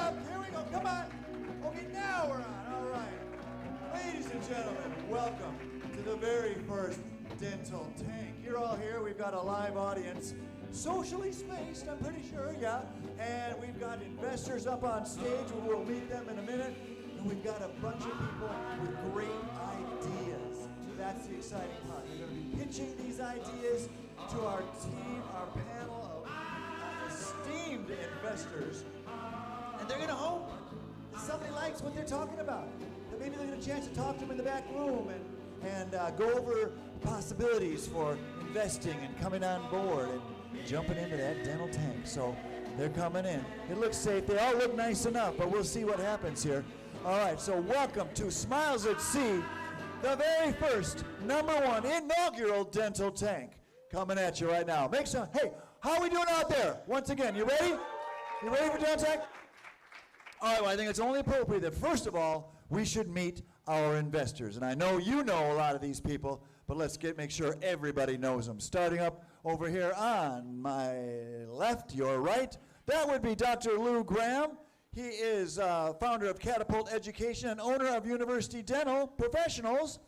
up. Here we go. Come on. Okay, now we're on. All right. Ladies and gentlemen, welcome to the very first Dental Tank. You're all here. We've got a live audience. Socially spaced, I'm pretty sure, yeah. And we've got investors up on stage. We'll meet them in a minute. And we've got a bunch of people with great ideas. That's the exciting part. We're going to be pitching these ideas to our team, our panel of esteemed investors. And they're going to hope that somebody likes what they're talking about. That maybe they'll get a chance to talk to them in the back room and go over possibilities for investing and coming on board and jumping into that dental tank. So they're coming in. It looks safe. They all look nice enough, but we'll see what happens here. All right, so welcome to Smiles at Sea, the very first #1 inaugural dental tank. Coming at you right now. Make some, hey, how are we doing out there? Once again, you ready? You ready for dental tank? All right, well, I think it's only appropriate that first of all, we should meet our investors. And I know you know a lot of these people, but let's make sure everybody knows them. Starting up over here on my left, your right, that would be Dr. Lou Graham. He is founder of Catapult Education and owner of University Dental Professionals.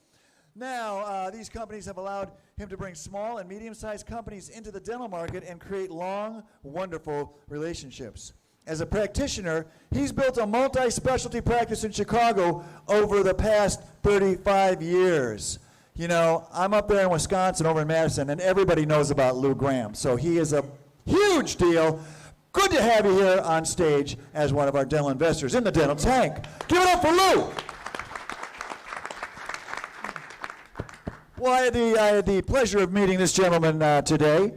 Now, these companies have allowed him to bring small and medium-sized companies into the dental market and create long, wonderful relationships. As a practitioner, he's built a multi-specialty practice in Chicago over the past 35 years. You know, I'm up there in Wisconsin, over in Madison, and everybody knows about Lou Graham. So he is a huge deal. Good to have you here on stage as one of our dental investors in the Dental Tank. Give it up for Lou. Well, I had the pleasure of meeting this gentleman today.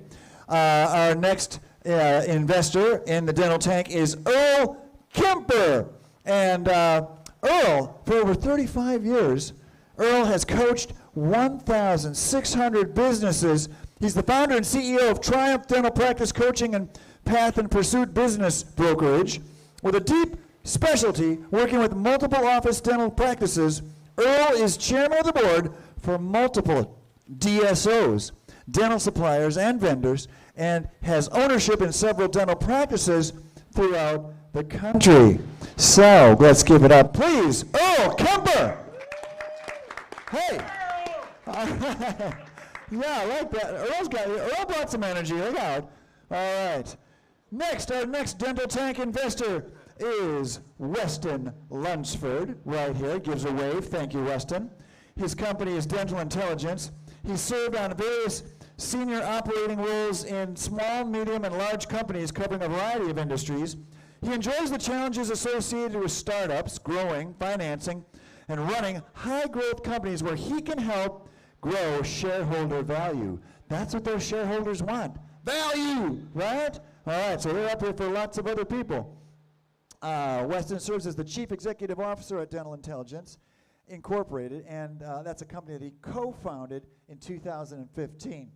Our next investor in the Dental Tank is Earl Kemper. And Earl, for over 35 years, Earl has coached 1,600 businesses. He's the founder and CEO of Triumph Dental Practice Coaching and Path and Pursuit Business Brokerage. With a deep specialty working with multiple office dental practices, Earl is chairman of the board for multiple DSOs, dental suppliers and vendors, and has ownership in several dental practices throughout the country. So let's give it up, please, Earl Kemper. Hey. Yeah, I like that. Earl brought some energy. Look out. All right. Next, our next dental tank investor is Weston Lunsford, right here. Gives a wave. Thank you, Weston. His company is Dental Intelligence. He's served on various senior operating roles in small, medium, and large companies covering a variety of industries. He enjoys the challenges associated with startups, growing, financing, and running high-growth companies where he can help grow shareholder value. That's what those shareholders want. Value, right? All right, so they're up here for lots of other people. Weston serves as the Chief Executive Officer at Dental Intelligence Incorporated, and that's a company that he co-founded in 2015.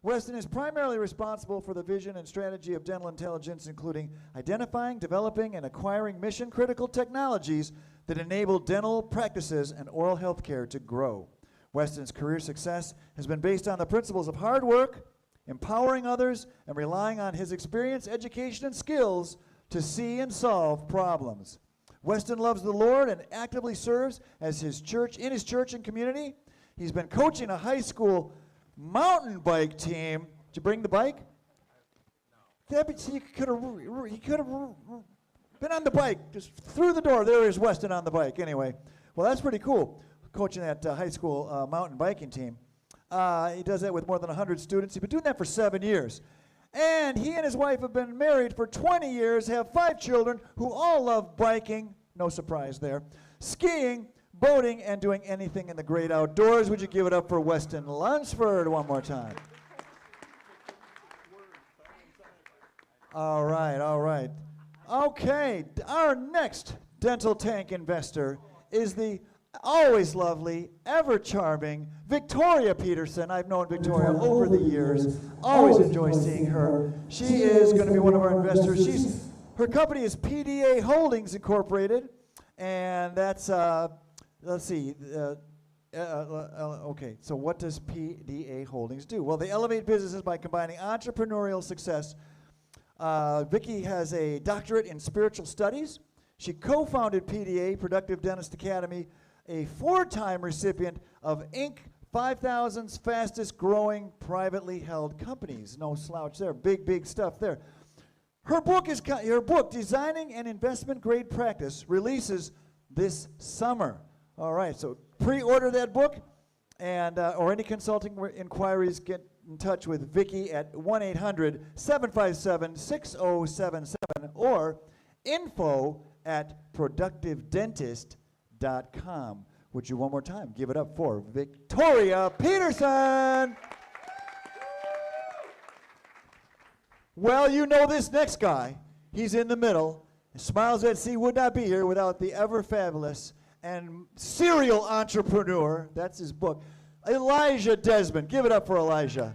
Weston is primarily responsible for the vision and strategy of Dental Intelligence, including identifying, developing, and acquiring mission-critical technologies that enable dental practices and oral health care to grow. Weston's career success has been based on the principles of hard work, empowering others, and relying on his experience, education, and skills to see and solve problems. Weston loves the Lord and actively serves as his church and community. He's been coaching a high school mountain bike team. Did you bring the bike? No. He could have been on the bike, just through the door. There is Weston on the bike. Anyway, well, that's pretty cool, coaching that high school mountain biking team. He does that with more than 100 students. He's been doing that for 7 years. And he and his wife have been married for 20 years, have 5 children who all love biking, no surprise there, skiing, boating, and doing anything in the great outdoors. Would you give it up for Weston Lunsford one more time? All right, all right. Okay, our next dental tank investor is the always lovely, ever charming Victoria Peterson. I've known Victoria over the years. Always enjoy seeing her. She is going to be one of our investors. Her company is PDA Holdings Incorporated, and that's let's see. Okay, so what does PDA Holdings do? Well, they elevate businesses by combining entrepreneurial success. Vicki has a doctorate in spiritual studies She co-founded PDA, Productive Dentist Academy, a 4-time recipient of Inc. 5000's fastest growing privately held companies. No slouch there. Big, big stuff there. Her book, Designing an Investment Grade Practice, releases this summer. All right, so pre-order that book, and or any consulting inquiries, get in touch with Vicki at 1-800-757-6077 or info@productivedentist.com. Would you one more time give it up for Victoria Peterson? Well, you know this next guy. He's in the middle. Smiles at Sea would not be here without the ever fabulous and serial entrepreneur. That's his book. Elijah Desmond. Give it up for Elijah.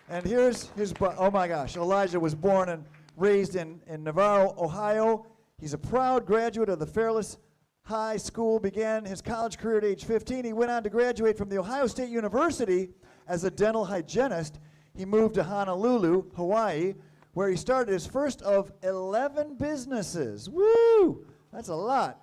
And here's his book. Oh my gosh. Elijah was born and raised in Navarro, Ohio. He's a proud graduate of the Fairless High School, began his college career at age 15. He went on to graduate from The Ohio State University as a dental hygienist. He moved to Honolulu, Hawaii, where he started his first of 11 businesses. Woo! That's a lot.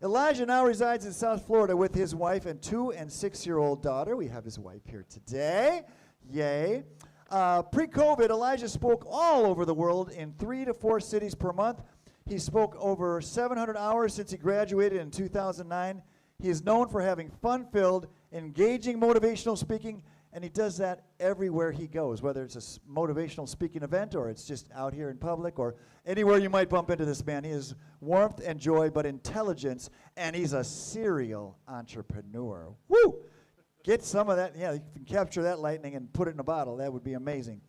Elijah now resides in South Florida with his wife and 2- and 6-year-old daughter. We have his wife here today. Yay. Pre-COVID, Elijah spoke all over the world in 3 to 4 cities per month. He spoke over 700 hours since he graduated in 2009. He is known for having fun-filled, engaging motivational speaking, and he does that everywhere he goes, whether it's a motivational speaking event or it's just out here in public or anywhere you might bump into this man. He is warmth and joy, but intelligence, and he's a serial entrepreneur. Woo! Get some of that. Yeah, you can capture that lightning and put it in a bottle. That would be amazing.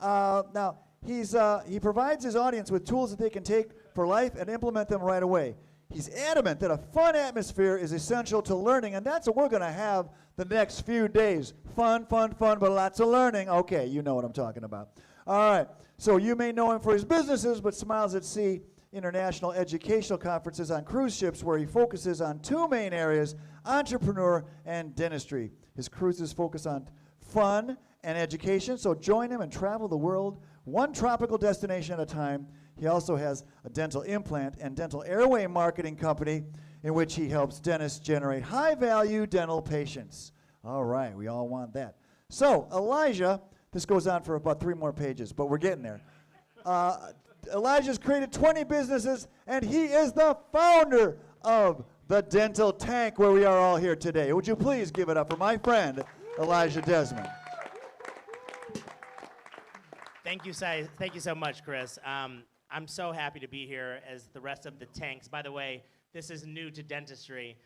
Now, he provides his audience with tools that they can take for life and implement them right away. He's adamant that a fun atmosphere is essential to learning, and that's what we're going to have the next few days. Fun, fun, fun, but lots of learning. Okay, you know what I'm talking about. All right, so you may know him for his businesses, but Smiles at Sea International Educational Conferences on cruise ships, where he focuses on 2 main areas, entrepreneur and dentistry. His cruises focus on fun and education, so join him and travel the world, one tropical destination at a time. He also has a dental implant and dental airway marketing company in which he helps dentists generate high-value dental patients. All right, we all want that. So, Elijah, this goes on for about 3 more pages, but we're getting there. Elijah's created 20 businesses, and he is the founder of the Dental Tank, where we are all here today. Would you please give it up for my friend, Elijah Desmond? Thank you so much, Chris. I'm so happy to be here as the rest of the tanks. By the way, this is new to dentistry.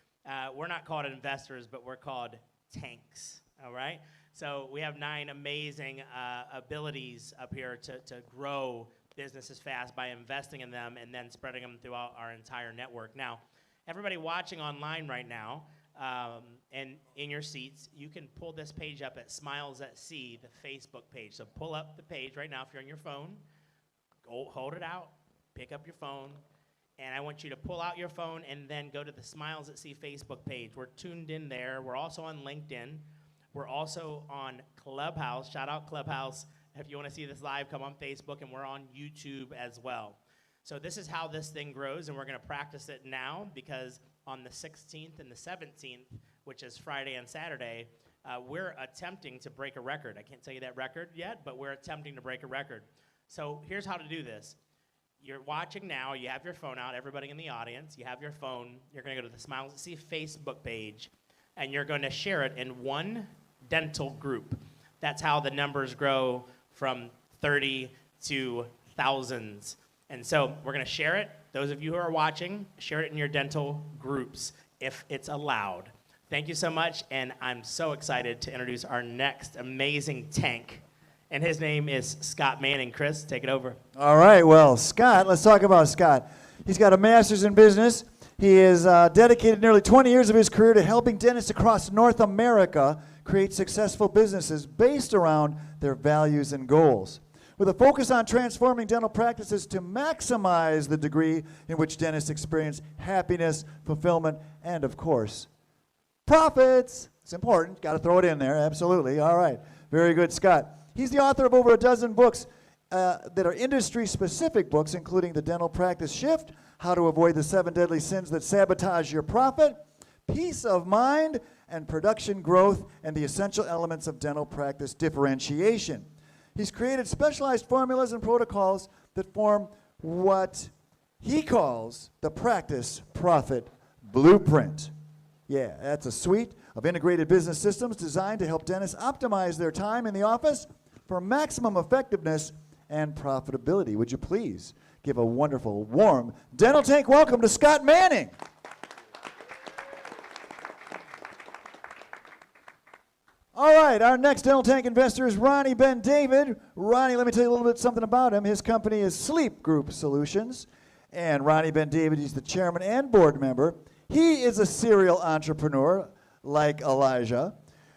We're not called investors, but we're called tanks, all right? So we have 9 amazing abilities up here to grow businesses fast by investing in them and then spreading them throughout our entire network. Now, everybody watching online right now and in your seats, you can pull this page up at Smiles at Sea, the Facebook page. So pull up the page right now if you're on your phone. Go hold it out, pick up your phone, and I want you to pull out your phone and then go to the Smiles at Sea Facebook page. We're tuned in there. We're also on LinkedIn. We're also on Clubhouse. Shout out Clubhouse. If you want to see this live, come on Facebook, and we're on YouTube as well. So this is how this thing grows, and we're going to practice it now because on the 16th and the 17th, which is Friday and Saturday, we're attempting to break a record. I can't tell you that record yet, but we're attempting to break a record. So here's how to do this. You're watching now. You have your phone out. Everybody in the audience, you have your phone. You're going to go to the Smiles at Sea Facebook page, and you're going to share it in one dental group. That's how the numbers grow from 30 to thousands. And so we're going to share it. Those of you who are watching, share it in your dental groups if it's allowed. Thank you so much, and I'm so excited to introduce our next amazing tank. And his name is Scott Manning. Chris, take it over. All right, well, Scott, let's talk about Scott. He's got a master's in business. He has dedicated nearly 20 years of his career to helping dentists across North America create successful businesses based around their values and goals, with a focus on transforming dental practices to maximize the degree in which dentists experience happiness, fulfillment, and, of course, profits. It's important. Got to throw it in there. Absolutely. All right. Very good, Scott. He's the author of over a dozen books, that are industry-specific books, including The Dental Practice Shift, How to Avoid the 7 Deadly Sins That Sabotage Your Profit, Peace of Mind, and Production Growth, and the Essential Elements of Dental Practice Differentiation. He's created specialized formulas and protocols that form what he calls the Practice Profit Blueprint. Yeah, that's a suite of integrated business systems designed to help dentists optimize their time in the office for maximum effectiveness and profitability. Would you please give a wonderful, warm Dental Tank welcome to Scott Manning. All right, our next Dental Tank investor is Ronnie Ben David. Ronnie, let me tell you a little bit something about him. His company is Sleep Group Solutions. And Ronnie Ben David, he's the chairman and board member. He is a serial entrepreneur like Elijah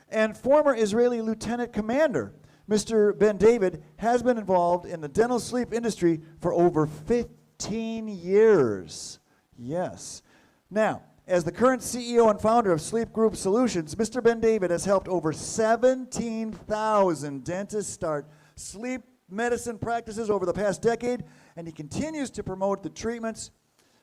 and former Israeli lieutenant commander. Mr. Ben David has been involved in the dental sleep industry for over 15 years. Yes. Now, as the current CEO and founder of Sleep Group Solutions, Mr. Ben David has helped over 17,000 dentists start sleep medicine practices over the past decade, and he continues to promote the treatments.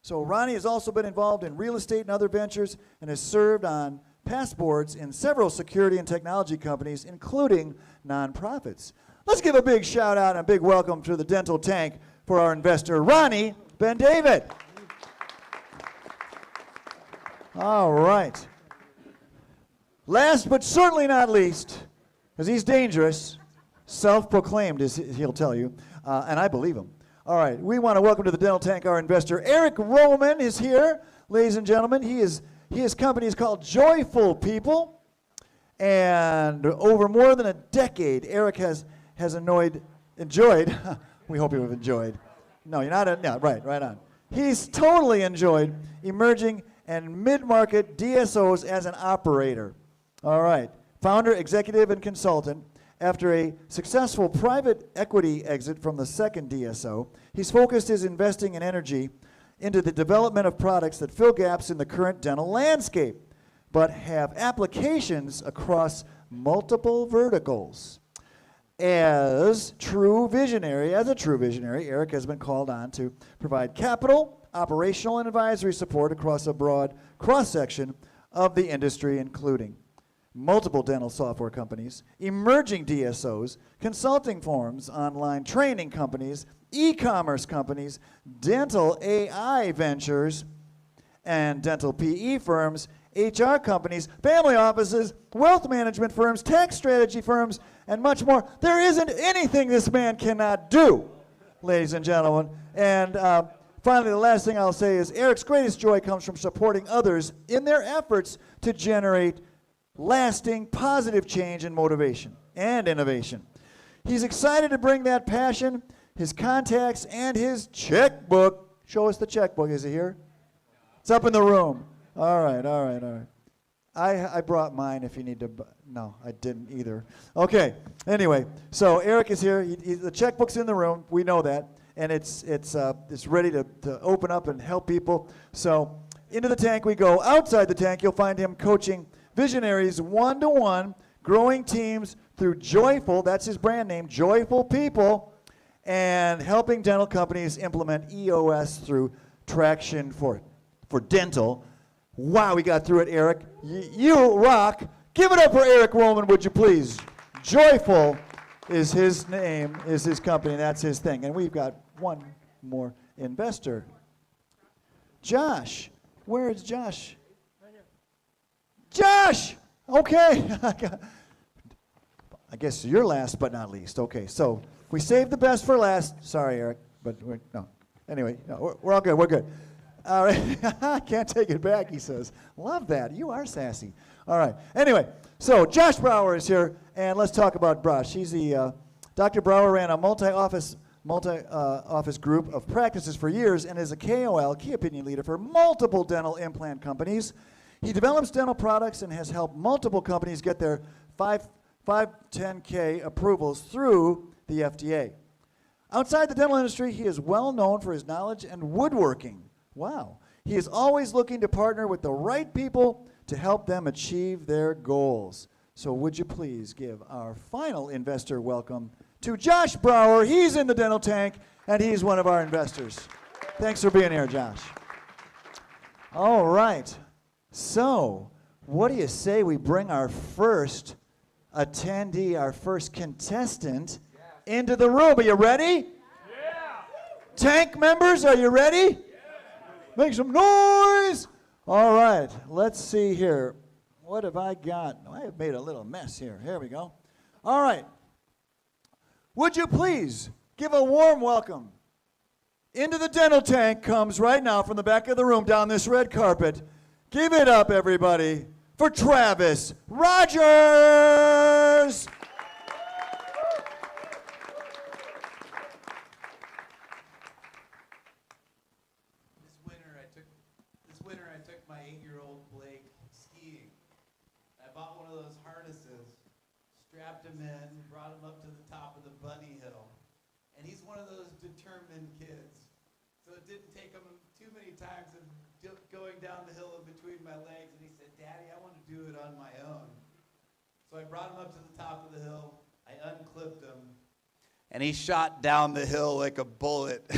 So Ronnie has also been involved in real estate and other ventures and has served on past boards in several security and technology companies, including nonprofits. Let's give a big shout out and a big welcome to the Dental Tank for our investor, Ronnie Ben David. All right. Last but certainly not least, because he's dangerous, self-proclaimed, as he'll tell you, and I believe him. All right, we want to welcome to the Dental Tank our investor, Eric Roman is here, ladies and gentlemen. His company is called Joyful People, and over more than a decade, Eric has enjoyed, we hope you have enjoyed. No, you're not, no, right on. He's totally enjoyed emerging and mid-market DSOs as an operator. All right, founder, executive, and consultant. After a successful private equity exit from the second DSO, he's focused his investing and energy into the development of products that fill gaps in the current dental landscape, but have applications across multiple verticals. As a true visionary, Eric has been called on to provide capital, operational, and advisory support across a broad cross-section of the industry, including multiple dental software companies, emerging DSOs, consulting firms, online training companies, e-commerce companies, dental AI ventures, and dental PE firms, HR companies, family offices, wealth management firms, tax strategy firms, and much more. There isn't anything this man cannot do, ladies and gentlemen. And finally, the last thing I'll say is Eric's greatest joy comes from supporting others in their efforts to generate lasting positive change and motivation and innovation. He's excited to bring that passion, his contacts, and his checkbook. Show us the checkbook. Is it here? It's up in the room. All right. I brought mine if you need to. No, I didn't either. Okay. Anyway, so Eric is here. The checkbook's in the room. We know that. And it's ready to open up and help people. So into the tank we go. Outside the tank, you'll find him coaching visionaries one-to-one, growing teams through Joyful, that's his brand name, Joyful People, and helping dental companies implement EOS through Traction for Dental. Wow, we got through it, Eric. You rock. Give it up for Eric Roman, would you please? Joyful is his name, is his company, and that's his thing. And we've got one more investor. Josh. Where is Josh? Josh! Okay. I guess you're last but not least. Okay, so we saved the best for last. Sorry, Eric, but no. Anyway, no, we're all good. We're good. All right. Can't take it back, he says. Love that. You are sassy. All right. Anyway, so Josh Brower is here, and let's talk about Brosh. He's the Dr. Brower ran a multi-office group of practices for years and is a KOL, key opinion leader, for multiple dental implant companies. He develops dental products and has helped multiple companies get their 510K approvals through the FDA. Outside the dental industry, he is well known for his knowledge and woodworking. Wow. He is always looking to partner with the right people to help them achieve their goals. So would you please give our final investor welcome to Josh Brower. He's in the dental tank, and he's one of our investors. Thanks for being here, Josh. All right. So, what do you say we bring our first attendee, our first contestant, into the room? Are you ready? Yeah. Tank members, are you ready? Yeah. Make some noise. All right. Let's see here. What have I got? I have made a little mess here. Here we go. All right. Would you please give a warm welcome into the dental tank comes right now from the back of the room down this red carpet. Give it up, everybody, for Travis Rogers. This winter I took my 8-year-old Blake skiing. I bought one of those harnesses, strapped him in, brought him up to the top of the bunny hill. And he's one of those determined kids. So it didn't take him too many times of going down the hill in between my legs. And he said, "Daddy, I want to do it on my own." So I brought him up to the top of the hill. I unclipped him. And he shot down the hill like a bullet.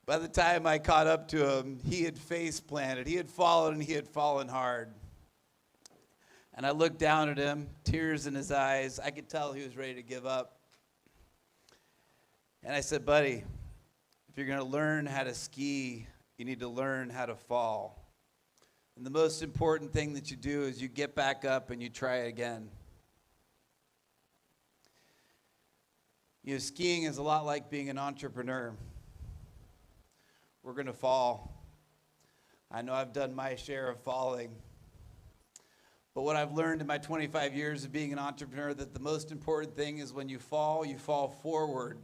By the time I caught up to him, he had face planted. He had fallen, and he had fallen hard. And I looked down at him, tears in his eyes. I could tell he was ready to give up. And I said, "Buddy, if you're going to learn how to ski, you need to learn how to fall. And the most important thing that you do is you get back up and you try again." You know, skiing is a lot like being an entrepreneur. We're going to fall. I know I've done my share of falling. But what I've learned in my 25 years of being an entrepreneur, that the most important thing is when you fall forward.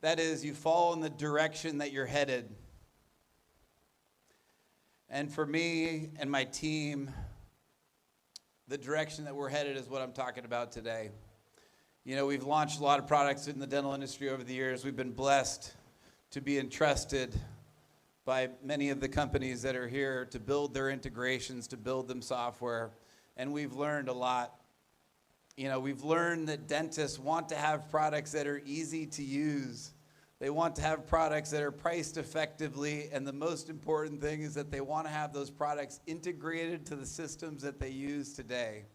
That is, you fall in the direction that you're headed. And for me and my team, the direction that we're headed is what I'm talking about today. You know, we've launched a lot of products in the dental industry over the years. We've been blessed to be entrusted by many of the companies that are here to build their integrations, to build them software. And we've learned a lot. You know, we've learned that dentists want to have products that are easy to use. They want to have products that are priced effectively, and the most important thing is that they want to have those products integrated to the systems that they use today.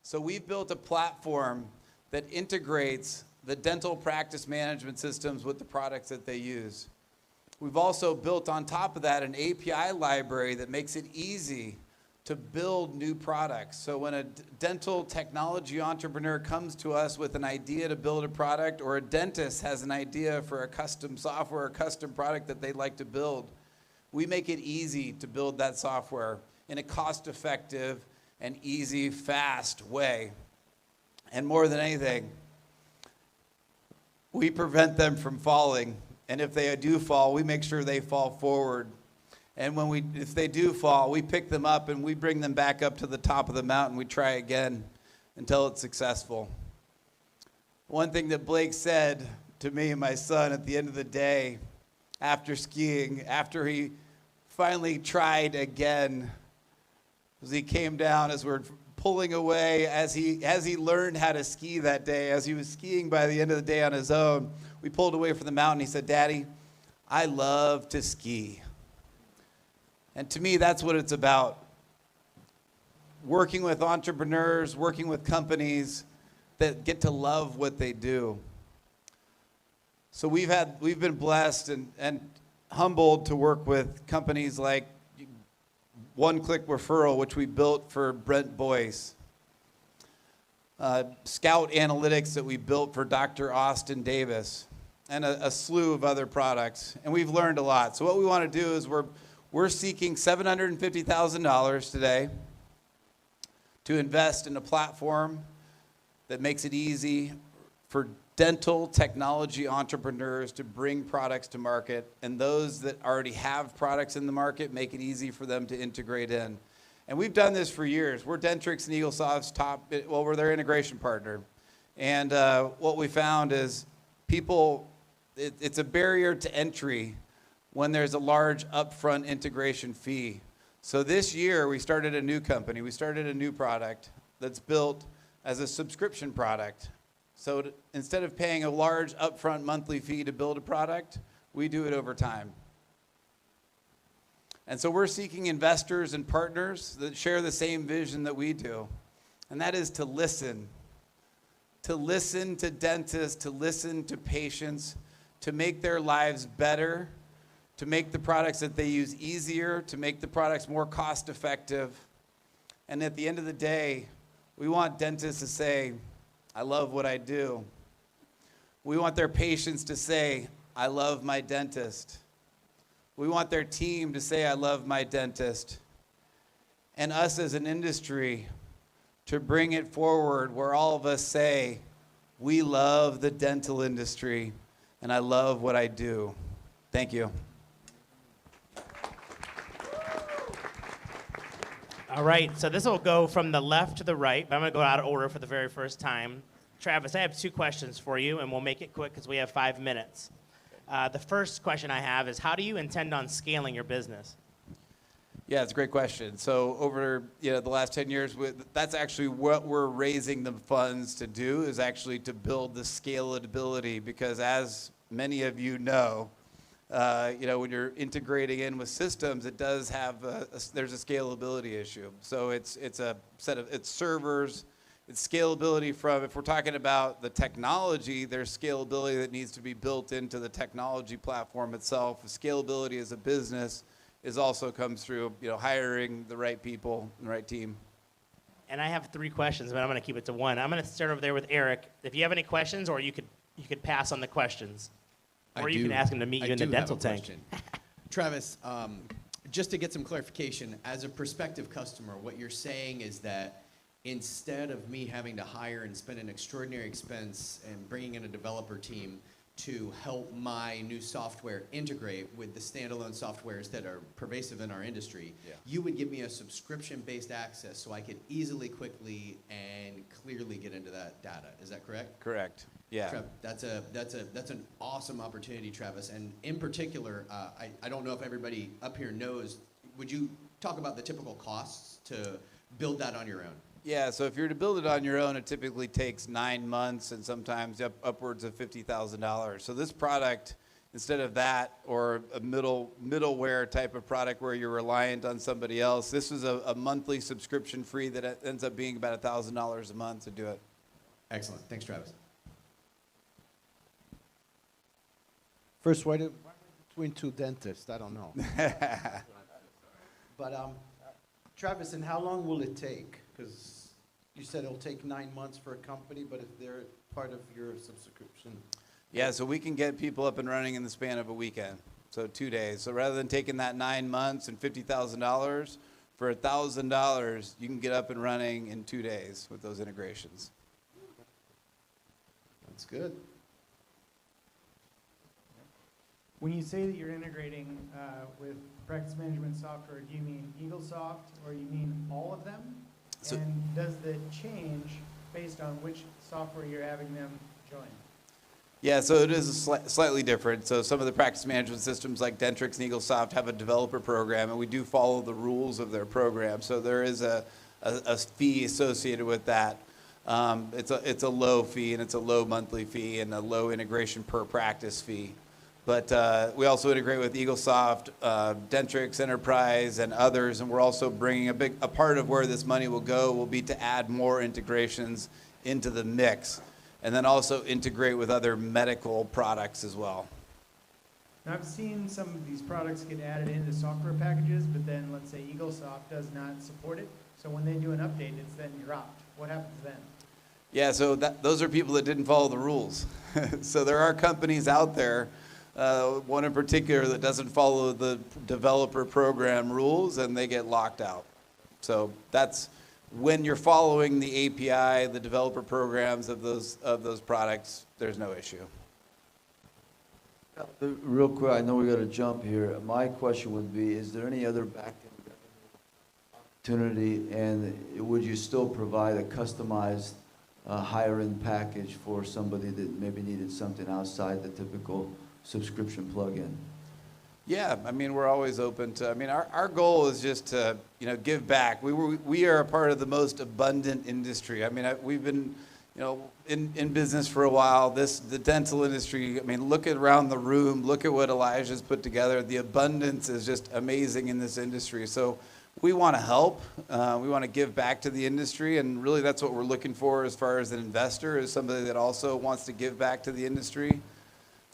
So we've built a platform that integrates the dental practice management systems with the products that they use. We've also built on top of that an API library that makes it easy to build new products. So when a dental technology entrepreneur comes to us with an idea to build a product, or a dentist has an idea for a custom software or custom product that they'd like to build, we make it easy to build that software in a cost-effective and easy, fast way. And more than anything, we prevent them from falling. And if they do fall, we make sure they fall forward. And if they do fall, we pick them up and we bring them back up to the top of the mountain. We try again until it's successful. One thing that Blake said to me and my son at the end of the day after skiing, after he finally tried again, was he came down as we're pulling away, as he learned how to ski that day, as he was skiing by the end of the day on his own. We pulled away from the mountain. He said, "Daddy, I love to ski." And to me, that's what it's about. Working with entrepreneurs, working with companies that get to love what they do. So we've been blessed and humbled to work with companies like One-Click Referral, which we built for Brent Boyce. Scout Analytics that we built for Dr. Austin Davis, and a slew of other products. And we've learned a lot. So what we want to do is we're seeking $750,000 today to invest in a platform that makes it easy for dental technology entrepreneurs to bring products to market, and those that already have products in the market, make it easy for them to integrate in. And we've done this for years. We're Dentrix and EagleSoft's we're their integration partner. And what we found is it's a barrier to entry when there's a large upfront integration fee. So this year, we started a new company. We started a new product that's built as a subscription product. So instead of paying a large upfront monthly fee to build a product, we do it over time. And so we're seeking investors and partners that share the same vision that we do, and that is to listen to dentists, to listen to patients, to make their lives better, to make the products that they use easier, to make the products more cost effective. And at the end of the day, we want dentists to say, I love what I do. We want their patients to say, I love my dentist. We want their team to say, I love my dentist. And us as an industry to bring it forward where all of us say, we love the dental industry and I love what I do. Thank you. All right, so this will go from the left to the right, but I'm going to go out of order for the very first time. Travis, I have 2 questions for you, and we'll make it quick because we have 5 minutes. The first question I have is, how do you intend on scaling your business? Yeah, it's a great question. So over the last 10 years, that's actually what we're raising the funds to do, is actually to build the scalability, because as many of you know, when you're integrating in with systems, it does have there's a scalability issue. So it's a set of servers, it's scalability from, if we're talking about the technology, there's scalability that needs to be built into the technology platform itself. Scalability as a business also comes through hiring the right people, the right team. And I have 3 questions, but I'm going to keep it to 1. I'm going to start over there with Eric. If you have any questions, or you could pass on the questions. Or you can ask him to meet you in the dental tank. Travis, just to get some clarification, as a prospective customer, what you're saying is that instead of me having to hire and spend an extraordinary expense and bringing in a developer team to help my new software integrate with the standalone softwares that are pervasive in our industry, you would give me a subscription-based access so I could easily, quickly, and clearly get into that data. Is that correct? Correct. Yeah. That's an awesome opportunity, Travis. And in particular, I don't know if everybody up here knows, would you talk about the typical costs to build that on your own? Yeah, so if you're to build it on your own, it typically takes 9 months and sometimes upwards of $50,000. So this product, instead of that or a middleware type of product where you're reliant on somebody else, this is a monthly subscription free that ends up being about $1,000 a month to do it. Excellent. Thanks, Travis. First, why between 2 dentists? I don't know. But Travis, and how long will it take? Because you said it'll take 9 months for a company, but if they're part of your subscription. Yeah, so we can get people up and running in the span of a weekend, so 2 days. So rather than taking that 9 months and $50,000, for $1,000, you can get up and running in 2 days with those integrations. That's good. When you say that you're integrating with practice management software, do you mean EagleSoft or you mean all of them? So, and does the change based on which software you're having them join? yeah, so it is slightly different. So some of the practice management systems like Dentrix and EagleSoft have a developer program, and we do follow the rules of their program. So there is a fee associated with that. It's a low fee, and it's a low monthly fee, and a low integration per practice fee. But we also integrate with EagleSoft, Dentrix Enterprise, and others, and we're also bringing a part of where this money will go will be to add more integrations into the mix, and then also integrate with other medical products as well. Now, I've seen some of these products get added into software packages, but then let's say EagleSoft does not support it. So when they do an update, it's then dropped. What happens then? Yeah, so those are people that didn't follow the rules. So there are companies out there, one in particular that doesn't follow the developer program rules, and they get locked out. So that's when you're following the API, the developer programs of those products, there's no issue. Real quick, I know we got to jump here. My question would be, is there any other back-end opportunity, and would you still provide a customized higher-end package for somebody that maybe needed something outside the typical subscription plug-in? Yeah, I mean, we're always open to, I mean, our goal is just to, give back. We are a part of the most abundant industry. I mean, we've been, in business for a while. The dental industry, I mean, look around the room, look at what Elijah's put together. The abundance is just amazing in this industry. So we want to help. We want to give back to the industry, and really that's what we're looking for as far as an investor, is somebody that also wants to give back to the industry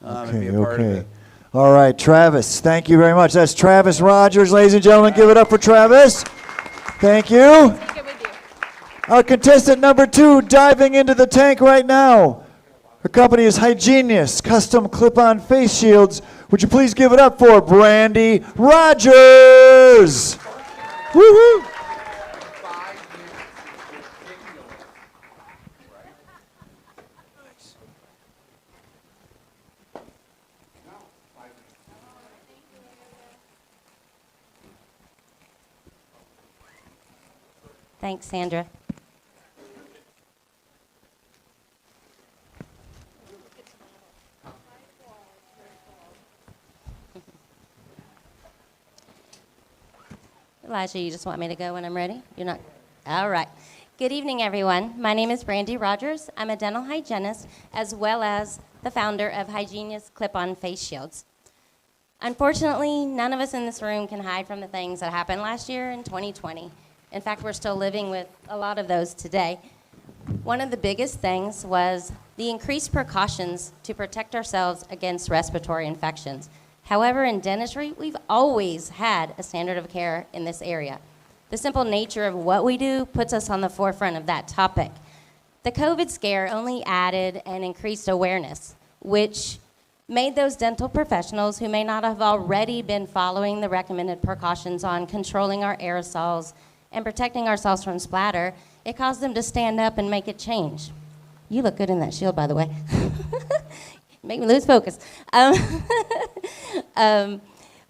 and be a part of it. All right, Travis, thank you very much. That's Travis Rogers, ladies and gentlemen. Give it up for Travis. Thank you. Take it with you. Our contestant number 2 diving into the tank right now. Her company is Hygienius Custom Clip-On Face Shields. Would you please give it up for Brandy Rogers? Woo-hoo. Thanks, Sandra. Elijah, you just want me to go when I'm ready? You're not? All right. Good evening, everyone. My name is Brandy Rogers. I'm a dental hygienist as well as the founder of Hygienius Clip-On Face Shields. Unfortunately, none of us in this room can hide from the things that happened last year in 2020. In fact, we're still living with a lot of those today. One of the biggest things was the increased precautions to protect ourselves against respiratory infections. However, in dentistry, we've always had a standard of care in this area. The simple nature of what we do puts us on the forefront of that topic. The COVID scare only added and increased awareness, which made those dental professionals who may not have already been following the recommended precautions on controlling our aerosols and protecting ourselves from splatter, it caused them to stand up and make a change. You look good in that shield, by the way. Make me lose focus.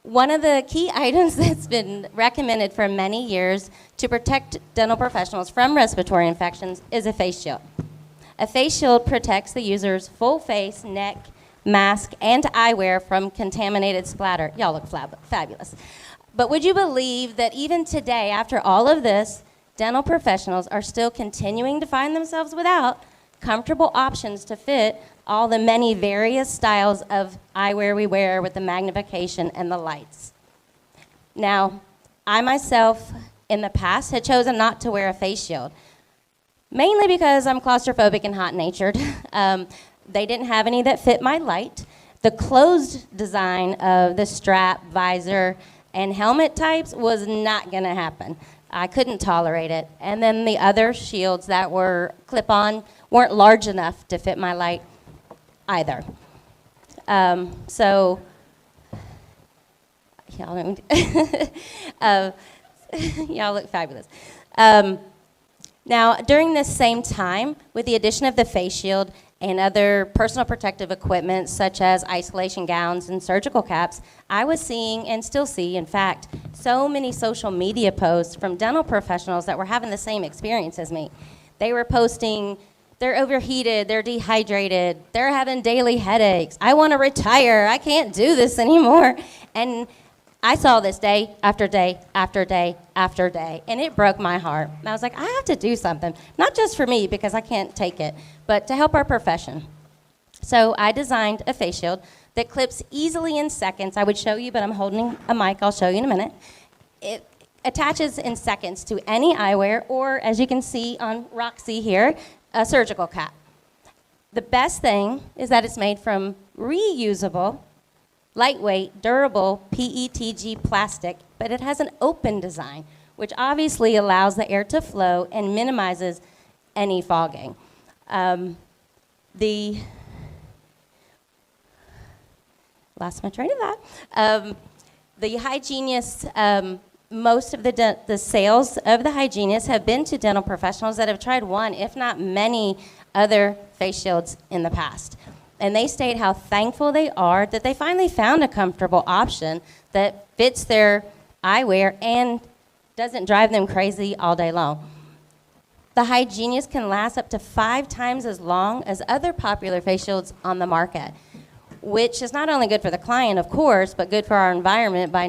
One of the key items that's been recommended for many years to protect dental professionals from respiratory infections is a face shield. A face shield protects the user's full face, neck, mask, and eyewear from contaminated splatter. Y'all look fabulous. But would you believe that even today, after all of this, dental professionals are still continuing to find themselves without comfortable options to fit all the many various styles of eyewear we wear with the magnification and the lights? Now, I myself, in the past, had chosen not to wear a face shield, mainly because I'm claustrophobic and hot-natured. They didn't have any that fit my light. The closed design of the strap, visor, and helmet types was not going to happen. I couldn't tolerate it. And then the other shields that were clip-on weren't large enough to fit my light either. So, y'all y'all look fabulous. Now, during this same time, with the addition of the face shield and other personal protective equipment such as isolation gowns and surgical caps, I was seeing, and still see, in fact, so many social media posts from dental professionals that were having the same experience as me. They were posting, they're overheated, they're dehydrated, they're having daily headaches, I want to retire, I can't do this anymore. And I saw this day after day after day after day, and it broke my heart. And I was like, I have to do something, not just for me because I can't take it, but to help our profession. So I designed a face shield that clips easily in seconds. I would show you, but I'm holding a mic. I'll show you in a minute. It attaches in seconds to any eyewear, or as you can see on Roxy here, a surgical cap. The best thing is that it's made from reusable, lightweight, durable PETG plastic, but it has an open design, which obviously allows the air to flow and minimizes any fogging. Lost my train of thought. The Hygienius, most of the sales of the Hygienius have been to dental professionals that have tried one, if not many, other face shields in the past. And they state how thankful they are that they finally found a comfortable option that fits their eyewear and doesn't drive them crazy all day long. The Hygienius can last up to 5 times as long as other popular face shields on the market, which is not only good for the client, of course, but good for our environment by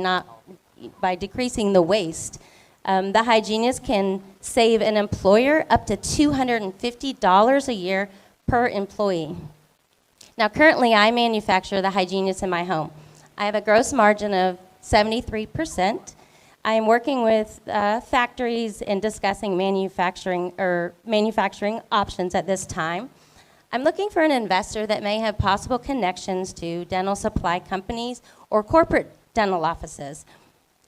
decreasing the waste. The hygienist can save an employer up to $250 a year per employee. Now, currently, I manufacture the hygienist in my home. I have a gross margin of 73%. I am working with factories and discussing manufacturing options at this time. I'm looking for an investor that may have possible connections to dental supply companies or corporate dental offices.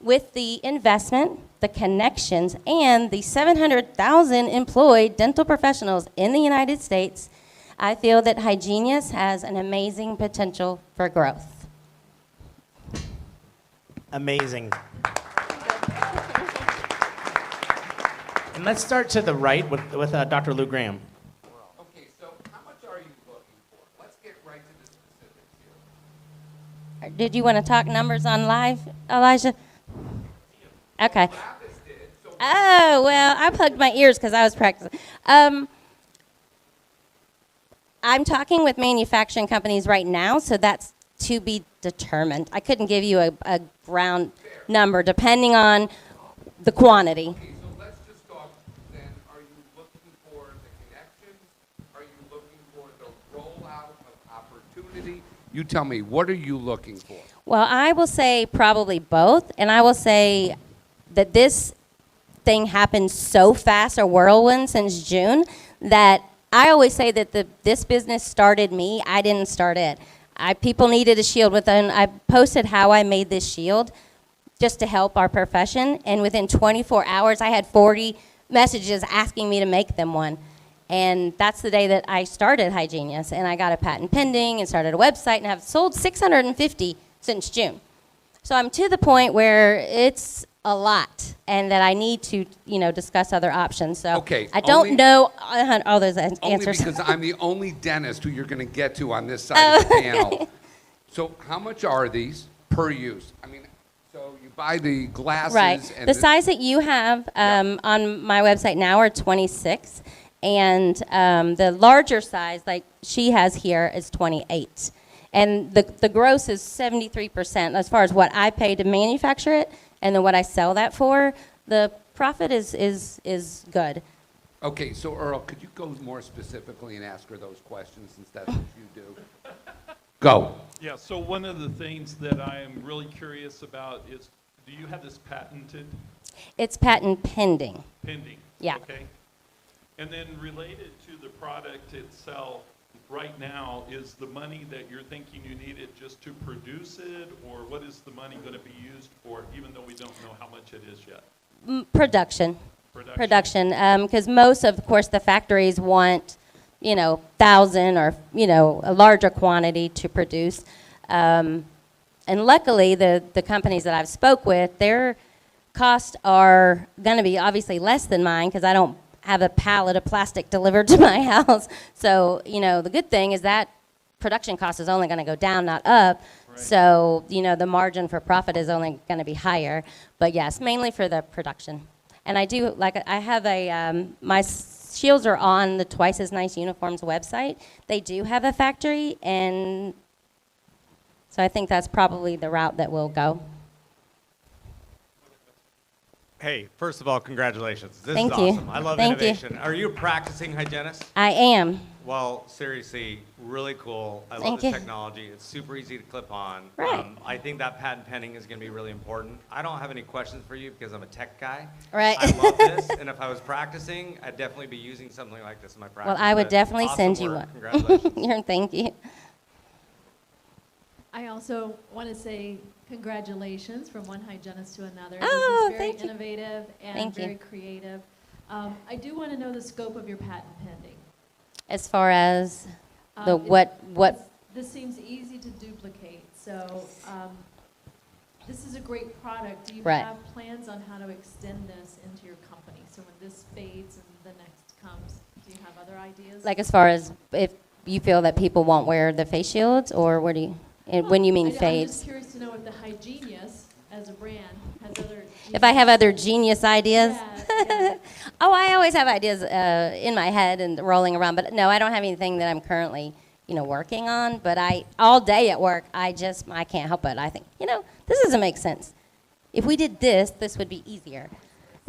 With the investment, the connections, and the 700,000 employed dental professionals in the United States, I feel that Hygienius has an amazing potential for growth. Amazing. And let's start to the right with Dr. Lou Graham. Okay, so how much are you looking for? Let's get right to the specifics here. Did you want to talk numbers on live, Elijah? Okay. Travis did, so Oh, well, I plugged my ears because I was practicing. I'm talking with manufacturing companies right now, so that's to be determined. I couldn't give you a ground number depending on the quantity. okay, so let's just talk then. Are you looking for the connections? Are you looking for the rollout of opportunity? You tell me, what are you looking for? Well, I will say probably both, and I will say that this thing happened so fast, a whirlwind since June, that I always say that this business started me. I didn't start it. People needed a shield. I posted how I made this shield just to help our profession, and within 24 hours, I had 40 messages asking me to make them one. And that's the day that I started Hygienius, and I got a patent pending and started a website, and have sold 650 since June. So I'm to the point where it's a lot, and that I need to, discuss other options. So Okay, I don't only- know all those Only answers. because I'm the only dentist who you're going to get to on this side of the panel. So how much are these per use? I mean, so you buy the glasses Right. and The size that you have on my website now are 26, and the larger size, like she has here, is 28. And the gross is 73% as far as what I pay to manufacture it, and then what I sell that for. The profit is good. Okay, so Earl, could you go more specifically and ask her those questions since that's what you do? Go. Yeah, so one of the things that I am really curious about is, do you have this patented, It's patent pending. pending? Yeah. Okay. And then related to the product itself, right now, is the money that you're thinking you need it just to produce it, or what is the money going to be used for, even though we don't know how much it is yet? Production. Because most of course, the factories want, 1,000 or, a larger quantity to produce. And luckily, the companies that I've spoke with, their costs are going to be obviously less than mine because I don't have a pallet of plastic delivered to my house. So, the good thing is that production cost is only going to go down, not up. Right. So, the margin for profit is only going to be higher. But yes, mainly for the production. And I do, I have my shields are on the Twice as Nice Uniforms website. They do have a factory, and so I think that's probably the route that we'll go. Hey, first of all, congratulations. This Thank is you. awesome. I love Thank you. innovation. Are you a practicing hygienist? I am. Well, seriously, really cool. I love Thank this you. technology. It's super easy to clip on. Right. I think that patent pending is going to be really important. I don't have any questions for you because I'm a tech guy. Right. I love this, and if I was practicing, I'd definitely be using something like this in my practice. Well, I would But definitely awesome send you work. one. Congratulations. Thank you. I also want to say congratulations from one hygienist to another. Oh, this is very thank you. innovative and Thank you. very creative. I do want to know the scope of your patent pending. As far as the It's- what, This seems easy to duplicate, so this is a great product. Do you Right. have plans on how to extend this into your company? So when this fades and the next comes, do you have other ideas? like as far as if you feel that people won't wear the face shields, or what do you, when you mean I'm just fades? curious to know if the Hygienius as a brand has other. If I have other genius ideas? Yeah. Oh, I always have ideas in my head and rolling around, but no, I don't have anything that I'm currently, working on. But all day at work, I can't help it. I think, this doesn't make sense. If we did this, this would be easier.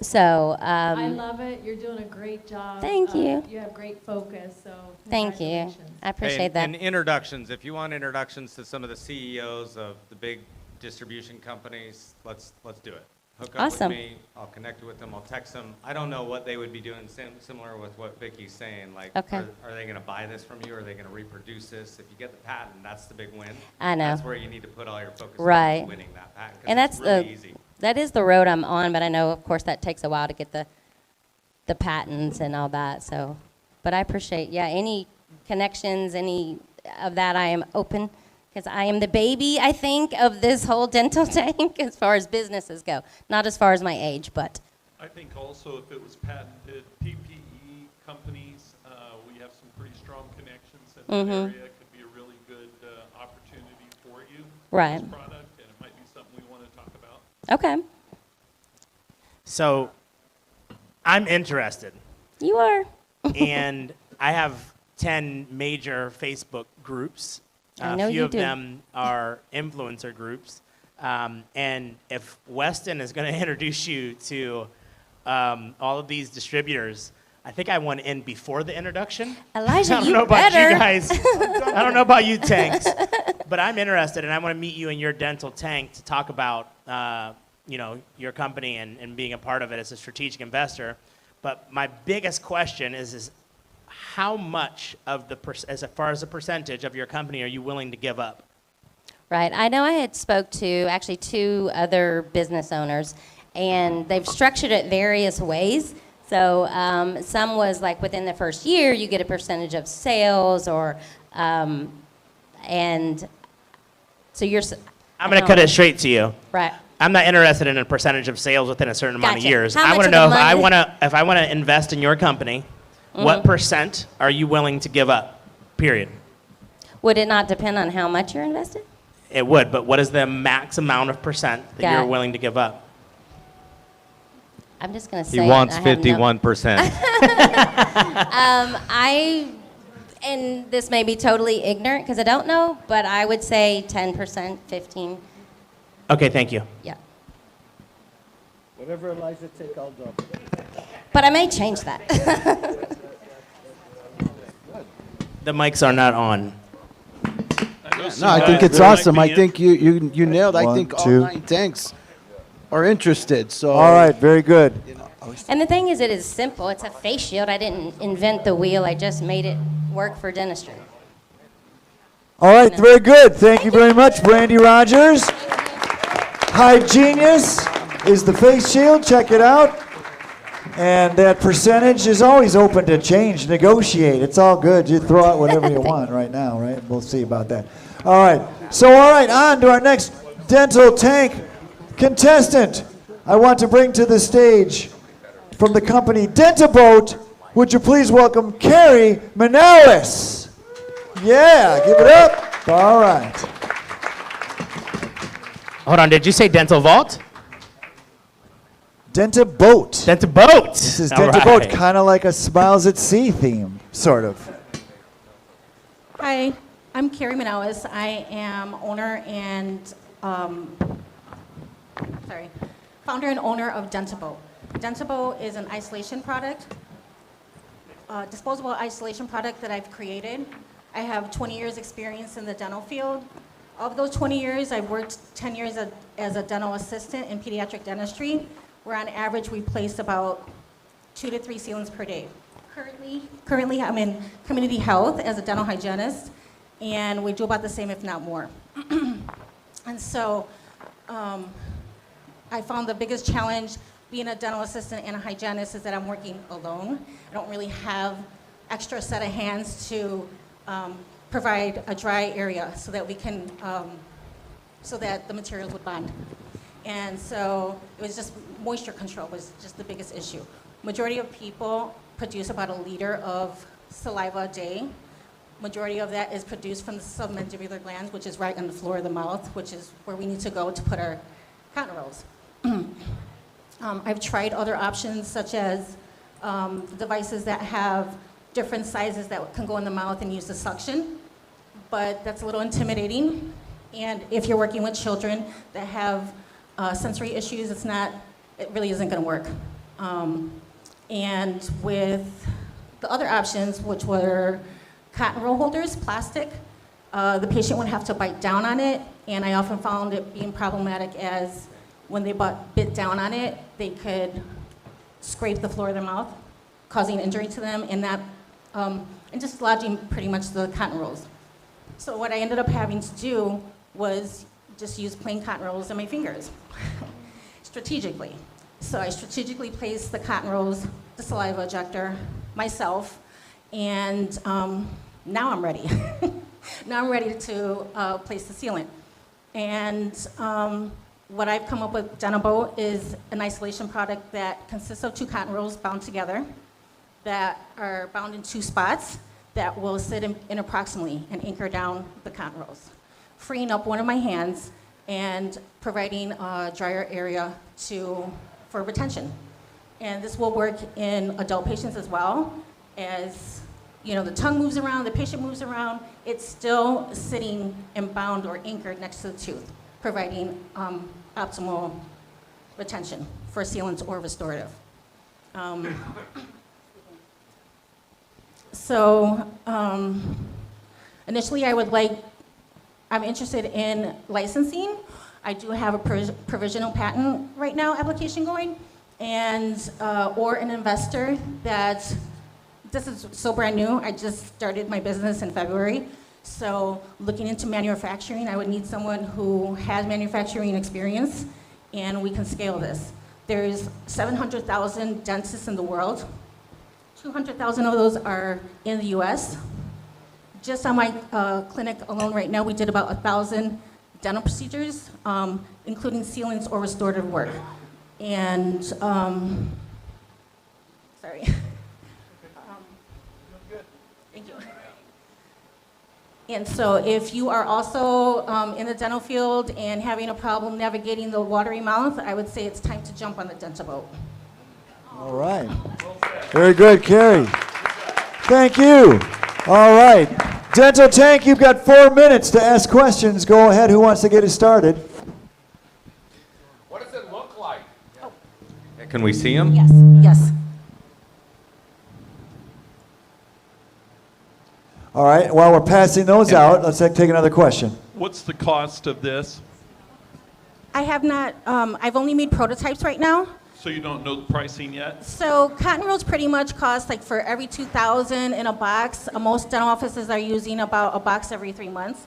So, I love it. You're doing a great job. Thank you. You have great focus, so thank you. congratulations. I appreciate that. And introductions, if you want introductions to some of the CEOs of the big distribution companies, let's do it. Hook up Awesome. with me, I'll connect with them, I'll text them. I don't know what they would be doing similar with what Vicky's saying, like, Okay. are they gonna buy this from you, or are they gonna reproduce this? If you get the patent, that's the big win. I know. That's where you need to put all your focus Right. on winning that patent, And because that's it's really easy. that is the road I'm on, but I know, of course, that takes a while to get the patents and all that. So, but I appreciate, any connections, any of that. I am open because I am the baby, I think, of this whole dental tank as far as businesses go. Not as far as my age, but I think also if it was patented, PPE companies, we have some pretty strong connections in that area. It could be a really good opportunity for you. Right. This product, and it might be something we want to talk about. okay. So I'm interested. You are. And I have 10 major Facebook groups. I A know few you of do. them are influencer groups. And if Weston is going to introduce you to all of these distributors, I think I want in before the introduction. Elijah, I don't you know about better. you guys. I don't know about you tanks, but I'm interested, and I want to meet you in your dental tank to talk about your company and being a part of it as a strategic investor. But my biggest question is how much of as far as a percentage of your company are you willing to give up? Right. I know I had spoke to actually 2 other business owners, and they've structured it various ways. So some was like within the first year, you get a percentage of sales, or and so you're. I'm going to cut it straight to you. Right. I'm not interested in a percentage of sales within a certain amount of Gotcha. years. How I much want to of the know money- if I want to invest in your company, what percent are you willing to give up? Period. Would it not depend on how much you're invested? It would, but what is the max amount of percent that Got you're it. willing to give up? I'm just going to say. He it, wants I have no- 51%. And this may be totally ignorant because I don't know, but I would say 10%, 15. Okay, thank you. Yeah. Whatever Elijah take, I'll double. But I may change that. The mics are not on. No, I think it's awesome. I think you nailed. I 1, think all 2. 9 tanks are interested. So All right, very good. And the thing is, it is simple. It's a face shield. I didn't invent the wheel. I just made it work for dentistry. All right, very good. Thank you very much, Brandy Rogers. Genius is the face shield. Check it out. And that percentage is always open to change, negotiate. It's all good. You throw out whatever you want right now, right? We'll see about that. All right. So, all right, on to our next dental tank contestant. I want to bring to the stage from the company Dentaboat. Would you please welcome Carrie Manalis? Yeah, give it up. All right. Hold on, did you say Dental Vault? Dentaboat. Dentaboat. This is All Dentaboat, right. kind of like a Smiles at Sea theme, sort of. Hi, I'm Carrie Manalis. I am owner and founder and owner of Dentaboat. Dentaboat is an isolation product, disposable isolation product that I've created. I have 20 years experience in the dental field. Of those 20 years, I've worked 10 years as a dental assistant in pediatric dentistry, where on average we place about 2 to 3 ceilings per day. Currently I'm in community health as a dental hygienist, and we do about the same, if not more. And so I found the biggest challenge being a dental assistant and a hygienist is that I'm working alone. I don't really have extra set of hands to provide a dry area so that we can, so that the materials would bond. And so it was just moisture control was just the biggest issue. Majority of people produce about 1 liter of saliva a day. Majority of that is produced from the submandibular glands, which is right on the floor of the mouth, which is where we need to go to put our cotton rolls. I've tried other options such as devices that have different sizes that can go in the mouth and use the suction, but that's a little intimidating. And if you're working with children that have sensory issues, it really isn't going to work. And with the other options, which were cotton roll holders, plastic, the patient would have to bite down on it, and I often found it being problematic as when they bit down on it, they could scrape the floor of their mouth, causing injury to them, and that, and just lodging pretty much the cotton rolls. So what I ended up having to do was just use plain cotton rolls in my fingers, strategically. So I strategically placed the cotton rolls, the saliva ejector, myself, and now I'm ready. Now I'm ready to place the sealant. And what I've come up with, Denobo, is an isolation product that consists of 2 cotton rolls bound together that are bound in 2 spots that will sit in approximately and anchor down the cotton rolls, freeing up one of my hands and providing a drier area for retention. And this will work in adult patients as well. As the tongue moves around, the patient moves around, it's still sitting and bound or anchored next to the tooth, providing optimal retention for sealants or restorative. Initially I'm interested in licensing. I do have a provisional patent right now application going, and or an investor that, this is so brand new, I just started my business in February, so looking into manufacturing, I would need someone who has manufacturing experience, and we can scale this. There's 700,000 dentists in the world. 200,000 of those are in the US. Just on my clinic alone right now, we did about 1,000 dental procedures, including sealants or restorative work. And, sorry. Thank you. And so if you are also in the dental field and having a problem navigating the watery mouth, I would say it's time to jump on the dental boat. All right. Very good, Carrie. Thank you. All right. Dental Tank, you've got 4 minutes to ask questions. Go ahead. Who wants to get it started? What does it look like? Can we see them? Yes, yes. All right. While we're passing those out, let's take another question. What's the cost of this? I have not, I've only made prototypes right now. So you don't know the pricing yet? So cotton rolls pretty much cost like for every 2,000 in a box. Most dental offices are using about a box every 3 months.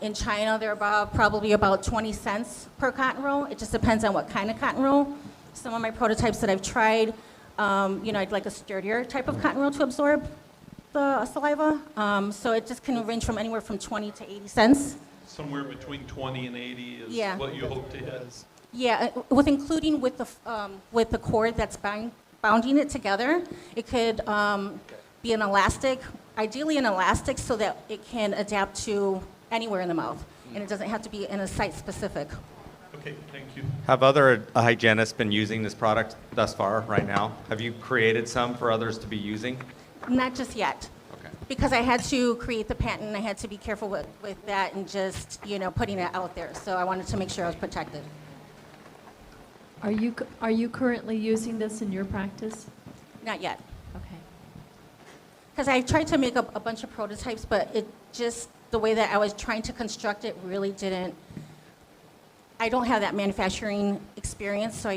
In China, they're probably about 20 cents per cotton roll. It just depends on what kind of cotton roll. Some of my prototypes that I've tried, I'd like a sturdier type of cotton roll to absorb the saliva. So it just can range from anywhere from 20 to 80 cents. Somewhere between 20 and 80 is what you hope to hit. Yeah, including with the cord that's bounding it together, it could be an elastic, ideally an elastic, so that it can adapt to anywhere in the mouth, and it doesn't have to be in a site specific. Okay, thank you. Have other hygienists been using this product thus far, right now? Have you created some for others to be using? Not just yet. Okay. Because I had to create the patent, I had to be careful with that and just, putting it out there. So I wanted to make sure I was protected. Are you currently using this in your practice? Not yet. Okay. Because I tried to make up a bunch of prototypes, but it just, the way that I was trying to construct it really didn't, I don't have that manufacturing experience, so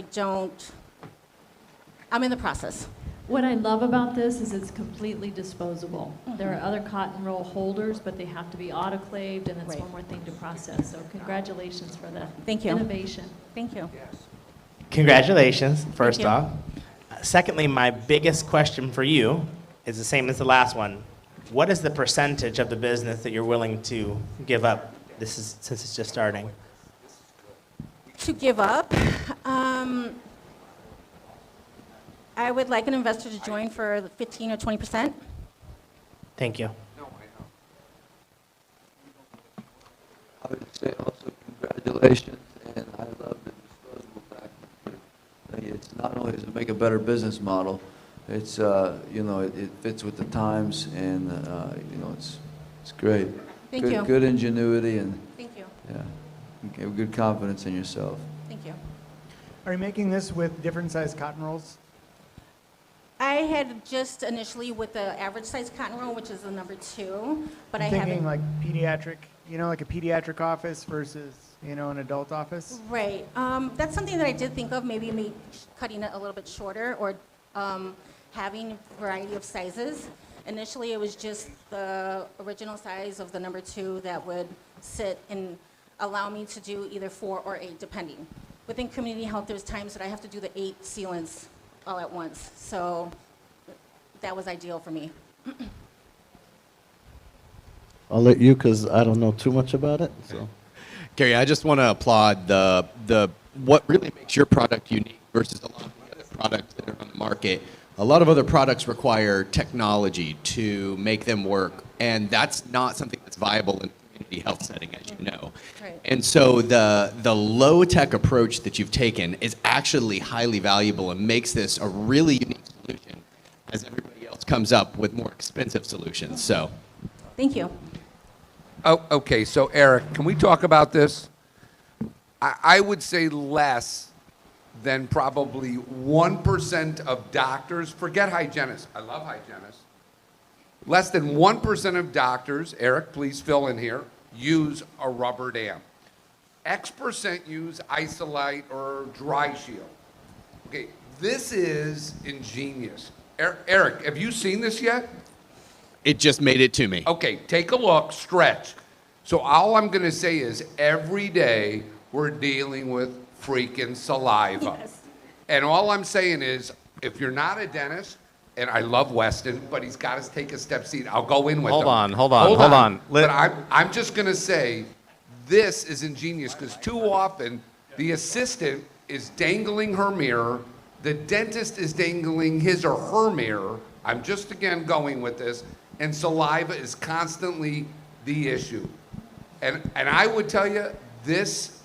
I'm in the process. What I love about this is it's completely disposable. There are other cotton roll holders, but they have to be autoclaved, and it's Right. one more thing to process. So congratulations for the Thank you. innovation. Thank you. Congratulations, first you. off. Secondly, my biggest question for you is the same as the last one. What is the percentage of the business that you're willing to give up? Since it's just starting. To give up, I would like an investor to join for 15 or 20%. Thank you. I would say also congratulations, and I love the disposable package. It's not only does it make a better business model, it's it fits with the times, and it's great. Thank you. Good ingenuity, and Thank you. yeah, you have good confidence in yourself. Thank you. Are you making this with different sized cotton rolls? I had just initially with the average size cotton roll, which is the number 2, but I I'm thinking haven't. like pediatric, like a pediatric office versus, an adult office. Right. That's something that I did think of, maybe cutting it a little bit shorter or having a variety of sizes. Initially, it was just the original size of the number 2 that would sit and allow me to do either 4 or 8, depending. Within community health, there's times that I have to do the 8 sealants all at once. So that was ideal for me. I'll let you, because I don't know too much about it. So, Gary, I just want to applaud the what really makes your product unique versus a lot of the other products that are on the market. A lot of other products require technology to make them work, and that's not something that's viable in a community health setting, as you know. Right. And so the low-tech approach that you've taken is actually highly valuable and makes this a really unique solution as everybody else comes up with more expensive solutions. So, Thank you. Oh, okay, so Eric, can we talk about this? I would say less than probably 1% of doctors, forget hygienists, I love hygienists. Less than 1% of doctors, Eric, please fill in here, use a rubber dam. X% use Isolite or Dry Shield. Okay, this is ingenious. Eric, have you seen this yet? it just made it to me. Okay, take a look, stretch. So all I'm gonna say is every day we're dealing with freaking saliva. Yes. And all I'm saying is, if you're not a dentist, and I love Weston, but he's got to take a step seat. I'll go in with him. Hold on. But I'm just gonna say, this is ingenious because too often the assistant is dangling her mirror, the dentist is dangling his or her mirror. I'm just again going with this, and saliva is constantly the issue. And I would tell you, this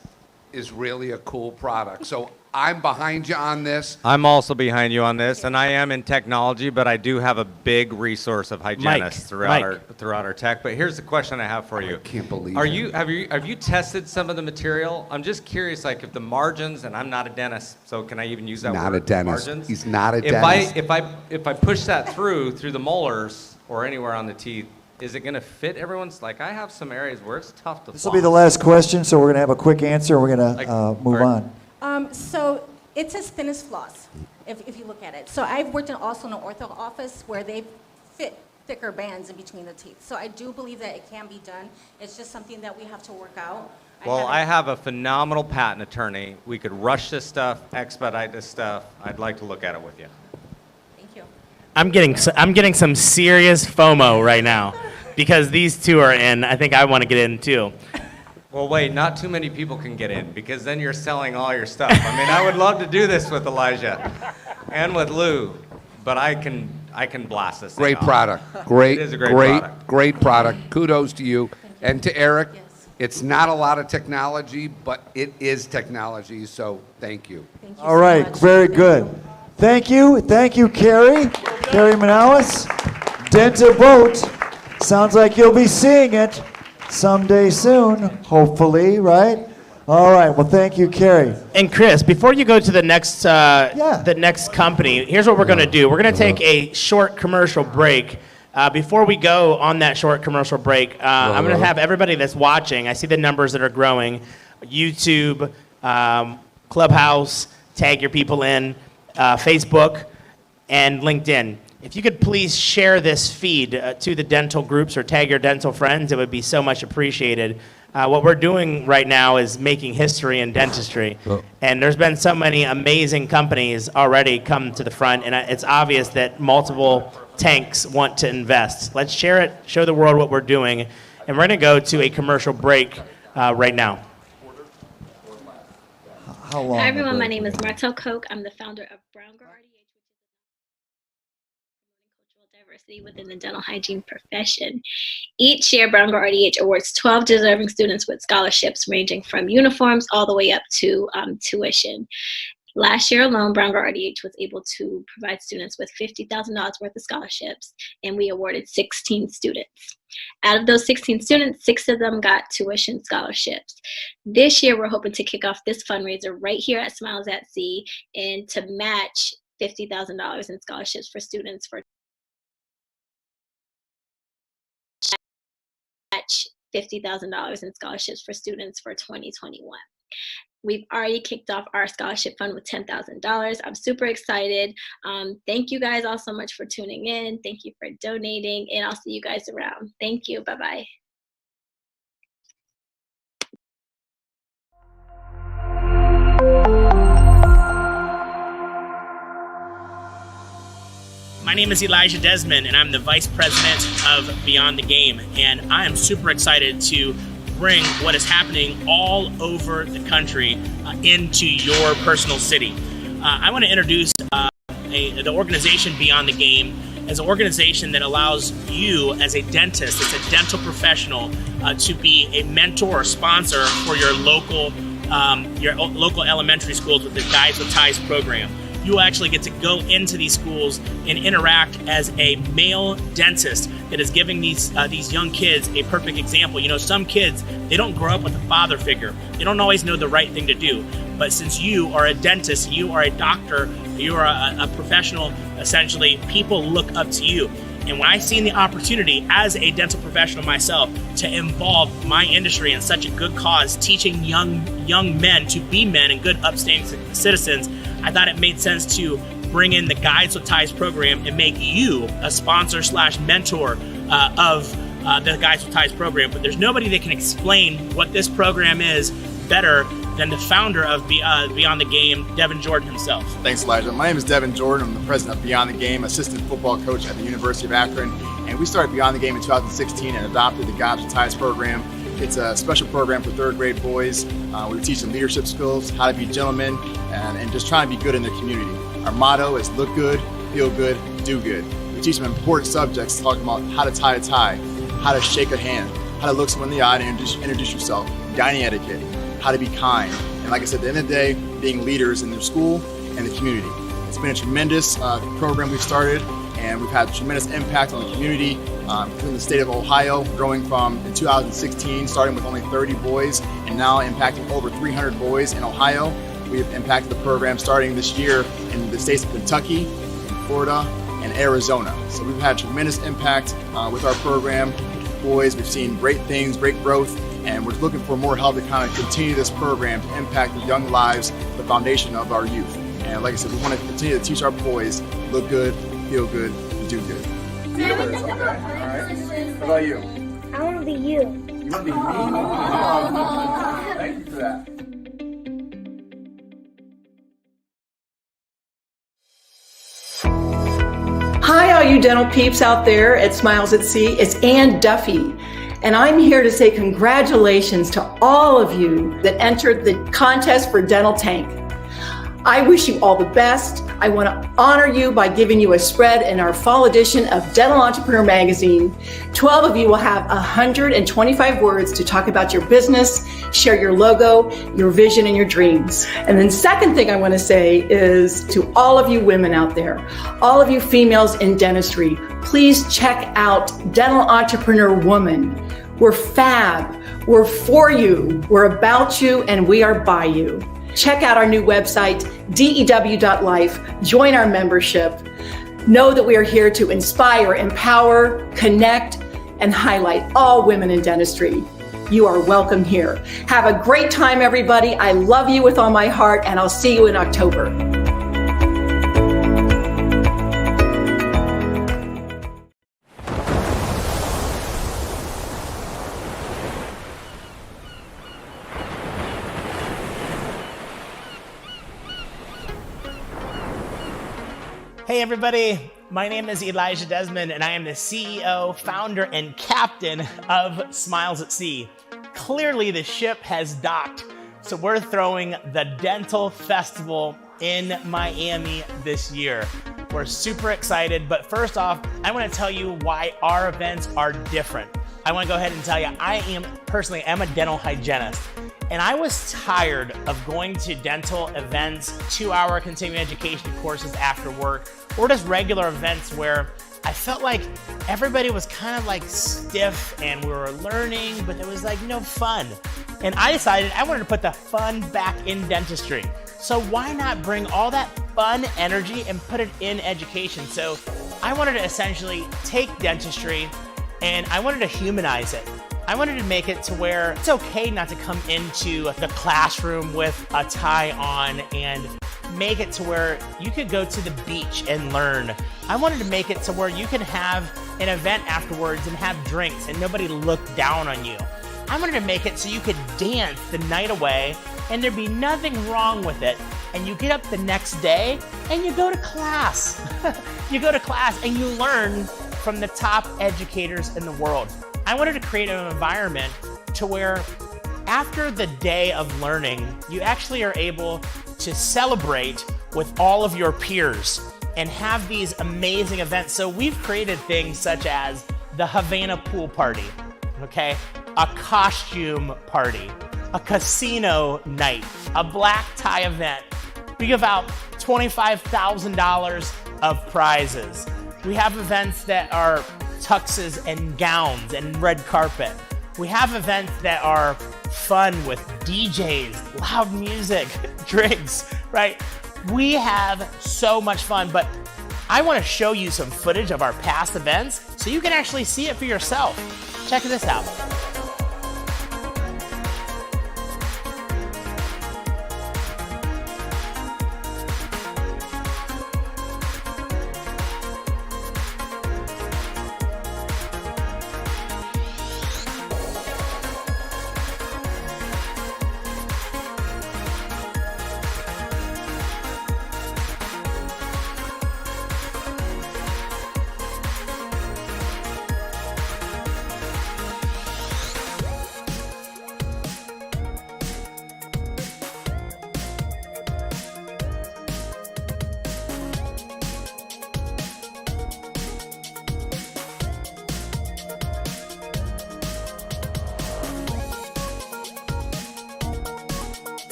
is really a cool product. So I'm behind you on this. I'm also behind you on this, and I am in technology, but I do have a big resource of hygienists throughout our tech. But here's the question I have for you. I can't believe it. Have you tested some of the material? I'm just curious, like if the margins, and I'm not a dentist, so can I even use that word? Not a dentist. Margins? He's not a dentist. If I push that through the molars or anywhere on the teeth, is it going to fit everyone's? Like I have some areas where it's tough to. This will be the last question, so we're going to have a quick answer, and we're going to move on. So it's as thin as floss, if you look at it. So I've worked also in an ortho office where they fit thicker bands in between the teeth. So I do believe that it can be done. It's just something that we have to work out. Well, I have a phenomenal patent attorney. We could rush this stuff, expedite this stuff. I'd like to look at it with you. Thank you. I'm getting some serious FOMO right now because these two are in. I think I want to get in too. Well, wait, not too many people can get in because then you're selling all your stuff. I mean, I would love to do this with Elijah and with Lou, but I can blast this thing Great off. product. It is a great product. Great product. Kudos to you. And to Eric, it's not a lot of technology, but it is technology, so thank you. Thank you All right, so much. very good. Thank you, Carrie. Carrie Manalis. Denta Boat. Sounds like you'll be seeing it someday soon, hopefully, right? All right, well, thank you, Carrie. And Chris, before you go to the next company, here's what we're going to do. We're going to take a short commercial break. Before we go on that short commercial break, I'm going to have everybody that's watching, I see the numbers that are growing, YouTube, Clubhouse, tag your people in, Facebook, and LinkedIn. If you could please share this feed to the dental groups or tag your dental friends, it would be so much appreciated. What we're doing right now is making history in dentistry. And there's been so many amazing companies already come to the front, and it's obvious that multiple tanks want to invest. Let's share it, show the world what we're doing, and we're going to go to a commercial break right now. How long? Hi everyone, my name is Martel Koch. I'm the founder of Brown Girl RDH, which is cultural diversity within the dental hygiene profession. Each year, Brown Girl RDH awards 12 deserving students with scholarships ranging from uniforms all the way up to tuition. Last year alone, Brown Girl RDH was able to provide students with $50,000 worth of scholarships, and we awarded 16 students. Out of those 16 students, 6 of them got tuition scholarships. This year, we're hoping to kick off this fundraiser right here at Smiles at Sea and to match $50,000 in scholarships for students for $50,000 in scholarships for students for 2021. We've already kicked off our scholarship fund with $10,000. I'm super excited. Thank you guys all so much for tuning in. Thank you for donating, and I'll see you guys around. Thank you. Bye-bye. My name is Elijah Desmond, and I'm the Vice President of Beyond the Game. And I am super excited to bring what is happening all over the country into your personal city. I want to introduce the organization Beyond the Game as an organization that allows you as a dentist, as a dental professional, to be a mentor or sponsor for your local elementary schools with the Guides with Ties program. You will actually get to go into these schools and interact as a male dentist that is giving these young kids a perfect example. You know, some kids, they don't grow up with a father figure. They don't always know the right thing to do. But since you are a dentist, you are a doctor, you are a professional, essentially, people look up to you. And when I seen the opportunity as a dental professional myself to involve my industry in such a good cause, teaching young men to be men and good upstanding citizens, I thought it made sense to bring in the Guides with Ties program and make you a sponsor / mentor of the Guides with Ties program. But there's nobody that can explain what this program is better than the founder of Beyond the Game, Devin Jordan himself. Thanks, Elijah. My name is Devin Jordan. I'm the president of Beyond the Game, assistant football coach at the University of Akron. And we started Beyond the Game in 2016 and adopted the Guides with Ties program. It's a special program for third grade boys. We teach them leadership skills, how to be gentlemen, and just trying to be good in their community. Our motto is look good, feel good, do good. We teach them important subjects, talking about how to tie a tie, how to shake a hand, how to look someone in the eye and introduce yourself, dining etiquette, how to be kind. And like I said, at the end of the day, being leaders in their school and the community. It's been a tremendous program we've started, and we've had tremendous impact on the community in the state of Ohio, growing from in 2016, starting with only 30 boys, and now impacting over 300 boys in Ohio. We've impacted the program starting this year in the states of Kentucky, Florida, and Arizona. So we've had tremendous impact with our program. Boys, we've seen great things, great growth, and we're looking for more help to kind of continue this program to impact the young lives, the foundation of our youth. And like I said, we want to continue to teach our boys, look good, feel good, and do good. Okay, all right. What about you? I want to be you. You want to be me? Thank you for that. Hi, all you dental peeps out there at Smiles at Sea. It's Ann Duffy, and I'm here to say congratulations to all of you that entered the contest for Dental Tank. I wish you all the best. I want to honor you by giving you a spread in our fall edition of Dental Entrepreneur Magazine. 12 of you will have 125 words to talk about your business, share your logo, your vision, and your dreams. And then second thing I want to say is to all of you women out there, all of you females in dentistry, please check out Dental Entrepreneur Woman. We're fab. We're for you. We're about you, and we are by you. Check out our new website, dew.life. Join our membership. Know that we are here to inspire, empower, connect, and highlight all women in dentistry. You are welcome here. Have a great time, everybody. I love you with all my heart, and I'll see you in October. Hey everybody, my name is Elijah Desmond and I am the CEO, founder, and captain of Smiles at Sea. Clearly the ship has docked, so we're throwing the Dental Festival in Miami this year. We're super excited, but first off, I want to tell you why our events are different. I want to go ahead and tell you, I am a dental hygienist. And I was tired of going to dental events, 2-hour continuing education courses after work, or just regular events where I felt like everybody was kind of like stiff and we were learning, but there was like no fun. And I decided I wanted to put the fun back in dentistry. So why not bring all that fun energy and put it in education? So I wanted to essentially take dentistry and I wanted to humanize it. I wanted to make it to where it's okay not to come into the classroom with a tie on and make it to where you could go to the beach and learn. I wanted to make it to where you can have an event afterwards and have drinks and nobody look down on you. I wanted to make it so you could dance the night away and there'd be nothing wrong with it. And you get up the next day and you go to class. You go to class and you learn from the top educators in the world. I wanted to create an environment to where after the day of learning, you actually are able to celebrate with all of your peers and have these amazing events. So we've created things such as the Havana pool party, okay? A costume party, a casino night, a black tie event. We give out $25,000 of prizes. We have events that are tuxes and gowns and red carpet. We have events that are fun with DJs, loud music, drinks, right? We have so much fun, but I want to show you some footage of our past events so you can actually see it for yourself. Check this out.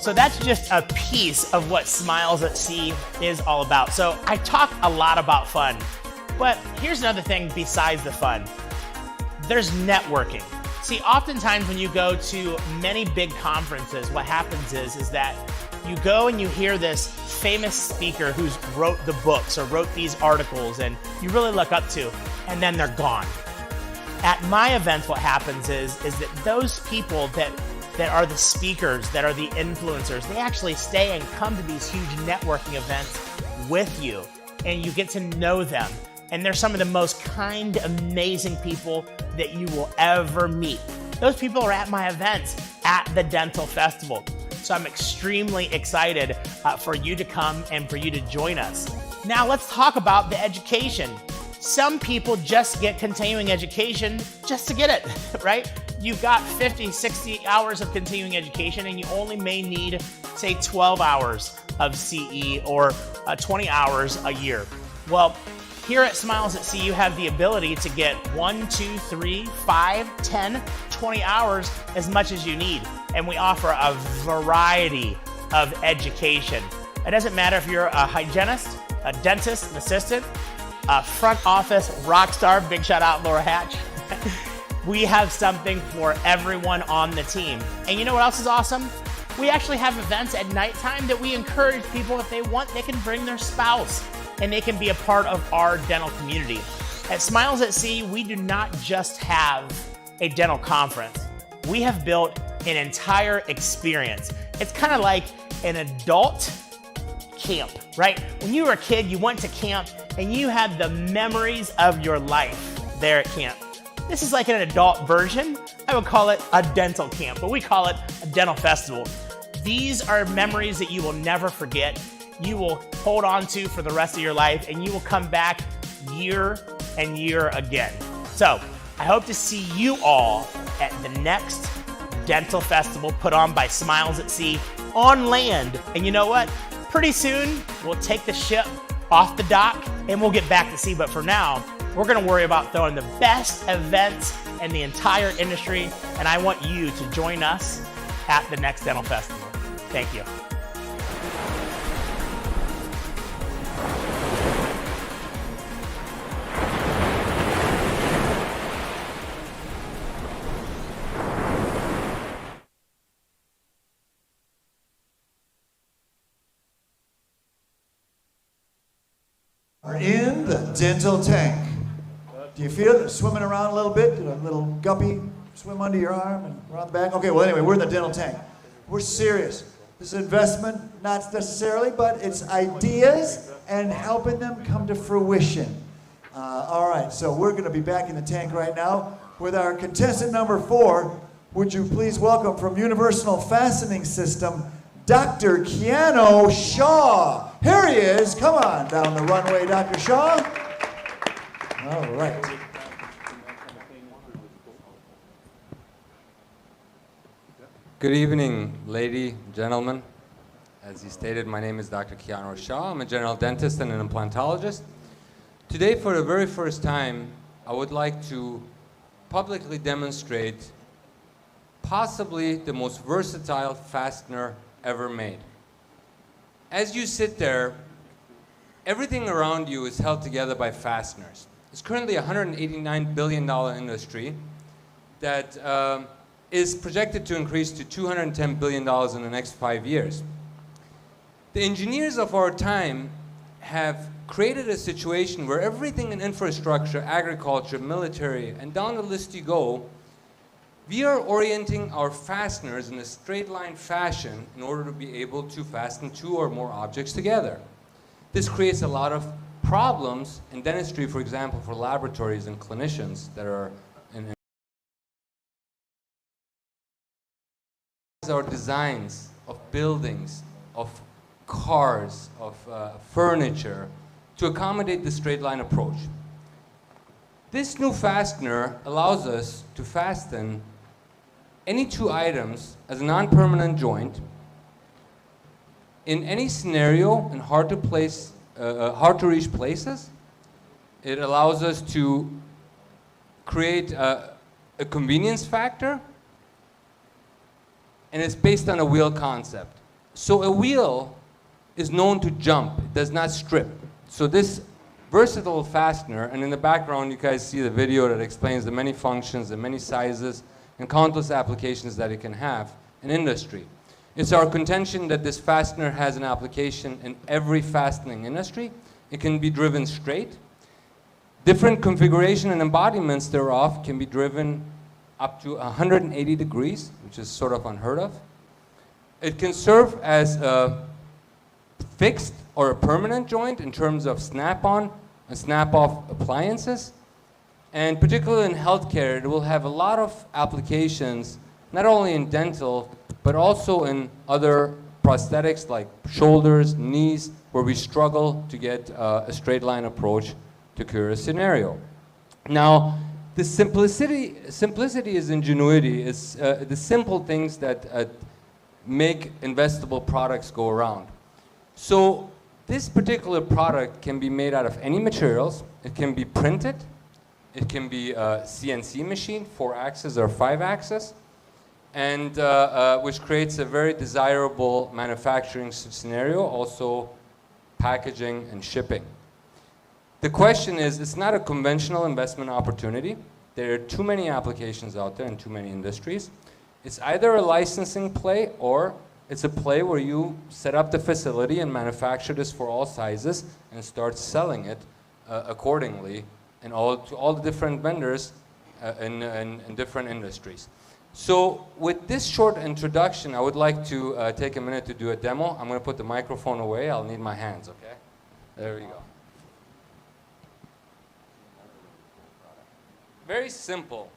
So that's just a piece of what Smiles at Sea is all about. So I talk a lot about fun, but here's another thing besides the fun. There's networking. See, oftentimes when you go to many big conferences, what happens is that you go and you hear this famous speaker who's wrote the books or wrote these articles and you really look up to, and then they're gone. At my events, what happens is that those people that are the speakers, that are the influencers, they actually stay and come to these huge networking events with you, and you get to know them. And they're some of the most kind, amazing people that you will ever meet. Those people are at my events at the Dental Festival. So I'm extremely excited for you to come and for you to join us. Now let's talk about the education. Some people just get continuing education just to get it, right? You've got 50, 60 hours of continuing education and you only may need, say, 12 hours of CE or 20 hours a year. Well, here at Smiles at Sea, you have the ability to get 1, 2, 3, 5, 10, 20 hours, as much as you need. And we offer a variety of education. It doesn't matter if you're a hygienist, a dentist, an assistant, a front office rock star, big shout out Laura Hatch. We have something for everyone on the team. And you know what else is awesome? We actually have events at nighttime that we encourage people, if they want, they can bring their spouse and they can be a part of our dental community. At Smiles at Sea, we do not just have a dental conference. We have built an entire experience. It's kind of like an adult camp, right? When you were a kid, you went to camp and you had the memories of your life there at camp. This is like an adult version. I would call it a dental camp, but we call it a dental festival. These are memories that you will never forget. You will hold on to for the rest of your life, and you will come back year and year again. So I hope to see you all at the next dental festival put on by Smiles at Sea on land. And you know what? Pretty soon, we'll take the ship off the dock and we'll get back to sea. But for now, we're gonna worry about throwing the best events in the entire industry. And I want you to join us at the next dental festival. Thank you. We're in the dental tank. Do you feel it swimming around a little bit? Did a little guppy swim under your arm and around the back? Okay, well anyway, we're in the dental tank. We're serious. This is investment, not necessarily, but it's ideas and helping them come to fruition. All right, so we're going to be back in the tank right now with our contestant number 4. Would you please welcome from Universal Fastening System, Dr. Keanu Shaw. Here he is. Come on down the runway, Dr. Shaw. All right. Good evening, lady, gentlemen. As he stated, my name is Dr. Keanu Shaw. I'm a general dentist and an implantologist. Today, for the very first time, I would like to publicly demonstrate possibly the most versatile fastener ever made. As you sit there, everything around you is held together by fasteners. It's currently a $189 billion industry that is projected to increase to $210 billion in the next 5 years. The engineers of our time have created a situation where everything in infrastructure, agriculture, military, and down the list you go, we are orienting our fasteners in a straight line fashion in order to be able to fasten 2 or more objects together. This creates a lot of problems in dentistry, for example, for laboratories and clinicians that are in our designs of buildings, of cars, of furniture, to accommodate the straight line approach. This new fastener allows us to fasten any 2 items as a non-permanent joint in any scenario in hard to reach places. It allows us to create a convenience factor, and it's based on a wheel concept. So a wheel is known to jump, it does not strip. So this versatile fastener, and in the background you guys see the video that explains the many functions, the many sizes, and countless applications that it can have in industry. It's our contention that this fastener has an application in every fastening industry. It can be driven straight. Different configuration and embodiments thereof can be driven up to 180 degrees, which is sort of unheard of. It can serve as a fixed or a permanent joint in terms of snap-on and snap-off appliances. And particularly in healthcare, it will have a lot of applications, not only in dental, but also in other prosthetics like shoulders, knees, where we struggle to get a straight line approach to cure a scenario. Now, the simplicity is ingenuity. It's the simple things that make investable products go around. So this particular product can be made out of any materials. It can be printed. It can be a CNC machine, 4-axis or 5-axis, and which creates a very desirable manufacturing scenario, also packaging and shipping. The question is, it's not a conventional investment opportunity. There are too many applications out there in too many industries. It's either a licensing play or it's a play where you set up the facility and manufacture this for all sizes and start selling it accordingly and to all the different vendors in different industries. So with this short introduction, I would like to take a minute to do a demo. I'm going to put the microphone away. I'll need my hands, okay? There we go. Very simple.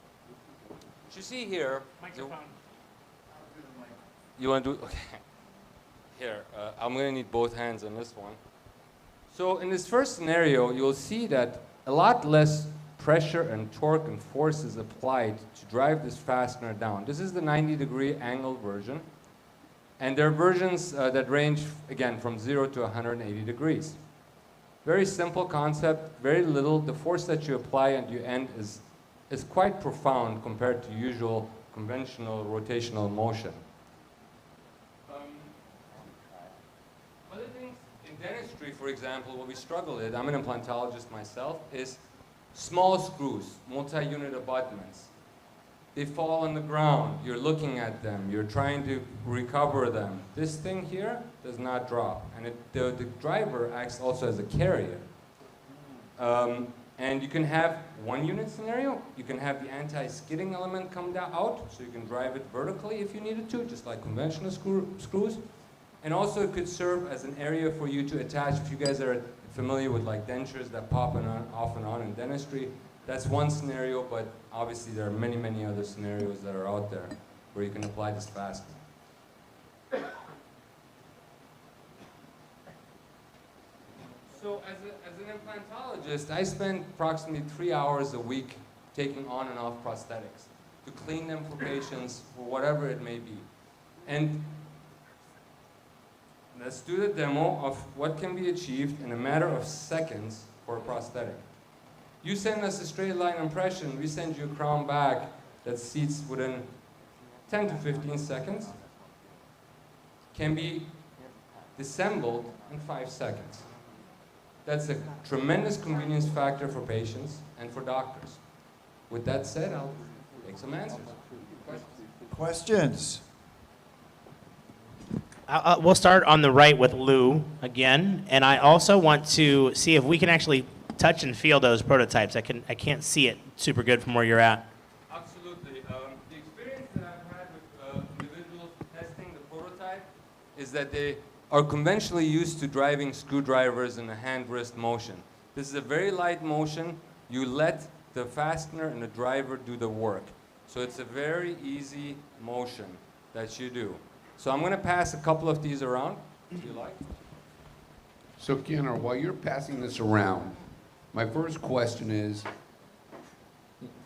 What you see here... Microphone. You want to do... Okay. Here, I'm going to need both hands on this one. So in this first scenario, you'll see that a lot less pressure and torque and force is applied to drive this fastener down. This is the 90-degree angle version. And there are versions that range, again, from 0 to 180 degrees. Very simple concept, very little. The force that you apply at your end is quite profound compared to usual conventional rotational motion. Other things in dentistry, for example, what we struggle with, I'm an implantologist myself, is small screws, multi-unit abutments. They fall on the ground, you're looking at them, you're trying to recover them. This thing here does not drop, and the driver acts also as a carrier. And you can have one unit scenario. You can have the anti-skidding element come out, so you can drive it vertically if you needed to, just like conventional screws. And also it could serve as an area for you to attach, if you guys are familiar with like dentures that pop off and on in dentistry. That's one scenario, but obviously there are many, many other scenarios that are out there where you can apply this faster. So as an implantologist, I spend approximately 3 hours a week taking on and off prosthetics to clean them for patients or whatever it may be. And let's do the demo of what can be achieved in a matter of seconds for a prosthetic. You send us a straight line impression, we send you a crown back that seats within 10 to 15 seconds, can be disassembled in 5 seconds. That's a tremendous convenience factor for patients and for doctors. With that said, I'll take some answers. Questions? We'll start on the right with Lou again, and I also want to see if we can actually touch and feel those prototypes. I can't see it super good from where you're at. Absolutely. The experience that I've had with individuals testing the prototype is that they are conventionally used to driving screwdrivers in a hand-wrist motion. This is a very light motion. You let the fastener and the driver do the work. So it's a very easy motion that you do. So I'm going to pass a couple of these around, if you like. So, Keanu, while you're passing this around, my first question is,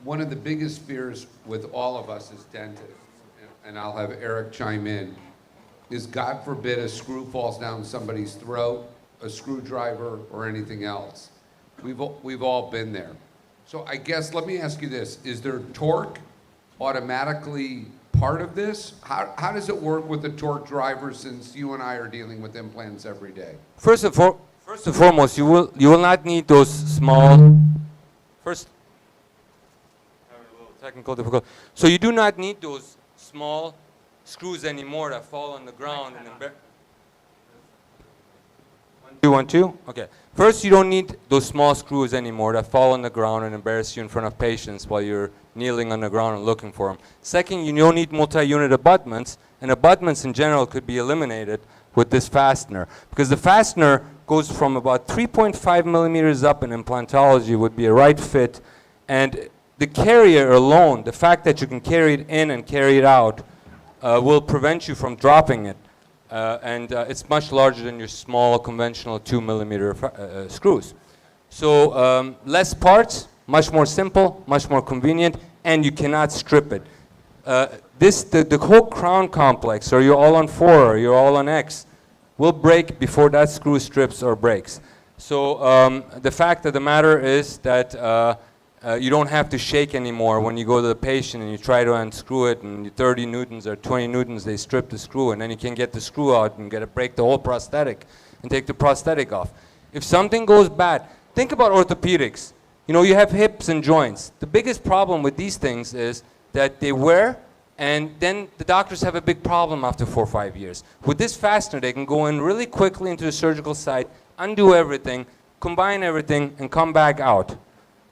one of the biggest fears with all of us as dentists, and I'll have Eric chime in, is God forbid a screw falls down somebody's throat, a screwdriver, or anything else. We've all been there. So I guess, let me ask you this, is there torque automatically part of this? How does it work with the torque driver, since you and I are dealing with implants every day? First and foremost, you will not need those small. First, having a little technical difficulty. So you do not need those small screws anymore that fall on the ground and embarrass. 1, 2. Okay. First, you don't need those small screws anymore that fall on the ground and embarrass you in front of patients while you're kneeling on the ground and looking for them. Second, you don't need multi-unit abutments, and abutments in general could be eliminated with this fastener, because the fastener goes from about 3.5 millimeters up in implantology would be a right fit, and the carrier alone, the fact that you can carry it in and carry it out, will prevent you from dropping it. It's much larger than your small conventional 2 millimeter screws. So less parts, much more simple, much more convenient, and you cannot strip it. The whole crown complex, or you're all on 4 or you're all on X, will break before that screw strips or breaks. So the fact of the matter is that you don't have to shake anymore when you go to the patient and you try to unscrew it, and 30 newtons or 20 newtons, they strip the screw, and then you can get the screw out and break the whole prosthetic and take the prosthetic off. If something goes bad, think about orthopedics. You know, you have hips and joints. The biggest problem with these things is that they wear, and then the doctors have a big problem after 4 or 5 years. With this fastener, they can go in really quickly into the surgical site, undo everything, combine everything, and come back out.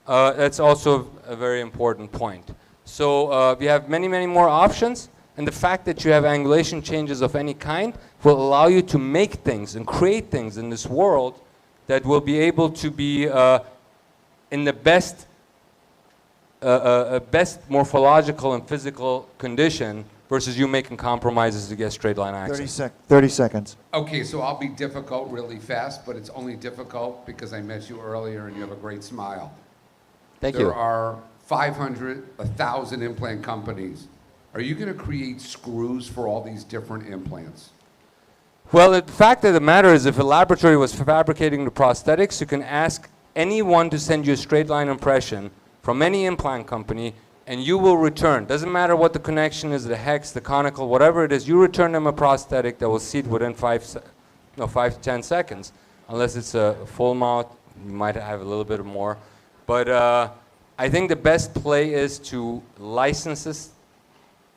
That's also a very important point. So we have many, many more options, and the fact that you have angulation changes of any kind will allow you to make things and create things in this world that will be able to be in the best morphological and physical condition versus you making compromises to get straight line access. 30 seconds. Okay, so I'll be difficult really fast, but it's only difficult because I met you earlier and you have a great smile. Thank you. There are 500, 1,000 implant companies. Are you going to create screws for all these different implants? Well, the fact of the matter is, if a laboratory was fabricating the prosthetics, you can ask anyone to send you a straight line impression from any implant company, and you will return. Doesn't matter what the connection is, the hex, the conical, whatever it is, you return them a prosthetic that will seat within 5 to 10 seconds. Unless it's a full mouth, you might have a little bit more. But I think the best play is to license this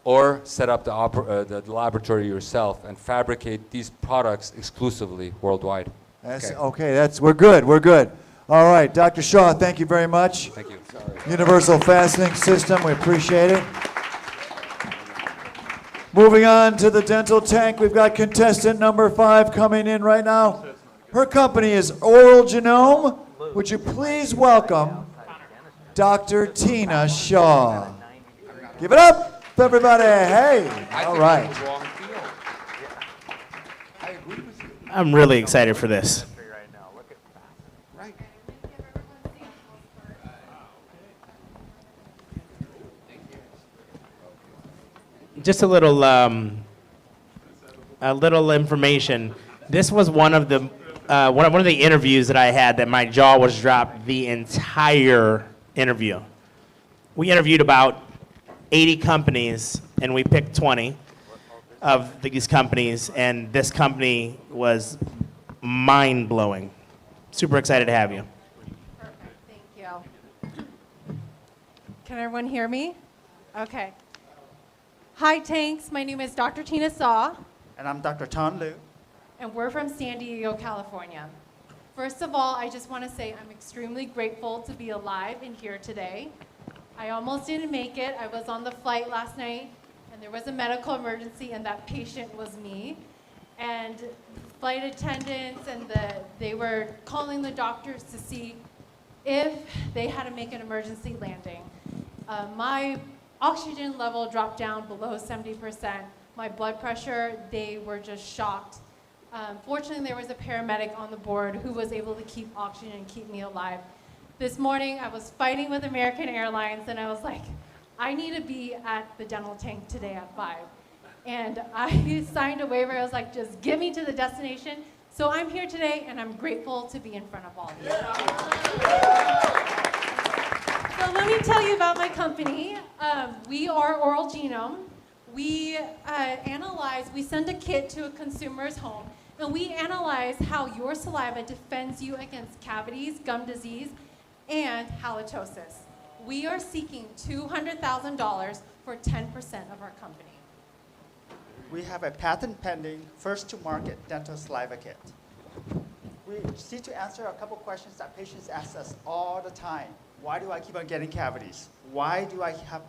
or set up the laboratory yourself and fabricate these products exclusively worldwide. Okay, we're good. All right, Dr. Shaw, thank you very much. Thank you. Universal Fastening System, we appreciate it. Moving on to the dental tank, we've got contestant number 5 coming in right now. Her company is Oral Genome. Would you please welcome Dr. Tina Shaw. Give it up, everybody. Hey, all right. I'm really excited for this. Just a little information. This was one of the one of the interviews that I had that my jaw was dropped the entire interview. We interviewed about 80 companies, and we picked 20 of these companies, and this company was mind-blowing. Super excited to have you. Thank you. Can everyone hear me? Okay. Hi, Tanks. My name is Dr. Tina Saw. And I'm Dr. Tan Liu. And we're from San Diego, California. First of all, I just want to say I'm extremely grateful to be alive and here today. I almost didn't make it. I was on the flight last night, and there was a medical emergency, and that patient was me. And flight attendants and they were calling the doctors to see if they had to make an emergency landing. My oxygen level dropped down below 70%. My blood pressure, they were just shocked. Fortunately, there was a paramedic on the board who was able to keep oxygen and keep me alive. This morning, I was fighting with American Airlines, and I was like, I need to be at the dental tank today at 5. And I signed a waiver. I was like, just get me to the destination. So I'm here today, and I'm grateful to be in front of all of you. So let me tell you about my company. We are Oral Genome. We we send a kit to a consumer's home, and we analyze how your saliva defends you against cavities, gum disease, and halitosis. We are seeking $200,000 for 10% of our company. We have a patent pending, first to market dental saliva kit. We need to answer a couple questions that patients ask us all the time. Why do I keep on getting cavities? Why do I have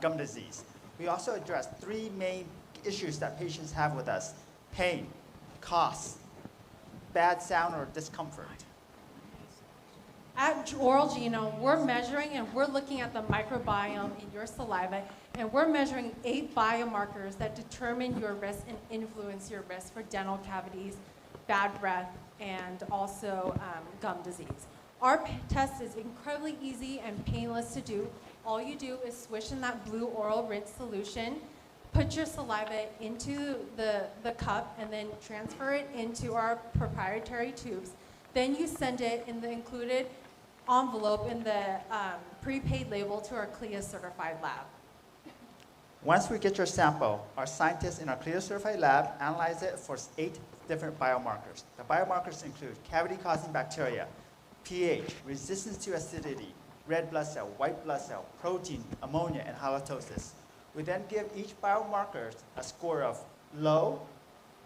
gum disease? We also address 3 main issues that patients have with us: pain, cost, bad sound or discomfort. At Oral Genome, we're measuring and we're looking at the microbiome in your saliva, and we're measuring 8 biomarkers that determine your risk and influence your risk for dental cavities, bad breath, and also gum disease. Our test is incredibly easy and painless to do. All you do is swish in that blue oral rinse solution, put your saliva into the cup, and then transfer it into our proprietary tubes. Then you send it in the included envelope in the prepaid label to our CLIA certified lab. Once we get your sample, our scientists in our CLIA certified lab analyze it for 8 different biomarkers. The biomarkers include cavity-causing bacteria, pH, resistance to acidity, red blood cell, white blood cell, protein, ammonia, and halitosis. We then give each biomarker a score of low,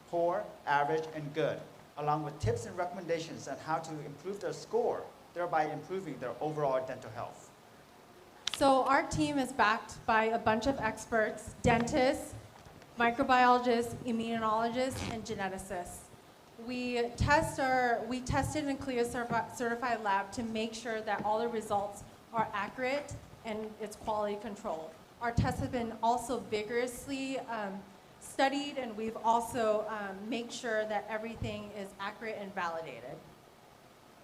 poor, average, and good, along with tips and recommendations on how to improve their score, thereby improving their overall dental health. So our team is backed by a bunch of experts, dentists, microbiologists, immunologists, and geneticists. We tested in CLIA certified lab to make sure that all the results are accurate and it's quality controlled. Our tests have been also vigorously studied, and we've also made sure that everything is accurate and validated.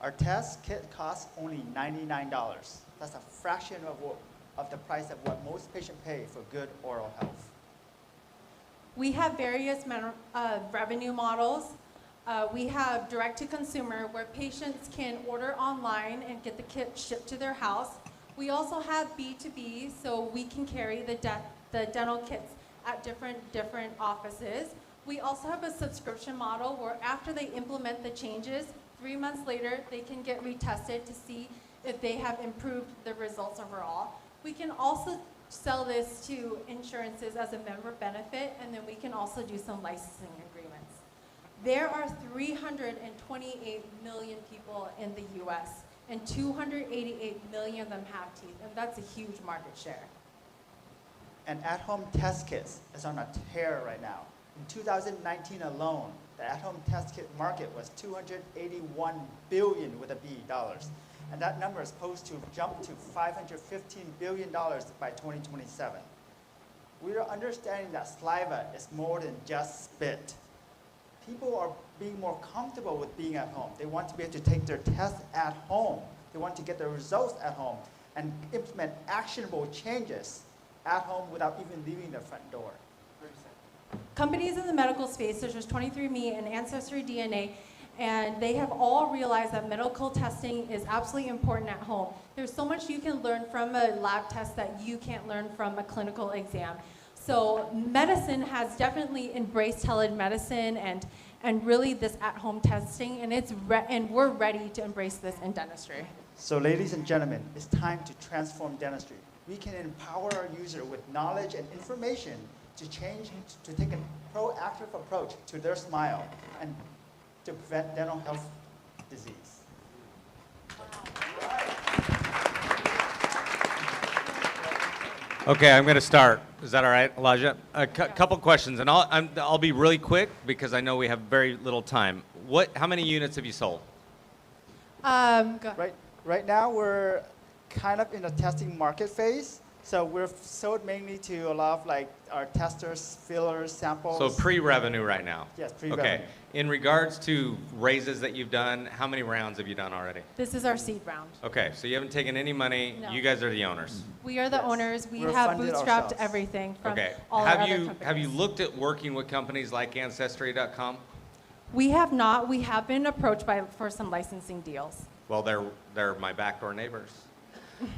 Our test kit costs only $99. That's a fraction of the price of what most patients pay for good oral health. We have various revenue models. We have direct-to-consumer, where patients can order online and get the kit shipped to their house. We also have B2B, so we can carry the dental kits at different offices. We also have a subscription model where after they implement the changes, 3 months later, they can get retested to see if they have improved the results overall. We can also sell this to insurances as a member benefit, and then we can also do some licensing agreements. There are 328 million people in the US, and 288 million of them have teeth, and that's a huge market share. And at-home test kits is on a tear right now. In 2019 alone, the at-home test kit market was 281 billion with a B dollars. And that number is supposed to jump to $515 billion by 2027. We are understanding that saliva is more than just spit. People are being more comfortable with being at home. They want to be able to take their tests at home. They want to get their results at home and implement actionable changes at home without even leaving their front door. Companies in the medical space, such as 23andMe and Ancestry DNA, and they have all realized that medical testing is absolutely important at home. There's so much you can learn from a lab test that you can't learn from a clinical exam. So medicine has definitely embraced telemedicine and really this at-home testing, and we're ready to embrace this in dentistry. So ladies and gentlemen, it's time to transform dentistry. We can empower our user with knowledge and information to change, to take a proactive approach to their smile and to prevent dental health disease. Okay, I'm going to start. Is that all right, Elijah? A couple questions, and I'll be really quick because I know we have very little time. How many units have you sold? Right now, we're kind of in the testing market phase. So we're sold mainly to a lot of like our testers, fillers, samples. So pre-revenue right now? Yes, pre-revenue. Okay. In regards to raises that you've done, how many rounds have you done already? This is our seed round. Okay, so you haven't taken any money. No. You guys are the owners. We are the owners. We We're have funded bootstrapped ourselves. everything from Okay. all our other companies. Have you looked at working with companies like Ancestry.com? We have not. We have been approached for some licensing deals. Well, they're my backdoor neighbors.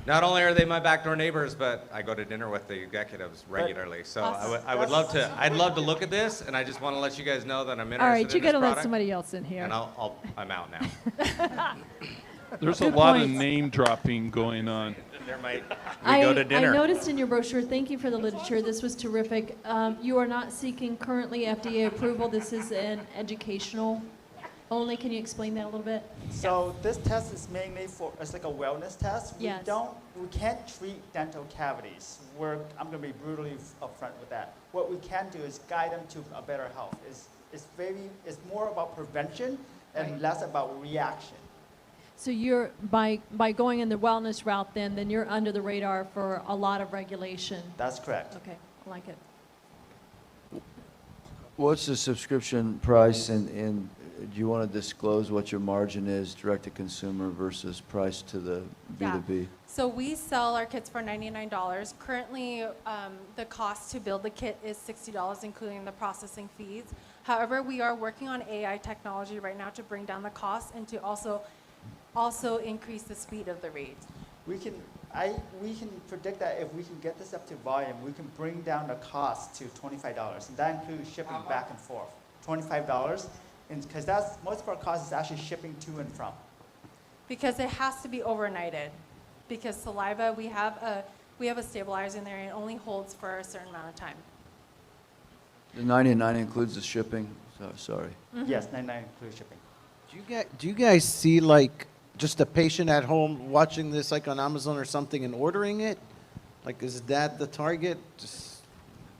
Not only are they my backdoor neighbors, but I go to dinner with the executives regularly. So I'd love to look at this, and I just want to let you guys know that I'm interested in this product. All right, you got to let somebody else in here. And I'm out now. There's a Good lot of points. name dropping going on. We go to dinner. I noticed in your brochure, thank you for the literature, this was terrific. You are not seeking currently FDA approval. This is an educational only. Can you explain that a little bit? So this test is mainly it's like a wellness test. Yes. We can't treat dental cavities. I'm going to be brutally upfront with that. What we can do is guide them to a better health. It's more about prevention and less about reaction. So you're, by going in the wellness route then you're under the radar for a lot of regulation. That's correct. Okay, I like it. What's the subscription price, and do you want to disclose what your margin is direct to consumer versus price to the B2B? Yeah. So we sell our kits for $99. Currently, the cost to build the kit is $60, including the processing fees. However, we are working on AI technology right now to bring down the cost and to also increase the speed of the read. We can predict that if we can get this up to volume, we can bring down the cost to $25, and that includes shipping back and forth. $25, because most of our cost is actually shipping to and from. Because it has to be overnighted. Because saliva, we have a stabilizer in there, and it only holds for a certain amount of time. The 99 includes the shipping? Sorry. Mm-hmm. Yes, 99 includes shipping. Do you guys see like just a patient at home watching this like on Amazon or something and ordering it? Like, is that the target?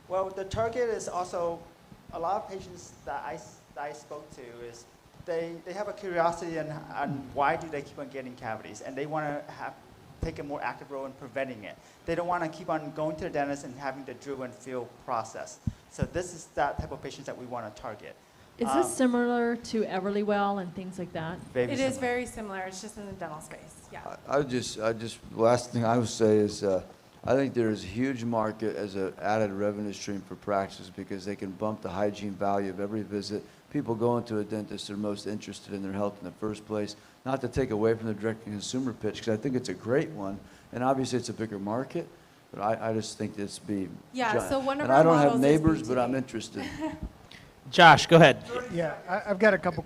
Well, the target is also a lot of patients that I spoke to is they have a curiosity on why do they keep on getting cavities, and they want to take a more active role in preventing it. They don't want to keep on going to the dentist and having the drill and fill process. So this is that type of patients that we want to target. Is this similar to Everlywell and things like that? It is very similar. It's just in the dental space. Yeah. I just last thing I would say is I think there is a huge market as an added revenue stream for practices because they can bump the hygiene value of every visit. People going to a dentist are most interested in their health in the first place. Not to take away from the direct-to-consumer pitch, because I think it's a great one, and obviously it's a bigger market. But I just think this be. Yeah. So one of and our I don't have models is neighbors, B2B. but I'm interested. Josh, go ahead. Yeah, I've got a couple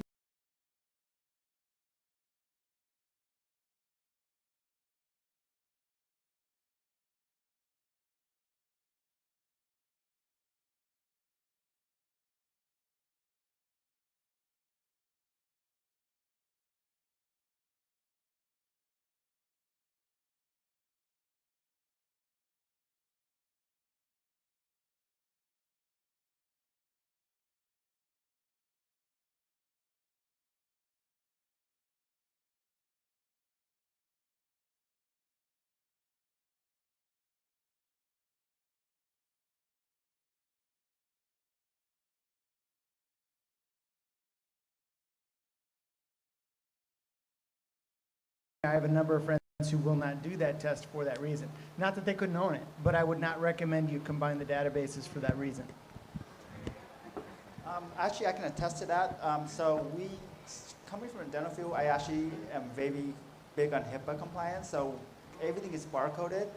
I have a number of friends who will not do that test for that reason. Not that they couldn't own it, but I would not recommend you combine the databases for that reason. Actually, I can attest to that. So coming from the dental field, I actually am very big on HIPAA compliance. So everything is barcoded.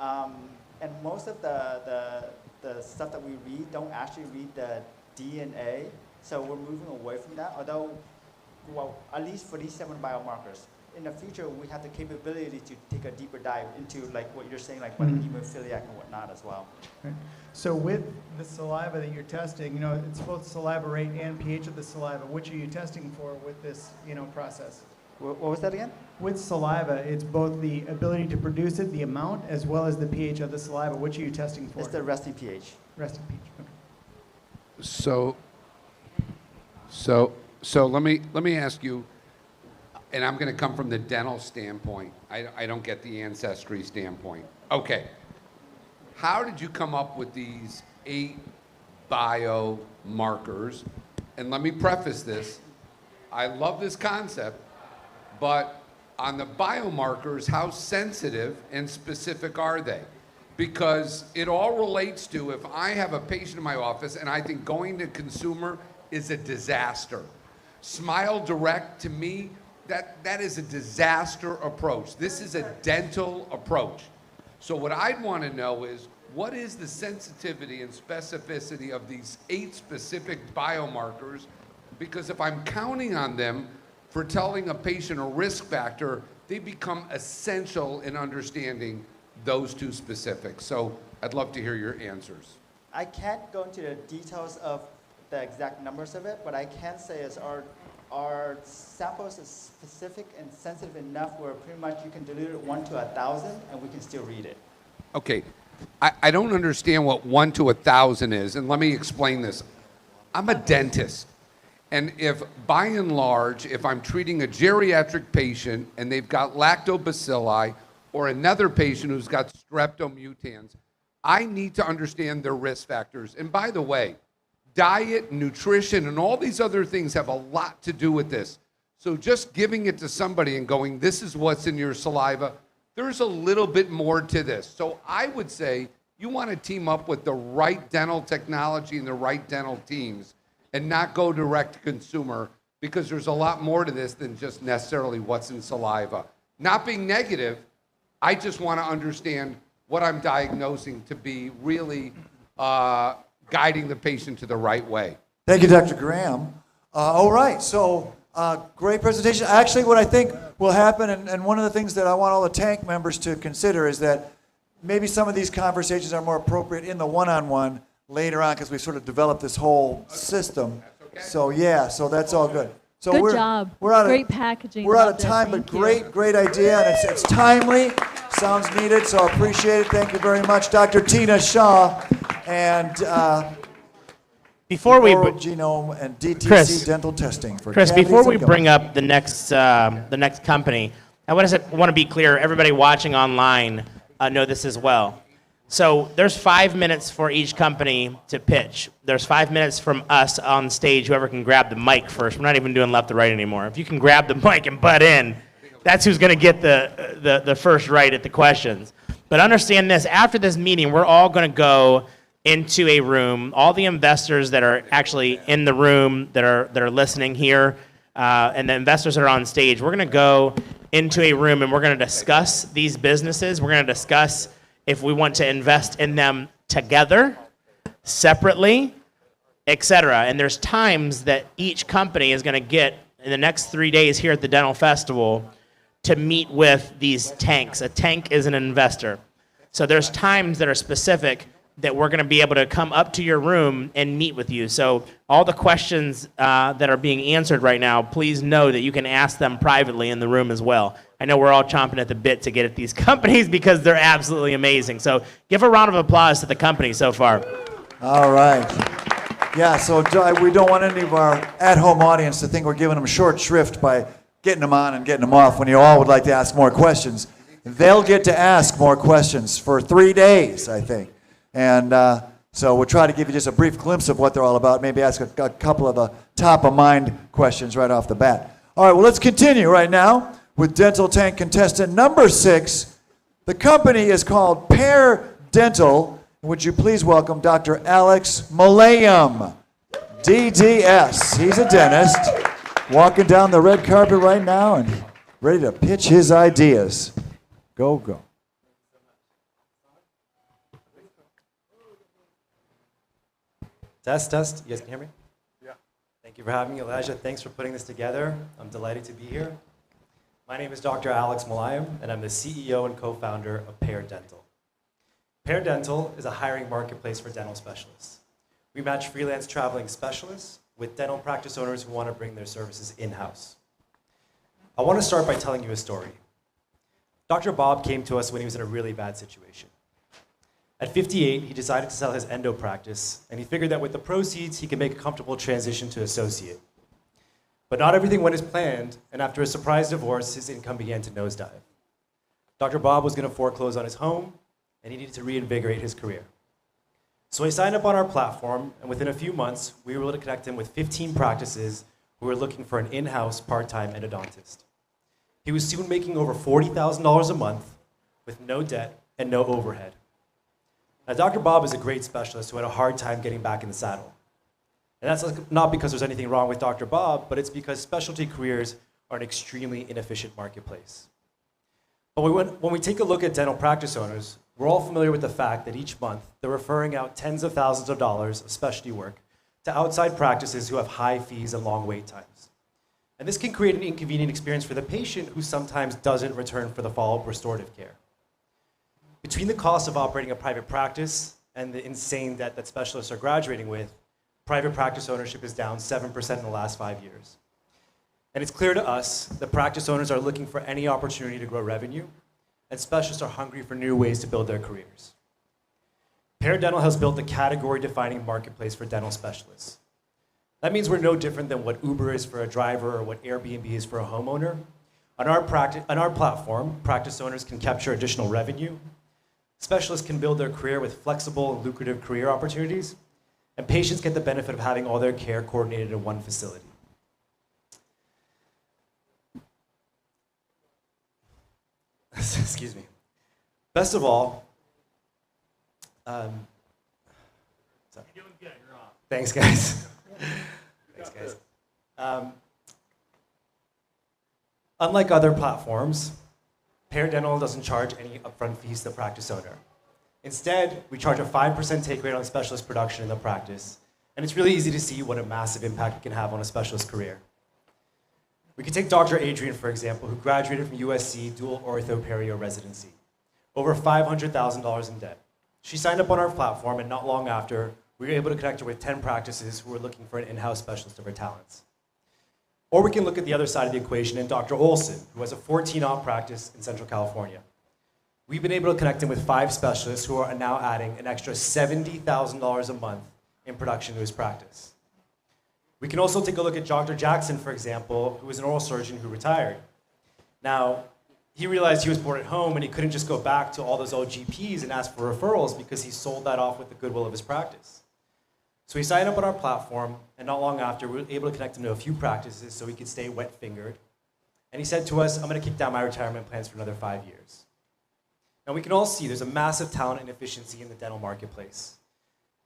And most of the stuff that we read don't actually read the DNA. So we're moving away from that. Although, well, at least for these 7 biomarkers, in the future, we have the capability to take a deeper dive into like what you're saying, like hemophiliac and whatnot as well. Right. So with the saliva that you're testing, you know, it's both saliva rate and pH of the saliva. Which are you testing for with this, you know, process? What was that again? With saliva, it's both the ability to produce it, the amount, as well as the pH of the saliva. Which are you testing for? It's the resting pH. Resting pH. Okay. So let me ask you, and I'm going to come from the dental standpoint. I don't get the ancestry standpoint. Okay. How did you come up with these 8 biomarkers? And let me preface this. I love this concept, but on the biomarkers, how sensitive and specific are they? Because it all relates to if I have a patient in my office and I think going to consumer is a disaster. Smile Direct, to me, that is a disaster approach. This is a dental approach. So what I'd want to know is, what is the sensitivity and specificity of these 8 specific biomarkers? Because if I'm counting on them for telling a patient a risk factor, they become essential in understanding those 2 specifics. So I'd love to hear your answers. I can't go into the details of the exact numbers of it, but I can say is our samples is specific and sensitive enough where pretty much you can dilute it 1 to 1,000 and we can still read it. Okay, I don't understand what 1 to 1,000 is, and let me explain this. I'm a dentist, and if by and large, if I'm treating a geriatric patient and they've got lactobacilli or another patient who's got streptomutans, I need to understand their risk factors. And by the way, diet, nutrition, and all these other things have a lot to do with this. So just giving it to somebody and going, this is what's in your saliva, there's a little bit more to this. So I would say you want to team up with the right dental technology and the right dental teams and not go direct to consumer, because there's a lot more to this than just necessarily what's in saliva. Not being negative, I just want to understand what I'm diagnosing to be really guiding the patient to the right way. Thank you, Dr. Graham. All right, so great presentation. Actually, what I think will happen, and one of the things that I want all the tank members to consider is that maybe some of these conversations are more appropriate in the one-on-one later on, because we sort of developed this whole system. Okay. So yeah, so that's all good. So Good job. Great packaging. We're out of time, but great idea, and it's timely. Sounds needed, so I appreciate it. Thank you very much, Dr. Tina Shaw. And before we genome and DTC Chris, dental testing for Chris, cavities before we and bring gums. up the next company, I want to be clear. Everybody watching online know this as well. So there's 5 minutes for each company to pitch. There's 5 minutes from us on stage. Whoever can grab the mic first. We're not even doing left to right anymore. If you can grab the mic and butt in, that's who's going to get the first right at the questions. But understand this: after this meeting, we're all going to go into a room. All the investors that are actually in the room that are listening here, and the investors that are on stage, we're going to go into a room and we're going to discuss these businesses. We're going to discuss if we want to invest in them together, separately, etc. And there's times that each company is going to get in the next 3 days here at the Dental Festival to meet with these tanks. A tank is an investor. So there's times that are specific that we're going to be able to come up to your room and meet with you. So all the questions that are being answered right now, please know that you can ask them privately in the room as well. I know we're all chomping at the bit to get at these companies because they're absolutely amazing. So give a round of applause to the company so far. All right. Yeah, so we don't want any of our at-home audience to think we're giving them short shrift by getting them on and getting them off when you all would like to ask more questions. They'll get to ask more questions for 3 days, I think. And so we'll try to give you just a brief glimpse of what they're all about, maybe ask a couple of top-of-mind questions right off the bat. All right, well, let's continue right now with Dental Tank contestant number 6. The company is called Pear Dental. Would you please welcome Dr. Alex Malayam, DDS. He's a dentist, walking down the red carpet right now and ready to pitch his ideas. Go, go. Test, test. You guys can hear me? Yeah. Thank you for having me, Elijah. Thanks for putting this together. I'm delighted to be here. My name is Dr. Alex Malayam, and I'm the CEO and co-founder of Pear Dental. Pear Dental is a hiring marketplace for dental specialists. We match freelance traveling specialists with dental practice owners who want to bring their services in-house. I want to start by telling you a story. Dr. Bob came to us when he was in a really bad situation. At 58, he decided to sell his endo practice, and he figured that with the proceeds, he could make a comfortable transition to associate. But not everything went as planned, and after a surprise divorce, his income began to nosedive. Dr. Bob was going to foreclose on his home, and he needed to reinvigorate his career. So he signed up on our platform, and within a few months, we were able to connect him with 15 practices who were looking for an in-house part-time endodontist. He was soon making over $40,000 a month with no debt and no overhead. Now, Dr. Bob is a great specialist who had a hard time getting back in the saddle. And that's not because there's anything wrong with Dr. Bob, but it's because specialty careers are an extremely inefficient marketplace. But when we take a look at dental practice owners, we're all familiar with the fact that each month they're referring out tens of thousands of dollars of specialty work to outside practices who have high fees and long wait times. And this can create an inconvenient experience for the patient who sometimes doesn't return for the follow-up restorative care. Between the cost of operating a private practice and the insane debt that specialists are graduating with, private practice ownership is down 7% in the last 5 years. And it's clear to us that practice owners are looking for any opportunity to grow revenue, and specialists are hungry for new ways to build their careers. Pear Dental has built a category-defining marketplace for dental specialists. That means we're no different than what Uber is for a driver or what Airbnb is for a homeowner. On our platform, practice owners can capture additional revenue, specialists can build their career with flexible and lucrative career opportunities, and patients get the benefit of having all their care coordinated in one facility. Excuse me. Best of all, sorry. You're doing good. You're off. Thanks, guys. Thanks, guys. Unlike other platforms, Pear Dental doesn't charge any upfront fees to the practice owner. Instead, we charge a 5% take rate on specialist production in the practice, and it's really easy to see what a massive impact it can have on a specialist career. We could take Dr. Adrian, for example, who graduated from USC dual ortho-perio residency, over $500,000 in debt. She signed up on our platform, and not long after, we were able to connect her with 10 practices who were looking for an in-house specialist of her talents. Or we can look at the other side of the equation and Dr. Olson, who has a 14-op practice in Central California. We've been able to connect him with 5 specialists who are now adding an extra $70,000 a month in production to his practice. We can also take a look at Dr. Jackson, for example, who is an oral surgeon who retired. Now, he realized he was bored at home and he couldn't just go back to all those old GPs and ask for referrals because he sold that off with the goodwill of his practice. So he signed up on our platform, and not long after, we were able to connect him to a few practices so he could stay wet-fingered. And he said to us, I'm going to kick down my retirement plans for another 5 years. Now, we can all see there's a massive talent inefficiency in the dental marketplace.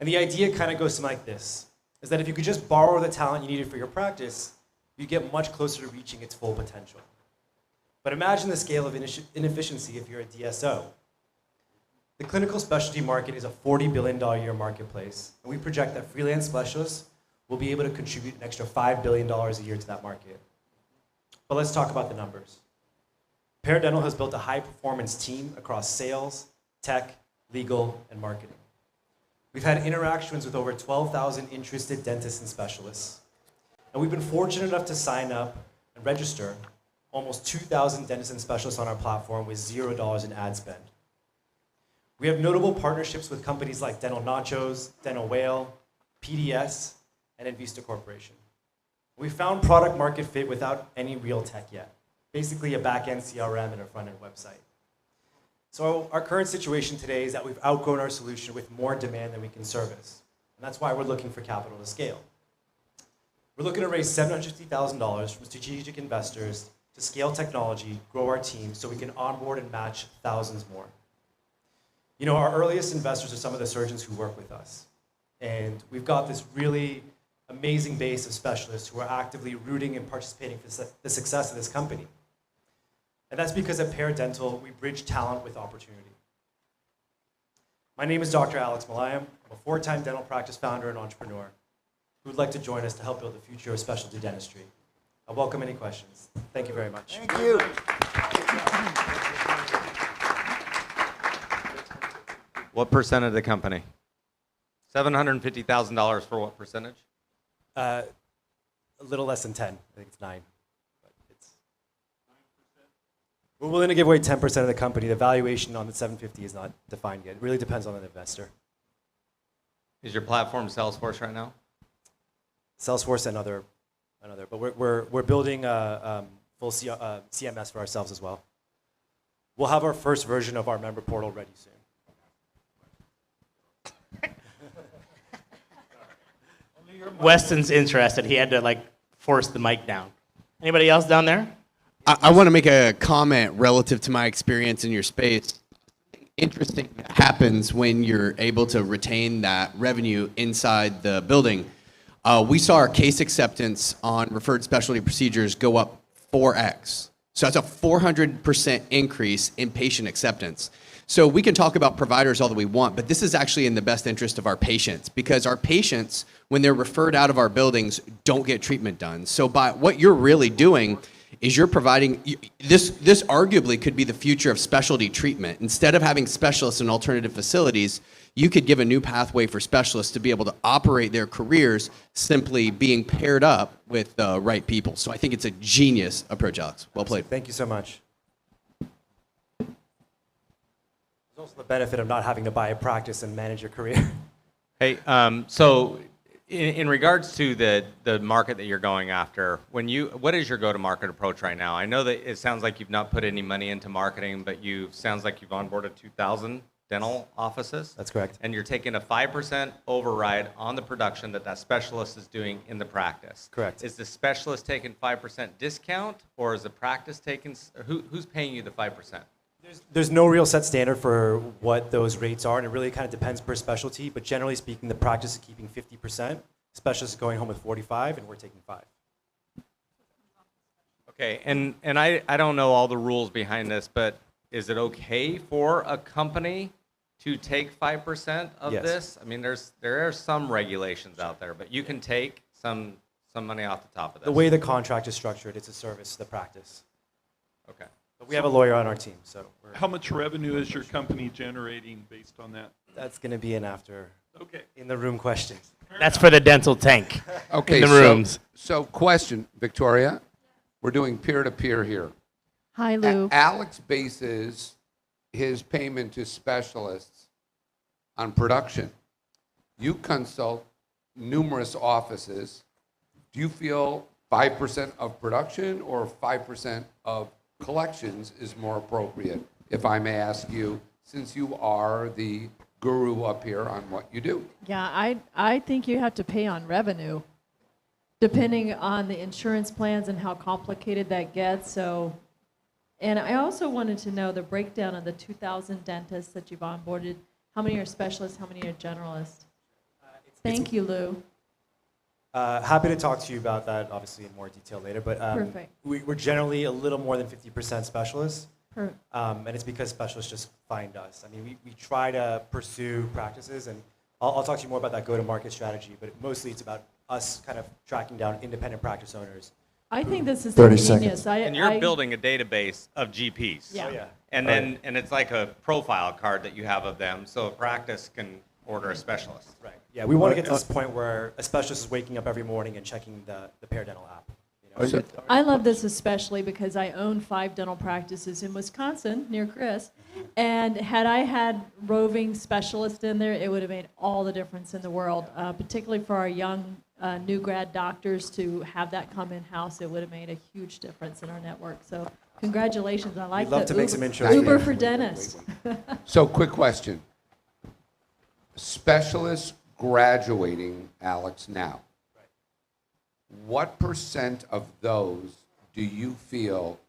And the idea kind of goes something like this, is that if you could just borrow the talent you needed for your practice, you get much closer to reaching its full potential. But imagine the scale of inefficiency if you're a DSO. The clinical specialty market is a $40 billion a year marketplace, and we project that freelance specialists will be able to contribute an extra $5 billion a year to that market. But let's talk about the numbers. Pear Dental has built a high-performance team across sales, tech, legal, and marketing. We've had interactions with over 12,000 interested dentists and specialists, and we've been fortunate enough to sign up and register almost 2,000 dentists and specialists on our platform with $0 in ad spend. We have notable partnerships with companies like Dental Nachos, Dental Whale, PDS, and Invista Corporation. We found product market fit without any real tech yet, basically a back-end CRM and a front-end website. So our current situation today is that we've outgrown our solution with more demand than we can service, and that's why we're looking for capital to scale. We're looking to raise $750,000 from strategic investors to scale technology, grow our team, so we can onboard and match thousands more. You know, our earliest investors are some of the surgeons who work with us. And we've got this really amazing base of specialists who are actively rooting and participating for the success of this company. And that's because at Pear Dental, we bridge talent with opportunity. My name is Dr. Alex Malayam. I'm a 4-time dental practice founder and entrepreneur who would like to join us to help build the future of specialty dentistry. I welcome any questions. Thank you very much. Thank you. What percent of the company? $750,000 for what percentage? A little less than 10. I think it's 9. But we're willing to give away 10% of the company. The valuation on the 750 is not defined yet. It really depends on the investor. Is your platform Salesforce right now? Salesforce and other, but we're building a full CMS for ourselves as well. We'll have our first version of our member portal ready soon. Weston's interested. He had to like force the mic down. Anybody else down there? I want to make a comment relative to my experience in your space. Interesting that happens when you're able to retain that revenue inside the building. We saw our case acceptance on referred specialty procedures go up 4x. So that's a 400% increase in patient acceptance. So we can talk about providers all that we want, but this is actually in the best interest of our patients, because our patients, when they're referred out of our buildings, don't get treatment done. So by what you're really doing is you're providing, this arguably could be the future of specialty treatment. Instead of having specialists in alternative facilities, you could give a new pathway for specialists to be able to operate their careers simply being paired up with the right people. So I think it's a genius approach, Alex. Well played. Thank you so much. There's also the benefit of not having to buy a practice and manage your career. Hey, so in regards to the market that you're going after, what is your go-to-market approach right now? I know that it sounds like you've not put any money into marketing, but sounds like you've onboarded 2,000 dental offices. That's correct. And you're taking a 5% override on the production that specialist is doing in the practice. Correct. Is the specialist taking 5% discount, or is the practice taking, who's paying you the 5%? There's no real set standard for what those rates are, and it really kind of depends per specialty, but generally speaking, the practice is keeping 50%, specialists is going home with 45, and we're taking 5. Okay, and I don't know all the rules behind this, but is it okay for a company to take 5% of Yes. this? I mean, there are some regulations out there, but you can take some money off the top of this. The way the contract is structured, it's a service to the practice. Okay. But we have a lawyer on our team, so How much revenue is your company generating based on that? that's going to be an after Okay. in the room question. That's for the dental tank. Okay, in the rooms. So question, Victoria. We're doing peer-to-peer here. Hi, Lou. Alex bases his payment to specialists on production. You consult numerous offices. Do you feel 5% of production or 5% of collections is more appropriate, if I may ask you, since you are the guru up here on what you do? Yeah, I think you have to pay on revenue, depending on the insurance plans and how complicated that gets. So, and I also wanted to know the breakdown of the 2,000 dentists that you've onboarded. How many are specialists? How many are generalists? Thank you, Lou. Happy to talk to you about that, obviously, in more detail later. But Perfect. we're generally a little more than 50% specialists. Perfect. And it's because specialists just find us. I mean, we try to pursue practices, and I'll talk to you more about that go-to-market strategy, but mostly it's about us kind of tracking down independent practice owners. I think this is 30 ingenious. seconds. And you're building a database of GPs. Yeah. Oh, yeah. And then and it's like a profile card that you have of them, so a practice can order a specialist. Right. Yeah, we want to get to this point where a specialist is waking up every morning and checking the Pear Dental app. You know? I love this especially because I own 5 dental practices in Wisconsin near Chris, and had I had roving specialists in there, it would have made all the difference in the world, particularly for our young new grad doctors to have that come in-house. It would have made a huge difference in our network. So congratulations. I like We'd love the to make some intros. Uber for dentists. So quick question. Specialists graduating, Alex, now. What % of those do you feel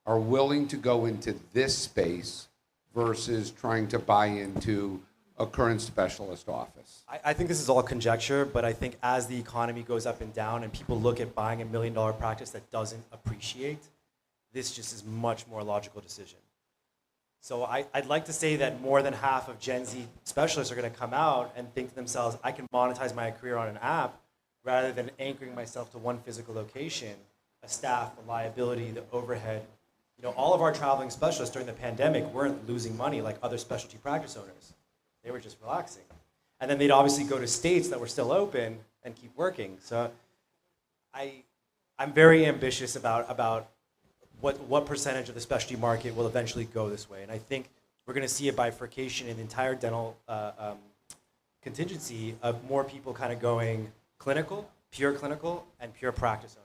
are willing to go into this space versus trying to buy into a current specialist office? I think this is all conjecture, but I think as the economy goes up and down and people look at buying $1 million practice that doesn't appreciate, this just is much more logical decision. So I'd like to say that more than half of Gen Z specialists are going to come out and think to themselves, I can monetize my career on an app rather than anchoring myself to one physical location, a staff, the liability, the overhead. You know, all of our traveling specialists during the pandemic weren't losing money like other specialty practice owners. They were just relaxing. And then they'd obviously go to states that were still open and keep working. So I'm very ambitious about what percentage of the specialty market will eventually go this way. And I think we're going to see a bifurcation in the entire dental contingency of more people kind of going clinical, and pure practice owner.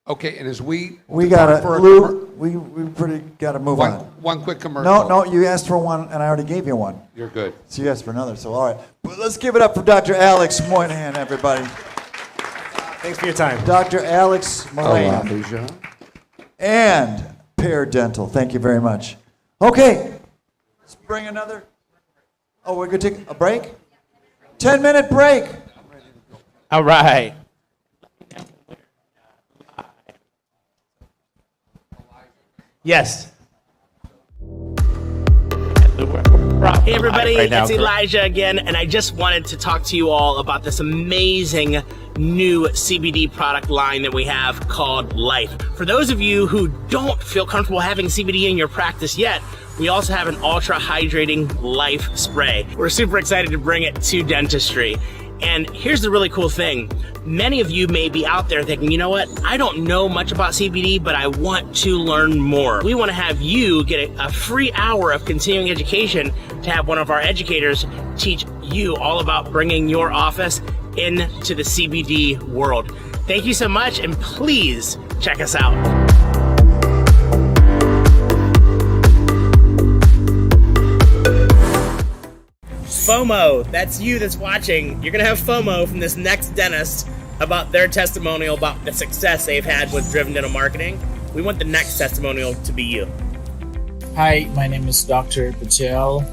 Okay, and as we gotta, Lou, we pretty gotta move on. One quick commercial. No, you asked for one, and I already gave you one. You're good. So you asked for another, so all right. But let's give it up for Dr. Alex Moynihan, everybody. Thanks for your time. Dr. Alex Moynihan. And Pear Dental, thank you very much. Okay, let's bring another. Oh, we're gonna take a break? 10-minute break. All right. Yes. Hey everybody, it's Elijah again, and I just wanted to talk to you all about this amazing new CBD product line that we have called Life. For those of you who don't feel comfortable having CBD in your practice yet, we also have an ultra hydrating Life spray. We're super excited to bring it to dentistry. And here's the really cool thing. Many of you may be out there thinking, you know what, I don't know much about CBD, but I want to learn more. We want to have you get a free hour of continuing education to have one of our educators teach you all about bringing your office into the CBD world. Thank you so much, and please check us out. FOMO, that's you that's watching. You're gonna have FOMO from this next dentist about their testimonial about the success they've had with Driven Dental Marketing. We want the next testimonial to be you. Hi, my name is Dr. Patel.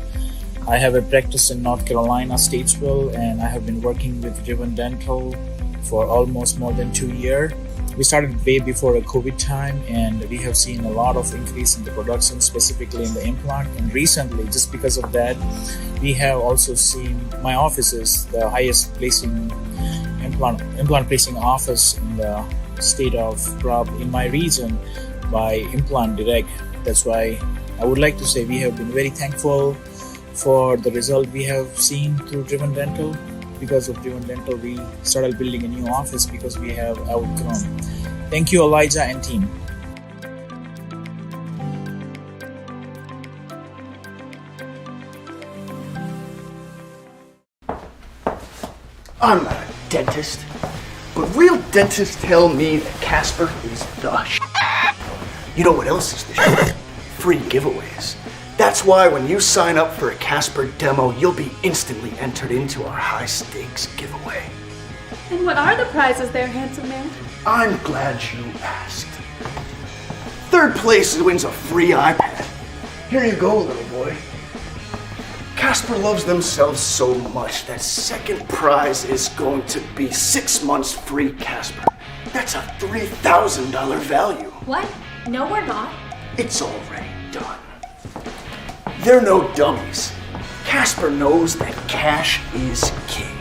I have a practice in North Carolina, Statesville, and I have been working with Driven Dental for almost more than 2 years. We started way before the COVID time, and we have seen a lot of increase in the production, specifically in the implant. And recently, just because of that, we have also seen my office is the highest placing implant placing office in the state of in my region by Implant Direct. That's why I would like to say we have been very thankful for the result we have seen through Driven Dental. Because of Driven Dental, we started building a new office because we have outgrown. Thank you, Elijah and team. I'm not a dentist, but real dentists tell me that Casper is the sh**. You know what else is the sh**? Free giveaways. That's why when you sign up for a Casper demo, you'll be instantly entered into our high-stakes giveaway. And what are the prizes there, handsome man? I'm glad you asked. Third place wins a free iPad. Here you go, little boy. Casper loves themselves so much that second prize is going to be 6 months free Casper. That's a $3,000 value. What? No, we're not. It's already done. They're no dummies. Casper knows that cash is king.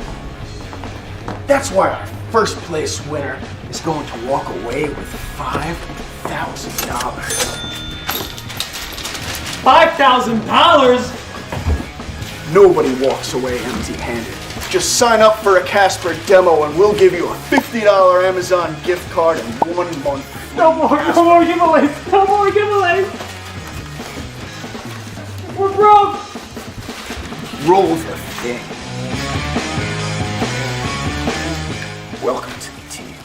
That's why our first place winner is going to walk away with $5,000. $5,000? Nobody walks away empty-handed. Just sign up for a Casper demo and we'll give you a $50 Amazon gift card and 1 month. No more giveaways! No more giveaways! We're broke! Roll the thing. Welcome to the team.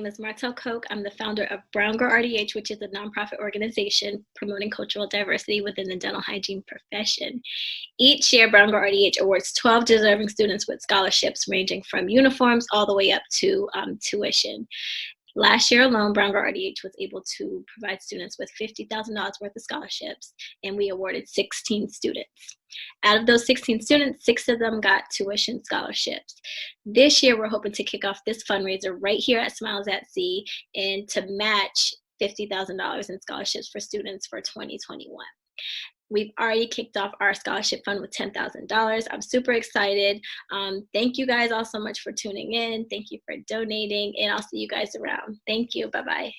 name is Martel Koch. I'm the founder of Brown Girl RDH, which is a nonprofit organization promoting cultural diversity within the dental hygiene profession. Each year, Brown Girl RDH awards 12 deserving students with scholarships ranging from uniforms all the way up to tuition. Last year alone, Brown Girl RDH was able to provide students with $50,000 worth of scholarships, and we awarded 16 students. Out of those 16 students, 6 of them got tuition scholarships. This year, we're hoping to kick off this fundraiser right here at Smiles at Sea and to match $50,000 in scholarships for students for 2021. We've already kicked off our scholarship fund with $10,000. I'm super excited. Thank you guys all so much for tuning in. Thank you for donating, and I'll see you guys around. Thank you. Bye-bye.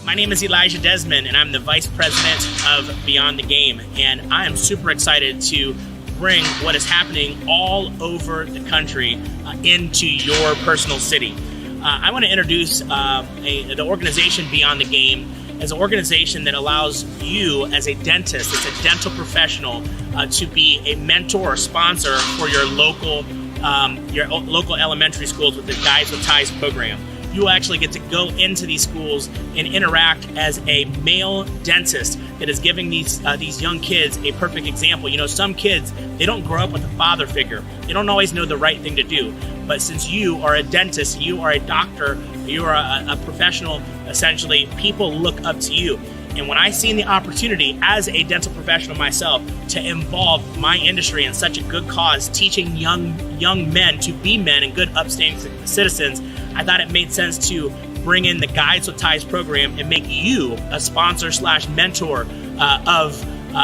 My name is Elijah Desmond, and I'm the Vice President of Beyond the Game, and I am super excited to bring what is happening all over the country into your personal city. I want to introduce the organization Beyond the Game as an organization that allows you as a dentist, as a dental professional, to be a mentor or sponsor for your local elementary schools with the Guides with Ties program. You will actually get to go into these schools and interact as a male dentist that is giving these young kids a perfect example. You know, some kids, they don't grow up with a father figure. They don't always know the right thing to do. But since you are a dentist, you are a doctor, you are a professional, essentially, people look up to you. And when I seen the opportunity as a dental professional myself to involve my industry in such a good cause, teaching young men to be men and good upstanding citizens, I thought it made sense to bring in the Guides with Ties program and make you a sponsor / mentor of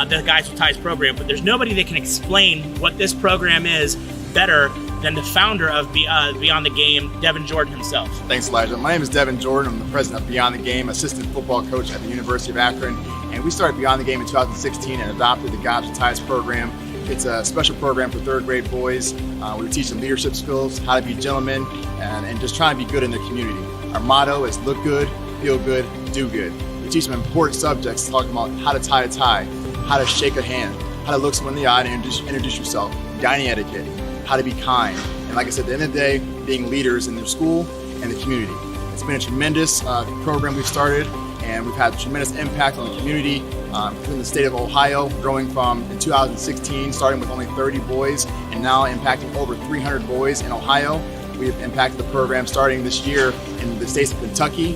the Guides with Ties program. But there's nobody that can explain what this program is better than the founder of Beyond the Game, Devin Jordan himself. Thanks, Elijah. My name is Devin Jordan. I'm the president of Beyond the Game, assistant football coach at the University of Akron. And we started Beyond the Game in 2016 and adopted the Guides with Ties program. It's a special program for third grade boys. We teach them leadership skills, how to be gentlemen, and just trying to be good in their community. Our motto is look good, feel good, do good. We teach them important subjects, talking about how to tie a tie, how to shake a hand, how to look someone in the eye and introduce yourself, dining etiquette, how to be kind. And like I said, at the end of the day, being leaders in their school and the community. It's been a tremendous program we've started, and we've had a tremendous impact on the community in the state of Ohio, growing from in 2016, starting with only 30 boys, and now impacting over 300 boys in Ohio. We've impacted the program starting this year in the states of Kentucky,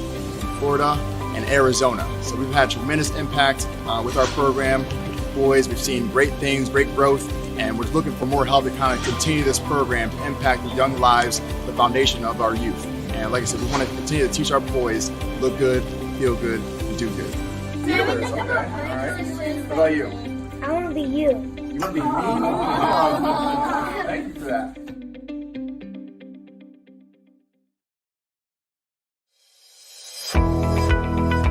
Florida, and Arizona. So we've had tremendous impact with our program. Boys, we've seen great things, great growth, and we're looking for more help to kind of continue this program to impact the young lives, the foundation of our youth. And like I said, we want to continue to teach our boys look good, feel good, and do good. Okay, all right. What about you? I want to be you. You want to be me? Thank you for that.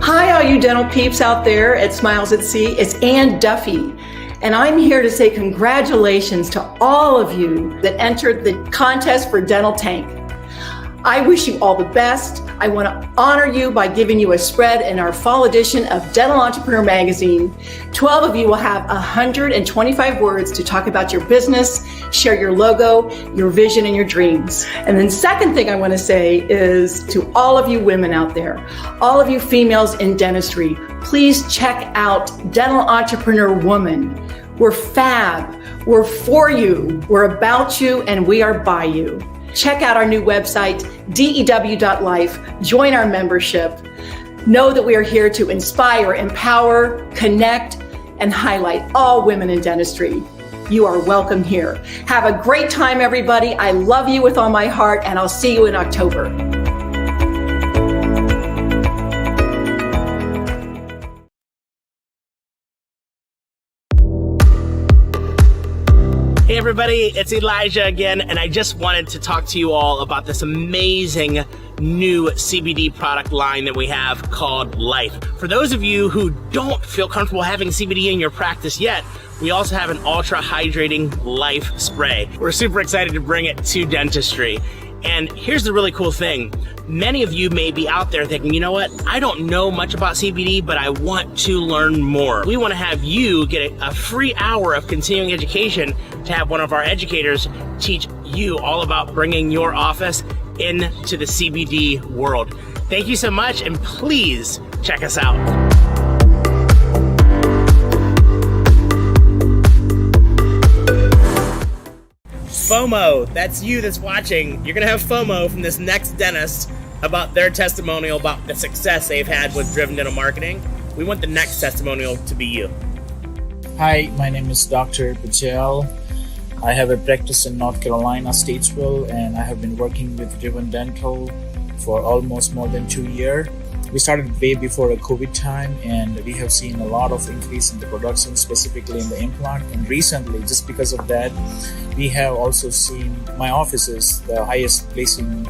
Hi, all you dental peeps out there at Smiles at Sea. It's Ann Duffy, and I'm here to say congratulations to all of you that entered the contest for Dental Tank. I wish you all the best. I want to honor you by giving you a spread in our fall edition of Dental Entrepreneur Magazine. 12 of you will have 125 words to talk about your business, share your logo, your vision, and your dreams. And then second thing I want to say is to all of you women out there, all of you females in dentistry, please check out Dental Entrepreneur Woman. We're fab, we're for you, we're about you, and we are by you. Check out our new website, dew.life. Join our membership. Know that we are here to inspire, empower, connect, and highlight all women in dentistry. You are welcome here. Have a great time, everybody. I love you with all my heart, and I'll see you in October. Hey everybody, it's Elijah again, and I just wanted to talk to you all about this amazing new CBD product line that we have called Life. For those of you who don't feel comfortable having CBD in your practice yet, we also have an ultra hydrating Life spray. We're super excited to bring it to dentistry. And here's the really cool thing. Many of you may be out there thinking, you know what, I don't know much about CBD, but I want to learn more. We want to have you get a free hour of continuing education to have one of our educators teach you all about bringing your office into the CBD world. Thank you so much, and please check us out. FOMO, that's you that's watching. You're gonna have FOMO from this next dentist about their testimonial about the success they've had with Driven Dental Marketing. We want the next testimonial to be you. Hi, my name is Dr. Patel. I have a practice in North Carolina, Statesville, and I have been working with Driven Dental for almost more than 2 years. We started way before the COVID time, and we have seen a lot of increase in the production, specifically in the implant. And recently, just because of that, we have also seen my office is the highest placing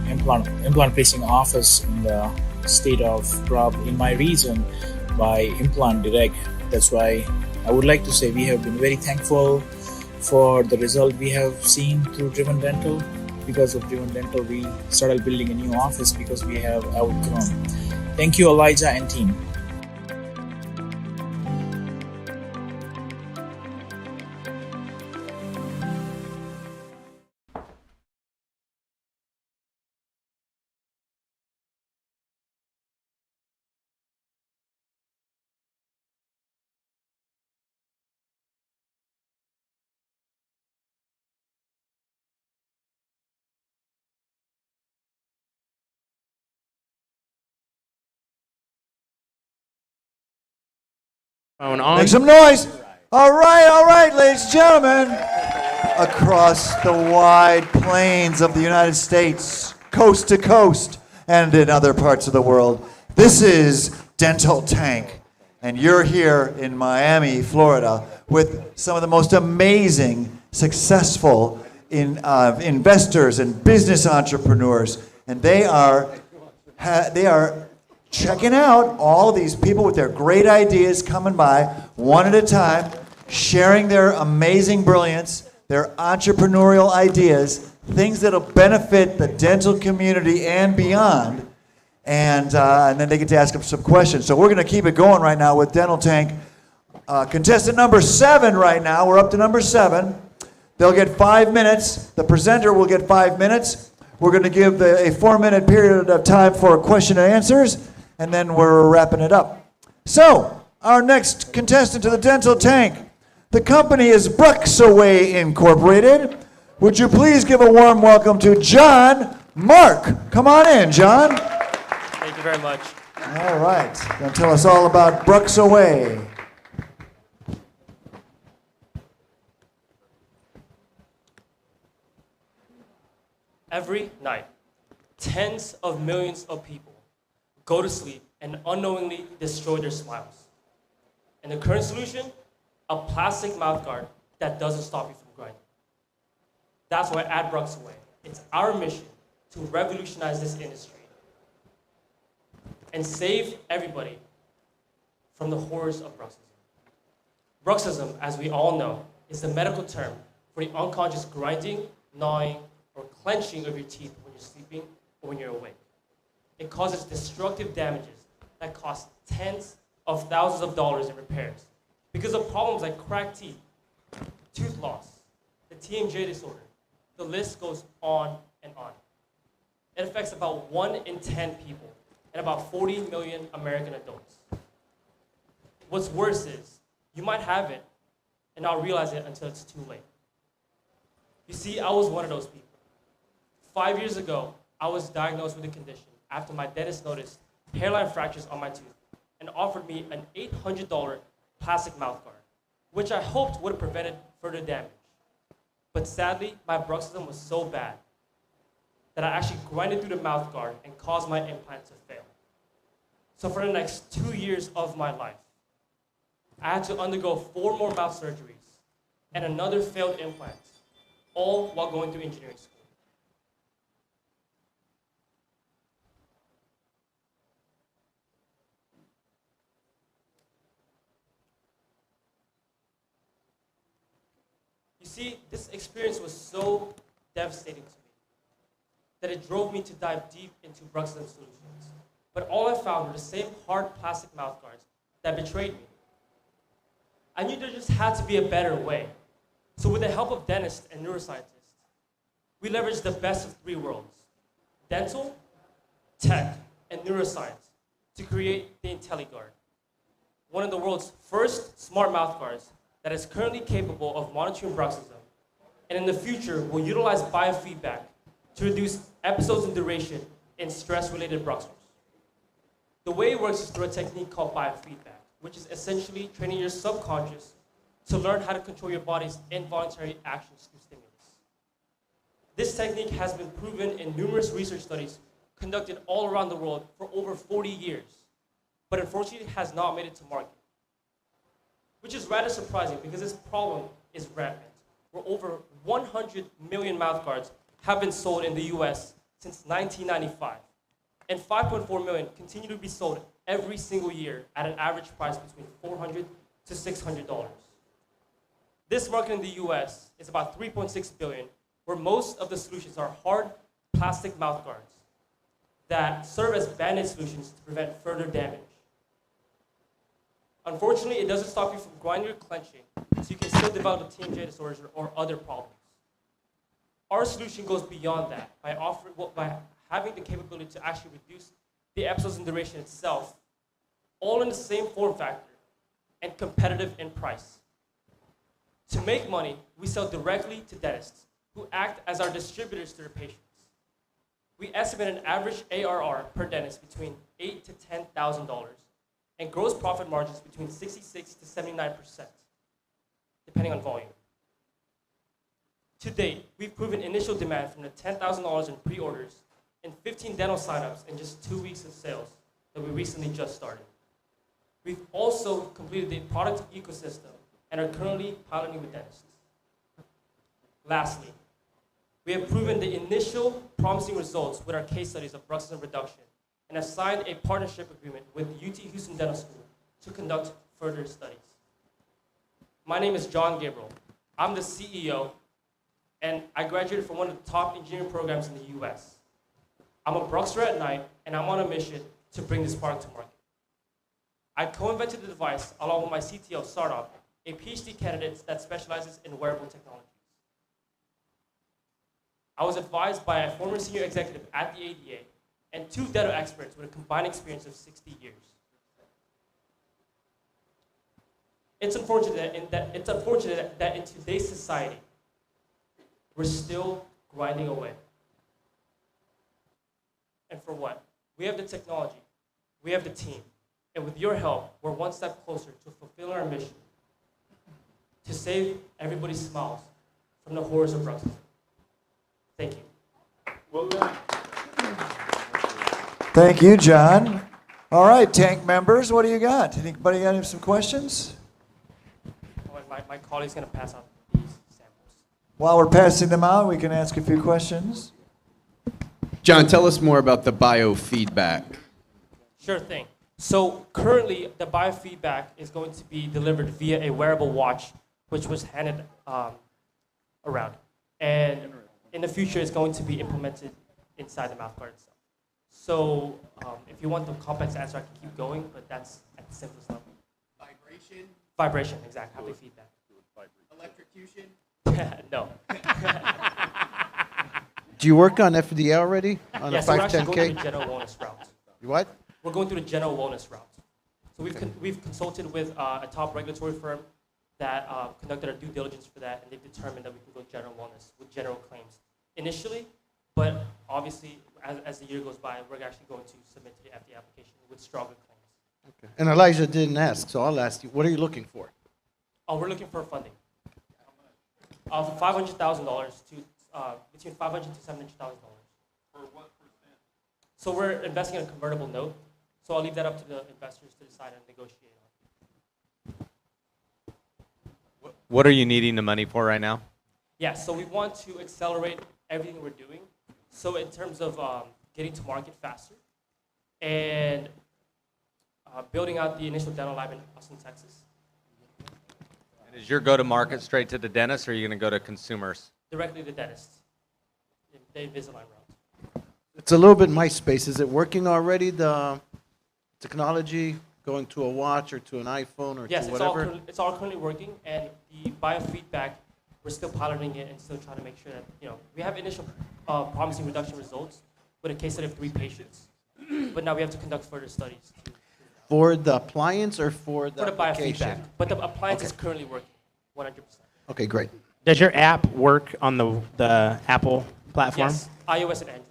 implant placing office in the state of in my region by Implant Direct. That's why I would like to say we have been very thankful for the result we have seen through Driven Dental. Because of Driven Dental, we started building a new office because we have outgrown. Thank you, Elijah and team. Make some noise. All right, ladies and gentlemen. Across the wide plains of the United States, coast to coast, and in other parts of the world, this is Dental Tank. And you're here in Miami, Florida, with some of the most amazing, successful investors and business entrepreneurs. And they are checking out all of these people with their great ideas coming by one at a time, sharing their amazing brilliance, their entrepreneurial ideas, things that'll benefit the dental community and beyond. And then they get to ask them some questions. So we're going to keep it going right now with Dental Tank. Contestant number 7 right now. We're up to number 7. They'll get 5 minutes. The presenter will get 5 minutes. We're going to give a 4-minute period of time for question and answers, and then we're wrapping it up. So, our next contestant to the Dental Tank, the company is Bruxaway Incorporated. Would you please give a warm welcome to John Mark? Come on in, John. Thank you very much. All right, going to tell us all about Bruxaway. Every night, tens of millions of people go to sleep and unknowingly destroy their smiles. And the current solution? A plastic mouthguard that doesn't stop you from grinding. That's why at Bruxaway, it's our mission to revolutionize this industry and save everybody from the horrors of bruxism. Bruxism, as we all know, is the medical term for the unconscious grinding, gnawing, or clenching of your teeth when you're sleeping or when you're awake. It causes destructive damages that cost tens of thousands of dollars in repairs because of problems like cracked teeth, tooth loss, the TMJ disorder. The list goes on and on. It affects about 1 in 10 people and about 40 million American adults. What's worse is, you might have it and not realize it until it's too late. You see, I was one of those people. 5 years ago, I was diagnosed with a condition after my dentist noticed hairline fractures on my tooth and offered me an $800 plastic mouthguard, which I hoped would have prevented further damage. But sadly, my bruxism was so bad that I actually grinded through the mouthguard and caused my implant to fail. So for the next 2 years of my life, I had to undergo 4 more mouth surgeries and another failed implant, all while going through engineering school. You see, this experience was so devastating to me that it drove me to dive deep into bruxism solutions. But all I found were the same hard plastic mouthguards that betrayed me. I knew there just had to be a better way. So with the help of dentists and neuroscientists, we leveraged the best of 3 worlds: dental, tech, and neuroscience to create the IntelliGuard, one of the world's first smart mouthguards that is currently capable of monitoring bruxism, and in the future will utilize biofeedback to reduce episodes in duration in stress-related bruxers. The way it works is through a technique called biofeedback, which is essentially training your subconscious to learn how to control your body's involuntary actions through stimulus. This technique has been proven in numerous research studies conducted all around the world for over 40 years, but unfortunately has not made it to market, which is rather surprising because this problem is rampant, where over 100 million mouthguards have been sold in the US since 1995, and 5.4 million continue to be sold every single year at an average price between $400 to $600. This market in the US is about 3.6 billion, where most of the solutions are hard plastic mouthguards that serve as band-aid solutions to prevent further damage. Unfortunately, it doesn't stop you from grinding or clenching, so you can still develop TMJ disorders or other problems. Our solution goes beyond that by having the capability to actually reduce the episodes in duration itself, all in the same form factor and competitive in price. To make money, we sell directly to dentists who act as our distributors to their patients. We estimate an average ARR per dentist between $8,000 to $10,000 and gross profit margins between 66 to 79%, depending on volume. To date, we've proven initial demand from the $10,000 in pre-orders and 15 dental signups in just 2 weeks of sales that we recently just started. We've also completed the product ecosystem and are currently piloting with dentists. Lastly, we have proven the initial promising results with our case studies of bruxism reduction and have signed a partnership agreement with UT Houston Dental School to conduct further studies. My name is John Gabriel. I'm the CEO, and I graduated from one of the top engineering programs in the US. I'm a bruxer at night, and I'm on a mission to bring this product to market. I co-invented the device along with my CTO startup, a PhD candidate that specializes in wearable technologies. I was advised by a former senior executive at the ADA and 2 dental experts with a combined experience of 60 years. It's unfortunate that in today's society, we're still grinding away. And for what? We have the technology, we have the team, and with your help, we're one step closer to fulfilling our mission to save everybody's smiles from the horrors of bruxism. Thank you. Well done. Thank you, John. All right, Tank members, what do you got? Anybody got some questions? My colleague's going to pass out these samples. While we're passing them out, we can ask a few questions. John, tell us more about the biofeedback. Sure thing. So currently, the biofeedback is going to be delivered via a wearable watch, which was handed around. And in the future, it's going to be implemented inside the mouthguard itself. So if you want the complex answer, I can keep going, but that's at the simplest level. Vibration? Vibration, exactly. Happy feedback. Electrocution? No. Do you work on FDA already? On Yes, a we're actually 510K? going through the general wellness route. You what? We're going through the general wellness route. So we've consulted with a top regulatory firm that conducted our due diligence for that, and they've determined that we can go general wellness with general claims initially, but obviously as the year goes by, we're actually going to submit to the FDA application with stronger claims. Okay. And Elijah didn't ask, so I'll ask you. What are you looking for? Oh, we're looking for funding of $500,000 to between $500,000 to $700,000. For what percent? So we're investing in a convertible note. So I'll leave that up to the investors to decide and negotiate on. What are you needing the money for right now? Yeah, so we want to accelerate everything we're doing. So in terms of getting to market faster and building out the initial dental lab in Austin, Texas. And is your go-to-market straight to the dentist, or are you going to go to consumers? Directly to dentists. The Invisalign route. It's a little bit MySpace. Is it working already, the technology, going to a watch or to an iPhone or Yes, to whatever? it's all currently working, and the biofeedback, we're still piloting it and still trying to make sure that, we have initial promising reduction results with a case study of 3 patients, but now we have to conduct further studies. For the appliance or for the application? Biofeedback, but the appliance is currently working, 100%. Okay, great. Does your app work on the Apple platform? Yes, iOS and Android.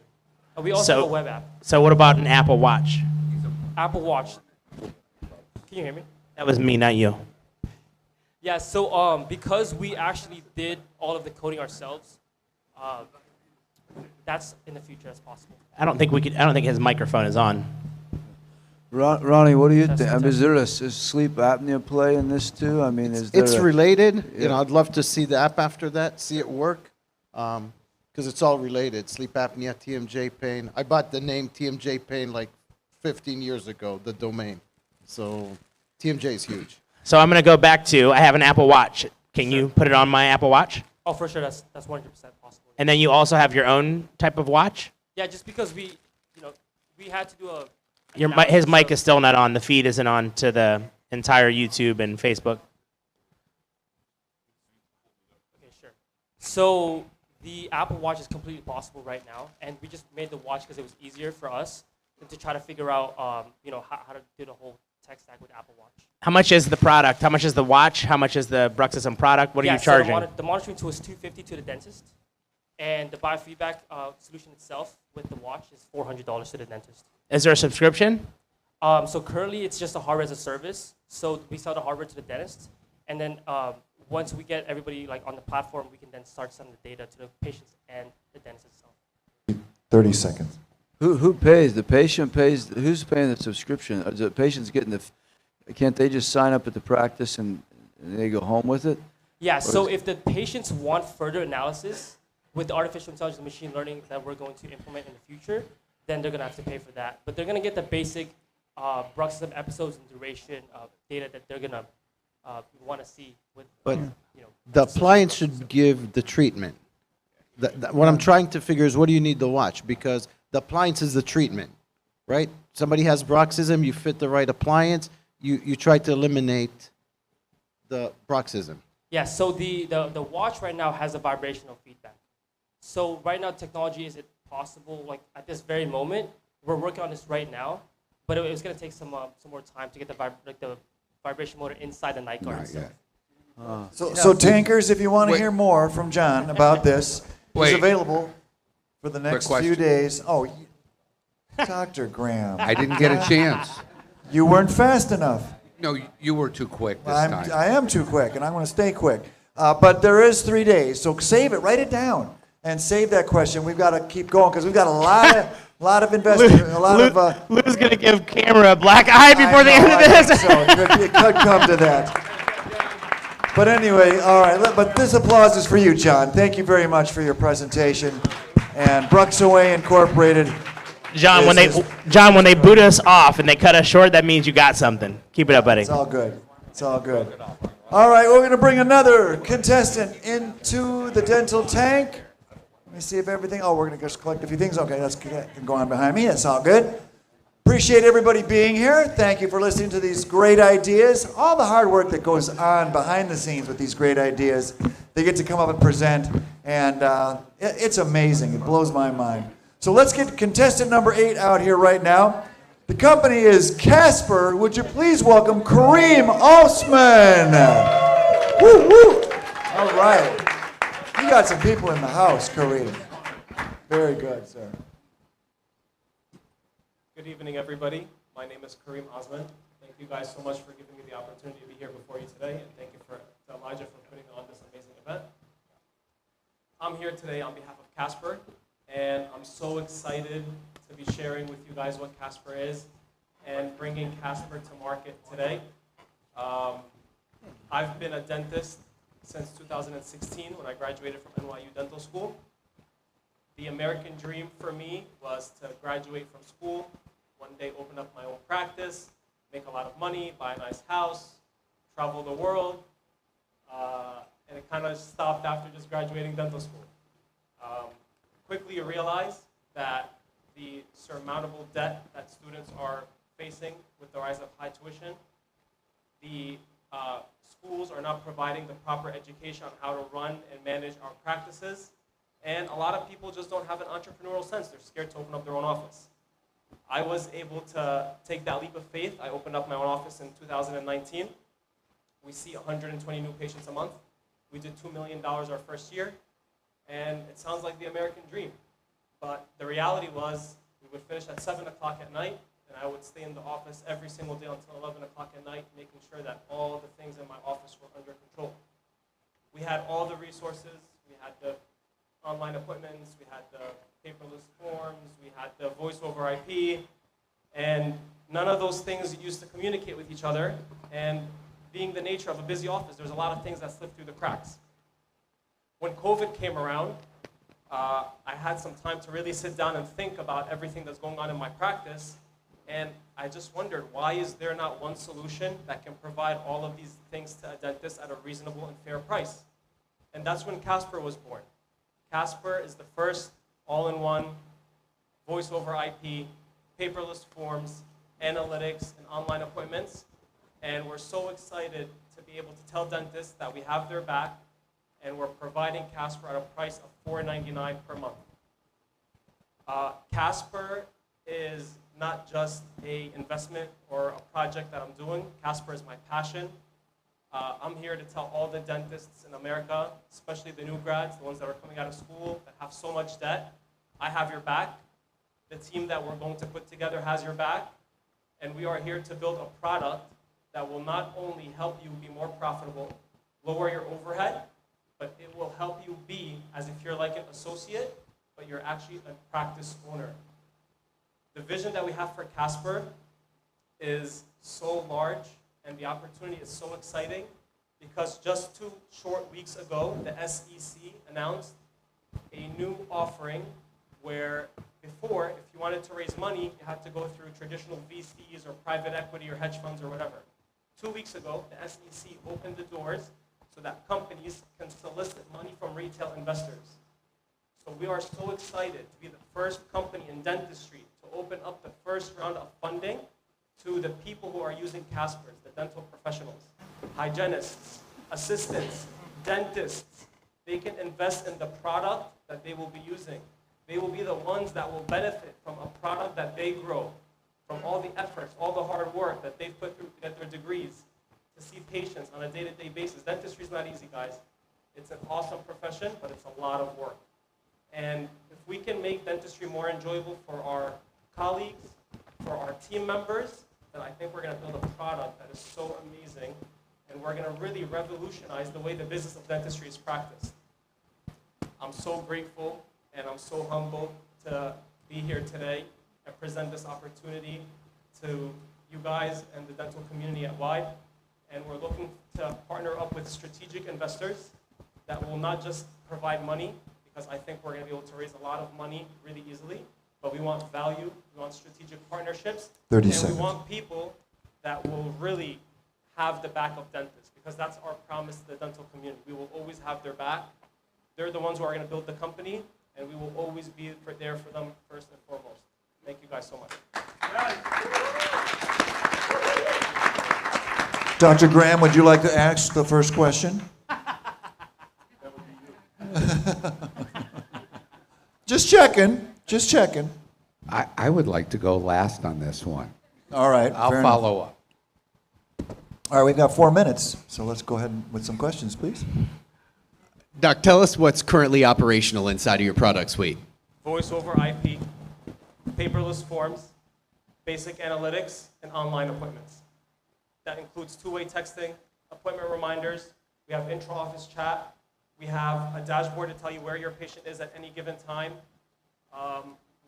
And we also have a web app. So what about an Apple Watch? Apple Watch. Can you hear me? That was me, not you. Yeah, so because we actually did all of the coding ourselves, that's in the future as possible. I don't think his microphone is on. Ronnie, what do you think? I mean, is there a sleep apnea play in this too? I mean, is there It's a- related. Yeah. I'd love to see the app after that, see it work, because it's all related. Sleep apnea, TMJ pain. I bought the name TMJ pain like 15 years ago, the domain. So TMJ is huge. So I'm going to go back to, I have an Apple Watch. Can you put it on my Apple Watch? Oh, for sure, that's 100% possible. And then you also have your own type of watch? Yeah, just because we had to do a. His mic is still not on. The feed isn't on to the entire YouTube and Facebook. Okay, sure. So the Apple Watch is completely possible right now, and we just made the watch because it was easier for us than to try to figure out, how to do the whole tech stack with Apple Watch. How much is the product? How much is the watch? How much is the Bruxism product? What are you charging? So the monitoring tool is $250 to the dentist, and the biofeedback solution itself with the watch is $400 to the dentist. Is there a subscription? So currently it's just a hardware as a service. So we sell the hardware to the dentist, and then once we get everybody on the platform, we can then start sending the data to the patients and the dentist itself. 30 seconds. Who pays? The patient pays. Who's paying the subscription? Are the patients getting the? Can't they just sign up at the practice and they go home with it? Yeah. Or So is- if the patients want further analysis with the artificial intelligence and machine learning that we're going to implement in the future, then they're going to have to pay for that. But they're going to get the basic Bruxism episodes and duration of data that they're going to want to see. With, But the appliance should give the treatment. What I'm trying to figure is what do you need the watch? Because the appliance is the treatment, right? Somebody has bruxism, you fit the right appliance, you try to eliminate the bruxism. Yeah, so the watch right now has a vibrational feedback. So right now, technology, is it possible, at this very moment, we're working on this right now, but it was going to take some more time to get the vibration motor inside the night guard itself. So tankers, if you want to hear more from John about this, he's Wait. available for the next few question. days. Oh, Dr. Graham. I didn't get a chance. You weren't fast enough. No, you were too quick this time. I am too quick, and I'm going to stay quick. But there is 3 days, so save it, write it down, and save that question. We've got to keep going because we've got a lot of investors, a lot of. Lou's gonna give camera a black eye before the end of I this. think so it could come to that. But anyway, all right. But this applause is for you, John. Thank you very much for your presentation. And Bruxaway Incorporated. John, when they boot us off and they cut us short, that means you got something. Keep it up, buddy. It's all good. It's all good. All right, we're going to bring another contestant into the dental tank. Let me see if everything. Oh, we're going to just collect a few things. Okay, that's go on behind me. That's all good. Appreciate everybody being here. Thank you for listening to these great ideas. All the hard work that goes on behind the scenes with these great ideas. They get to come up and present, and it's amazing. It blows my mind. So let's get contestant number 8 out here right now. The company is Casper. Would you please welcome Kareem Osman? Woo, woo. All right. You got some people in the house, Kareem. Very good, sir. Good evening, everybody. My name is Kareem Osman. Thank you guys so much for giving me the opportunity to be here before you today, and thank you to Elijah for putting on this amazing event. I'm here today on behalf of Casper, and I'm so excited to be sharing with you guys what Casper is and bringing Casper to market today. I've been a dentist since 2016 when I graduated from NYU Dental School. The American dream for me was to graduate from school, one day open up my own practice, make a lot of money, buy a nice house, travel the world, and it kind of stopped after just graduating dental school. Quickly realized that the surmountable debt that students are facing with the rise of high tuition. The schools are not providing the proper education on how to run and manage our practices. And a lot of people just don't have an entrepreneurial sense. They're scared to open up their own office. I was able to take that leap of faith. I opened up my own office in 2019. We see 120 new patients a month. We did $2 million our first year. And it sounds like the American dream. But the reality was we would finish at 7 o'clock at night, and I would stay in the office every single day until 11 o'clock at night, making sure that all the things in my office were under control. We had all the resources. We had the online appointments, we had the paperless forms, we had the voice over IP, and none of those things used to communicate with each other. And being the nature of a busy office, there's a lot of things that slip through the cracks. When COVID came around, I had some time to really sit down and think about everything that's going on in my practice, and I just wondered, why is there not one solution that can provide all of these things to a dentist at a reasonable and fair price? And that's when Casper was born. Casper is the first all-in-one voice over IP, paperless forms, analytics, and online appointments. And we're so excited to be able to tell dentists that we have their back, and we're providing Casper at a price of $4.99 per month. Casper is not just an investment or a project that I'm doing. Casper is my passion. I'm here to tell all the dentists in America, especially the new grads, the ones that are coming out of school that have so much debt, I have your back. The team that we're going to put together has your back. And we are here to build a product that will not only help you be more profitable, lower your overhead, but it will help you be as if you're like an associate, but you're actually a practice owner. The vision that we have for Casper is so large, and the opportunity is so exciting because just 2 short weeks ago, the SEC announced a new offering where before, if you wanted to raise money, you had to go through traditional VCs or private equity or hedge funds or whatever. 2 weeks ago, the SEC opened the doors so that companies can solicit money from retail investors. So we are so excited to be the first company in dentistry to open up the first round of funding to the people who are using Caspers, the dental professionals, hygienists, assistants, dentists. They can invest in the product that they will be using. They will be the ones that will benefit from a product that they grow, from all the efforts, all the hard work that they've put through to get their degrees, to see patients on a day-to-day basis. Dentistry is not easy, guys. It's an awesome profession, but it's a lot of work. And if we can make dentistry more enjoyable for our colleagues, for our team members, then I think we're going to build a product that is so amazing, and we're going to really revolutionize the way the business of dentistry is practiced. I'm so grateful, and I'm so humbled to be here today and present this opportunity to you guys and the dental community at wide. And we're looking to partner up with strategic investors that will not just provide money, because I think we're going to be able to raise a lot of money really easily, but we want value, we want strategic partnerships, 30 and seconds. we want people that will really have the back of dentists, because that's our promise to the dental community. We will always have their back. They're the ones who are going to build the company, and we will always be there for them first and foremost. Thank you guys so much. Dr. Graham, would you like to ask the first question? Just checking, just checking. I would like to go last on this one. All right. I'll fair follow enough. up. All right, we've got 4 minutes, so let's go ahead with some questions, please. Doc, tell us what's currently operational inside of your product suite. Voice over IP, paperless forms, basic analytics, and online appointments. That includes two-way texting, appointment reminders. We have intra-office chat. We have a dashboard to tell you where your patient is at any given time.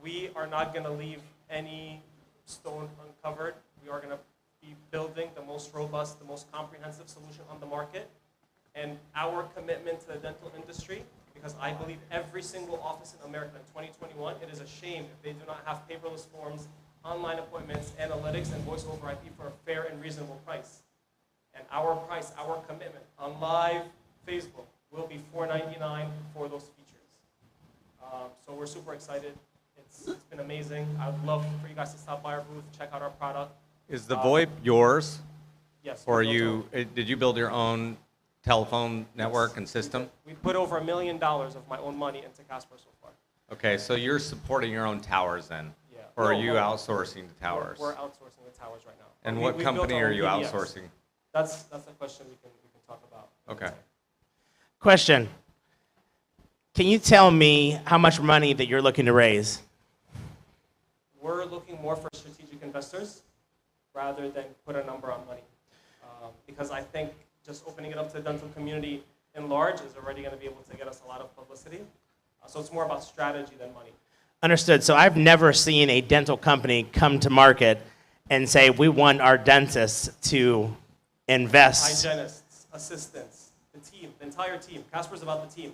We are not going to leave any stone uncovered. We are going to be building the most robust, the most comprehensive solution on the market. And our commitment to the dental industry, because I believe every single office in America in 2021, it is a shame if they do not have paperless forms, online appointments, analytics, and voice over IP for a fair and reasonable price. And our price, our commitment on live Facebook will be $4.99 for those features. So we're super excited. It's been amazing. I would love for you guys to stop by our booth, check out our product. Is the VoIP yours? Yes. Or we built did you build your own telephone network and system? We put over $1 million of my own money into Casper so far. Okay, so you're supporting your own towers then? Yeah. Or are No, you no. outsourcing the towers? We're outsourcing the towers right now. And We- what we built company our are own you PBX. outsourcing? That's a question we can talk about. Okay. Question. Can you tell me how much money that you're looking to raise? We're looking more for strategic investors rather than put a number on money. Because I think just opening it up to the dental community in large is already going to be able to get us a lot of publicity. So it's more about strategy than money. Understood. So I've never seen a dental company come to market and say, we want our dentists to invest. Hygienists, assistants, the team, the entire team. Casper's about the team.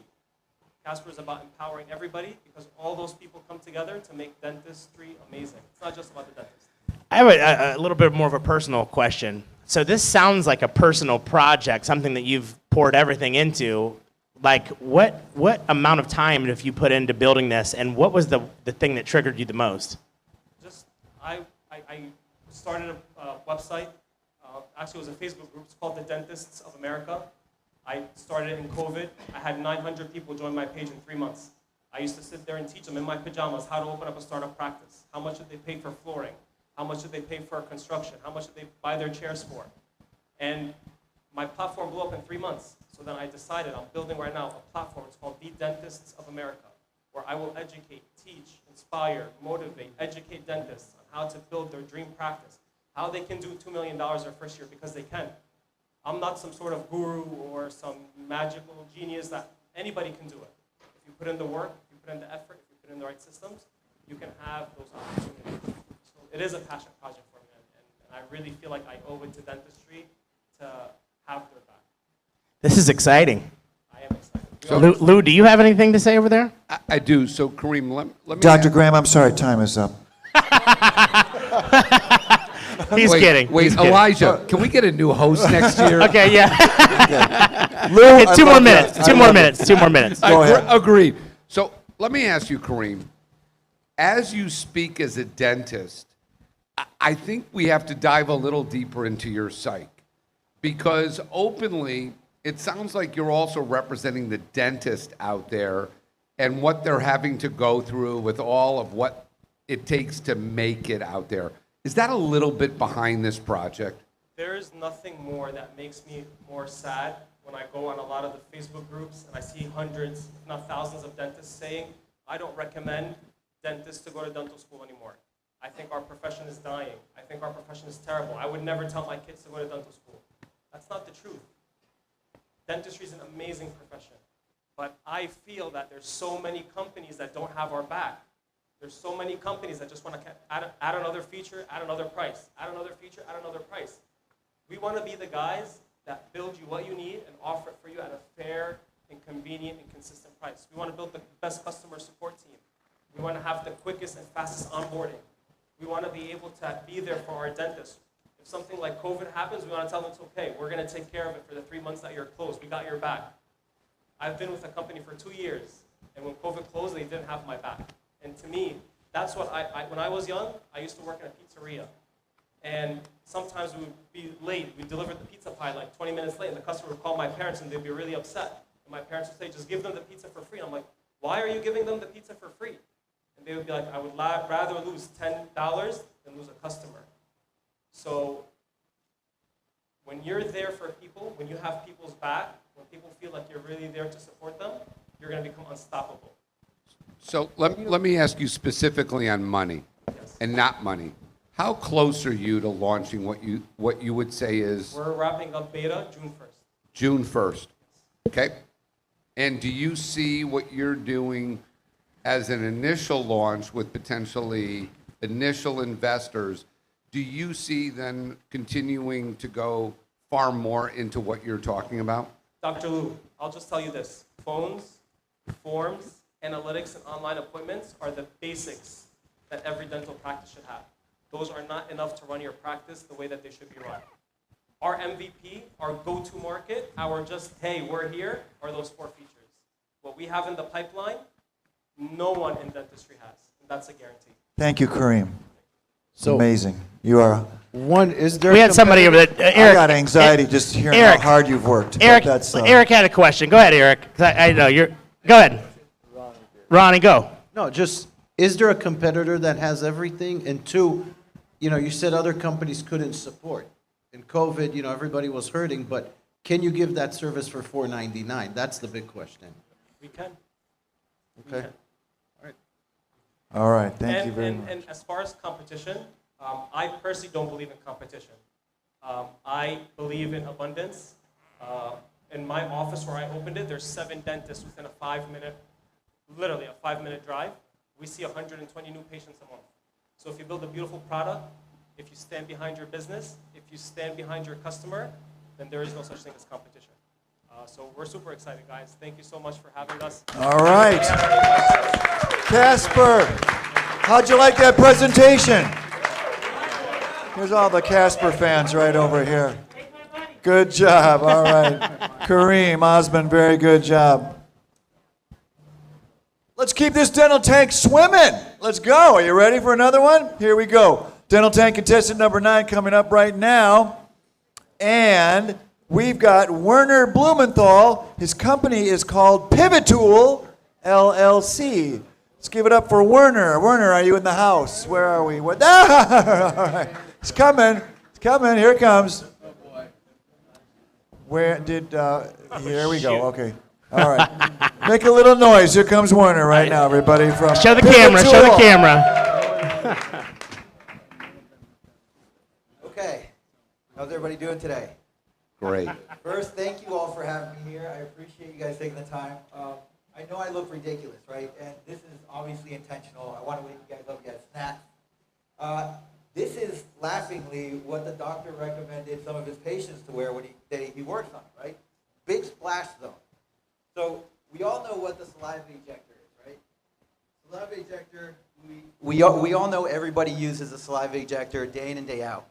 Casper's about empowering everybody because all those people come together to make dentistry amazing. It's not just about the dentist. I have a little bit more of a personal question. So this sounds like a personal project, something that you've poured everything into. Like, what amount of time have you put into building this, and what was the thing that triggered you the most? Just, I started a website. Actually, it was a Facebook group. It's called the Dentists of America. I started in COVID. I had 900 people join my page in 3 months. I used to sit there and teach them in my pajamas how to open up a startup practice. How much did they pay for flooring? How much did they pay for construction? How much did they buy their chairs for? And my platform blew up in 3 months. So then I decided I'm building right now a platform. It's called the Dentists of America, where I will educate, teach, inspire, motivate, educate dentists on how to build their dream practice, how they can do $2 million their first year because they can. I'm not some sort of guru or some magical genius that anybody can do it. If you put in the work, if you put in the effort, if you put in the right systems, you can have those opportunities. So it is a passion project for me, and I really feel like I owe it to dentistry to have their back. This is exciting. I am excited. So, Lou, do you have anything to say over there? I do. So, Kareem, let me Dr. ask- Graham, I'm sorry, time is up. He's kidding. Wait, He's kidding. Elijah, can we get a new host next year? Okay, yeah. Lou, Okay, I 2 more love you. minutes. I 2 more love you. minutes. 2 more minutes. Go ahead. Agreed. So let me ask you, Kareem, as you speak as a dentist, I think we have to dive a little deeper into your psyche because openly, it sounds like you're also representing the dentist out there and what they're having to go through with all of what it takes to make it out there. Is that a little bit behind this project? There is nothing more that makes me more sad when I go on a lot of the Facebook groups and I see hundreds, if not thousands of dentists saying, I don't recommend dentists to go to dental school anymore. I think our profession is dying. I think our profession is terrible. I would never tell my kids to go to dental school. That's not the truth. Dentistry is an amazing profession. But I feel that there's so many companies that don't have our back. There's so many companies that just want to add another feature, add another price, add another feature, add another price. We want to be the guys that build you what you need and offer it for you at a fair and convenient and consistent price. We want to build the best customer support team. We want to have the quickest and fastest onboarding. We want to be able to be there for our dentists. If something like COVID happens, we want to tell them it's okay. We're going to take care of it for the 3 months that you're closed. We got your back. I've been with a company for 2 years, and when COVID closed, they didn't have my back. And to me, that's what when I was young, I used to work in a pizzeria. And sometimes we would be late. We'd deliver the pizza pie like 20 minutes late, and the customer would call my parents, and they'd be really upset. And my parents would say, just give them the pizza for free. And I'm like, why are you giving them the pizza for free? And they would be like, I would rather lose $10 than lose a customer. So when you're there for people, when you have people's back, when people feel like you're really there to support them, you're going to become unstoppable. So let me ask you specifically on money and not money. How close are you to launching what you would say is We're wrapping up beta June 1st. June 1st? Okay. And do you see what you're doing as an initial launch with potentially initial investors? Do you see then continuing to go far more into what you're talking about? Dr. Liu, I'll just tell you this. Phones, forms, analytics, and online appointments are the basics that every dental practice should have. Those are not enough to run your practice the way that they should be run. Our MVP, our go-to market, our just, hey, we're here, are those 4 features. What we have in the pipeline, no one in dentistry has. In that's a guarantee. Thank you, Kareem. So- Amazing. You are. Is there? We had somebody over there. I got anxiety just hearing Eric, how hard you've worked. but Eric, that's, Eric had a question. Go ahead, Eric. 'Cause I know you're. Go ahead. Ronnie, go. No, just, is there a competitor that has everything? And two, you said other companies couldn't support. In COVID, everybody was hurting, but can you give that service for $4.99? That's the big question. We can. Okay. All right. Thank you very much. And as far as competition, I personally don't believe in competition. I believe in abundance. In my office where I opened it, there's 7 dentists within a 5-minute, literally a 5-minute drive. We see 120 new patients a month. So if you build a beautiful product, if you stand behind your business, if you stand behind your customer, then there is no such thing as competition. So we're super excited, guys. Thank you so much for having us. All right. Casper, how'd you like that presentation? Here's all the Casper fans right over here. Good job. All right. Kareem, Osman, very good job. Let's keep this dental tank swimming. Let's go. Are you ready for another one? Here we go. Dental tank contestant number 9 coming up right now. And we've got Werner Blumenthal. His company is called Pivot Tool LLC. Let's give it up for Werner. Werner, are you in the house? Where are we? What? Ah! All right. It's coming. It's coming. Here it comes. Where did, here we go. Okay. All right. Make a little noise. Here comes Werner right now, everybody. From Show the Pivot camera. Show the Tool. camera. Okay. How's everybody doing today? Great. First, thank you all for having me here. I appreciate you guys taking the time. I know I look ridiculous, right? And this is obviously intentional. I want to wake you guys up, get snacks. This is laughingly what the doctor recommended some of his patients to wear when he works on it, right? Big splash zone. So we all know what the saliva ejector is, right? Saliva ejector, we all know everybody uses a saliva ejector day in and day out.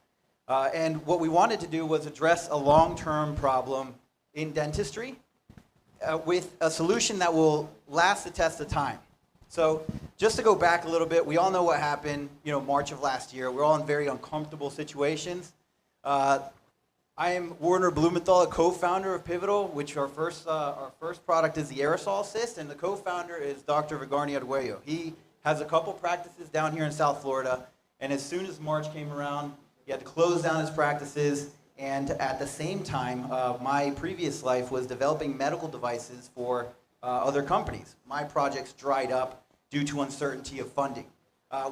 And what we wanted to do was address a long-term problem in dentistry with a solution that will last the test of time. So just to go back a little bit, we all know what happened, March of last year. We're all in very uncomfortable situations. I am Werner Blumenthal, a co-founder of Pivotal, which our first product is the aerosol cyst, and the co-founder is Dr. Vigarni Arguello. He has a couple practices down here in South Florida, and as soon as March came around, he had to close down his practices, and at the same time, my previous life was developing medical devices for other companies. My projects dried up due to uncertainty of funding.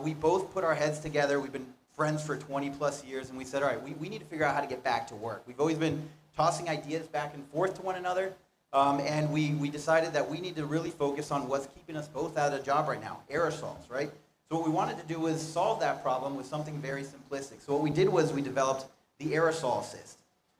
We both put our heads together. We've been friends for 20 plus years, and we said, all right, we need to figure out how to get back to work. We've always been tossing ideas back and forth to one another, and we decided that we need to really focus on what's keeping us both out of a job right now, aerosols, right? So what we wanted to do was solve that problem with something very simplistic. So what we did was we developed the aerosol cyst.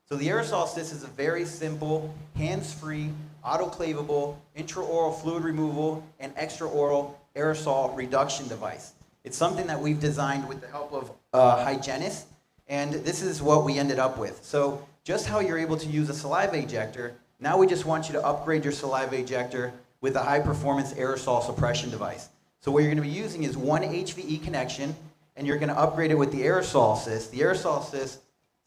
So the aerosol cyst is a very simple, hands-free, autoclavable, intraoral fluid removal, and extraoral aerosol reduction device. It's something that we've designed with the help of hygienists, and this is what we ended up with. So just how you're able to use a saliva ejector, now we just want you to upgrade your saliva ejector with a high-performance aerosol suppression device. So what you're going to be using is one HVE connection, and you're going to upgrade it with the aerosol cyst. The aerosol cyst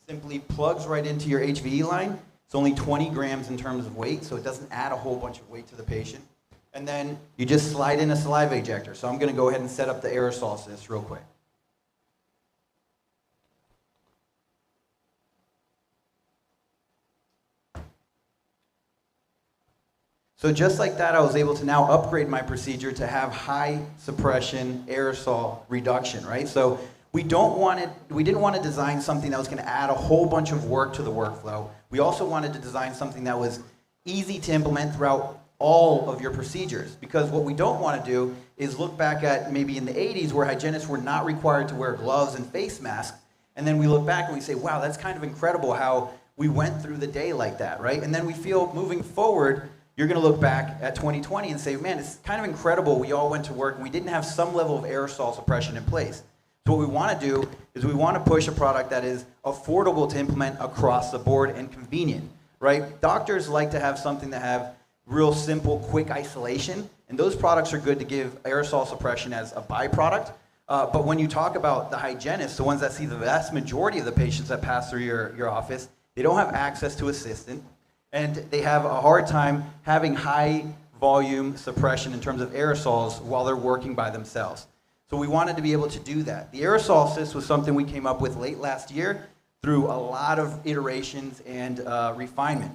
simply plugs right into your HVE line. It's only 20 grams in terms of weight, so it doesn't add a whole bunch of weight to the patient. And then you just slide in a saliva ejector. So I'm going to go ahead and set up the aerosol cyst real quick. So just like that, I was able to now upgrade my procedure to have high suppression aerosol reduction, right? So we didn't want to design something that was going to add a whole bunch of work to the workflow. We also wanted to design something that was easy to implement throughout all of your procedures, because what we don't want to do is look back at maybe in the 80s where hygienists were not required to wear gloves and face masks, and then we look back and we say, wow, that's kind of incredible how we went through the day like that, right? And then we feel moving forward, you're going to look back at 2020 and say, man, it's kind of incredible we all went to work and we didn't have some level of aerosol suppression in place. So what we want to do is we want to push a product that is affordable to implement across the board and convenient, right? Doctors like to have something that have real simple, quick isolation. And those products are good to give aerosol suppression as a byproduct. But when you talk about the hygienists, the ones that see the vast majority of the patients that pass through your office, they don't have access to assistant, and they have a hard time having high volume suppression in terms of aerosols while they're working by themselves. So we wanted to be able to do that. The aerosol assist was something we came up with late last year through a lot of iterations and refinement.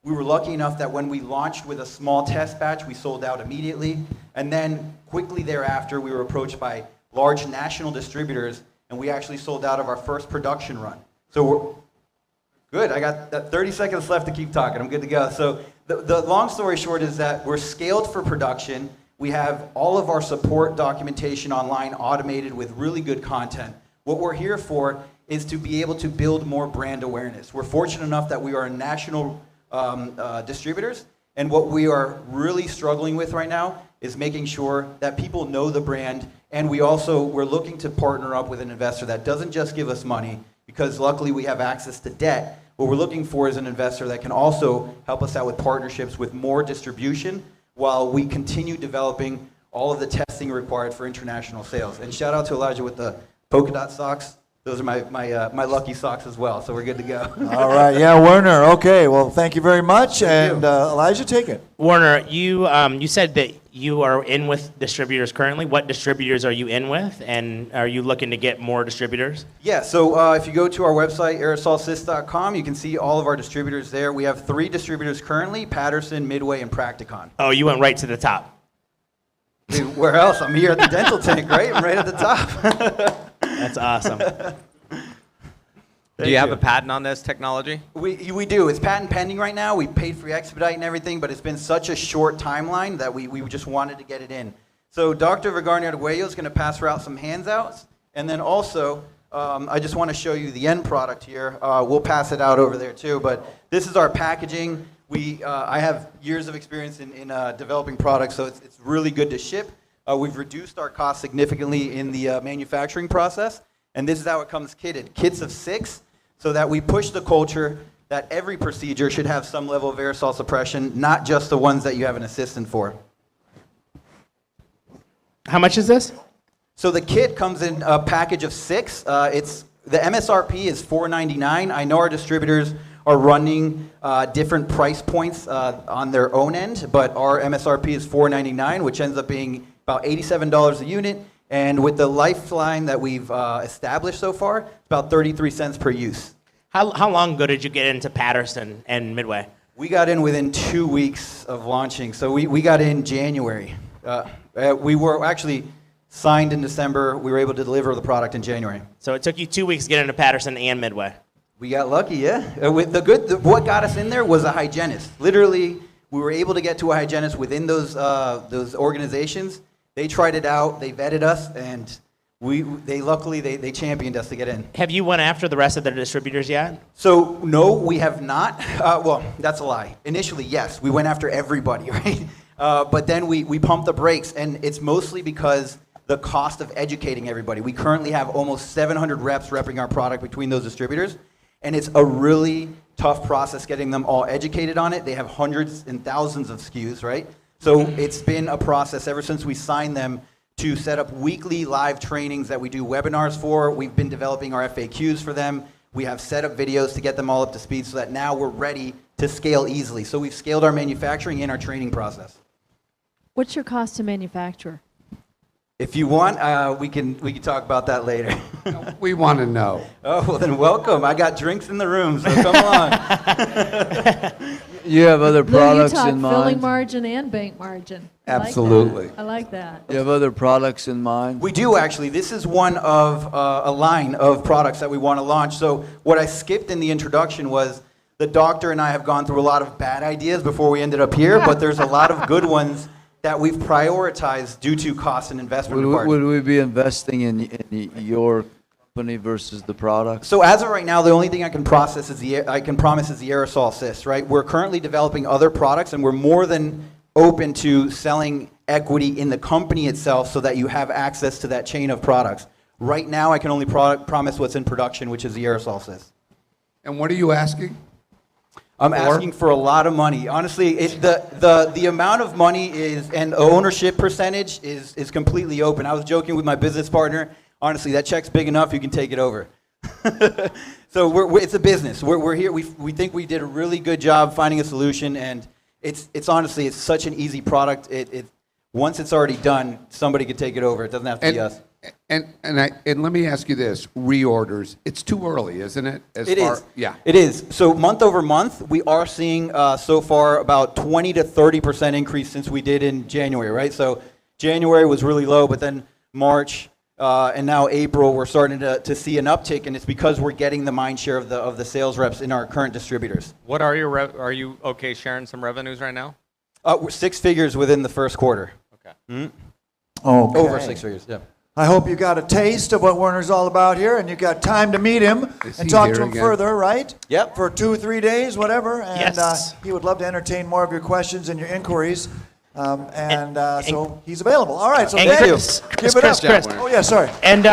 We were lucky enough that when we launched with a small test batch, we sold out immediately. And then quickly thereafter, we were approached by large national distributors, and we actually sold out of our first production run. So we're good. I got that 30 seconds left to keep talking. I'm good to go. So the long story short is that we're scaled for production. We have all of our support documentation online automated with really good content. What we're here for is to be able to build more brand awareness. We're fortunate enough that we are national distributors, and what we are really struggling with right now is making sure that people know the brand, and we're looking to partner up with an investor that doesn't just give us money, because luckily we have access to debt. What we're looking for is an investor that can also help us out with partnerships with more distribution while we continue developing all of the testing required for international sales. And shout out to Elijah with the polka dot socks. Those are my lucky socks as well, so we're good to go. All right, yeah, Werner. Okay, well, thank you very much, and Elijah, take it. Werner, you said that you are in with distributors currently. What distributors are you in with, and are you looking to get more distributors? Yeah, so if you go to our website, aerosolsys.com, you can see all of our distributors there. We have 3 distributors currently: Patterson, Midway, and Practicon. Oh, you went right to the top. Dude, where else? I'm here at the dental tank, right? I'm right at the top. That's awesome. Do you have a patent on this technology? We do. It's patent pending right now. We paid for expedite and everything, but it's been such a short timeline that we just wanted to get it in. So Dr. Vigarnia-Arguello is going to pass out some handouts, and then also I just want to show you the end product here. We'll pass it out over there too, but this is our packaging. I have years of experience in developing products, so it's really good to ship. We've reduced our costs significantly in the manufacturing process, and this is how it comes kitted. Kits of 6, so that we push the culture that every procedure should have some level of aerosol suppression, not just the ones that you have an assistant for. How much is this? So the kit comes in a package of 6. The MSRP is $4.99. I know our distributors are running different price points on their own end, but our MSRP is $4.99, which ends up being about $87 a unit, and with the lifeline that we've established so far, it's about 33 cents per use. How long ago did you get into Patterson and Midway? We got in within 2 weeks of launching, so we got in January. We were actually signed in December. We were able to deliver the product in January. So it took you 2 weeks to get into Patterson and Midway. We got lucky, yeah. What got us in there was a hygienist. Literally, we were able to get to a hygienist within those organizations. They tried it out, they vetted us, and they championed us to get in. Have you went after the rest of the distributors yet? So no, we have not. Well, that's a lie. Initially, yes, we went after everybody, right? But then we pumped the brakes, and it's mostly because the cost of educating everybody. We currently have almost 700 reps repping our product between those distributors, and it's a really tough process getting them all educated on it. They have hundreds and thousands of SKUs, right? So it's been a process ever since we signed them to set up weekly live trainings that we do webinars for. We've been developing our FAQs for them. We have set up videos to get them all up to speed so that now we're ready to scale easily. So we've scaled our manufacturing and our training process. What's your cost to manufacture? If you want, we can talk about that later. We want to know. Oh, well then welcome. I got drinks in the room, so come along. You have other products you talk in filling mind? margin and bank margin. Absolutely. I like that. You have other products in mind? We do, actually. This is one of a line of products that we want to launch. So what I skipped in the introduction was the doctor and I have gone through a lot of bad ideas before we ended up here, but there's a lot of good ones that we've prioritized due to cost and investment requirements. Would we be investing in your company versus the product? So as of right now, the only thing I can promise is the aerosol assist, right? We're currently developing other products, and we're more than open to selling equity in the company itself so that you have access to that chain of products. Right now, I can only promise what's in production, which is the aerosol assist. And what are you asking? I'm asking for a lot of money. Honestly, the amount of money is, and ownership percentage is completely open. I was joking with my business partner. Honestly, that check's big enough, you can take it over. So it's a business. We're here. We think we did a really good job finding a solution, and it's honestly, it's such an easy product. Once it's already done, somebody could take it over. It doesn't have to be us. And let me ask you this: reorders. It's too early, isn't it? It is. Yeah. It is. So month over month, we are seeing so far about 20 to 30% increase since we did in January, right? So January was really low, but then March and now April, we're starting to see an uptick, and it's because we're getting the mind share of the sales reps in our current distributors. What are your are you okay sharing some revenues right now? We're 6 figures within the first quarter. Okay. Mm-hmm. Okay. Over 6 figures. Yeah. I hope you got a taste of what Werner's all about here, and you got time to meet him and talk to him further, right? Yep. For 2 or 3 days, whatever. And Yes. he would love to entertain more of your questions and your inquiries. So he's available. All right. So And Dave, Chris, give it up. Chris. Oh yeah, sorry. And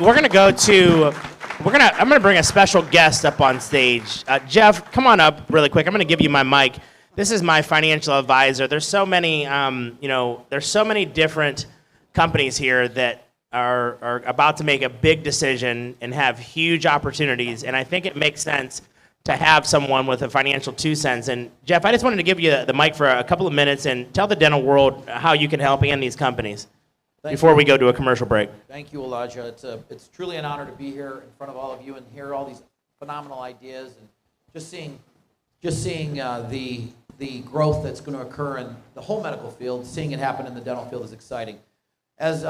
we're gonna go to. I'm gonna bring a special guest up on stage. Jeff, come on up really quick. I'm gonna give you my mic. This is my financial advisor. There's so many, there's so many different companies here that are about to make a big decision and have huge opportunities. And I think it makes sense to have someone with a financial 2 cents. And Jeff, I just wanted to give you the mic for a couple of minutes and tell the dental world how you can help and these companies before we go to a commercial break. Thank you, Elijah. It's truly an honor to be here in front of all of you and hear all these phenomenal ideas and just seeing the growth that's going to occur in the whole medical field. Seeing it happen in the dental field is exciting. As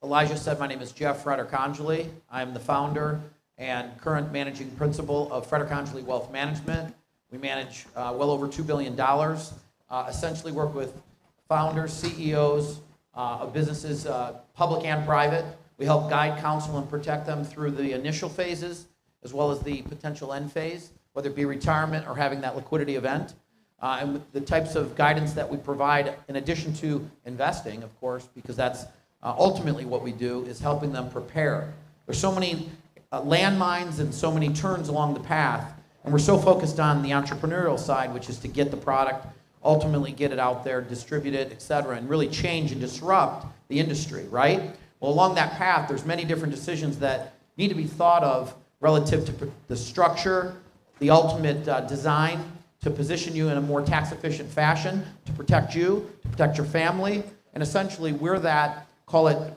Elijah said, my name is Jeff Frederick-Angeli. I'm the founder and current managing principal of Frederick-Angeli Wealth Management. We manage well over $2 billion. Essentially work with founders, CEOs of businesses, public and private. We help guide, counsel, and protect them through the initial phases as well as the potential end phase, whether it be retirement or having that liquidity event. And the types of guidance that we provide, in addition to investing, of course, because that's ultimately what we do, is helping them prepare. There's so many landmines and so many turns along the path, and we're so focused on the entrepreneurial side, which is to get the product, ultimately get it out there, distribute it, et cetera, and really change and disrupt the industry, right? Well, along that path, there's many different decisions that need to be thought of relative to the structure, the ultimate design, to position you in a more tax-efficient fashion, to protect you, to protect your family, and essentially we're that, call it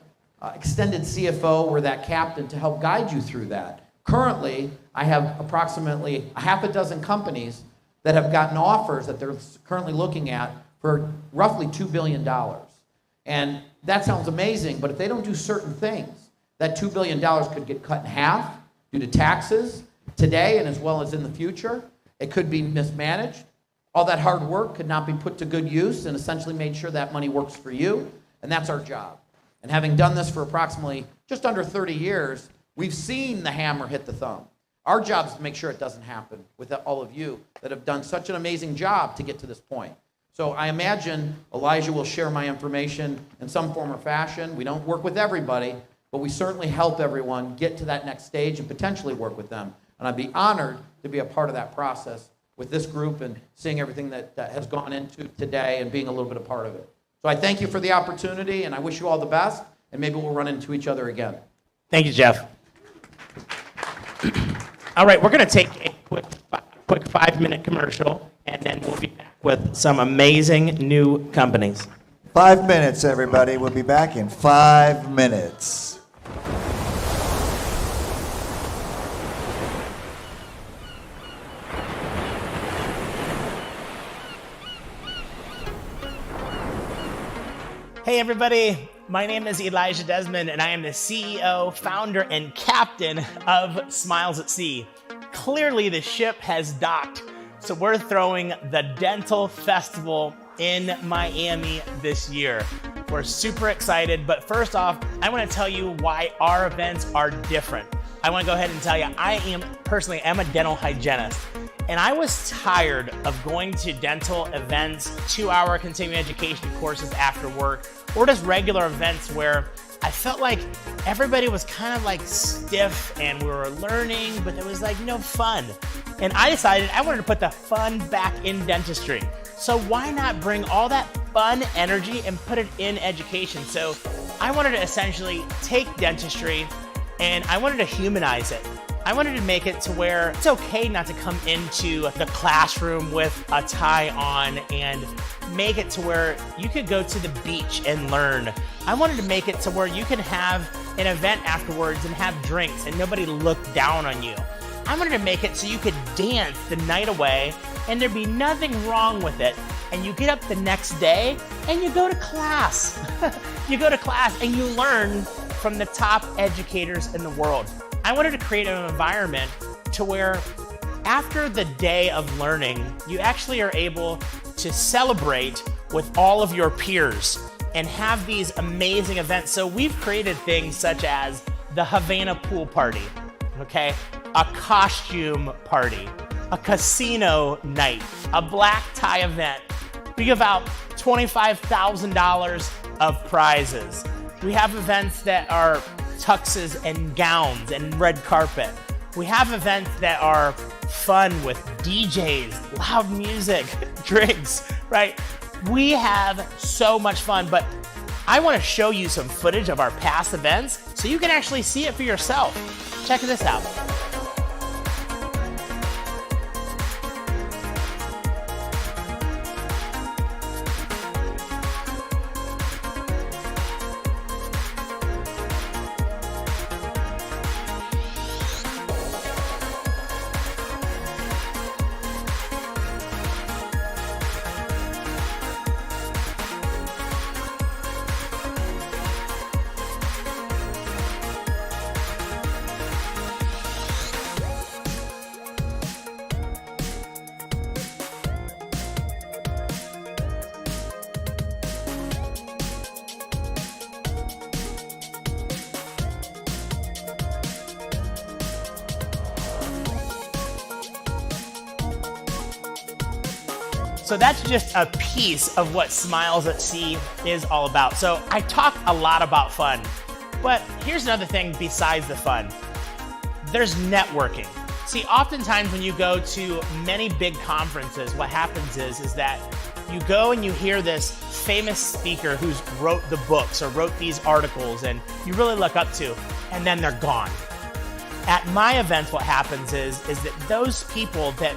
extended CFO, we're that captain to help guide you through that. Currently, I have approximately a half a dozen companies that have gotten offers that they're currently looking at for roughly $2 billion. And that sounds amazing, but if they don't do certain things, that $2 billion could get cut in half due to taxes today and as well as in the future. It could be mismanaged. All that hard work could not be put to good use and essentially made sure that money works for you, and that's our job. And having done this for approximately just under 30 years, we've seen the hammer hit the thumb. Our job is to make sure it doesn't happen with all of you that have done such an amazing job to get to this point. So I imagine Elijah will share my information in some form or fashion. We don't work with everybody, but we certainly help everyone get to that next stage and potentially work with them. And I'd be honored to be a part of that process with this group and seeing everything that has gone into today and being a little bit a part of it. So I thank you for the opportunity, and I wish you all the best, and maybe we'll run into each other again. Thank you, Jeff. All right, we're going to take a quick 5-minute commercial, and then we'll be back with some amazing new companies. 5 minutes, everybody. We'll be back in 5 minutes. Hey everybody, my name is Elijah Desmond and I am the CEO, founder, and captain of Smiles at Sea. Clearly the ship has docked, so we're throwing the Dental Festival in Miami this year. We're super excited, but first off, I want to tell you why our events are different. I want to go ahead and tell you, I am a dental hygienist. And I was tired of going to dental events, 2-hour continuing education courses after work, or just regular events where I felt like everybody was kind of like stiff and we were learning, but there was like no fun. And I decided I wanted to put the fun back in dentistry. So why not bring all that fun energy and put it in education? So I wanted to essentially take dentistry and I wanted to humanize it. I wanted to make it to where it's okay not to come into the classroom with a tie on and make it to where you could go to the beach and learn. I wanted to make it to where you can have an event afterwards and have drinks and nobody look down on you. I wanted to make it so you could dance the night away and there'd be nothing wrong with it. And you get up the next day and you go to class. You go to class and you learn from the top educators in the world. I wanted to create an environment to where after the day of learning, you actually are able to celebrate with all of your peers and have these amazing events. So we've created things such as the Havana pool party, okay? A costume party, a casino night, a black tie event. We give out $25,000 of prizes. We have events that are tuxes and gowns and red carpet. We have events that are fun with DJs, loud music, drinks, right? We have so much fun, but I want to show you some footage of our past events so you can actually see it for yourself. Check this out. So that's just a piece of what Smiles at Sea is all about. So I talk a lot about fun, but here's another thing besides the fun. There's networking. See, oftentimes when you go to many big conferences, what happens is that you go and you hear this famous speaker who's wrote the books or wrote these articles and you really look up to, and then they're gone. At my events, what happens is that those people that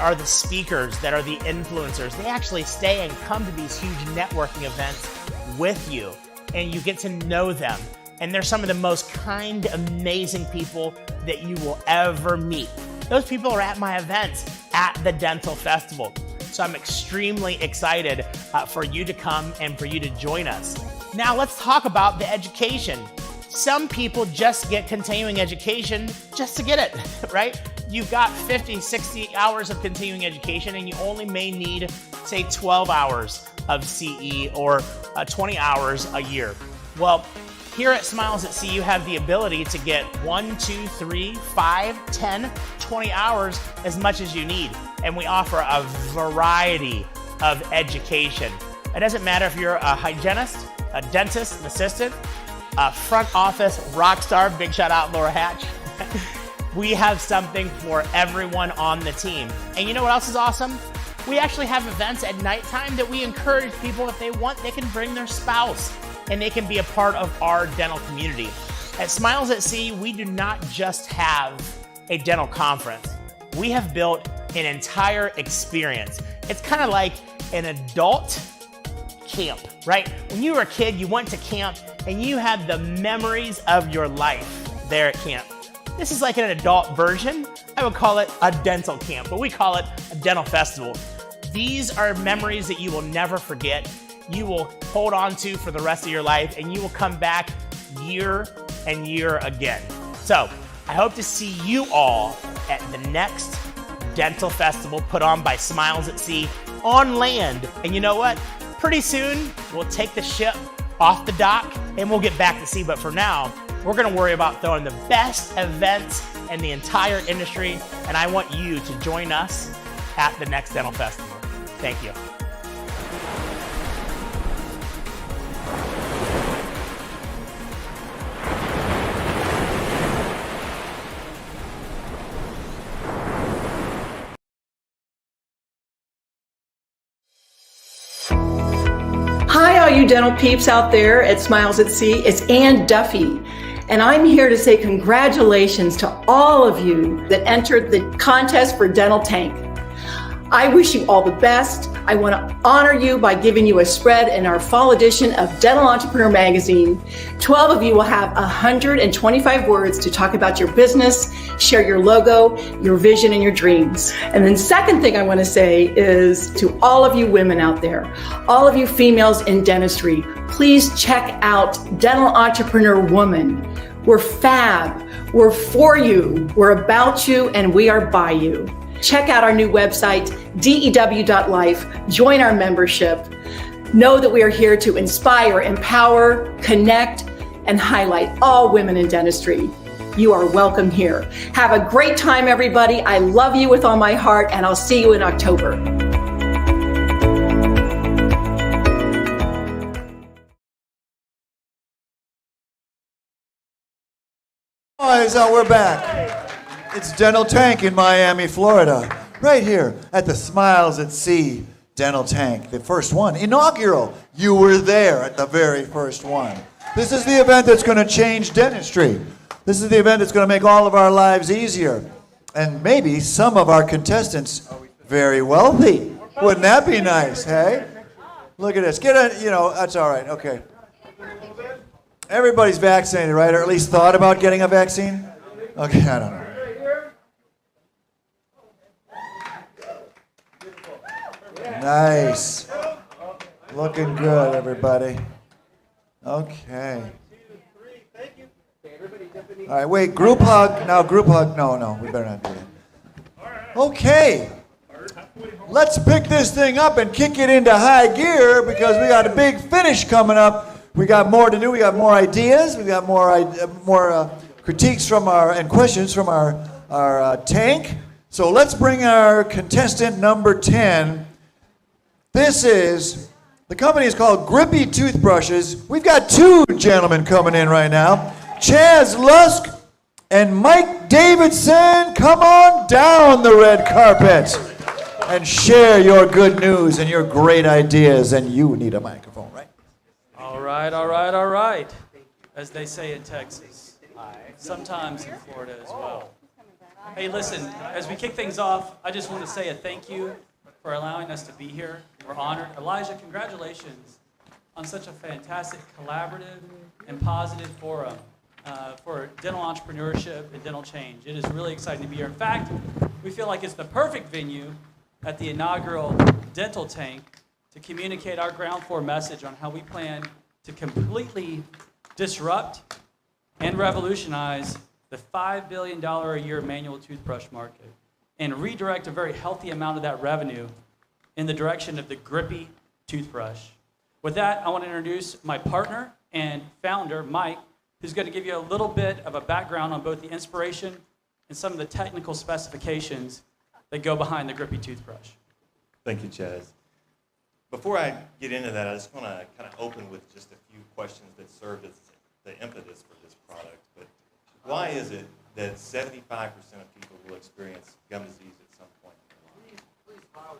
are the speakers, that are the influencers, they actually stay and come to these huge networking events with you, and you get to know them. And they're some of the most kind, amazing people that you will ever meet. Those people are at my events at the Dental Festival. So I'm extremely excited for you to come and for you to join us. Now let's talk about the education. Some people just get continuing education just to get it, right? You've got 50, 60 hours of continuing education and you only may need, say, 12 hours of CE or 20 hours a year. Well, here at Smiles at Sea, you have the ability to get 1, 2, 3, 5, 10, 20 hours, as much as you need. And we offer a variety of education. It doesn't matter if you're a hygienist, a dentist, an assistant, a front office rock star, big shout out Laura Hatch. We have something for everyone on the team. And you know what else is awesome? We actually have events at nighttime that we encourage people, if they want, they can bring their spouse and they can be a part of our dental community. At Smiles at Sea, we do not just have a dental conference. We have built an entire experience. It's kind of like an adult camp, right? When you were a kid, you went to camp and you had the memories of your life there at camp. This is like an adult version. I would call it a dental camp, but we call it a dental festival. These are memories that you will never forget. You will hold on to for the rest of your life, and you will come back year and year again. So I hope to see you all at the next dental festival put on by Smiles at Sea on land. And you know what? Pretty soon, we'll take the ship off the dock and we'll get back to sea. But for now, we're gonna worry about throwing the best events in the entire industry. And I want you to join us at the next dental festival. Thank you. all you dental peeps out there at Smiles at Sea. It's Ann Duffy. And I'm here to say congratulations to all of you that entered the contest for Dental Tank. I wish you all the best. I want to honor you by giving you a spread in our fall edition of Dental Entrepreneur Magazine. 12 of you will have 125 words to talk about your business, share your logo, your vision, and your dreams. And then second thing I want to say is to all of you women out there, all of you females in dentistry, please check out Dental Entrepreneur Woman. We're fab, we're for you, we're about you, and we are by you. Check out our new website, dew.life. Join our membership. Know that we are here to inspire, empower, connect, and highlight all women in dentistry. You are welcome here. Have a great time, everybody. I love you with all my heart, and I'll see you in October. Boys, we're back. It's Dental Tank in Miami, Florida. Right here at the Smiles at Sea Dental Tank. The first one, inaugural. You were there at the very first one. This is the event that's going to change dentistry. This is the event that's going to make all of our lives easier. And maybe some of our contestants very wealthy. Wouldn't that be nice, hey? Look at this. Get a, that's all right. Okay. Everybody's vaccinated, right? Or at least thought about getting a vaccine? Okay, I don't know. Nice. Looking good, everybody. Okay. All right, wait, group hug. Now, group hug. No, we better not do that. Okay. Let's pick this thing up and kick it into high gear because we got a big finish coming up. We got more to do. We got more ideas. We got more critiques from and questions from our tank. So let's bring our contestant number 10. The company is called Grippy Toothbrushes. We've got two gentlemen coming in right now. Chaz Lusk and Mike Davidson. Come on down the red carpet and share your good news and your great ideas. And you need a microphone, right? All right. As they say in Texas. Sometimes in Florida as well. Hey, listen, as we kick things off, I just want to say a thank you for allowing us to be here. We're honored. Elijah, congratulations on such a fantastic collaborative and positive forum for dental entrepreneurship and dental change. It is really exciting to be here. In fact, we feel like it's the perfect venue at the inaugural Dental Tank to communicate our ground floor message on how we plan to completely disrupt and revolutionize the $5 billion a year manual toothbrush market and redirect a very healthy amount of that revenue in the direction of the Grippy toothbrush. With that, I want to introduce my partner and founder, Mike, who's going to give you a little bit of a background on both the inspiration and some of the technical specifications that go behind the Grippy toothbrush. Thank you, Chaz. Before I get into that, I just want to kind of open with just a few questions that serve as the impetus for this product. But why is it that 75% of people will experience gum disease at some point in their life? Please louder.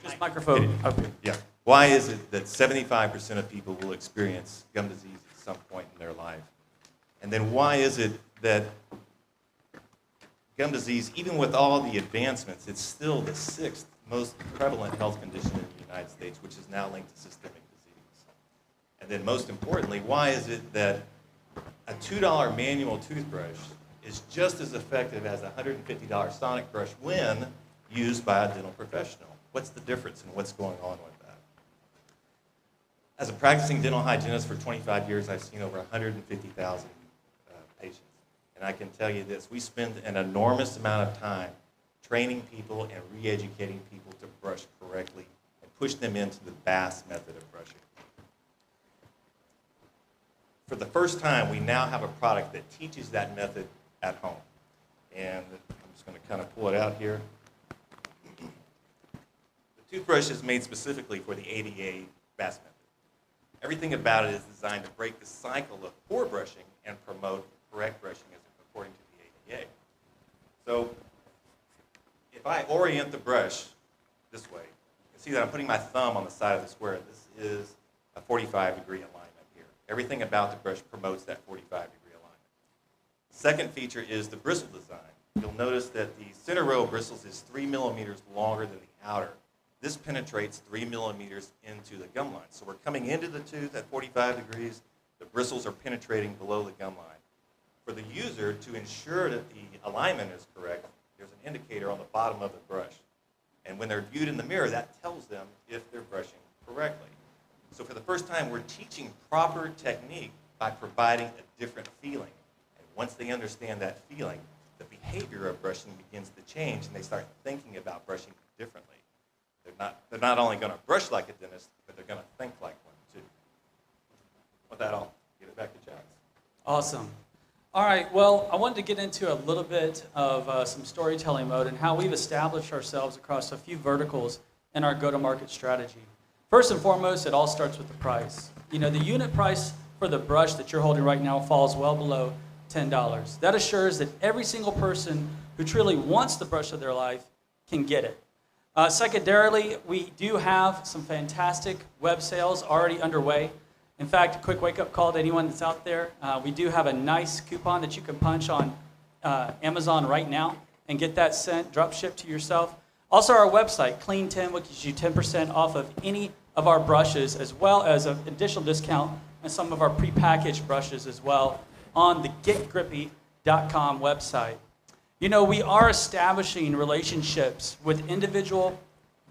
Just microphone. Okay. Yeah. Why is it that 75% of people will experience gum disease at some point in their life? And then why is it that gum disease, even with all the advancements, it's still the 6th most prevalent health condition in the United States, which is now linked to systemic disease? And then most importantly, why is it that a $2 manual toothbrush is just as effective as a $150 sonic brush when used by a dental professional? What's the difference and what's going on with that? As a practicing dental hygienist for 25 years, I've seen over 150,000 patients. And I can tell you this, we spend an enormous amount of time training people and re-educating people to brush correctly and push them into the Bass method of brushing. For the first time, we now have a product that teaches that method at home. And I'm just going to kind of pull it out here. The toothbrush is made specifically for the ADA Bass method. Everything about it is designed to break the cycle of poor brushing and promote correct brushing according to the ADA. So if I orient the brush this way, you see that I'm putting my thumb on the side of the square. This is a 45-degree alignment here. Everything about the brush promotes that 45-degree alignment. Second feature is the bristle design. You'll notice that the center row of bristles is 3 millimeters longer than the outer. This penetrates 3 millimeters into the gum line. So we're coming into the tooth at 45 degrees. The bristles are penetrating below the gum line. For the user, to ensure that the alignment is correct, there's an indicator on the bottom of the brush. And when they're viewed in the mirror, that tells them if they're brushing correctly. So for the first time, we're teaching proper technique by providing a different feeling. And once they understand that feeling, the behavior of brushing begins to change, and they start thinking about brushing differently. They're not only going to brush like a dentist, but they're going to think like one too. With that, I'll give it back to Jax. Awesome. All right, well, I wanted to get into a little bit of some storytelling mode and how we've established ourselves across a few verticals in our go-to-market strategy. First and foremost, it all starts with the price. You know, the unit price for the brush that you're holding right now falls well below $10. That assures that every single person who truly wants the brush of their life can get it. Secondarily, we do have some fantastic web sales already underway. In fact, a quick wake-up call to anyone that's out there. We do have a nice coupon that you can punch on Amazon right now and get that sent, drop shipped to yourself. Also, our website, Clean 10, which gives you 10% off of any of our brushes, as well as an additional discount on some of our prepackaged brushes as well on the getgrippy.com website. You know, we are establishing relationships with individual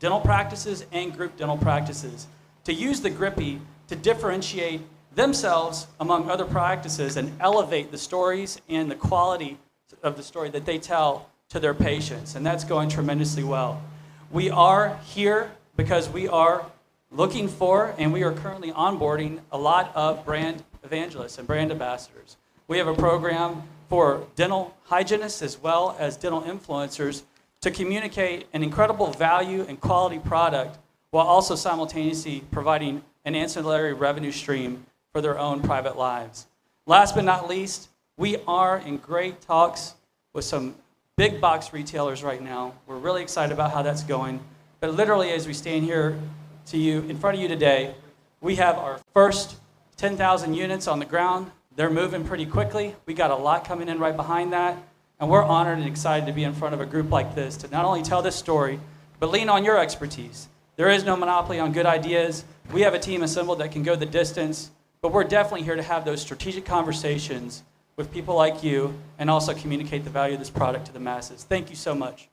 dental practices and group dental practices to use the Grippy to differentiate themselves among other practices and elevate the stories and the quality of the story that they tell to their patients, and that's going tremendously well. We are here because we are looking for, and we are currently onboarding a lot of brand evangelists and brand ambassadors. We have a program for dental hygienists as well as dental influencers to communicate an incredible value and quality product while also simultaneously providing an ancillary revenue stream for their own private lives. Last but not least, we are in great talks with some big box retailers right now. We're really excited about how that's going. But literally, as we stand here to you, in front of you today, we have our first 10,000 units on the ground. They're moving pretty quickly. We got a lot coming in right behind that. And we're honored and excited to be in front of a group like this to not only tell this story, but lean on your expertise. There is no monopoly on good ideas. We have a team assembled that can go the distance, but we're definitely here to have those strategic conversations with people like you and also communicate the value of this product to the masses. Thank you so much.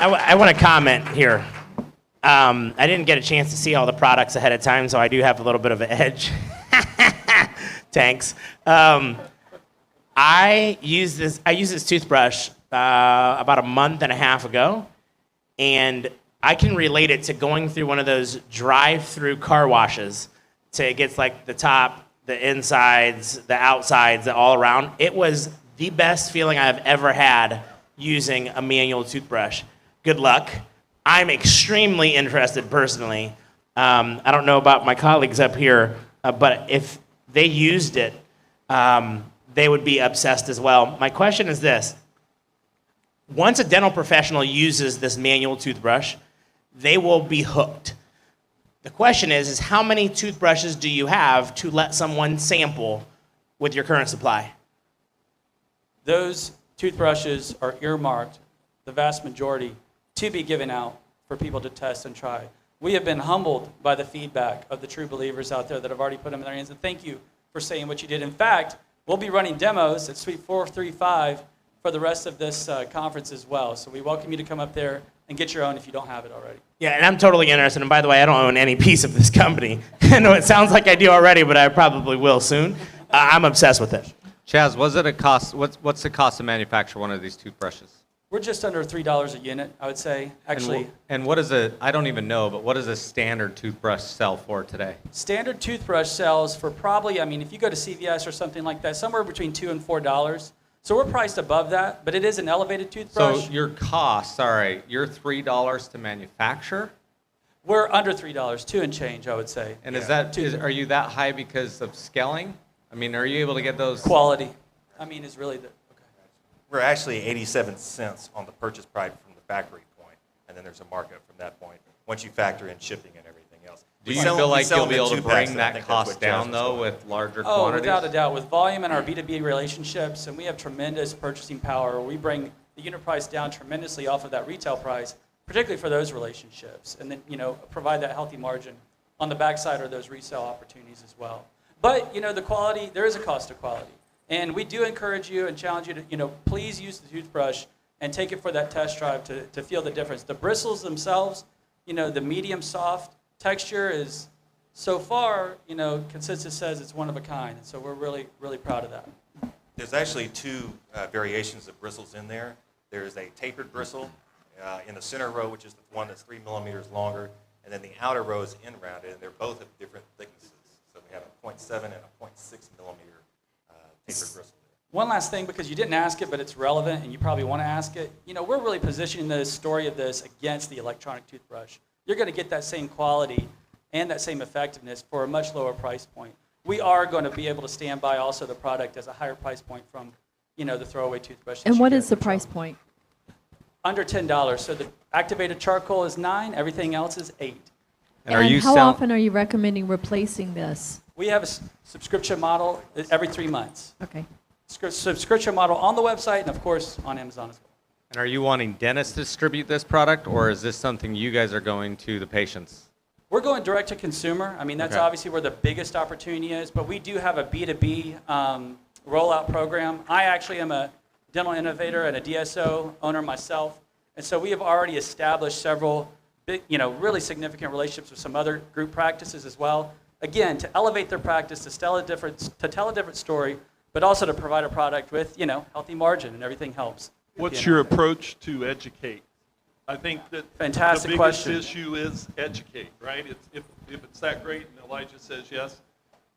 I want to comment here. I didn't get a chance to see all the products ahead of time, so I do have a little bit of an edge. Thanks. I used this toothbrush about a month and a half ago, and I can relate it to going through one of those drive-through car washes. It gets like the top, the insides, the outsides, all around. It was the best feeling I've ever had using a manual toothbrush. Good luck. I'm extremely interested personally. I don't know about my colleagues up here, but if they used it, they would be obsessed as well. My question is this. Once a dental professional uses this manual toothbrush, they will be hooked. The question is how many toothbrushes do you have to let someone sample with your current supply? Those toothbrushes are earmarked, the vast majority, to be given out for people to test and try. We have been humbled by the feedback of the true believers out there that have already put them in their hands, and thank you for saying what you did. In fact, we'll be running demos at Suite 435 for the rest of this conference as well. So we welcome you to come up there and get your own if you don't have it already. Yeah, and I'm totally interested. And by the way, I don't own any piece of this company. I know it sounds like I do already, but I probably will soon. I'm obsessed with it. Chaz, was it a cost? What's the cost to manufacture one of these toothbrushes? We're just under $3 a unit, I would say. Actually, and what is a? I don't even know, but what does a standard toothbrush sell for today? Standard toothbrush sells for probably, I mean, if you go to CVS or something like that, somewhere between $2 and $4. So we're priced above that, but it is an elevated toothbrush. So your cost, sorry, you're $3 to manufacture? We're under $3, $2 and change, I would say. And are you that high because of scaling? I mean, are you able to get those? Quality, I mean, is really the. We're actually 87 cents on the purchase price from the factory point, and then there's a markup from that point, once you factor in shipping and everything else. Do We you sell- feel we like sell you'll them be in able to 2 packs, bring and I that think that's cost what down, Jasmine's though, going with larger Oh, quantities? without a doubt. With volume and our B2B relationships, and we have tremendous purchasing power. We bring the unit price down tremendously off of that retail price, particularly for those relationships, and then provide that healthy margin on the backside of those resale opportunities as well. But the quality, there is a cost to quality, and we do encourage you and challenge you to please use the toothbrush and take it for that test drive to feel the difference. The bristles themselves, the medium soft texture is so far, consensus says it's one of a kind, and so we're really, really proud of that. There's actually 2 variations of bristles in there. There's a tapered bristle in the center row, which is the one that's 3 millimeters longer, and then the outer row is end rounded, and they're both of different thicknesses. So we have a 0.7 and a 0.6 millimeter tapered bristle. One last thing, because you didn't ask it, but it's relevant, and you probably want to ask it. We're really positioning the story of this against the electronic toothbrush. You're going to get that same quality and that same effectiveness for a much lower price point. We are going to be able to stand by also the product as a higher price point from, the throwaway toothbrush. And what is the price point? Under $10. So the activated charcoal is $9. Everything else is $8. And how often are you recommending replacing this? We have a subscription model every 3 months. Okay. Subscription model on the website and, of course, on Amazon as well. And are you wanting dentists to distribute this product, or is this something you guys are going to the patients? We're going direct to consumer. I mean, that's Okay. obviously where the biggest opportunity is, but we do have a B2B rollout program. I actually am a dental innovator and a DSO owner myself, and so we have already established several big, really significant relationships with some other group practices as well. Again, to elevate their practice, to tell a different story, but also to provide a product with, healthy margin, and everything helps. What's your approach to educate? I think that Fantastic the biggest question. issue is educate, right? If it's that great, and Elijah says yes,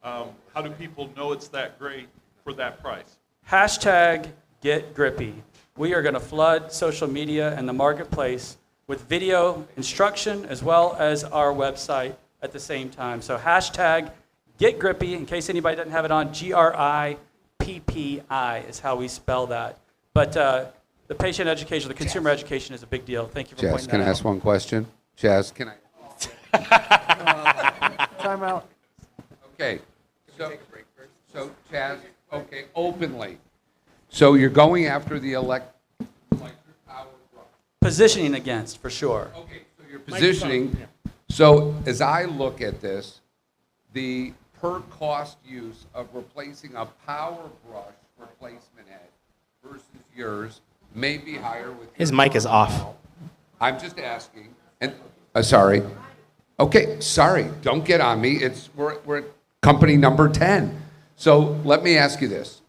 how do people know it's that great for that price? #GetGrippy. We are going to flood social media and the marketplace with video instruction as well as our website at the same time. So #GetGrippy, in case anybody doesn't have it on, GRIPPI is how we spell that. But the patient education, the consumer education is a big deal. Thank you for Chaz, pointing can I that ask out. one question? Chaz, can I? Time out. Okay. So Chaz, okay, openly. So you're going after the electric power brush. Positioning against, for sure. Okay, so you're positioning. So as I look at this, the per cost use of replacing a power brush replacement head versus yours may be higher with His your mic is current off. model. I'm just asking. And sorry. Okay, sorry. Don't get on me. We're at company number 10. So let me ask you this.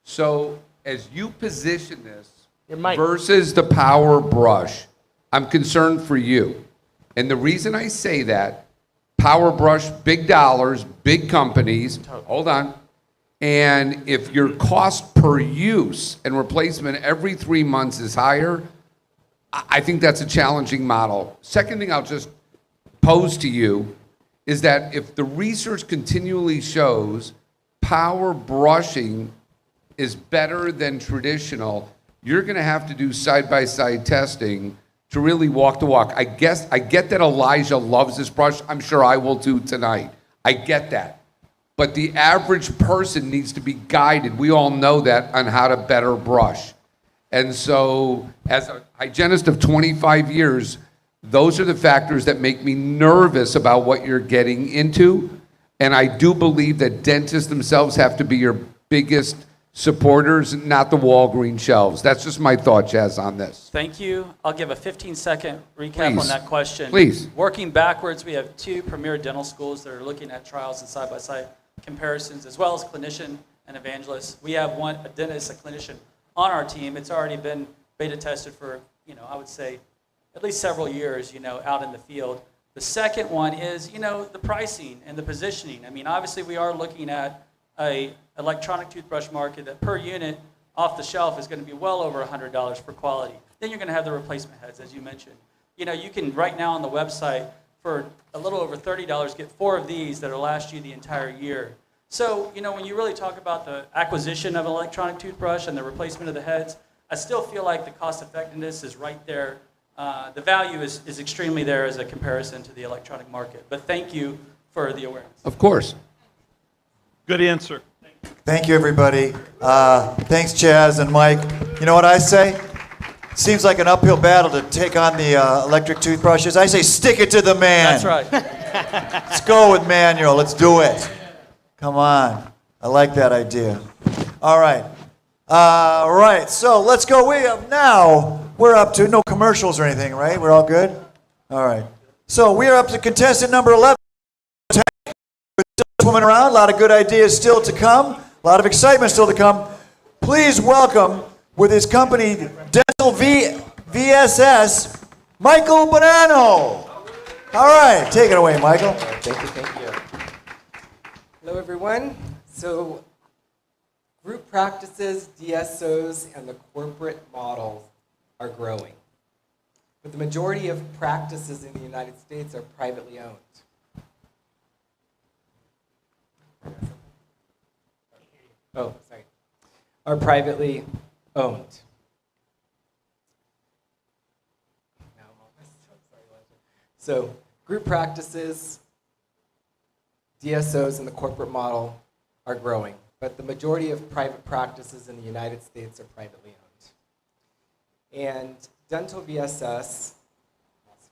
So as you position this versus the power brush, I'm concerned for you. And the reason I say that, power brush, big dollars, big companies, hold on. And if your cost per use and replacement every 3 months is higher, I think that's a challenging model. Second thing I'll just pose to you is that if the research continually shows power brushing is better than traditional, you're going to have to do side-by-side testing to really walk the walk. I get that Elijah loves this brush. I'm sure I will too tonight. I get that. But the average person needs to be guided. We all know that on how to better brush. And so as a hygienist of 25 years, those are the factors that make me nervous about what you're getting into. And I do believe that dentists themselves have to be your biggest supporters, not the Walgreens shelves. That's just my thought, Chaz, on this. Thank you. I'll give a 15-second recap Please. on that question. Please. Working backwards, we have 2 premier dental schools that are looking at trials and side-by-side comparisons, as well as clinician and evangelists. We have a dentist, a clinician on our team. It's already been beta tested for, I would say, at least several years, out in the field. The second one is, the pricing and the positioning. I mean, obviously, we are looking at a electronic toothbrush market that per unit off the shelf is going to be well over $100 for quality. Then you're going to have the replacement heads, as you mentioned. You can right now on the website for a little over $30 get 4 of these that'll last you the entire year. So, when you really talk about the acquisition of an electronic toothbrush and the replacement of the heads, I still feel like the cost effectiveness is right there the value is extremely there as a comparison to the electronic market. But thank you for the awareness. Of course. Good answer. Thank you, everybody. Thanks, Chaz and Mike. You know what I say? Seems like an uphill battle to take on the electric toothbrushes. I say stick it to the man. That's right. Let's go with manual. Let's do it. Come on. I like that idea. All right. Right. So let's go. We're up to no commercials or anything, right? We're all good? All right. So we're up to contestant number 11. We're still swimming around. A lot of good ideas still to come. A lot of excitement still to come. Please welcome, with his company, Dental VSS, Michael Bonanno. All right. Take it away, Michael. Thank you. Hello, everyone. So, group practices, DSOs, and the corporate models are growing. But the majority of practices in the United States are privately owned. Oh, sorry. Are privately owned. So, group practices, DSOs, and the corporate model are growing, but the majority of private practices in the United States are privately owned. And Dental VSS. It's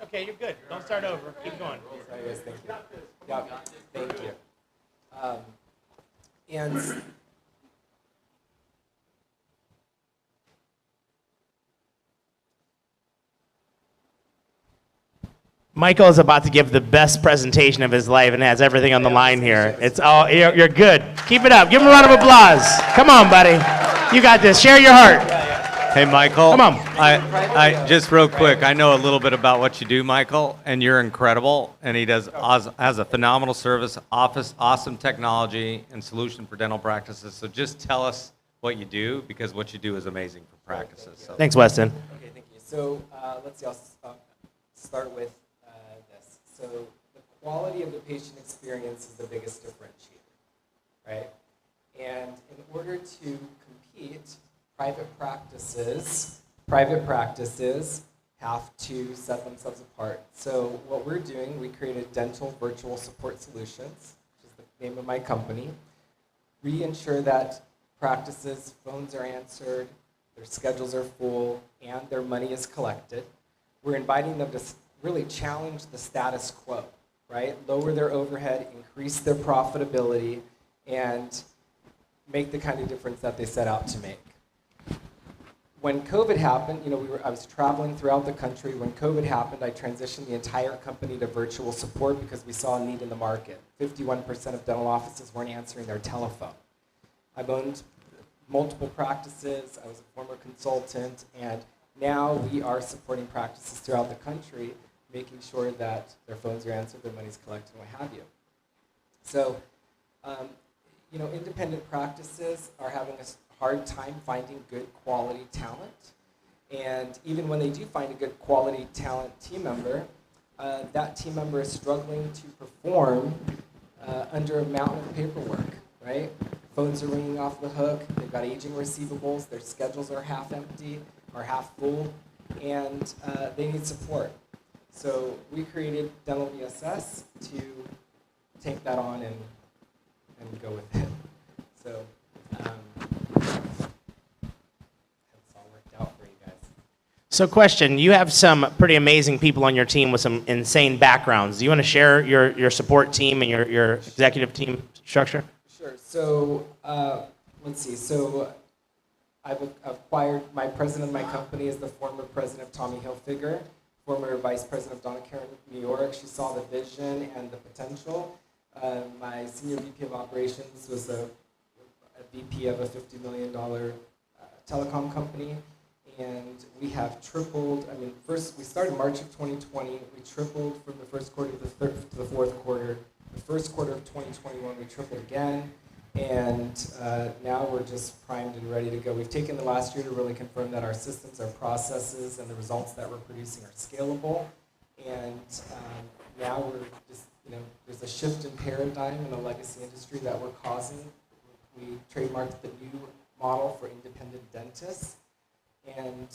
okay, you're good. Don't start over. Keep going. Sorry, guys, thank you. Yeah, thank you. And Michael is about to give the best presentation of his life and has everything on the line here. It's all, you're good. Keep it up. Give him a round of applause. Come on, buddy. You got this. Share your heart. Hey, Michael. Come on. I just real quick, I know a little bit about what you do, Michael, and you're incredible. And he has a phenomenal service, awesome technology, and solution for dental practices. So just tell us what you do, because what you do is amazing for practices. So. Thanks, Weston. Okay, thank you. So let's see, I'll start with this. So the quality of the patient experience is the biggest differentiator, right? And in order to compete, private practices have to set themselves apart. So what we're doing, we created Dental Virtual Support Solutions, which is the name of my company. We ensure that practices' phones are answered, their schedules are full, and their money is collected. We're inviting them to really challenge the status quo, right? Lower their overhead, increase their profitability, and make the kind of difference that they set out to make. When COVID happened, I was traveling throughout the country. When COVID happened, I transitioned the entire company to virtual support because we saw a need in the market. 51% of dental offices weren't answering their telephone. I've owned multiple practices. I was a former consultant, and now we are supporting practices throughout the country, making sure that their phones are answered, their money's collected, and what have you. So, independent practices are having a hard time finding good quality talent. And even when they do find a good quality talent team member, that team member is struggling to perform under a mountain of paperwork, right? Phones are ringing off the hook, they've got aging receivables, their schedules are half empty or half full, and they need support. So we created Dental VSS to take that on and go with it. So that's all worked out for you guys. So question, you have some pretty amazing people on your team with some insane backgrounds. Do you want to share your support team and your executive team structure? Sure. So let's see. So I've acquired, my president of my company is the former president of Tommy Hilfiger, former vice president of Donna Karan, New York. She saw the vision and the potential. My senior VP of operations was a VP of a $50 million telecom company. And we have tripled, first we started March of 2020, we tripled from the first quarter to the fourth quarter. The first quarter of 2021, we tripled again. And now we're just primed and ready to go. We've taken the last year to really confirm that our systems, our processes, and the results that we're producing are scalable. And now we're just, there's a shift in paradigm in the legacy industry that we're causing. We trademarked the new model for independent dentists. And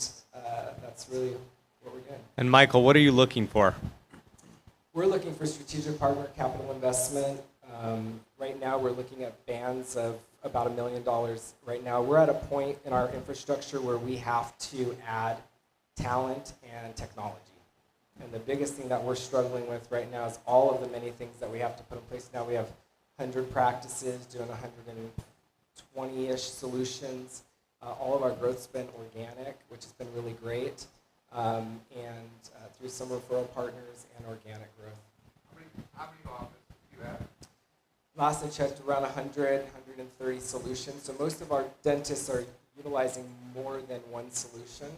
that's really what we're doing. And Michael, what are you looking for? We're looking for strategic partner capital investment. Right now, we're looking at bands of about $1 million. Right now, we're at a point in our infrastructure where we have to add talent and technology. And the biggest thing that we're struggling with right now is all of the many things that we have to put in place. Now we have 100 practices doing 120-ish solutions. All of our growth's been organic, which has been really great, and through some referral partners and organic growth. How many offices do you have? Last I checked, around 100, 130 solutions. So most of our dentists are utilizing more than one solution.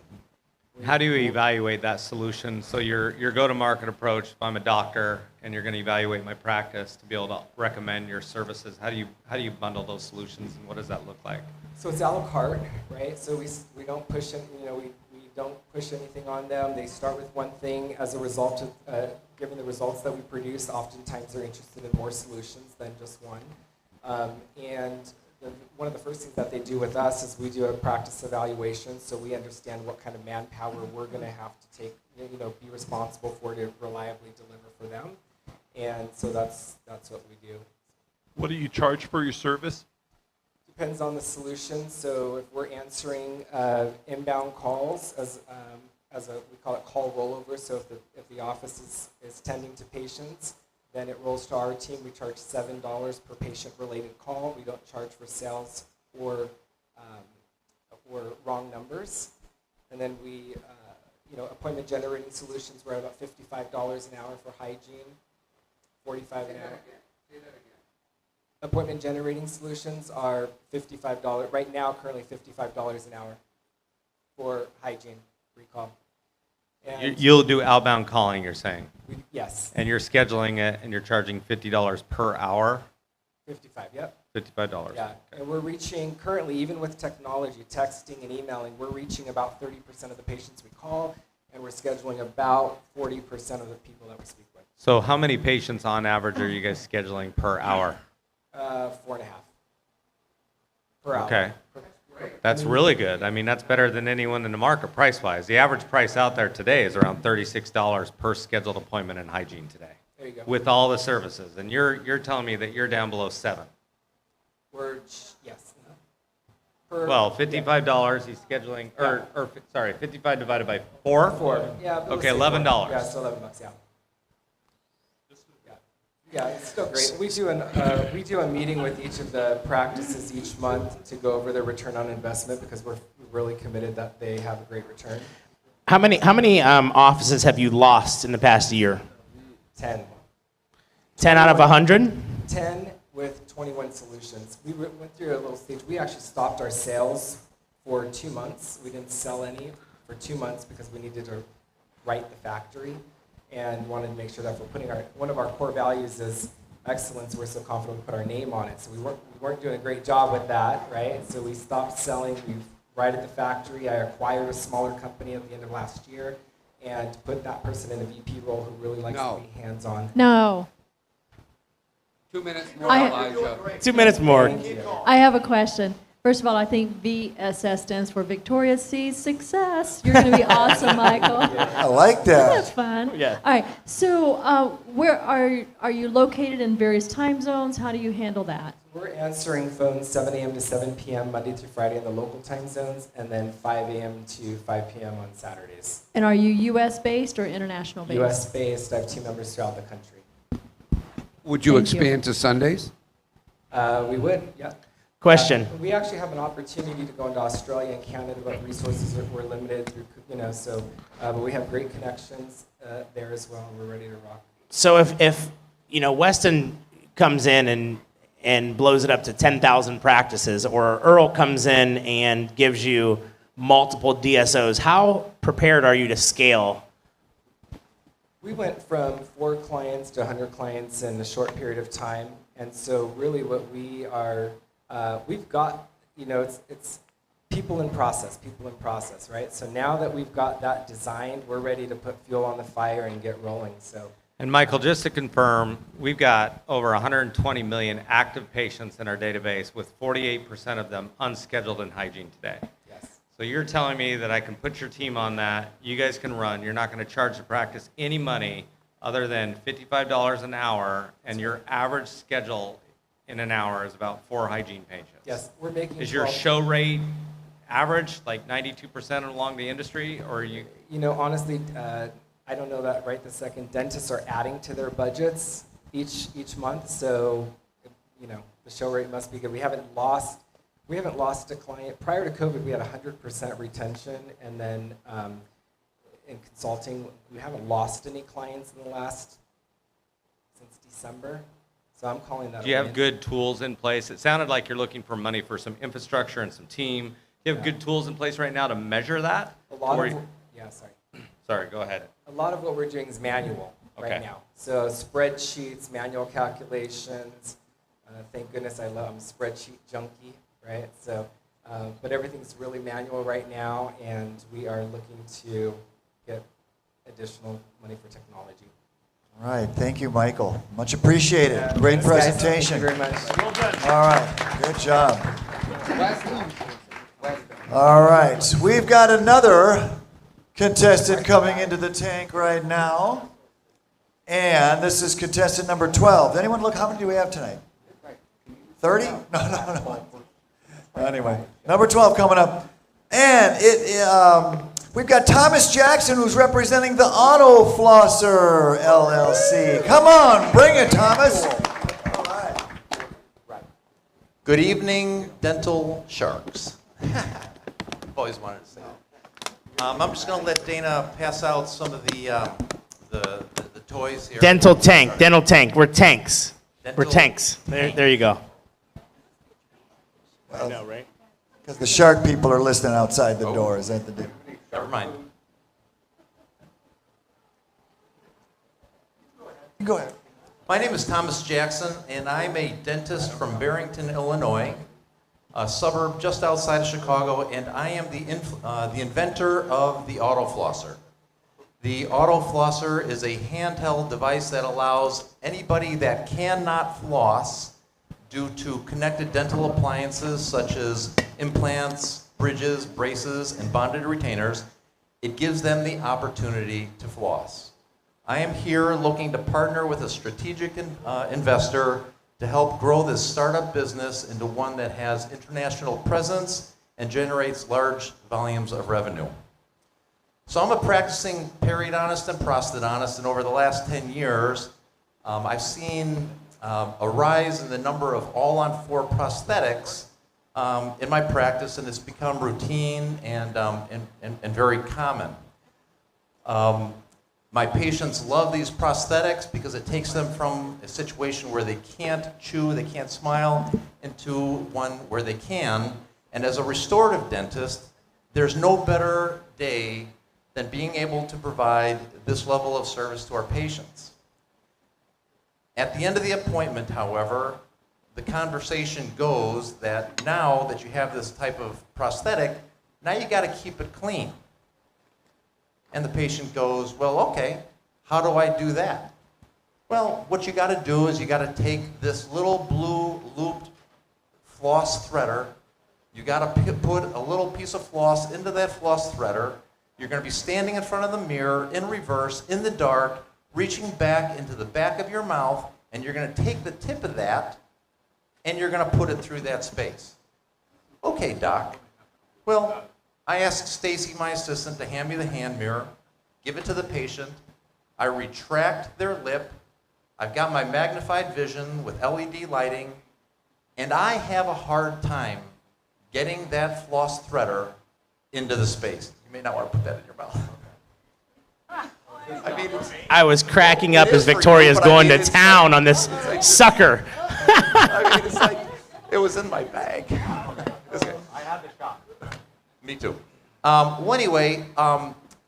How do you evaluate that solution? So your go-to-market approach, if I'm a doctor and you're going to evaluate my practice to be able to recommend your services, how do you bundle those solutions and what does that look like? So it's a la carte, right? So we don't push it, we don't push anything on them. They start with one thing. As a result of given the results that we produce, oftentimes they're interested in more solutions than just one. One of the first things that they do with us is we do a practice evaluation, so we understand what kind of manpower we're going to have to take, be responsible for to reliably deliver for them. And so that's what we do. What do you charge for your service? Depends on the solution. So if we're answering inbound calls as we call it call rollover. So if the office is tending to patients, then it rolls to our team. We charge $7 per patient-related call. We don't charge for sales or wrong numbers. And then we, appointment generating solutions, we're at about $55 an hour for hygiene, $45 an hour. Say that again. Appointment generating solutions are $55. Right now, currently $55 an hour for hygiene recall. And You'll do outbound calling, you're saying? Yes. And you're scheduling it, and you're charging $50 per hour? 55, yep. $55. Yeah, and we're reaching, currently, even with technology, texting and emailing, we're reaching about 30% of the patients we call, and we're scheduling about 40% of the people that we speak with. So how many patients on average are you guys scheduling per hour? 4.5 per hour. Okay. That's really good. I mean, that's better than anyone in the market price-wise. The average price out there today is around $36 per scheduled appointment in hygiene today. There you go. With all the services. And you're telling me that you're down below 7. Yes. Well, $55 he's scheduling, or sorry, 55 divided by 4? 4. Yeah. Okay, $11. Yeah, it's $11, yeah. Yeah, it's still great. We do a meeting with each of the practices each month to go over their return on investment because we're really committed that they have a great return. How many offices have you lost in the past year? 10. 10 out of 100? 10 with 21 solutions. We went through a little stage. We actually stopped our sales for 2 months. We didn't sell any for 2 months because we needed to right the factory and wanted to make sure that we're putting one of our core values is excellence. We're so confident we put our name on it. So we weren't doing a great job with that, right? So we stopped selling. We righted the factory. I acquired a smaller company at the end of last year and put that person in a VP role who really likes to be hands-on. No. 2 minutes more, Elijah. 2 minutes more. I have a question. First of all, I think VSS stands for Victoria Sees Success. You're going to be awesome, Michael. I like that. That's fun. Yeah. All right. So, where are you located in various time zones? How do you handle that? We're answering phones 7 a.m. to 7 p.m. Monday through Friday in the local time zones, and then 5 a.m. to 5 p.m. on Saturdays. And are you U.S. based or international based? U.S. based. I have team members throughout the country. Would you Thank you. expand to Sundays? We would, yeah. Question. We actually have an opportunity to go into Australia and Canada, but resources are limited through, but we have great connections there as well, and we're ready to rock. So if Weston comes in and blows it up to 10,000 practices, or Earl comes in and gives you multiple DSOs, how prepared are you to scale? We went from 4 clients to 100 clients in a short period of time, and so really what we are, we've got, it's people in process, right? So now that we've got that designed, we're ready to put fuel on the fire and get rolling. So. And Michael, just to confirm, we've got over 120 million active patients in our database with 48% of them unscheduled in hygiene today. Yes. So you're telling me that I can put your team on that, you guys can run, you're not going to charge the practice any money other than $55 an hour, and your average schedule in an hour is about 4 hygiene patients. Yes, we're making. Is your 12 show rate average, like 92% along the industry, or are you? You know, honestly, I don't know that right this second. Dentists are adding to their budgets each month, so you know the show rate must be good. We haven't lost a client. Prior to COVID, we had 100% retention, and then in consulting, we haven't lost any clients in the last since December. So I'm calling that. Do you have good tools in place? It sounded like you're looking for money for some infrastructure and some team. Do you have good tools in place right now to measure that? Sorry, go ahead. A lot of what we're doing is manual right now. So spreadsheets, manual calculations. Thank goodness I'm a spreadsheet junkie, right? So, but everything's really manual right now, and we are looking to get additional money for technology. All right, thank you, Michael. Much appreciated. Great Thanks, guys. presentation. Thank you very much. All right, good job. All right, we've got another contestant coming into the tank right now. And this is contestant number 12. Anyone look, how many do we have tonight? 30? No. Anyway, number 12 coming up. And we've got Thomas Jackson, who's representing the Auto Flosser LLC. Come on, bring it, Thomas. Good evening, dental sharks. Always wanted to say that. I'm just going to let Dana pass out some of the toys here. Dental tank. We're tanks. We're Dental tanks. There you go. Well, I know, right? Because the shark people are listening outside the door. Is that the deal? Never mind. Go ahead. My name is Thomas Jackson, and I'm a dentist from Barrington, Illinois, a suburb just outside of Chicago, and I am the inventor of the Auto Flosser. The Auto Flosser is a handheld device that allows anybody that cannot floss due to connected dental appliances such as implants, bridges, braces, and bonded retainers. It gives them the opportunity to floss. I am here looking to partner with a strategic investor to help grow this startup business into one that has international presence and generates large volumes of revenue. So I'm a practicing periodontist and prosthodontist, and over the last 10 years, I've seen a rise in the number of all-on-4 prosthetics in my practice, and it's become routine and very common. My patients love these prosthetics because it takes them from a situation where they can't chew, they can't smile, into one where they can. And as a restorative dentist, there's no better day than being able to provide this level of service to our patients. At the end of the appointment, however, the conversation goes that now that you have this type of prosthetic, now you got to keep it clean. And the patient goes, well, okay, how do I do that? Well, what you got to do is you got to take this little blue looped floss threader. You got to put a little piece of floss into that floss threader. You're going to be standing in front of the mirror in reverse, in the dark, reaching back into the back of your mouth, and you're going to take the tip of that, and you're going to put it through that space. Okay, doc. Well, I asked Stacy, my assistant, to hand me the hand mirror, give it to the patient. I retract their lip. I've got my magnified vision with LED lighting, and I have a hard time getting that floss threader into the space. You may not want to put that in your mouth. I mean, I was cracking up as Victoria's going to town on this sucker. I mean, it's like it was in my bag. I had the shot. Me too. Well, anyway,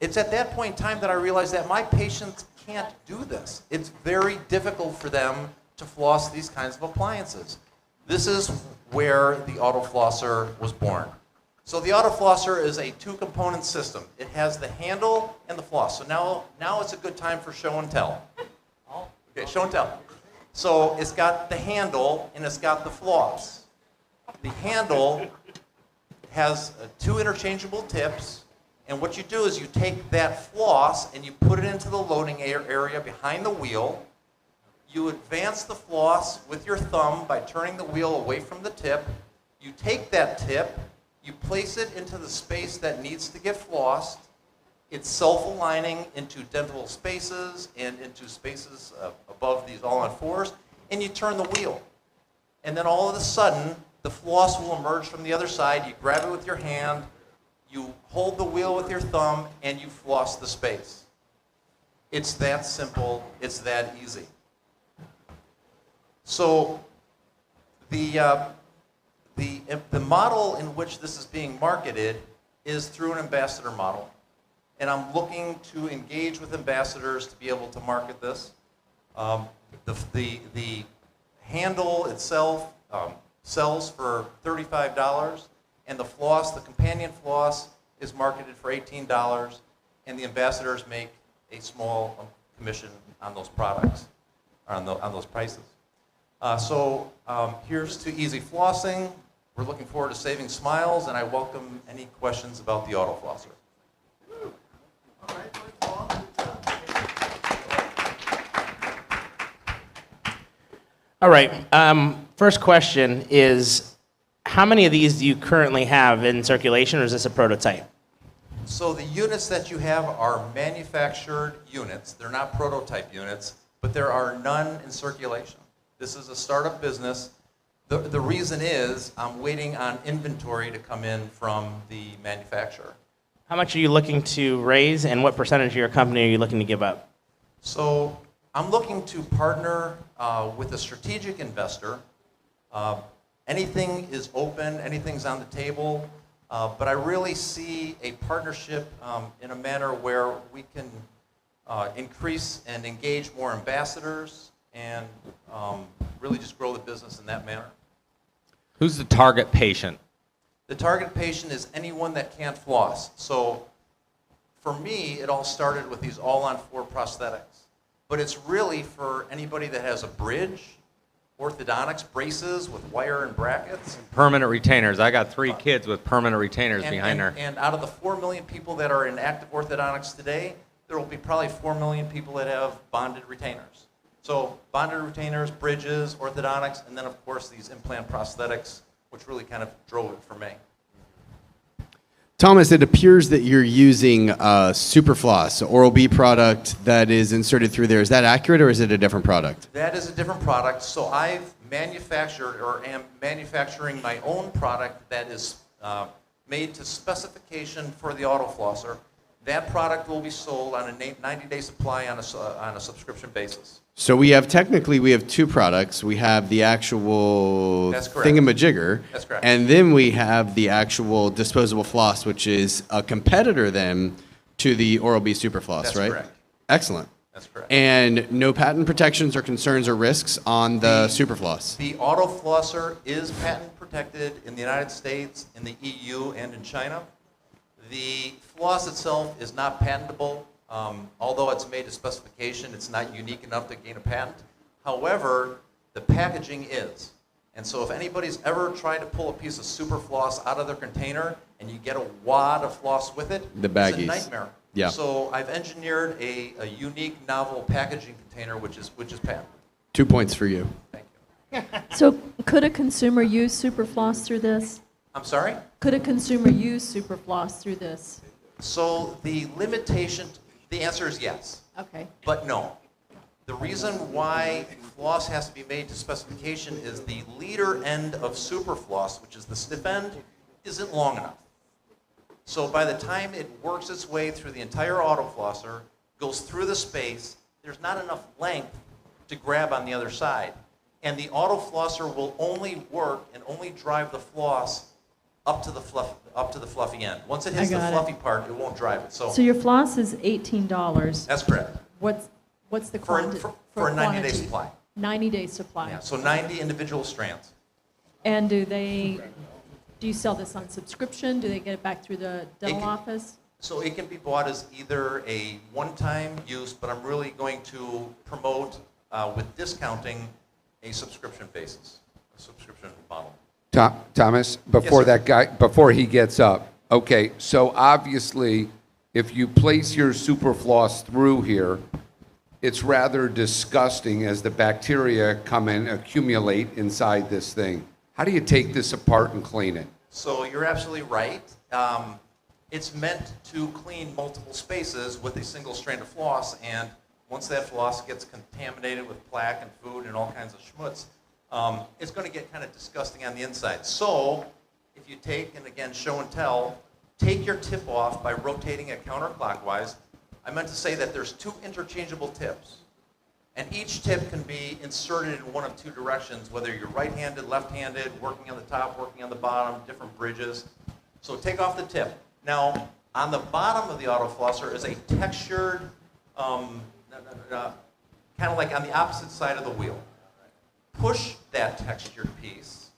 it's at that point in time that I realized that my patients can't do this. It's very difficult for them to floss these kinds of appliances. This is where the Auto Flosser was born. So the Auto Flosser is a two-component system. It has the handle and the floss. So now it's a good time for show and tell. Okay, show and tell. So it's got the handle and it's got the floss. The handle has two interchangeable tips. And what you do is you take that floss and you put it into the loading area behind the wheel. You advance the floss with your thumb by turning the wheel away from the tip. You take that tip, you place it into the space that needs to get flossed. It's self-aligning into dental spaces and into spaces above these all-on-4s, and you turn the wheel. And then all of a sudden, the floss will emerge from the other side. You grab it with your hand, you hold the wheel with your thumb, and you floss the space. It's that simple, it's that easy. So the model in which this is being marketed is through an ambassador model. And I'm looking to engage with ambassadors to be able to market this. The handle itself sells for $35, and the floss, the companion floss, is marketed for $18, and the ambassadors make a small commission on those products, on those prices. Here's to easy flossing. We're looking forward to saving smiles, and I welcome any questions about the auto flosser. All right. First question is, how many of these do you currently have in circulation, or is this a prototype? So the units that you have are manufactured units. They're not prototype units, but there are none in circulation. This is a startup business. The reason is I'm waiting on inventory to come in from the manufacturer. How much are you looking to raise, and what percentage of your company are you looking to give up? So I'm looking to partner with a strategic investor. Anything is open, anything's on the table, but I really see a partnership in a manner where we can increase and engage more ambassadors and really just grow the business in that manner. Who's the target patient? The target patient is anyone that can't floss. So for me, it all started with these all-on-4 prosthetics. But it's really for anybody that has a bridge, orthodontics, braces with wire and brackets. Permanent retainers. I got 3 kids with permanent retainers behind her. And out of the 4 million people that are in active orthodontics today, there will be probably 4 million people that have bonded retainers. So bonded retainers, bridges, orthodontics, and then of course these implant prosthetics, which really kind of drove it for me. Thomas, it appears that you're using Superfloss, Oral-B product that is inserted through there. Is that accurate, or is it a different product? That is a different product. So I've manufactured or am manufacturing my own product that is made to specification for the auto flosser. That product will be sold on a 90-day supply on a subscription basis. So we have 2 products. We have the actual thingamajigger. That's correct. And then we have the actual disposable floss, which is a competitor then to the Oral-B Superfloss, That's right? correct. Excellent. That's correct. And no patent protections or concerns or risks on the Superfloss? The auto flosser is patent protected in the United States, in the EU, and in China. The floss itself is not patentable. Although it's made to specification, it's not unique enough to gain a patent. However, the packaging is. And so if anybody's ever tried to pull a piece of Superfloss out of their container and you get a wad of floss with it, The it's a baggies. nightmare. Yeah. So I've engineered a unique, novel packaging container, which is patented. 2 points for you. So could a consumer use Superfloss through this? I'm sorry? Could a consumer use Superfloss through this? So the limitation, the answer is yes. Okay. But no. The reason why floss has to be made to specification is the leader end of Superfloss, which is the stiff end, isn't long enough. So by the time it works its way through the entire auto flosser, goes through the space, there's not enough length to grab on the other side. And the auto flosser will only work and only drive the floss up to the fluffy end. Once it hits the fluffy part, it won't drive it. So your floss is $18. that's correct. What's the quantity? For a 90-day supply. 90-day supply. Yeah, so 90 individual strands. And do you sell this on subscription? Do they get it back through the dental office? So it can be bought as either a one-time use, but I'm really going to promote with discounting a subscription basis, a subscription model. Thomas, before sir. before he gets up. Okay, so obviously, if you place your superfloss through here, it's rather disgusting as the bacteria come and accumulate inside this thing. How do you take this apart and clean it? So you're absolutely right. It's meant to clean multiple spaces with a single strand of floss, and once that floss gets contaminated with plaque and food and all kinds of schmutz, it's going to get kind of disgusting on the inside. So if you take, and again, show and tell, take your tip off by rotating it counterclockwise. I meant to say that there's 2 interchangeable tips, and each tip can be inserted in one of 2 directions, whether you're right-handed, left-handed, working on the top, working on the bottom, different bridges. So take off the tip. Now, on the bottom of the auto flosser is a textured, kind of like on the opposite side of the wheel. Push that textured piece,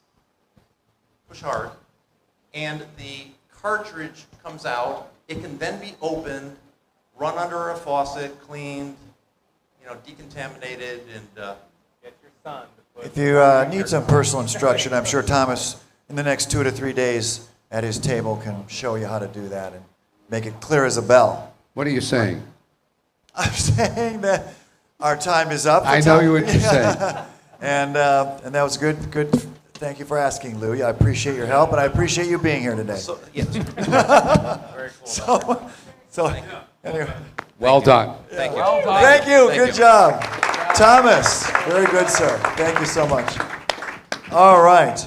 push hard, and the cartridge comes out. It can then be opened, run under a faucet, cleaned, decontaminated, and get your son to put. If you need some personal instruction, I'm sure Thomas, in the next 2 to 3 days at his table, can show you how to do that and make it clear as a bell. What are you saying? I'm saying that our time is up. I know what you're saying. And that was good. Thank you for asking, Lou. I appreciate your help, and I appreciate you being here today. So, yes. Very cool. So anyway. Well done. Thank you. Well done. Thank you. Good job. Thomas, very good, sir. Thank you so much. All right.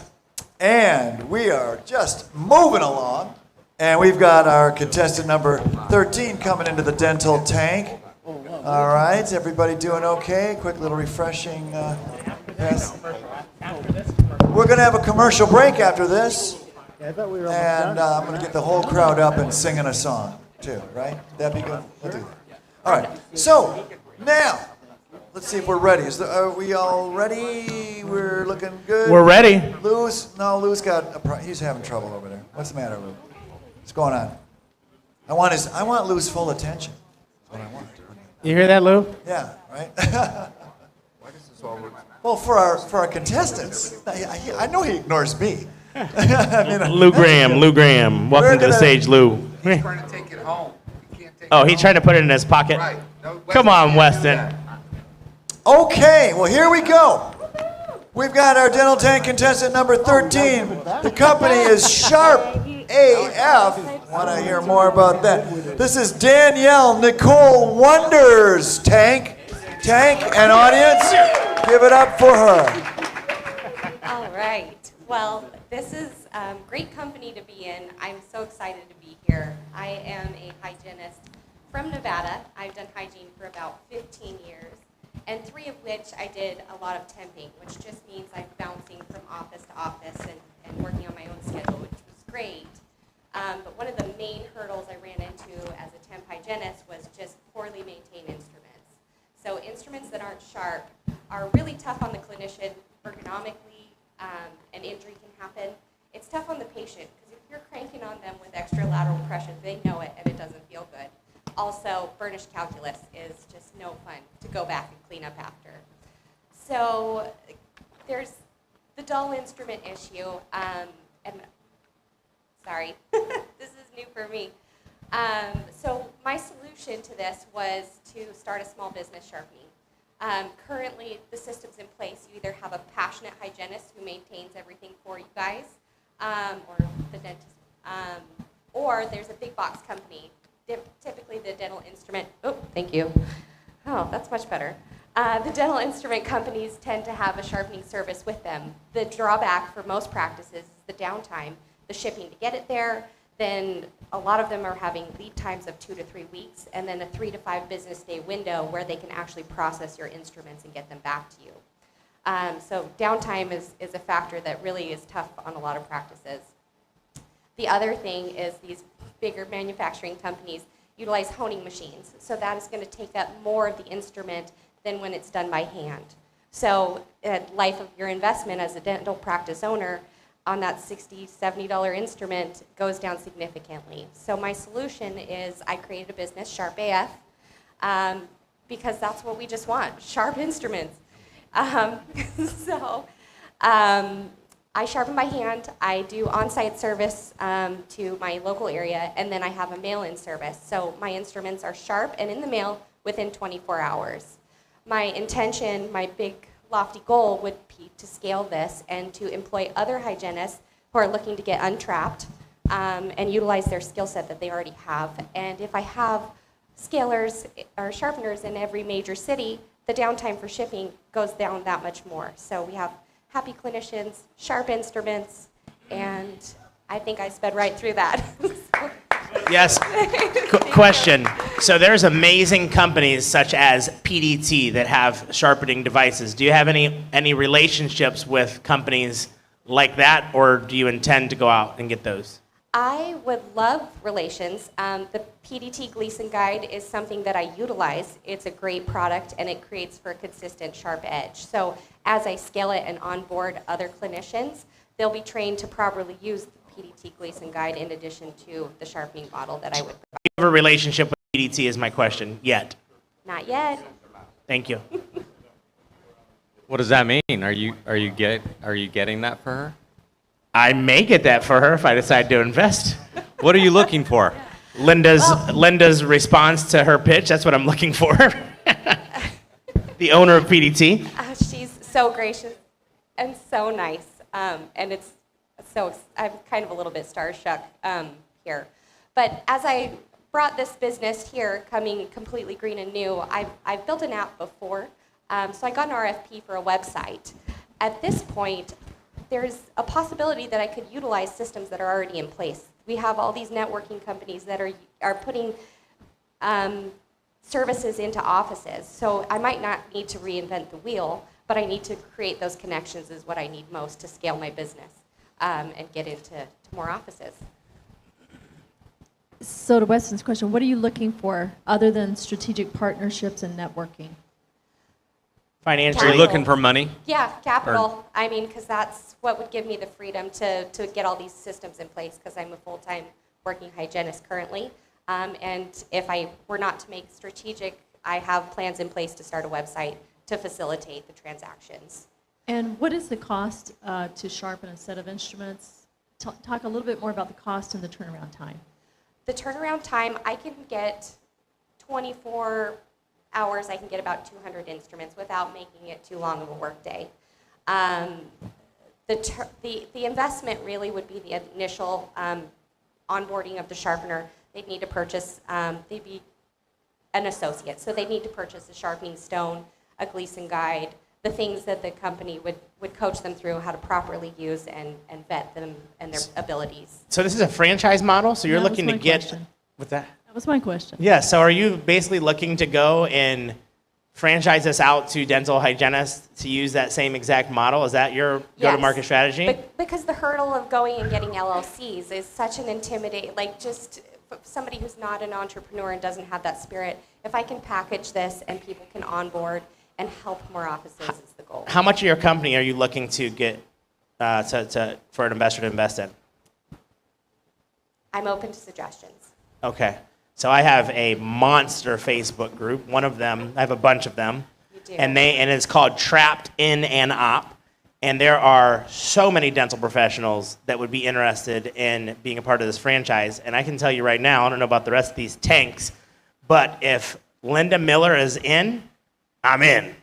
And we are just moving along. And we've got our contestant number 13 coming into the dental tank. All right. Everybody doing okay? Quick little refreshing. Yes. We're going to have a commercial break after this. And I'm going to get the whole crowd up and singing a song, too, right? That'd be good? We'll do that. All right. So, now, let's see if we're ready. Are we all ready? We're looking good. We're ready. Lou's got he's having trouble over there. What's the matter, Lou? What's going on? I want Lou's full attention. That's what I want. You hear that, Lou? Yeah, right? Well, for our contestants, I know he ignores me. Lou Graham. Welcome to the stage, Lou. He's trying to take it home. Oh, he's trying to put it in his pocket? Right. No, Come on, Weston. Okay, well, here we go. We've got our dental tank contestant number 13. The company is Sharp AF. Want to hear more about that? This is Danielle Nicole Wonders. Tank and audience, give it up for her. All right. Well, this is a great company to be in. I'm so excited to be here. I am a hygienist from Nevada. I've done hygiene for about 15 years, and 3 of which I did a lot of temping, which just means I'm bouncing from office to office and working on my own schedule, which was great. But one of the main hurdles I ran into as a temp hygienist was just poorly maintained instruments. So instruments that aren't sharp are really tough on the clinician ergonomically. An injury can happen. It's tough on the patient because if you're cranking on them with extra lateral pressure, they know it and it doesn't feel good. Also, burnished calculus is just no fun to go back and clean up after. So there's the dull instrument issue. And sorry, this is new for me. So my solution to this was to start a small business sharpening. Currently, the system's in place. You either have a passionate hygienist who maintains everything for you guys, or the dentist, or there's a big box company. Typically, the dental instrument. Oh, thank you. Oh, that's much better. The dental instrument companies tend to have a sharpening service with them. The drawback for most practices is the downtime, the shipping to get it there. Then a lot of them are having lead times of 2 to 3 weeks, and then a 3 to 5 business day window where they can actually process your instruments and get them back to you. So downtime is a factor that really is tough on a lot of practices. The other thing is these bigger manufacturing companies utilize honing machines. So that is going to take up more of the instrument than when it's done by hand. So life of your investment as a dental practice owner on that $60, $70 instrument goes down significantly. So my solution is I created a business, Sharp AF, because that's what we just want, sharp instruments. I sharpen by hand. I do on-site service to my local area, and then I have a mail-in service. So my instruments are sharp and in the mail within 24 hours. My intention, my big lofty goal would be to scale this and to employ other hygienists who are looking to get untrapped and utilize their skill set that they already have. And if I have scalers or sharpeners in every major city, the downtime for shipping goes down that much more. So we have happy clinicians, sharp instruments, and I think I sped right through that. Yes. Question. So there's amazing companies such as PDT that have sharpening devices. Do you have any relationships with companies like that, or do you intend to go out and get those? I would love relations. The PDT Gleason Guide is something that I utilize. It's a great product, and it creates for a consistent sharp edge. So as I scale it and onboard other clinicians, they'll be trained to properly use the PDT Gleason Guide in addition to the sharpening model that I would provide. Do you have a relationship with PDT is my question, yet. Not yet. Thank you. What does that mean? Are you getting that for her? I may get that for her if I decide to invest. What are you looking for? Linda's response to her pitch, that's what I'm looking for. The owner of PDT. She's so gracious and so nice, and it's so, I'm kind of a little bit starstruck here. But as I brought this business here, coming completely green and new, I've built an app before, so I got an RFP for a website. At this point, there's a possibility that I could utilize systems that are already in place. We have all these networking companies that are putting services into offices. So I might not need to reinvent the wheel, but I need to create those connections is what I need most to scale my business and get into more offices. So to Weston's question, what are you looking for other than strategic partnerships and networking? Financially. Are you looking for money? Yeah, capital. I mean, because that's what would give me the freedom to get all these systems in place, because I'm a full-time working hygienist currently. And if I were not to make strategic, I have plans in place to start a website to facilitate the transactions. And what is the cost to sharpen a set of instruments? Talk a little bit more about the cost and the turnaround time. The turnaround time, I can get 24 hours, I can get about 200 instruments without making it too long of a work day. The investment really would be the initial onboarding of the sharpener. They'd need to purchase, they'd be an associate, so they'd need to purchase a sharpening stone, a Gleason Guide, the things that the company would coach them through how to properly use and vet them and their abilities. So this is a franchise model, so you're That was looking to my get, question. what's that? That was my question. Yeah, so are you basically looking to go and franchise this out to dental hygienists to use that same exact model? Is that your go-to-market strategy? Because the hurdle of going and getting LLCs is such an intimidating, like just somebody who's not an entrepreneur and doesn't have that spirit, if I can package this and people can onboard and help more offices is the goal. How much of your company are you looking to get for an investor to invest in? I'm open to suggestions. Okay. So I have a monster Facebook group. One of them, I have a bunch of them. You do. And it's called Trapped in an Op. And there are so many dental professionals that would be interested in being a part of this franchise. And I can tell you right now, I don't know about the rest of these tanks, but if Linda Miller is in, I'm in.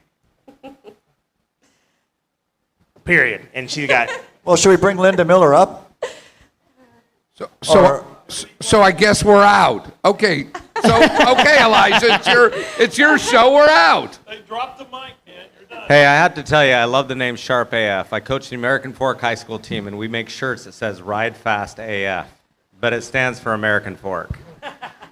Period. And she got... Well, should we bring Linda Miller up? So I guess we're out. Okay. So okay, Elijah, it's your show. We're out. Hey, drop the mic, man. You're done. Hey, I have to tell you, I love the name Sharp AF. I coach the American Fork High School team, and we make shirts that says Ride Fast AF, but it stands for American Fork.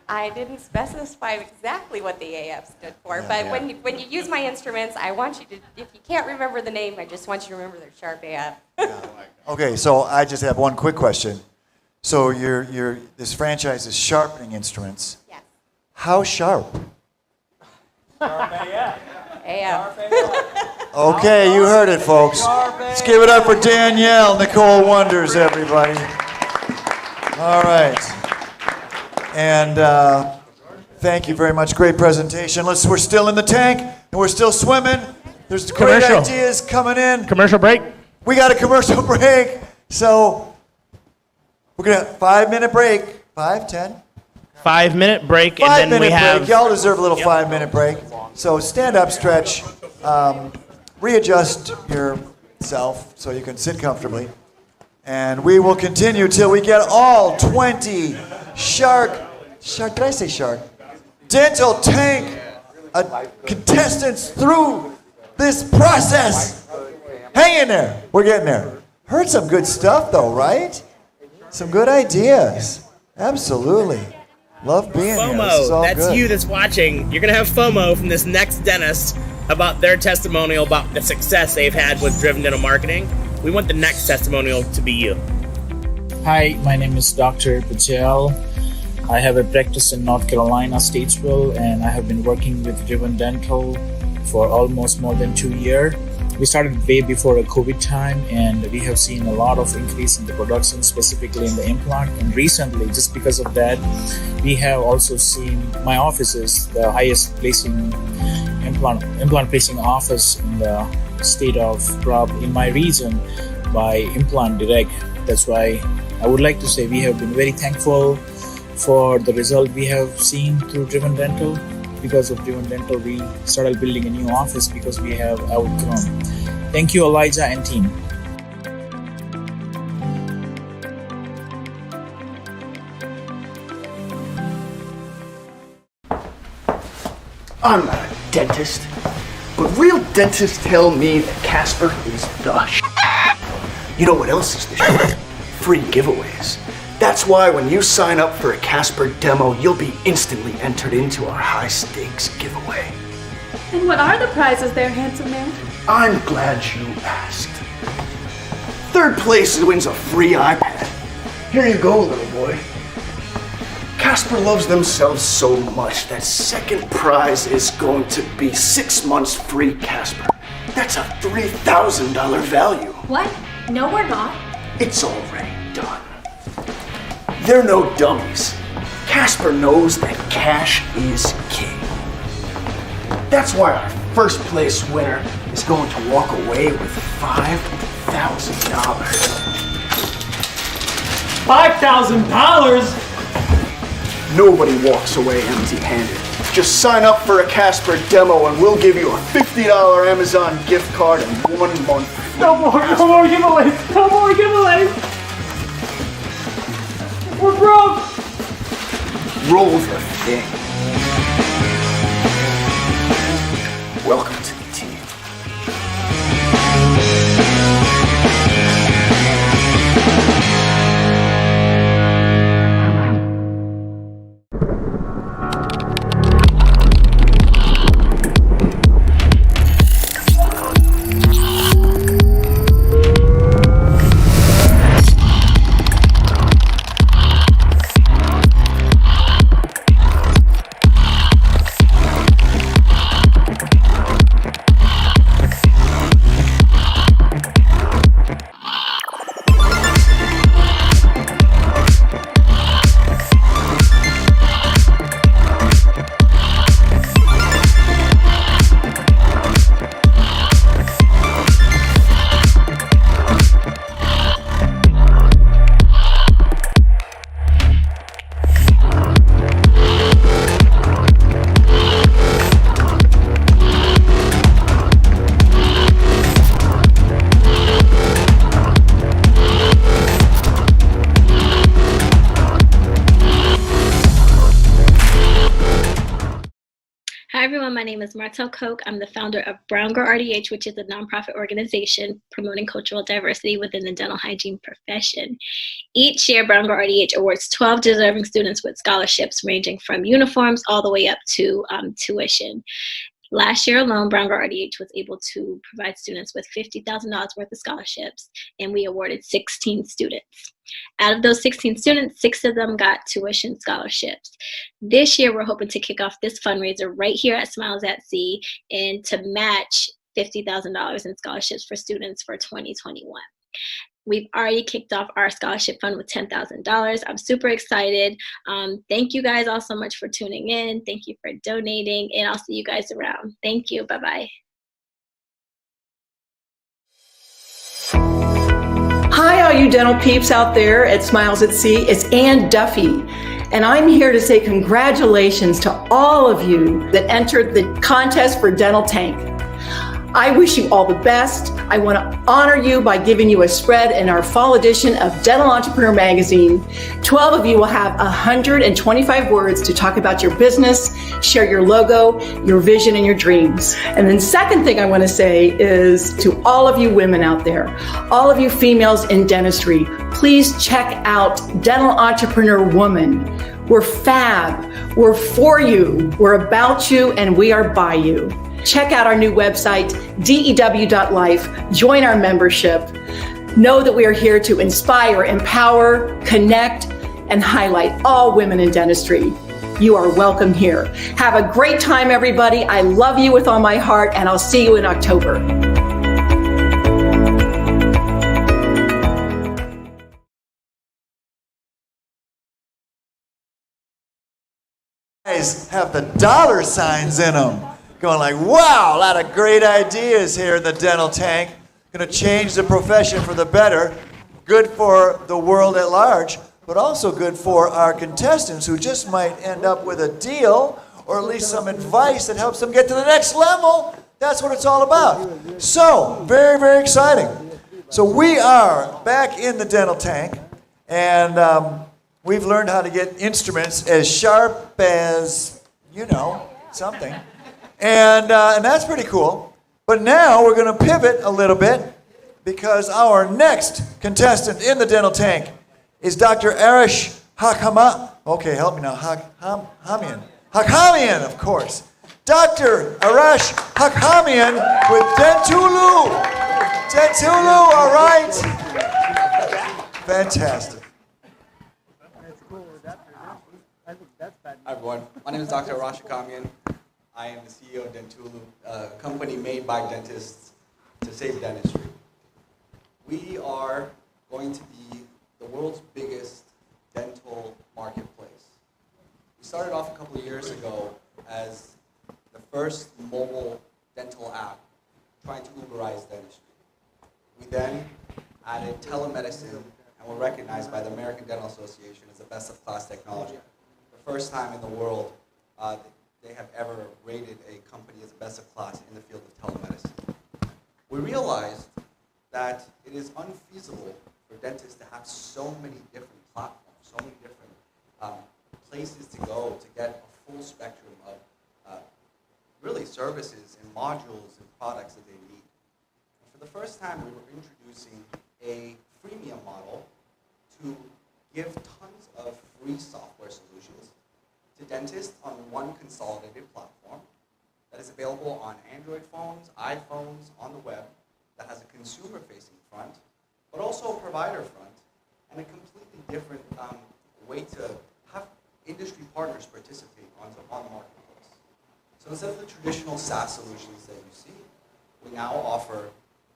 I didn't specify exactly what the AF stood for, but when you use my instruments, I want you to, if you can't remember the name, I just want you to remember they're Sharp AF. Okay, so I just have one quick question. So this franchise is sharpening instruments. Yes. How sharp? AF. Okay, you heard it, folks. Let's give it up for Danielle Nicole Wonders, everybody. All right. And thank you very much. Great presentation. We're still in the tank, and we're still swimming. There's great Commercial. ideas coming in. Commercial break. We got a commercial break, so we're gonna 5-minute break. 5, 10. 5-minute break, and 5-minute then we have. break. Y'all deserve a little 5-minute break. So stand up, stretch, readjust yourself so you can sit comfortably, and we will continue till we get all 20 shark. Did I say shark? Dental tank contestants through this process. Hang in there. We're getting there. Heard some good stuff though, right? Some good ideas. Absolutely. Love being here. This is FOMO, all that's good. you that's watching. You're going to have FOMO from this next dentist about their testimonial about the success they've had with Driven Dental Marketing. We want the next testimonial to be you. Hi, my name is Dr. Patel. I have a practice in North Carolina, Statesville, and I have been working with Driven Dental for almost more than 2 years. We started way before the COVID time, and we have seen a lot of increase in the production, specifically in the implant. And recently, just because of that, we have also seen my office is the highest placing implant placing office in the state of Rob in my region by Implant Direct. That's why I would like to say we have been very thankful for the result we have seen through Driven Dental. Because of Driven Dental, we started building a new office because we have outgrown. Thank you, Elijah and team. I'm not a dentist, but real dentists tell me that Casper is the You know what else is the Free giveaways. That's why when you sign up for a Casper demo, you'll be instantly entered into our high-stakes giveaway. And what are the prizes there, handsome man? I'm glad you asked. Third place wins a free iPad. Here you go, little boy. Casper loves themselves so much that second prize is going to be 6 months free Casper. That's a $3,000 value. What? No, we're not. It's already done. They're no dummies. Casper knows that cash is king. That's why our first place winner is going to walk away with $5,000. $5,000? Nobody walks away empty-handed. Just sign up for a Casper demo and we'll give you a $50 Amazon gift card and 1 month. No more giveaways! No more giveaways! We're broke! Roll the thing. Welcome to the team. Hi everyone, my name is Martel Koch. I'm the founder of Brown Girl RDH, which is a nonprofit organization promoting cultural diversity within the dental hygiene profession. Each year, Brown Girl RDH awards 12 deserving students with scholarships ranging from uniforms all the way up to tuition. Last year alone, Brown Girl RDH was able to provide students with $50,000 worth of scholarships, and we awarded 16 students. Out of those 16 students, 6 of them got tuition scholarships. This year, we're hoping to kick off this fundraiser right here at Smiles at Sea and to match $50,000 in scholarships for students for 2021. We've already kicked off our scholarship fund with $10,000. I'm super excited. Thank you guys all so much for tuning in. Thank you for donating, and I'll see you guys around. Thank you. Bye-bye. you dental peeps out there at Smiles at Sea. It's Ann Duffy, and I'm here to say congratulations to all of you that entered the contest for Dental Tank. I wish you all the best. I want to honor you by giving you a spread in our fall edition of Dental Entrepreneur Magazine. 12 of you will have 125 words to talk about your business, share your logo, your vision, and your dreams. And then second thing I want to say is to all of you women out there, all of you females in dentistry, please check out Dental Entrepreneur Woman. We're fab, we're for you, we're about you, and we are by you. Check out our new website, dew.life. Join our membership. Know that we are here to inspire, empower, connect, and highlight all women in dentistry. You are welcome here. Have a great time, everybody. I love you with all my heart, and I'll see you in October. Guys have the dollar signs in them. Going like, wow, a lot of great ideas here in the dental tank. Going to change the profession for the better. Good for the world at large, but also good for our contestants who just might end up with a deal or at least some advice that helps them get to the next level. That's what it's all about. So, very, very exciting. So we are back in the dental tank, and we've learned how to get instruments as sharp as, you know, something. And that's pretty cool. But now we're going to pivot a little bit because our next contestant in the dental tank is Dr. Arash Hakama. Okay, help me now. Hakhamian. Hakhamian, of course. Dr. Arash Hakhamian with Dentulu. Dentulu, all right. Fantastic. Hi everyone, my name is Dr. Arash Hakhamian. I am the CEO of Dentulu, a company made by dentists to save dentistry. We are going to be the world's biggest dental marketplace. We started off a couple of years ago as the first mobile dental app trying to Uberize dentistry. We then added telemedicine and were recognized by the American Dental Association as the best of class technology. The first time in the world they have ever rated a company as the best of class in the field of telemedicine. We realized that it is unfeasible for dentists to have so many different platforms, so many different places to go to get a full spectrum of really services and modules and products that they need. And for the first time, we were introducing a freemium model to give tons of free software solutions to dentists on one consolidated platform that is available on Android phones, iPhones, on the web, that has a consumer-facing front, but also a provider front, and a completely different way to have industry partners participate on the marketplace. So instead of the traditional SaaS solutions that you see, we now offer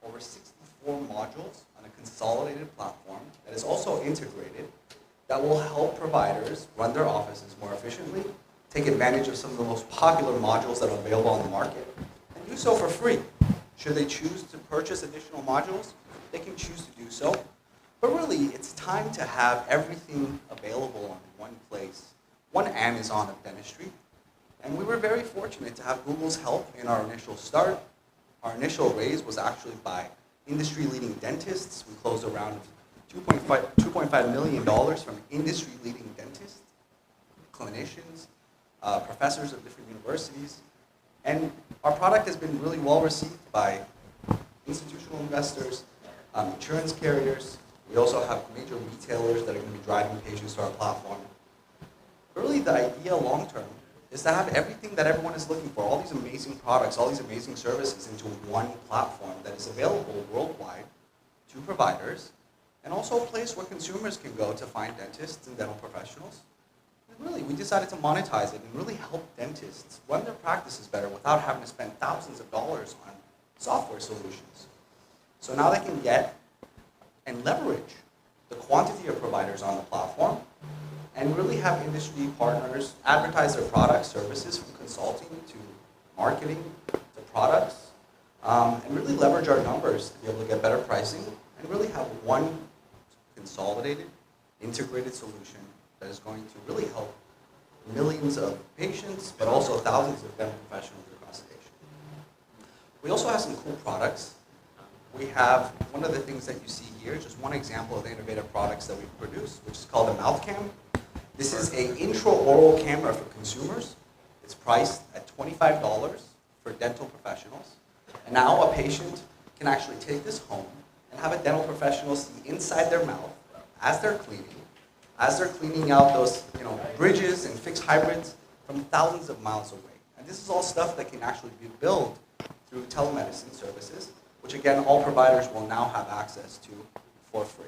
over 64 modules on a consolidated platform that is also integrated that will help providers run their offices more efficiently, take advantage of some of the most popular modules that are available on the market, and do so for free. Should they choose to purchase additional modules, they can choose to do so. But really, it's time to have everything available on one place, one Amazon of dentistry. And we were very fortunate to have Google's help in our initial start. Our initial raise was actually by industry-leading dentists. We closed a round of $2.5 million from industry-leading dentists, clinicians, professors of different universities. And our product has been really well received by institutional investors, insurance carriers. We also have major retailers that are going to be driving patients to our platform. Really, the idea long-term is to have everything that everyone is looking for, all these amazing products, all these amazing services into one platform that is available worldwide to providers, and also a place where consumers can go to find dentists and dental professionals. And really, we decided to monetize it and really help dentists run their practices better without having to spend thousands of dollars on software solutions. So now they can get and leverage the quantity of providers on the platform and really have industry partners advertise their products, services, from consulting to marketing to products, and really leverage our numbers to be able to get better pricing and really have one consolidated, integrated solution that is going to really help millions of patients, but also thousands of dental professionals across the nation. We also have some cool products. We have one of the things that you see here, just one example of the innovative products that we've produced, which is called a mouth cam. This is an intraoral camera for consumers. It's priced at $25 for dental professionals. And now a patient can actually take this home and have a dental professional see inside their mouth as they're cleaning out those bridges and fixed hybrids from thousands of miles away. And this is all stuff that can actually be billed through telemedicine services, which again, all providers will now have access to for free.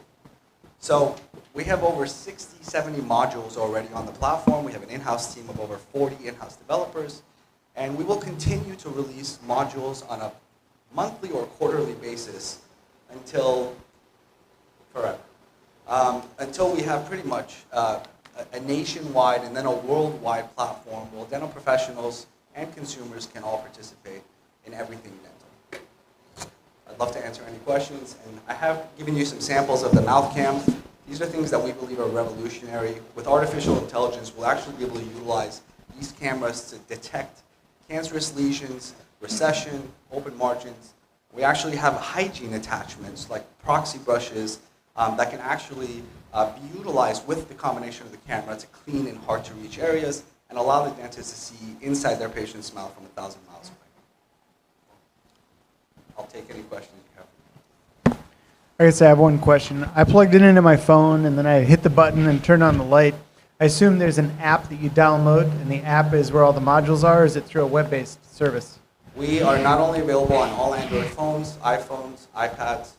So we have over 60, 70 modules already on the platform. We have an in-house team of over 40 in-house developers, and we will continue to release modules on a monthly or quarterly basis until forever. Until we have pretty much a nationwide and then a worldwide platform where dental professionals and consumers can all participate in everything dental. I'd love to answer any questions, and I have given you some samples of the mouth cam. These are things that we believe are revolutionary. With artificial intelligence, we'll actually be able to utilize these cameras to detect cancerous lesions, recession, open margins. We actually have hygiene attachments like proxy brushes that can actually be utilized with the combination of the camera to clean in hard-to-reach areas and allow the dentist to see inside their patient's mouth from 1,000 miles away. I'll take any questions you have. I guess I have one question. I plugged it into my phone and then I hit the button and turned on the light. I assume there's an app that you download and the app is where all the modules are, or is it through a web-based service? We are not only available on all Android phones, iPhones, iPads,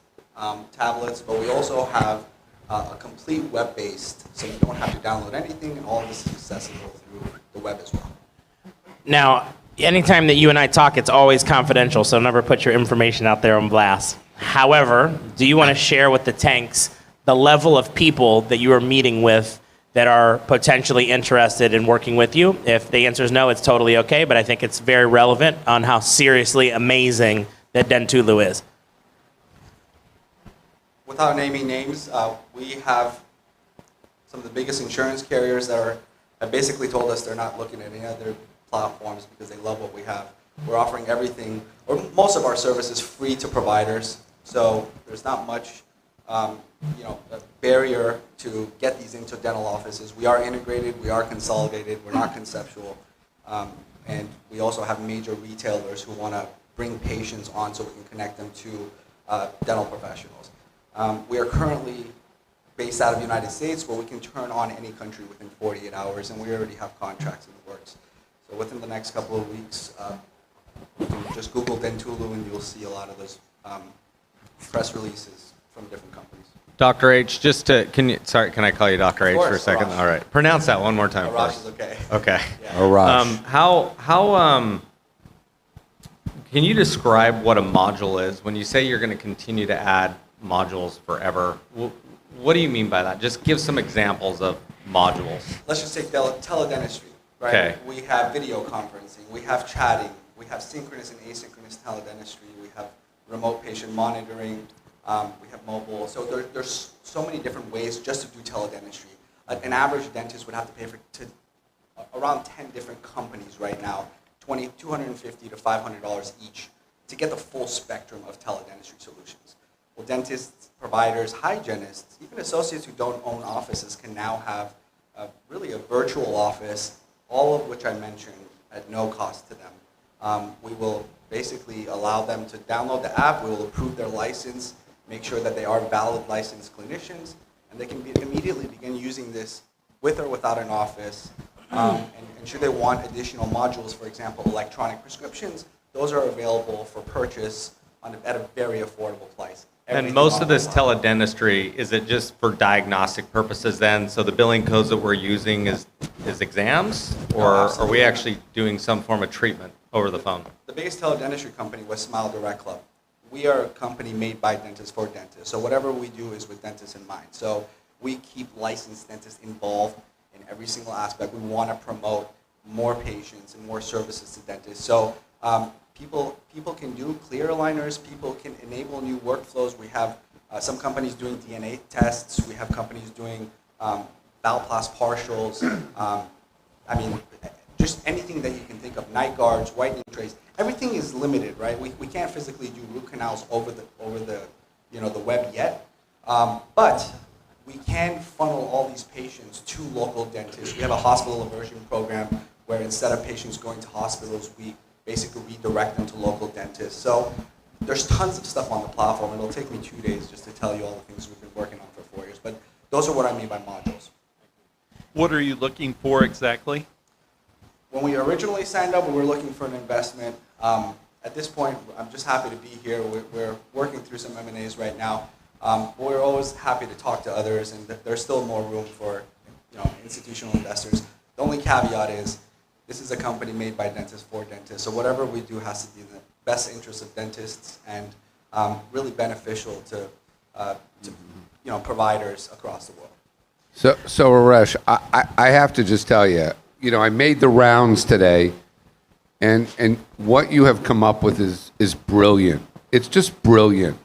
tablets, but we also have a complete web-based, so you don't have to download anything, and all of this is accessible through the web as well. Now, anytime that you and I talk, it's always confidential, so never put your information out there on blast. However, do you want to share with the tanks the level of people that you are meeting with that are potentially interested in working with you? If the answer is no, it's totally okay, but I think it's very relevant on how seriously amazing that Dentulu is. Without naming names, we have some of the biggest insurance carriers that have basically told us they're not looking at any other platforms because they love what we have. We're offering everything, or most of our services, free to providers, so there's not much a barrier to get these into dental offices. We are integrated, we are consolidated, we're not conceptual, and we also have major retailers who want to bring patients on so we can connect them to dental professionals. We are currently based out of the United States, where we can turn on any country within 48 hours, and we already have contracts in the works. So within the next couple of weeks, you can just Google Dentulu and you'll see a lot of those press releases from different companies. Dr. H, can I call you Dr. H for a second? Arash. All right. Pronounce that one more time Arash first. is okay. Okay. Yeah. Arash. Can you describe what a module is? When you say you're going to continue to add modules forever, what do you mean by that? Just give some examples of modules. Let's just take teledentistry, right? Okay. We have video conferencing, we have chatting, we have synchronous and asynchronous teledentistry, we have remote patient monitoring, we have mobile. So there's so many different ways just to do teledentistry. An average dentist would have to pay for around 10 different companies right now, $250 to $500 each, to get the full spectrum of teledentistry solutions. Well, dentists, providers, hygienists, even associates who don't own offices can now have really a virtual office, all of which I mentioned at no cost to them. We will basically allow them to download the app, we will approve their license, make sure that they are valid licensed clinicians, and they can immediately begin using this with or without an office. And should they want additional modules, for example, electronic prescriptions, those are available for purchase at a very affordable price. And most of this teledentistry, is it just for diagnostic purposes then? So the billing codes that we're using is exams? Or are we actually doing some form of treatment over the phone? The biggest teledentistry company was Smile Direct Club. We are a company made by dentists for dentists. So whatever we do is with dentists in mind. So we keep licensed dentists involved in every single aspect. We want to promote more patients and more services to dentists. So people can do clear aligners, people can enable new workflows. We have Some companies doing DNA tests. We have companies doing Valplast partials. I mean, just anything that you can think of, night guards, whitening trays. Everything is limited, right? We can't physically do root canals over the the web yet, but we can funnel all these patients to local dentists. We have a hospital aversion program where instead of patients going to hospitals, we basically redirect them to local dentists. So there's tons of stuff on the platform. It'll take me 2 days just to tell you all the things we've been working on for 4 years. But those are what I mean by modules. What are you looking for exactly? When we originally signed up, we were looking for an investment. At this point, I'm just happy to be here. We're working through some M&As right now. But we're always happy to talk to others, and there's still more room for institutional investors. The only caveat is this is a company made by dentists for dentists, so whatever we do has to be in the best interest of dentists and really beneficial to providers across the world. So Arash, I have to just tell you, I made the rounds today, and what you have come up with is brilliant. It's just brilliant.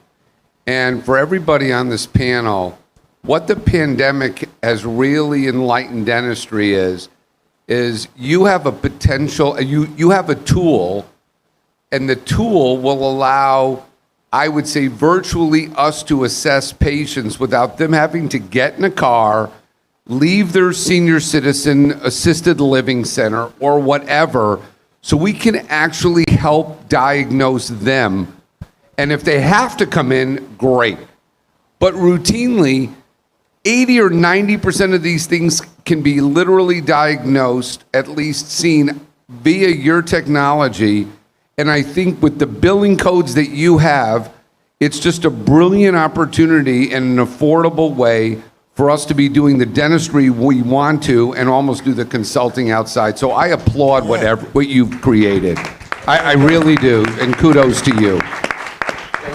And for everybody on this panel, what the pandemic has really enlightened dentistry is you have a potential, you have a tool, and the tool will allow, I would say, virtually us to assess patients without them having to get in a car, leave their senior citizen assisted living center or whatever, so we can actually help diagnose them. And if they have to come in, great. But routinely, 80 or 90% of these things can be literally diagnosed, at least seen via your technology. And I think with the billing codes that you have, it's just a brilliant opportunity and an affordable way for us to be doing the dentistry we want to and almost do the consulting outside. So I applaud what you've created. I really do, and kudos to you.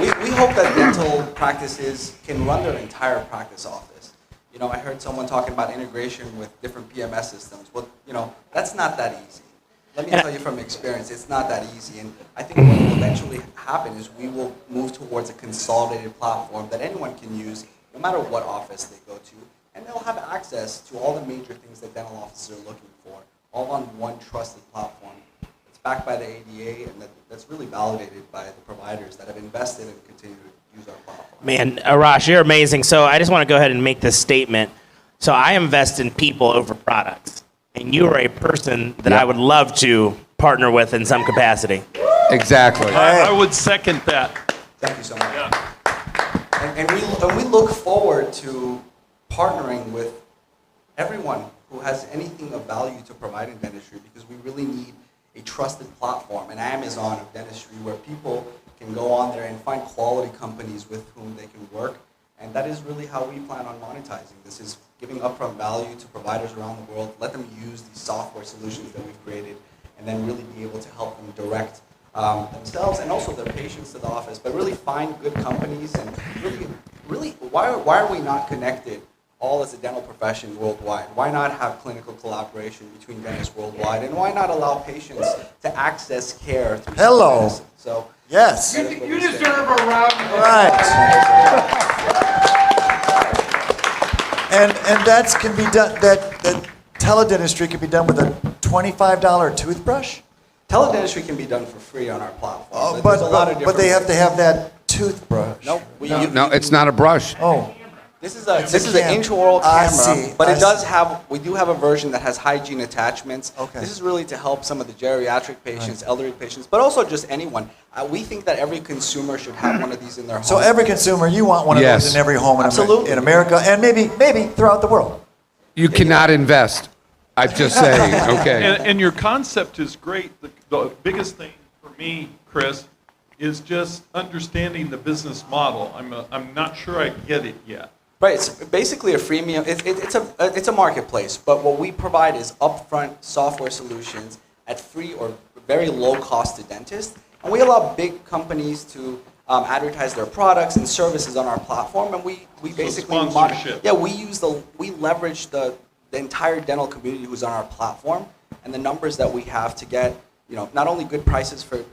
We hope that dental practices can run their entire practice off this. I heard someone talking about integration with different PMS systems. Well, that's not that easy. Let me tell you from experience, it's not that easy. And I think what will eventually happen is we will move towards a consolidated platform that anyone can use, no matter what office they go to, and they'll have access to all the major things that dental offices are looking for, all on one trusted platform. It's backed by the ADA, and that's really validated by the providers that have invested and continue to use our platform. Man, Arash, you're amazing. So I just want to go ahead and make this statement. So I invest in people over products, and you are a person that I would love to partner with in some capacity. Exactly. I would second that. Thank you so much. Yeah. And we look forward to partnering with everyone who has anything of value to provide in dentistry, because we really need a trusted platform, an Amazon of dentistry, where people can go on there and find quality companies with whom they can work. And that is really how we plan on monetizing. This is giving upfront value to providers around the world, let them use these software solutions that we've created, and then really be able to help them direct themselves and also their patients to the office, but really find good companies and really, why are we not connected all as a dental profession worldwide? Why not have clinical collaboration between dentists worldwide, and why not allow patients to access care through medicine? So yes, you deserve a round of applause. Right. And that can be done. That teledentistry can be done with a $25 toothbrush. Teledentistry can be done for free on our platform. Oh, but they have to have that toothbrush. Nope. No, it's not a brush. Oh. This is an intraoral camera, but we do have a version that has hygiene attachments. Okay. This is really to help some of the geriatric patients, elderly patients, but also just anyone. We think that every consumer should have one of these in their home. So every consumer, you want one of those in every home in America, and maybe throughout the world. You cannot invest. I'm just saying, okay. And your concept is great. The biggest thing for me, Chris, is just understanding the business model. I'm not sure I get it yet. Right, it's basically a freemium. It's a marketplace, but what we provide is upfront software solutions at free or very low cost to dentists, and we allow big companies to advertise their products and services on our platform, and we basically we leverage the entire dental community who's on our platform and the numbers that we have to get not only good prices for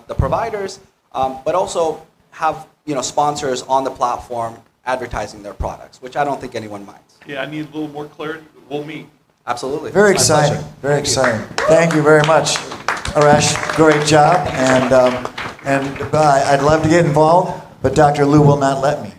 the providers, but also have sponsors on the platform advertising their products, which I don't think anyone minds. Yeah, I need a little more clarity. We'll meet. Absolutely. Very It's my exciting. pleasure. Very exciting. Thank you very much, Arash. Great job. And I'd love to get involved, but Dr. Lou will not let me.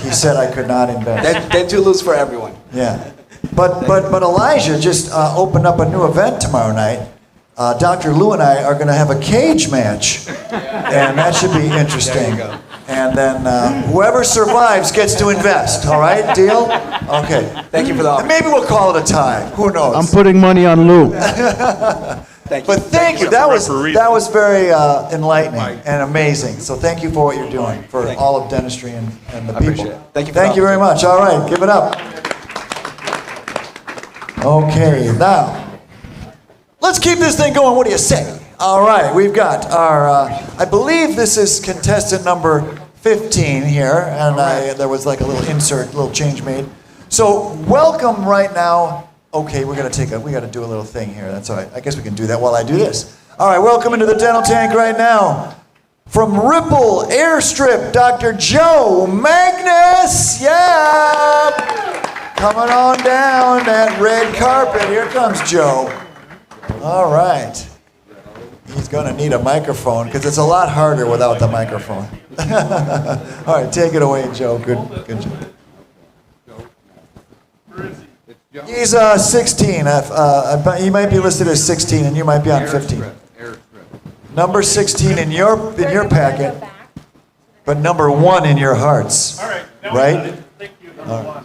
He said I could not invest. Dentulu's for everyone. Yeah. But Elijah just opened up a new event tomorrow night. Dr. Lou and I are going to have a cage match, and that should be interesting. There you go. And then whoever survives gets to invest. All right, deal? Okay. Thank you for the offer. And maybe we'll call it a tie. Who knows? I'm putting money on Lou. Thank you. But thank you. That was very enlightening and amazing. So thank you for what you're doing for all of dentistry and the I people. appreciate it. Thank you. Thank you very much. All right, give it up. Okay, now let's keep this thing going. What do you say? All right, we've got our. I believe this is contestant number 15 here, and there was like a little insert, a little change made. So welcome right now. Okay, we got to do a little thing here. That's all right. I guess we can do that while I do this. All right, welcome into the dental tank right now. From Ripple Airstrip, Dr. Joe Magnus. Yeah. Coming on down that red carpet. Here comes Joe. All right. He's going to need a microphone because it's a lot harder without the microphone. All right, take it away, Joe. Good job. He's 16. He might be listed as 16, and you might be on 15. Number 16 in your packet, but number 1 in your hearts. All right. Now Right? Thank you. All right.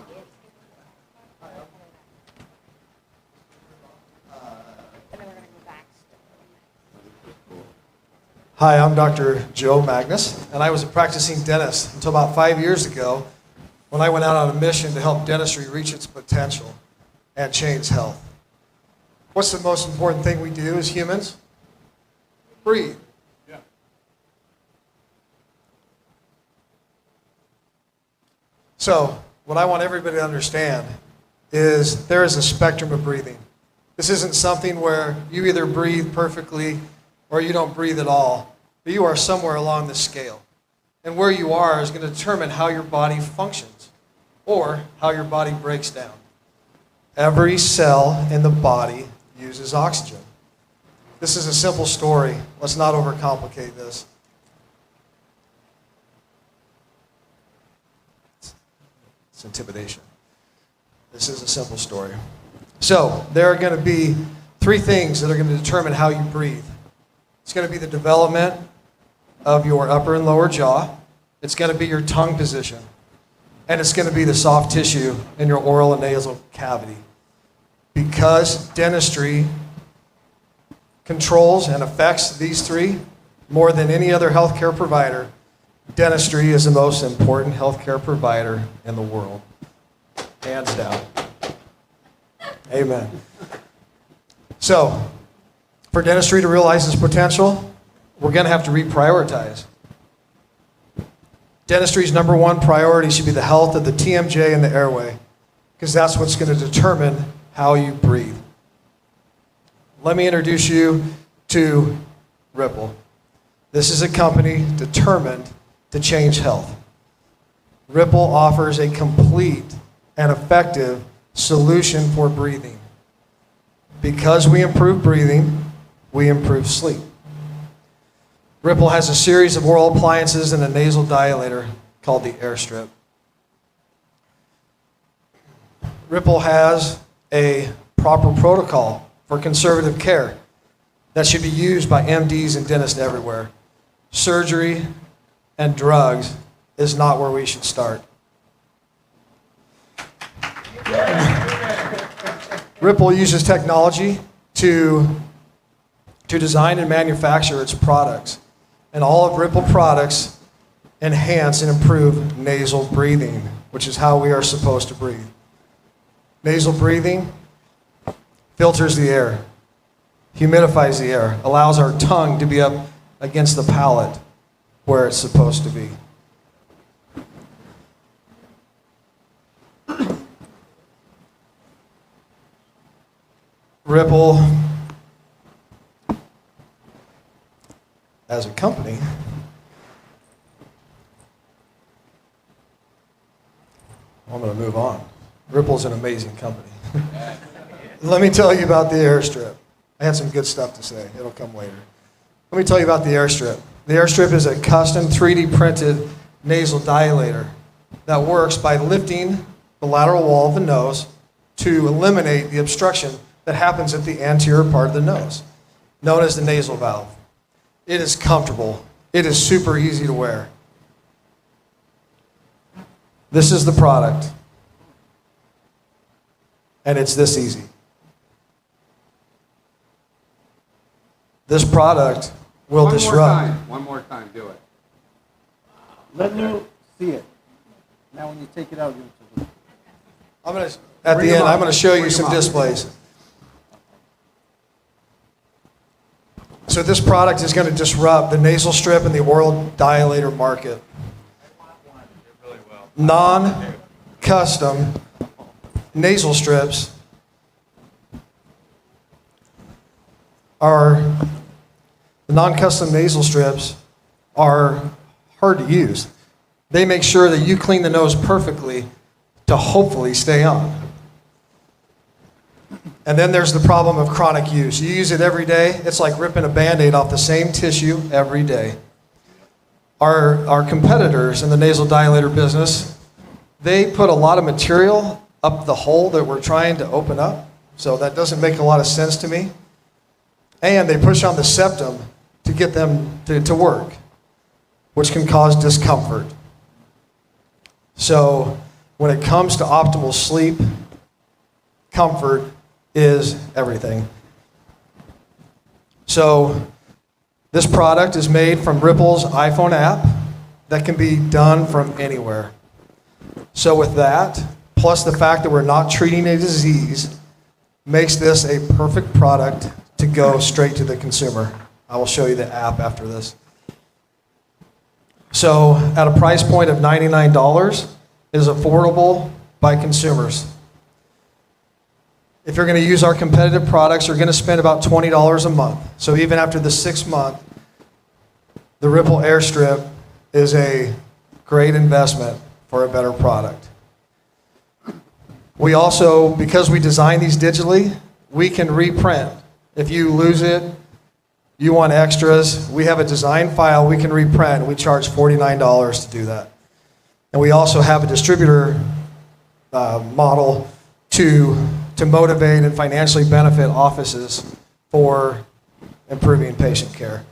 Hi, I'm Dr. Joe Magnus, and I was a practicing dentist until about 5 years ago when I went out on a mission to help dentistry reach its potential and change health. What's the most important thing we do as humans? Breathe. Yeah. So, what I want everybody to understand is there is a spectrum of breathing. This isn't something where you either breathe perfectly or you don't breathe at all, but you are somewhere along the scale. And where you are is going to determine how your body functions or how your body breaks down. Every cell in the body uses oxygen. This is a simple story. Let's not overcomplicate this. It's intimidation. This is a simple story. So, there are going to be 3 things that are going to determine how you breathe. It's going to be the development of your upper and lower jaw. It's going to be your tongue position. And it's going to be the soft tissue in your oral and nasal cavity. Because dentistry controls and affects these 3 more than any other healthcare provider, dentistry is the most important healthcare provider in the world. Hands down. Amen. So, for dentistry to realize its potential, we're going to have to reprioritize. Dentistry's number 1 priority should be the health of the TMJ and the airway, because that's what's going to determine how you breathe. Let me introduce you to Ripple. This is a company determined to change health. Ripple offers a complete and effective solution for breathing. Because we improve breathing, we improve sleep. Ripple has a series of oral appliances and a nasal dilator called the Airstrip. Ripple has a proper protocol for conservative care that should be used by MDs and dentists everywhere. Surgery and drugs is not where we should start. Ripple uses technology to design and manufacture its products. And all of Ripple products enhance and improve nasal breathing, which is how we are supposed to breathe. Nasal breathing filters the air, humidifies the air, allows our tongue to be up against the palate where it's supposed to be. Ripple, as a company, I'm going to move on. Ripple's an amazing company. Let me tell you about the Airstrip. I had some good stuff to say. It'll come later. Let me tell you about the Airstrip. The Airstrip is a custom 3D printed nasal dilator that works by lifting the lateral wall of the nose to eliminate the obstruction that happens at the anterior part of the nose, known as the nasal valve. It is comfortable. It is super easy to wear. This is the product. And it's this easy. This product will disrupt. One more time, do it. Let me see it. Now when you take it out, you At the end, I'm going to show you some displays. So this product is going to disrupt the nasal strip and the oral dilator market. Non-custom nasal strips are hard to use. They make sure that you clean the nose perfectly to hopefully stay on. And then there's the problem of chronic use. You use it every day, it's like ripping a Band-Aid off the same tissue every day. Our competitors in the nasal dilator business, they put a lot of material up the hole that we're trying to open up, so that doesn't make a lot of sense to me. And they push on the septum to get them to work, which can cause discomfort. So when it comes to optimal sleep, comfort is everything. So this product is made from Ripple's iPhone app that can be done from anywhere. So with that, plus the fact that we're not treating a disease, makes this a perfect product to go straight to the consumer. I will show you the app after this. So at a price point of $99, it is affordable by consumers. If you're going to use our competitive products, you're going to spend about $20 a month. So even after the 6th month, the Ripple Airstrip is a great investment for a better product. We also, because we design these digitally, we can reprint. If you lose it, you want extras, we have a design file we can reprint. We charge $49 to do that. And we also have a distributor model to motivate and financially benefit offices for improving patient care.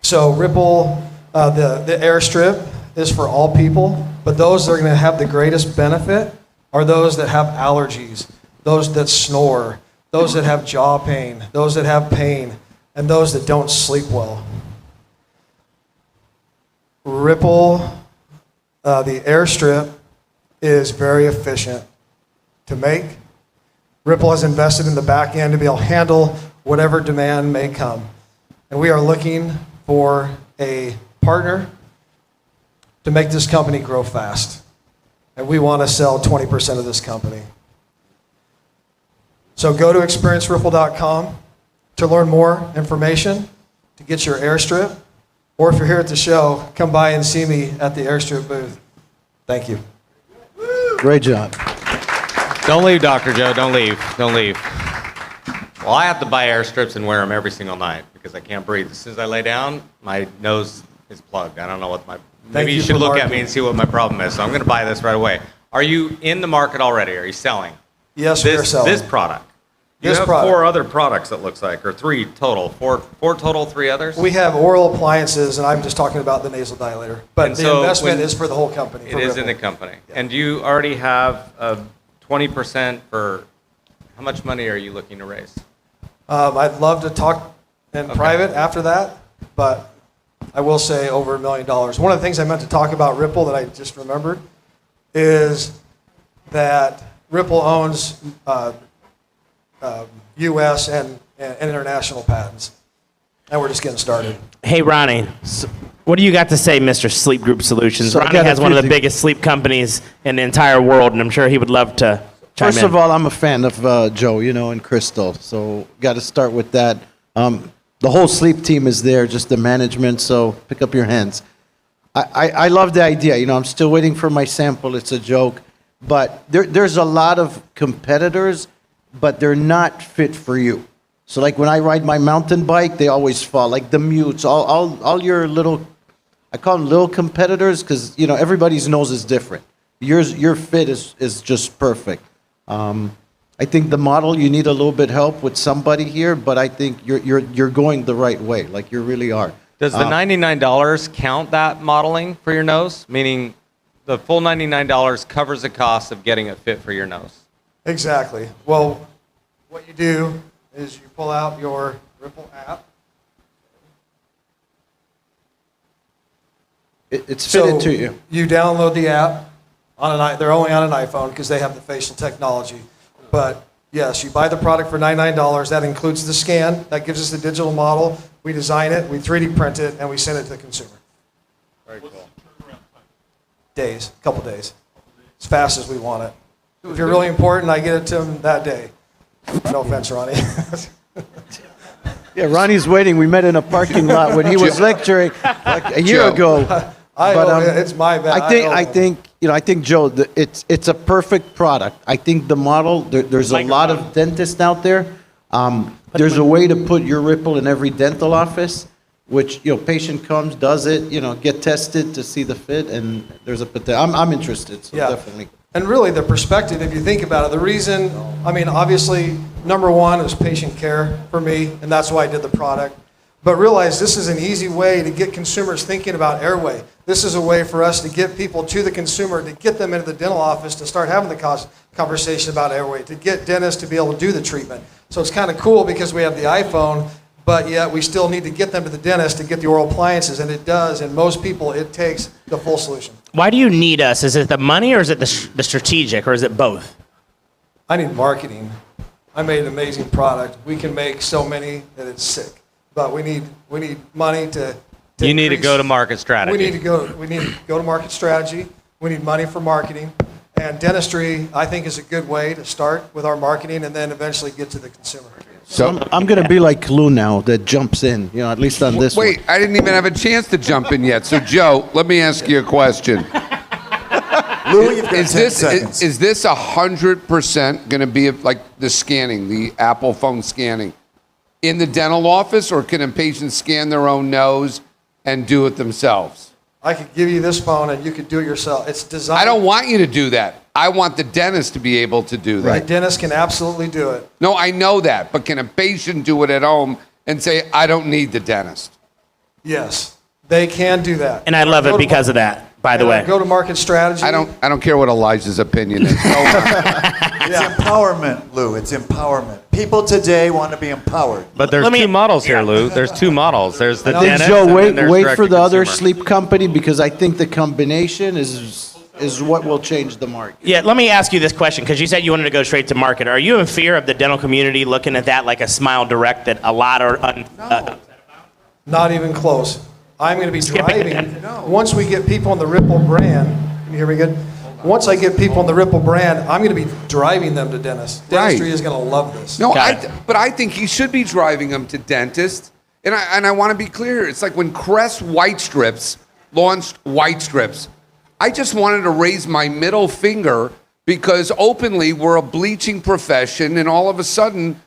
So Ripple, the Airstrip is for all people, but those that are going to have the greatest benefit are those that have allergies, those that snore, those that have jaw pain, those that have pain, and those that don't sleep well. Ripple, the Airstrip is very efficient to make. Ripple has invested in the back end to be able to handle whatever demand may come. And we are looking for a partner to make this company grow fast. And we want to sell 20% of this company. So go to experienceripple.com to learn more information, to get your Airstrip, or if you're here at the show, come by and see me at the Airstrip booth. Thank you. Great job. Don't leave, Dr. Joe. Don't leave. Don't leave. Well, I have to buy Airstrips and wear them every single night because I can't breathe. As soon as I lay down, my nose is plugged. I don't know what my... Maybe you should look at me and see what my problem is. So I'm going to buy this right away. Are you in the market already? Are you selling? Yes, we are selling. This product. You have 4 other products, it looks like, or 3 total. 4 total, 3 others? We have oral appliances, and I'm just talking about the nasal dilator. But the investment is for the whole company. It is in the company. Yeah. And do you already have 20% for... How much money are you looking to raise? I'd love to talk in private after that, but I will say over $1 million. One of the things I meant to talk about Ripple that I just remembered is that Ripple owns U.S. and international patents, and we're just getting started. Hey, Ronnie, what do you got to say, Mr. Sleep Group Solutions? So Ronnie has one of the biggest sleep companies in the entire world, and I'm sure he would love to chime First in. of all, I'm a fan of Joe, and Crystal, so got to start with that. The whole sleep team is there, just the management, so pick up your hands. I love the idea. You know, I'm still waiting for my sample. It's a joke. But there's a lot of competitors, but they're not fit for you. So like when I ride my mountain bike, they always fall. Like the mutes, all your little, I call them little competitors because, you know, everybody's nose is different. Your fit is just perfect. I think the model, you need a little bit help with somebody here, but I think you're going the right way. Like you really are. Does the $99 count that modeling for your nose? Meaning the full $99 covers the cost of getting it fit for your nose. Exactly. Well, what you do is you pull out your Ripple app. It's fitted to you. You download the app on they're only on an iPhone because they have the facial technology. But yes, you buy the product for $99. That includes the scan. That gives us the digital model. We design it, we 3D print it, and we send it to the consumer. Very cool. Days, a couple days. As fast as we want it. If you're really important, I get it to them that day. No offense, Ronnie. Yeah, Ronnie's waiting. We met in a parking lot when he was lecturing like a year ago. It's my bad. I think Joe, it's a perfect product. I think the model. There's a lot of dentists out there. There's a way to put your Ripple in every dental office, which patient comes, does it, get tested to see the fit, and there's a potential. I'm interested, so definitely. And really, the perspective, if you think about it, the reason, obviously, number one is patient care for me, and that's why I did the product. But realize this is an easy way to get consumers thinking about airway. This is a way for us to get people to the consumer, to get them into the dental office, to start having the conversation about airway, to get dentists to be able to do the treatment. So it's kind of cool because we have the iPhone, but yet we still need to get them to the dentist to get the oral appliances, and it does. And most people, it takes the full solution. Why do you need us? Is it the money or is it the strategic or is it both? I need marketing. I made an amazing product. We can make so many that it's sick, but we need money to you need increase. to go to market strategy. We need to go to market strategy. We need money for marketing. And dentistry, I think, is a good way to start with our marketing and then eventually get to the consumer. So I'm going to be like Lou now that jumps in, at least on this one. Wait, I didn't even have a chance to jump in yet. So, Joe, let me ask you a question. Lou, you've got 10 seconds. Is this 100% going to be like the scanning, the Apple phone scanning, in the dental office, or can a patient scan their own nose and do it themselves? I could give you this phone and you could do it yourself. It's designed. I don't want you to do that. I want the dentist to be able to do that. The dentist can absolutely do it. No, I know that, but can a patient do it at home and say, I don't need the dentist? Yes, they can do that. And I love it because of that, by the way. Go to market strategy. I don't care what Elijah's opinion is. It's empowerment, Lou. It's empowerment. People today want to be empowered. But there's two models here, Lou. There's two models. There's the dentist. Joe, and wait then there's for the other direct-to-consumer. sleep company because I think the combination is what will change the market. Yeah, let me ask you this question because you said you wanted to go straight to market. Are you in fear of the dental community looking at that like a Smile Direct that a lot are? Not even close. I'm going to be driving. Once we get people in the Ripple brand, can you hear me good? Once I get people in the Ripple brand, I'm going to be driving them to dentists. Dentistry is going to love this. No, but I think he should be driving them to dentists. And I want to be clear. It's like when Crest White Strips launched White Strips. I just wanted to raise my middle finger because openly we're a bleaching profession, and all of a sudden,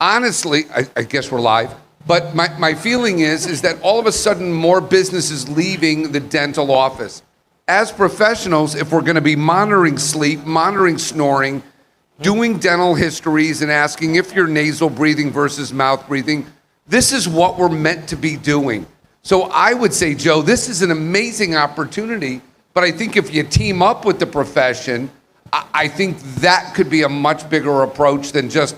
honestly, I guess we're live, but my feeling is that all of a sudden more business is leaving the dental office. As professionals, if we're going to be monitoring sleep, monitoring snoring, doing dental histories and asking if you're nasal breathing versus mouth breathing, this is what we're meant to be doing. So I would say, Joe, this is an amazing opportunity, but I think if you team up with the profession, I think that could be a much bigger approach than just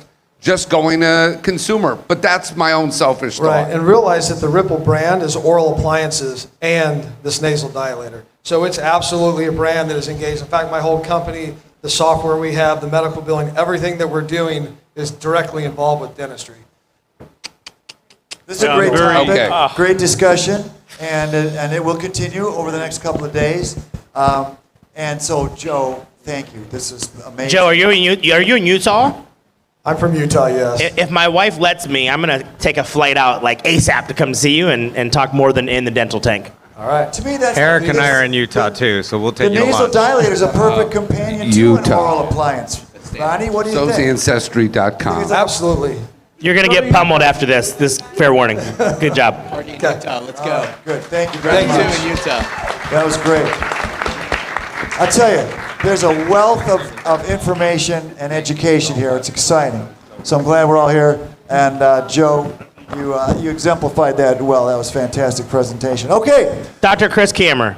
going to consumer. But that's my own selfish thought. Right, and realize that the Ripple brand is oral appliances and this nasal dilator. So it's absolutely a brand that is engaged. In fact, my whole company, the software we have, the medical billing, everything that we're doing is directly involved with dentistry. This is a great topic, great discussion, and it will continue over the next couple of days. And so, Joe, thank you. This is amazing. Joe, are you in Utah? I'm from Utah, yes. If my wife lets me, I'm going to take a flight out like ASAP to come see you and talk more than in the dental tank. All right. To me, that's Eric the and I biggest- are in Utah too, so we'll The take you to nasal lunch. dilator is a perfect companion to an Utah. oral appliance. Ronnie, what do you So's think? Ancestry.com. Absolutely. You're going to get pummeled after this. This fair warning. Good job. Utah, let's go. Good, thank you very Thank much. you in Utah. That was great. I tell you, there's a wealth of information and education here. It's exciting. So I'm glad we're all here. And Joe, you exemplified that well. That was a fantastic presentation. Okay. Dr. Chris Kammer.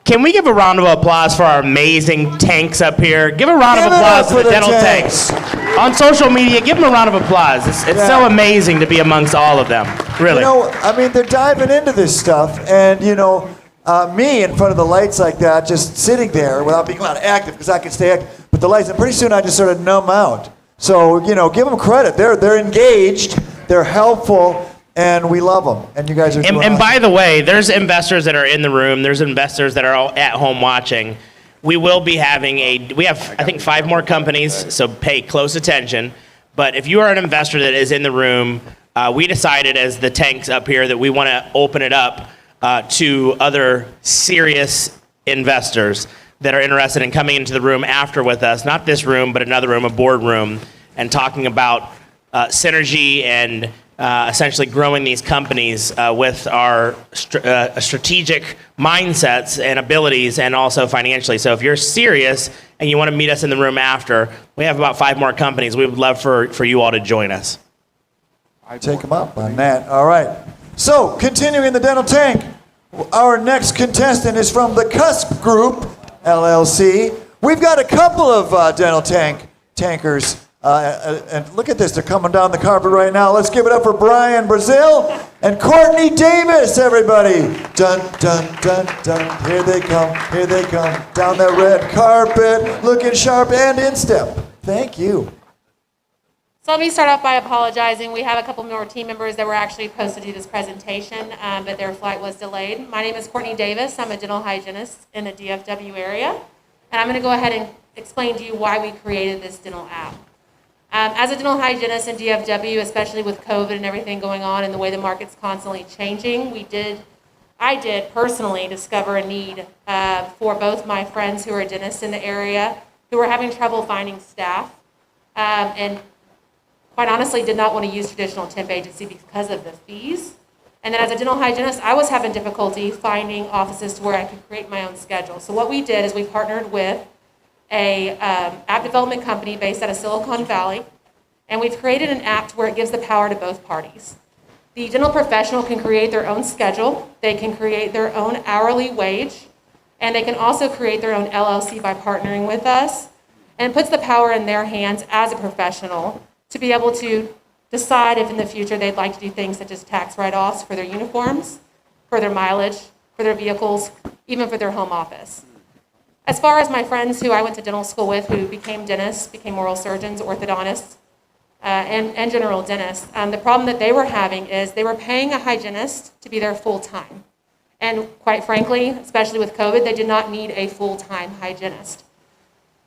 Can we give a round of applause for our amazing tanks up here? Give a round of Give it applause up to for the the dental tanks. tanks. On social media, give them a round of applause. It's so amazing to be amongst all of them. Really. You know, I mean, they're diving into this stuff, and me in front of the lights like that, just sitting there without being active, because I can stay active. But the lights, and pretty soon I just sort of numb out. So give them credit. They're engaged. They're helpful. And we love them. And you guys are doing And awesome. by the way, there's investors that are in the room. There's investors that are all at home watching. We will be having we have, I think, 5 more companies, so pay close attention. But if you are an investor that is in the room, we decided as the tanks up here that we want to open it up to other serious investors that are interested in coming into the room after with us, not this room, but another room, a boardroom, and talking about synergy and essentially growing these companies with our strategic mindsets and abilities, and also financially. So if you're serious and you want to meet us in the room after, we have about 5 more companies. We would love for you all to join us. Take them up on that. All right. So, continuing the dental tank, our next contestant is from the Cusp Group, LLC. We've got a couple of dental tankers. And look at this, they're coming down the carpet right now. Let's give it up for Brian Brazil and Courtney Davis, everybody. Dun, dun, dun, dun. Here they come, down that red carpet, looking sharp and in step. Thank you. So let me start off by apologizing. We have a couple more team members that were actually supposed to do this presentation, but their flight was delayed. My name is Courtney Davis. I'm a dental hygienist in the DFW area. And I'm going to go ahead and explain to you why we created this dental app. As a dental hygienist in DFW, especially with COVID and everything going on and the way the market's constantly changing, I did personally discover a need for both my friends who are dentists in the area who were having trouble finding staff, and quite honestly did not want to use traditional temp agency because of the fees. And then as a dental hygienist, I was having difficulty finding offices to where I could create my own schedule. So what we did is we partnered with a app development company based out of Silicon Valley, and we've created an app to where it gives the power to both parties. The dental professional can create their own schedule, they can create their own hourly wage, and they can also create their own LLC by partnering with us, and it puts the power in their hands as a professional to be able to decide if in the future they'd like to do things such as tax write-offs for their uniforms, for their mileage, for their vehicles, even for their home office. As far as my friends who I went to dental school with who became dentists, became oral surgeons, orthodontists, and general dentists, the problem that they were having is they were paying a hygienist to be there full-time. And quite frankly, especially with COVID, they did not need a full-time hygienist.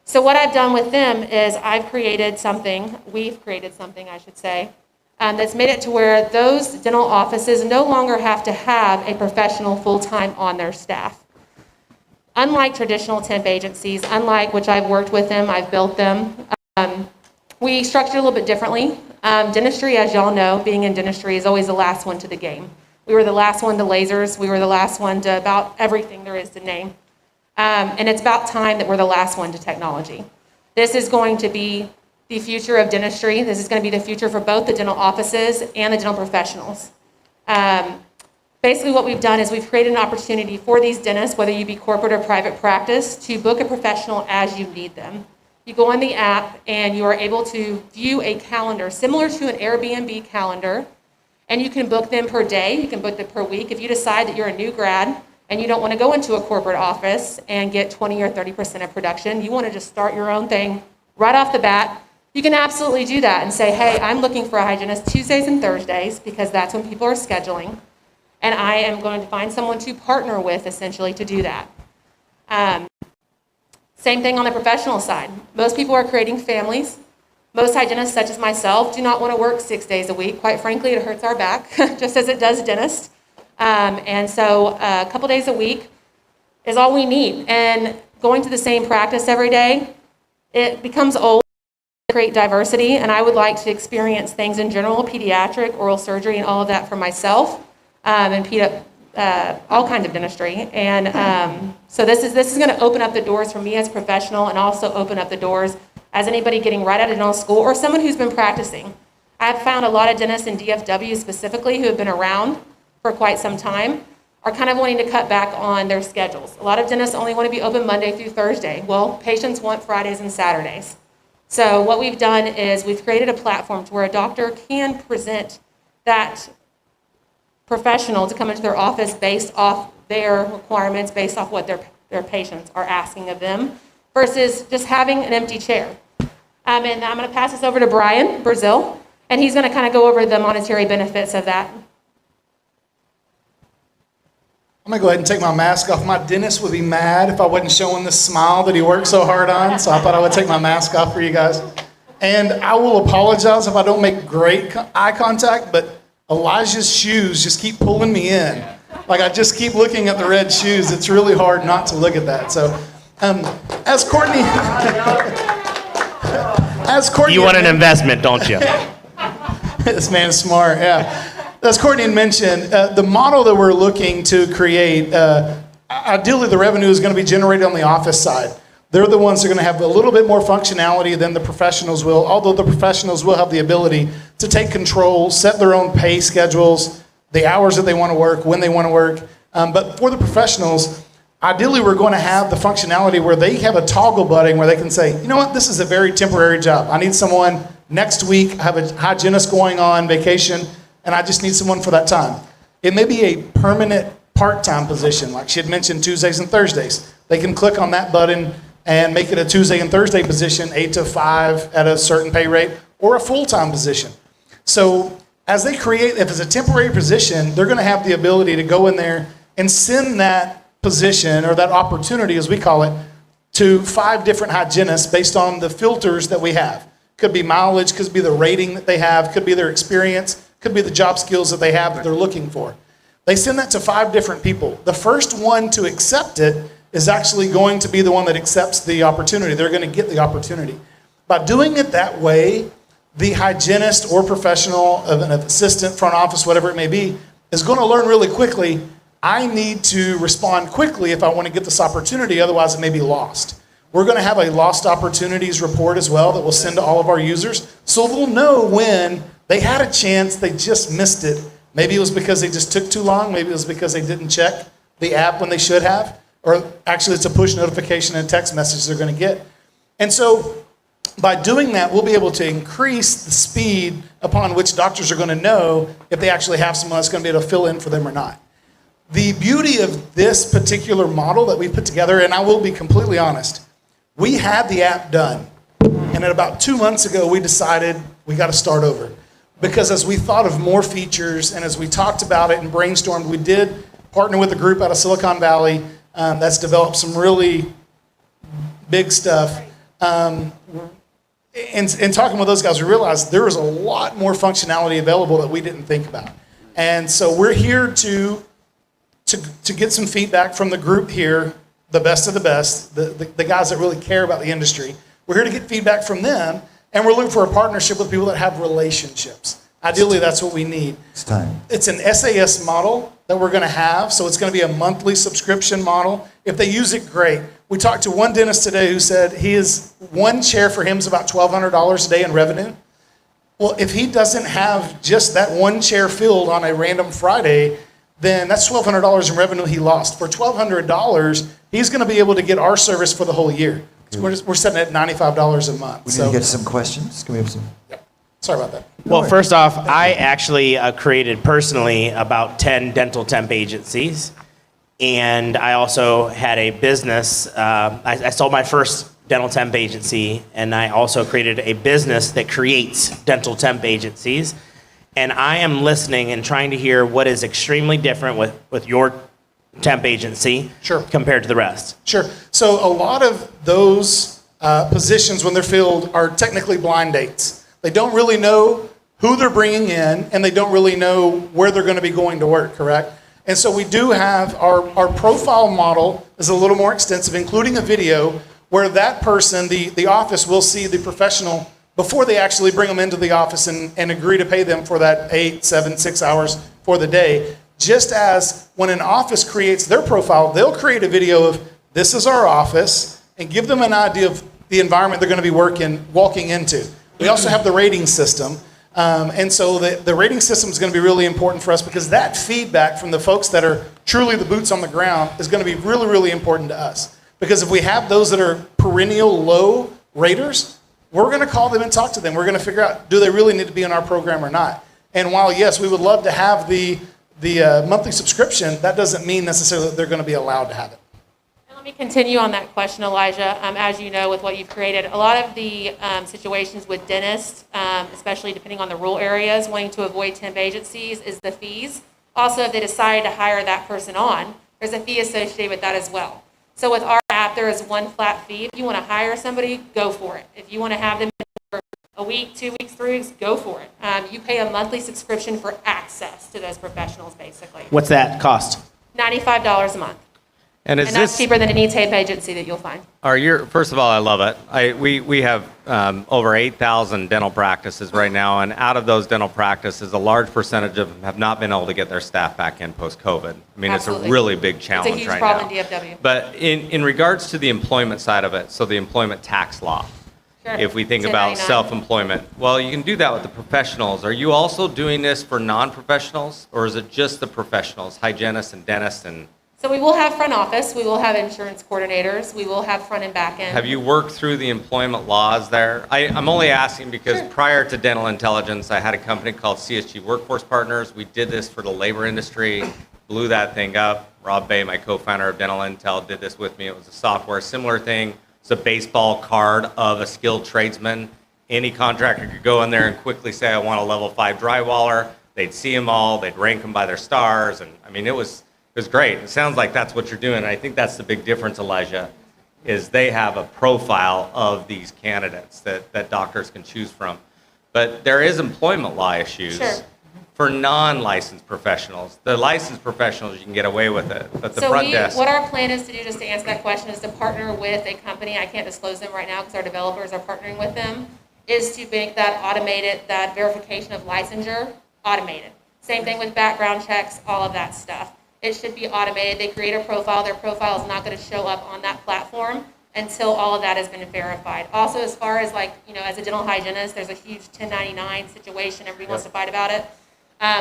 So what I've done with them is we've created something, I should say, that's made it to where those dental offices no longer have to have a professional full-time on their staff. Unlike traditional temp agencies, which I've worked with them, I've built them, we structure a little bit differently. Dentistry, as y'all know, being in dentistry is always the last one to the game. We were the last one to lasers. We were the last one to about everything there is to name. And it's about time that we're the last one to technology. This is going to be the future of dentistry. This is going to be the future for both the dental offices and the dental professionals. Basically what we've done is we've created an opportunity for these dentists, whether you be corporate or private practice, to book a professional as you need them. You go on the app and you are able to view a calendar similar to an Airbnb calendar, and you can book them per day, you can book them per week. If you decide that you're a new grad and you don't want to go into a corporate office and get 20 or 30% of production, you want to just start your own thing right off the bat, you can absolutely do that and say, hey, I'm looking for a hygienist Tuesdays and Thursdays because that's when people are scheduling. And I am going to find someone to partner with, essentially, to do that. Same thing on the professional side. Most people are creating families. Most hygienists, such as myself, do not want to work 6 days a week. Quite frankly, it hurts our back, just as it does dentists. And so a couple days a week is all we need. And going to the same practice every day, it becomes old. Create diversity, and I would like to experience things in general, pediatric, oral surgery, and all of that for myself, and all kinds of dentistry. And so this is going to open up the doors for me as a professional, and also open up the doors as anybody getting right out of dental school or someone who's been practicing. I've found a lot of dentists in DFW specifically who have been around for quite some time are kind of wanting to cut back on their schedules. A lot of dentists only want to be open Monday through Thursday. Well, patients want Fridays and Saturdays. So what we've done is we've created a platform to where a doctor can present that professional to come into their office based off their requirements, based off what their patients are asking of them, versus just having an empty chair. And I'm going to pass this over to Brian Brazil, and he's going to kind of go over the monetary benefits of that. I'm gonna go ahead and take my mask off. My dentist would be mad if I wasn't showing this smile that he worked so hard on, so I thought I would take my mask off for you guys. And I will apologize if I don't make great eye contact, but Elijah's shoes just keep pulling me in. Like I just keep looking at the red shoes. It's really hard not to look at that. So, as Courtney, you want an investment, don't you? This man's smart, yeah. As Courtney had mentioned, the model that we're looking to create, ideally the revenue is going to be generated on the office side. They're the ones that are going to have a little bit more functionality than the professionals will, although the professionals will have the ability to take control, set their own pay schedules, the hours that they want to work, when they want to work. But for the professionals, ideally we're going to have the functionality where they have a toggle button where they can say, you know what, this is a very temporary job. I need someone next week, I have a hygienist going on vacation, and I just need someone for that time. It may be a permanent part-time position, like she had mentioned, Tuesdays and Thursdays. They can click on that button and make it a Tuesday and Thursday position, 8 to 5 at a certain pay rate, or a full-time position. So as they create, if it's a temporary position, they're gonna have the ability to go in there and send that position, or that opportunity as we call it, to 5 different hygienists based on the filters that we have. Could be mileage, could be the rating that they have, could be their experience, could be the job skills that they have that they're looking for. They send that to 5 different people. The first one to accept it is actually going to be the one that accepts the opportunity. They're going to get the opportunity. By doing it that way, the hygienist or professional, an assistant, front office, whatever it may be, is going to learn really quickly, I need to respond quickly if I want to get this opportunity, otherwise it may be lost. We're going to have a lost opportunities report as well that we'll send to all of our users, so they'll know when they had a chance, they just missed it. Maybe it was because they just took too long. Maybe it was because they didn't check the app when they should have. Or actually it's a push notification and text message they're going to get. And so by doing that, we'll be able to increase the speed upon which doctors are going to know if they actually have someone that's going to be able to fill in for them or not. The beauty of this particular model that we put together, and I will be completely honest, we had the app done. And at about 2 months ago, we decided we got to start over. Because as we thought of more features and as we talked about it and brainstormed, we did partner with a group out of Silicon Valley that's developed some really big stuff. In talking with those guys, we realized there was a lot more functionality available that we didn't think about. And so we're here to get some feedback from the group here, the best of the best, the guys that really care about the industry. We're here to get feedback from them. And we're looking for a partnership with people that have relationships. Ideally, that's what we need. It's time. It's an SAS model that we're going to have, so it's going to be a monthly subscription model. If they use it, great. We talked to one dentist today who said one chair for him is about $1,200 a day in revenue. Well, if he doesn't have just that one chair filled on a random Friday, then that's $1,200 in revenue he lost. For $1,200, he's going to be able to get our service for the whole year. So we're setting it at $95 a month. We need to get some questions. Can we have some? Yep. Sorry about that. Well, first off, I actually created personally about 10 dental temp agencies. And I also had a business. I sold my first dental temp agency. And I also created a business that creates dental temp agencies. And I am listening and trying to hear what is extremely different with your temp agency compared to the rest. Sure. So a lot of those positions when they're filled are technically blind dates. They don't really know who they're bringing in, and they don't really know where they're going to be going to work, correct? And so we do have our profile model is a little more extensive, including a video where that person, the office, will see the professional before they actually bring them into the office and agree to pay them for that 8, 7, 6 hours for the day. Just as when an office creates their profile, they'll create a video of this is our office and give them an idea of the environment they're going to be walking into. We also have the rating system. And so the rating system is going to be really important for us because that feedback from the folks that are truly the boots on the ground is going to be really, really important to us. Because if we have those that are perennial low raters, we're going to call them and talk to them. We're going to figure out, do they really need to be in our program or not? And while, yes, we would love to have the monthly subscription, that doesn't mean necessarily that they're going to be allowed to have it. Let me continue on that question, Elijah. As you know, with what you've created, a lot of the situations with dentists, especially depending on the rural areas, wanting to avoid temp agencies, is the fees. Also, if they decide to hire that person on, there's a fee associated with that as well. So with our app, there is one flat fee. If you want to hire somebody, go for it. If you want to have them for a week, 2 weeks, 3 weeks, go for it. You pay a monthly subscription for access to those professionals, basically. What's that cost? $95 a month. And is that's this cheaper than any tape agency that you'll find. First of all, I love it. We have over 8,000 dental practices right now, and out of those dental practices, a large percentage of them have not been able to get their staff back in post-COVID. I mean, Absolutely. It's a really big challenge It's a huge right problem now. in DFW. But in regards to the employment side of it, so the employment tax law, Sure. if we think about 1099. self-employment, well, you can do that with the professionals. Are you also doing this for non-professionals, or is it just the professionals, hygienists and dentists and... So we will have front office, we will have insurance coordinators, we will have front and back end. Have you worked through the employment laws there? I'm only asking because prior to Dental Intelligence, I had a company called CSG Workforce Partners. We did this for the labor industry, blew that thing up. Rob Bay, my co-founder of Dental Intel, did this with me. It was a software, similar thing. It's a baseball card of a skilled tradesman. Any contractor could go in there and quickly say, I want a level 5 drywaller. They'd see them all, they'd rank them by their stars. And I mean, it was great. It sounds like that's what you're doing. And I think that's the big difference, Elijah, is they have a profile of these candidates that doctors can choose from. But there is employment law issues for non-licensed professionals. The licensed professionals, you can get away with it, but the front desk... What our plan is to do, just to answer that question, is to partner with a company, I can't disclose them right now because our developers are partnering with them, is to make that automated, that verification of licensure automated. Same thing with background checks, all of that stuff. It should be automated. They create a profile. Their profile is not going to show up on that platform until all of that has been verified. Also, as far as as a dental hygienist, there's a huge 1099 situation. Everybody wants to fight about it.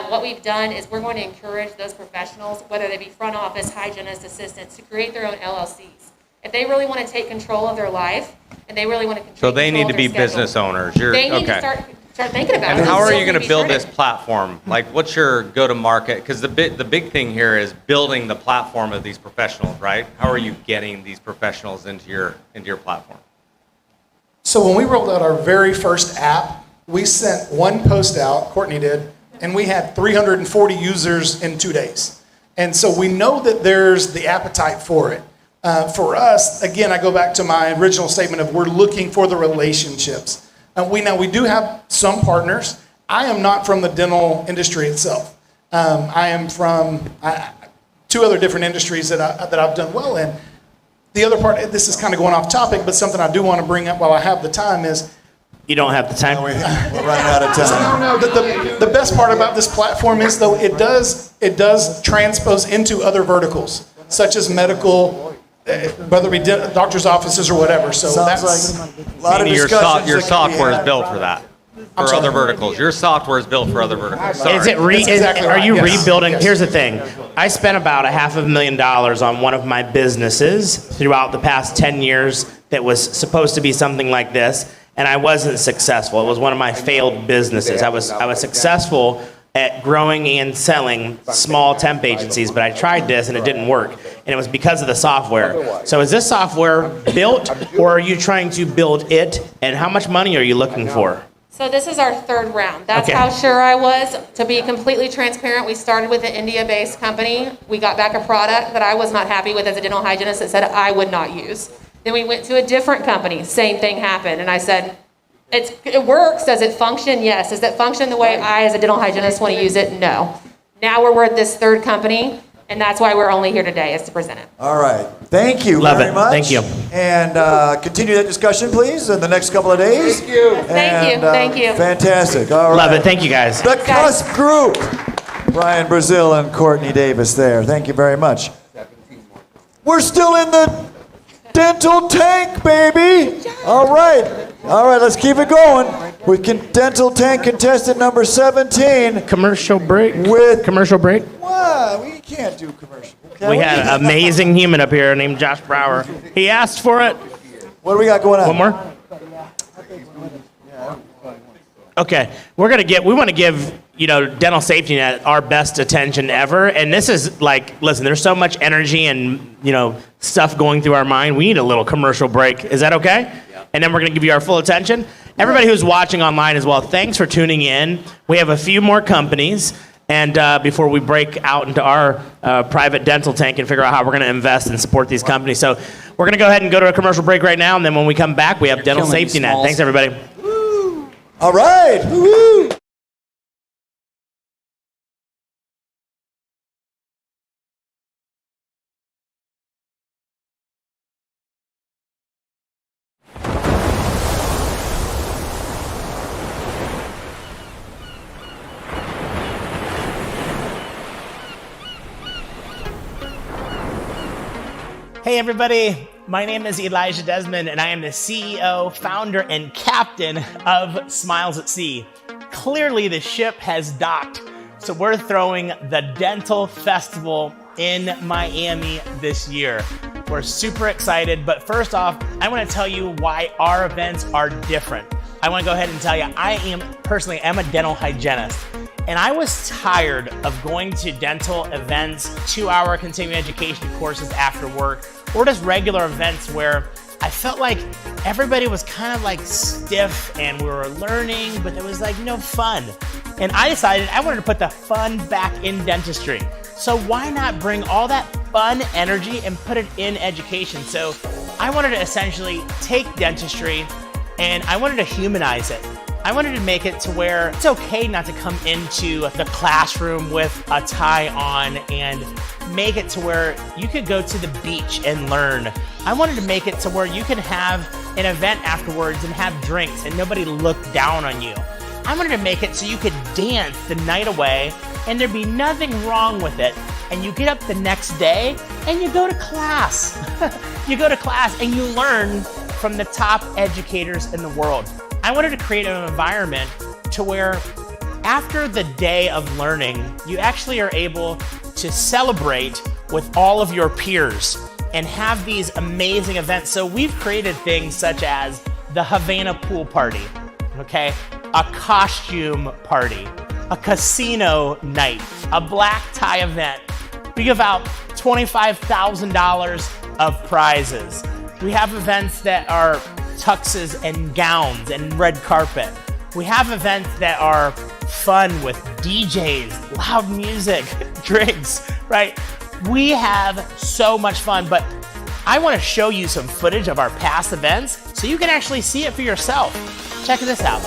What we've done is we're going to encourage those professionals, whether they be front office, hygienist, assistants, to create their own LLCs. If they really want to take control of their life and they really want to control So they need to be business owners. They need to start thinking about it. And how are you going to build this platform? Like, what's your go-to-market? Because the big thing here is building the platform of these professionals, right? How are you getting these professionals into your platform? So when we rolled out our very first app, we sent one post out, Courtney did, and we had 340 users in 2 days. And so we know that there's the appetite for it. For us, again, I go back to my original statement of we're looking for the relationships. We do have some partners. I am not from the dental industry itself. I am from 2 other different industries that I've done well in. The other part, this is kind of going off topic, but something I do want to bring up while I have the time is... You don't have the time? We're running out of time. No, the best part about this platform is, though, it does transpose into other verticals, such as medical, whether it be doctor's offices or whatever. So Sounds that's like a lot of Your discussions. software is built for that, for other verticals. Your software is built for other verticals. Sorry. Is it are you rebuilding? Here's the thing. I spent about $500,000 on one of my businesses throughout the past 10 years that was supposed to be something like this, and I wasn't successful. It was one of my failed businesses. I was successful at growing and selling small temp agencies, but I tried this and it didn't work, and it was because of the software. So is this software built, or are you trying to build it, and how much money are you looking for? So this is our 3rd round. That's Okay. how sure I was. To be completely transparent, we started with an India-based company. We got back a product that I was not happy with as a dental hygienist that said I would not use. Then we went to a different company. Same thing happened. And I said, it works. Does it function? Yes. Does it function the way I, as a dental hygienist, want to use it? No. Now we're with this 3rd company. And that's why we're only here today, is to present it. All right. Thank you Love very it. much. Thank you. And continue that discussion, please, in the next couple of days. Thank you. Thank you. Fantastic. All right. Love it. Thank you, guys. The Cusp Group. Brian Brazil and Courtney Davis there. Thank you very much. We're still in the dental tank, baby. All right. All right, let's keep it going with dental tank contestant number 17. Commercial break. With commercial break. What? We can't do commercial. Okay, We had an amazing human up here named Josh Brower. He asked for it. What do we got going on? One more? Okay, we want to give, Dental Safety Net our best attention ever. And this is like, listen, there's so much energy and, stuff going through our mind. We need a little commercial break. Is that okay? Yeah. And then we're going to give you our full attention. Everybody who's watching online as well, thanks for tuning in. We have a few more companies. And before we break out into our private dental tank and figure out how we're going to invest and support these companies. So we're going to go ahead and go to a commercial break right now. And then when we come back, we have Dental Safety Net. Thanks, everybody. Woo. All right. Woo. Hey everybody, my name is Elijah Desmond and I am the CEO, founder, and captain of Smiles at Sea. Clearly the ship has docked, so we're throwing the Dental Festival in Miami this year. We're super excited, but first off, I want to tell you why our events are different. I want to go ahead and tell you, I'm a dental hygienist. And I was tired of going to dental events, 2-hour continuing education courses after work, or just regular events where I felt like everybody was kind of like stiff and we were learning, but there was like no fun. And I decided I wanted to put the fun back in dentistry. So why not bring all that fun energy and put it in education? So I wanted to essentially take dentistry and I wanted to humanize it. I wanted to make it to where it's okay not to come into the classroom with a tie on and make it to where you could go to the beach and learn. I wanted to make it to where you can have an event afterwards and have drinks and nobody look down on you. I wanted to make it so you could dance the night away and there'd be nothing wrong with it. And you get up the next day and you go to class. You go to class and you learn from the top educators in the world. I wanted to create an environment to where after the day of learning, you actually are able to celebrate with all of your peers and have these amazing events. So we've created things such as the Havana pool party, okay? A costume party, a casino night, a black tie event. We give out $25,000 of prizes. We have events that are tuxes and gowns and red carpet. We have events that are fun with DJs, loud music, drinks, right? We have so much fun, but I want to show you some footage of our past events so you can actually see it for yourself. Check this out.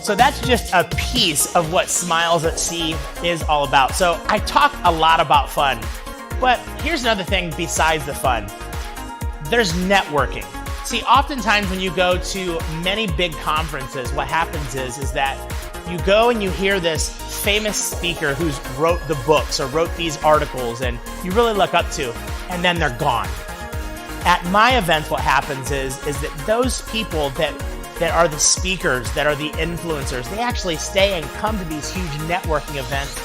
So that's just a piece of what Smiles at Sea is all about. So I talk a lot about fun, but here's another thing besides the fun. There's networking. See, oftentimes when you go to many big conferences, what happens is that you go and you hear this famous speaker who's wrote the books or wrote these articles and you really look up to, and then they're gone. At my events, what happens is that those people that that are the speakers, that are the influencers. They actually stay and come to these huge networking events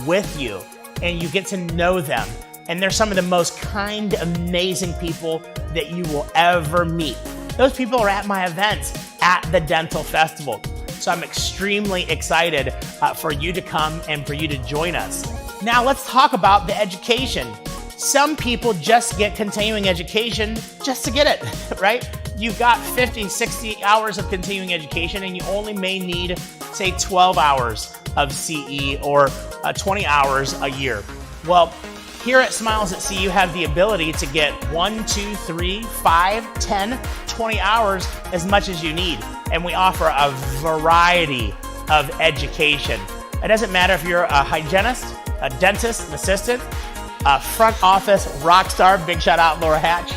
with you, and you get to know them. And they're some of the most kind, amazing people that you will ever meet. Those people are at my events at the Dental Festival. So I'm extremely excited for you to come and for you to join us. Now let's talk about the education. Some people just get continuing education just to get it, right? You've got 50, 60 hours of continuing education and you only may need, say, 12 hours of CE or 20 hours a year. Well, here at Smiles at Sea, you have the ability to get 1, 2, 3, 5, 10, 20 hours, as much as you need. And we offer a variety of education. It doesn't matter if you're a hygienist, a dentist, an assistant, a front office rock star, big shout out Laura Hatch.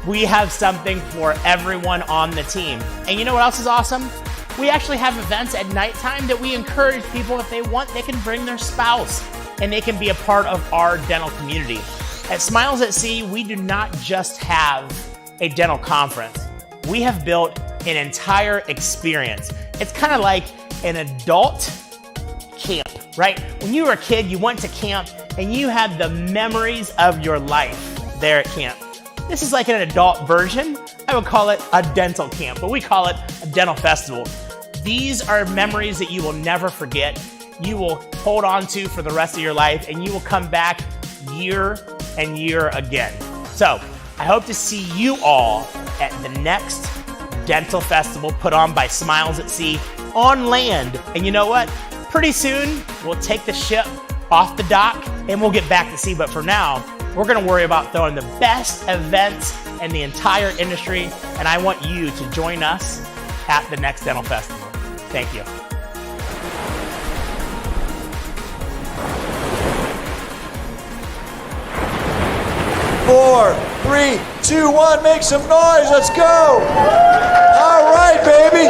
We have something for everyone on the team. And you know what else is awesome? We actually have events at nighttime that we encourage people, if they want, they can bring their spouse and they can be a part of our dental community. At Smiles at Sea, we do not just have a dental conference. We have built an entire experience. It's kind of like an adult camp, right? When you were a kid, you went to camp and you had the memories of your life there at camp. This is like an adult version. I would call it a dental camp, but we call it a dental festival. These are memories that you will never forget. You will hold on to for the rest of your life, and you will come back year and year again. So I hope to see you all at the next dental festival put on by Smiles at Sea on land. And you know what? Pretty soon, we'll take the ship off the dock and we'll get back to sea. But for now, we're gonna worry about throwing the best events in the entire industry. And I want you to join us at the next dental festival. Thank you. 4, 3, 2, 1, make some noise, let's go. All right, baby.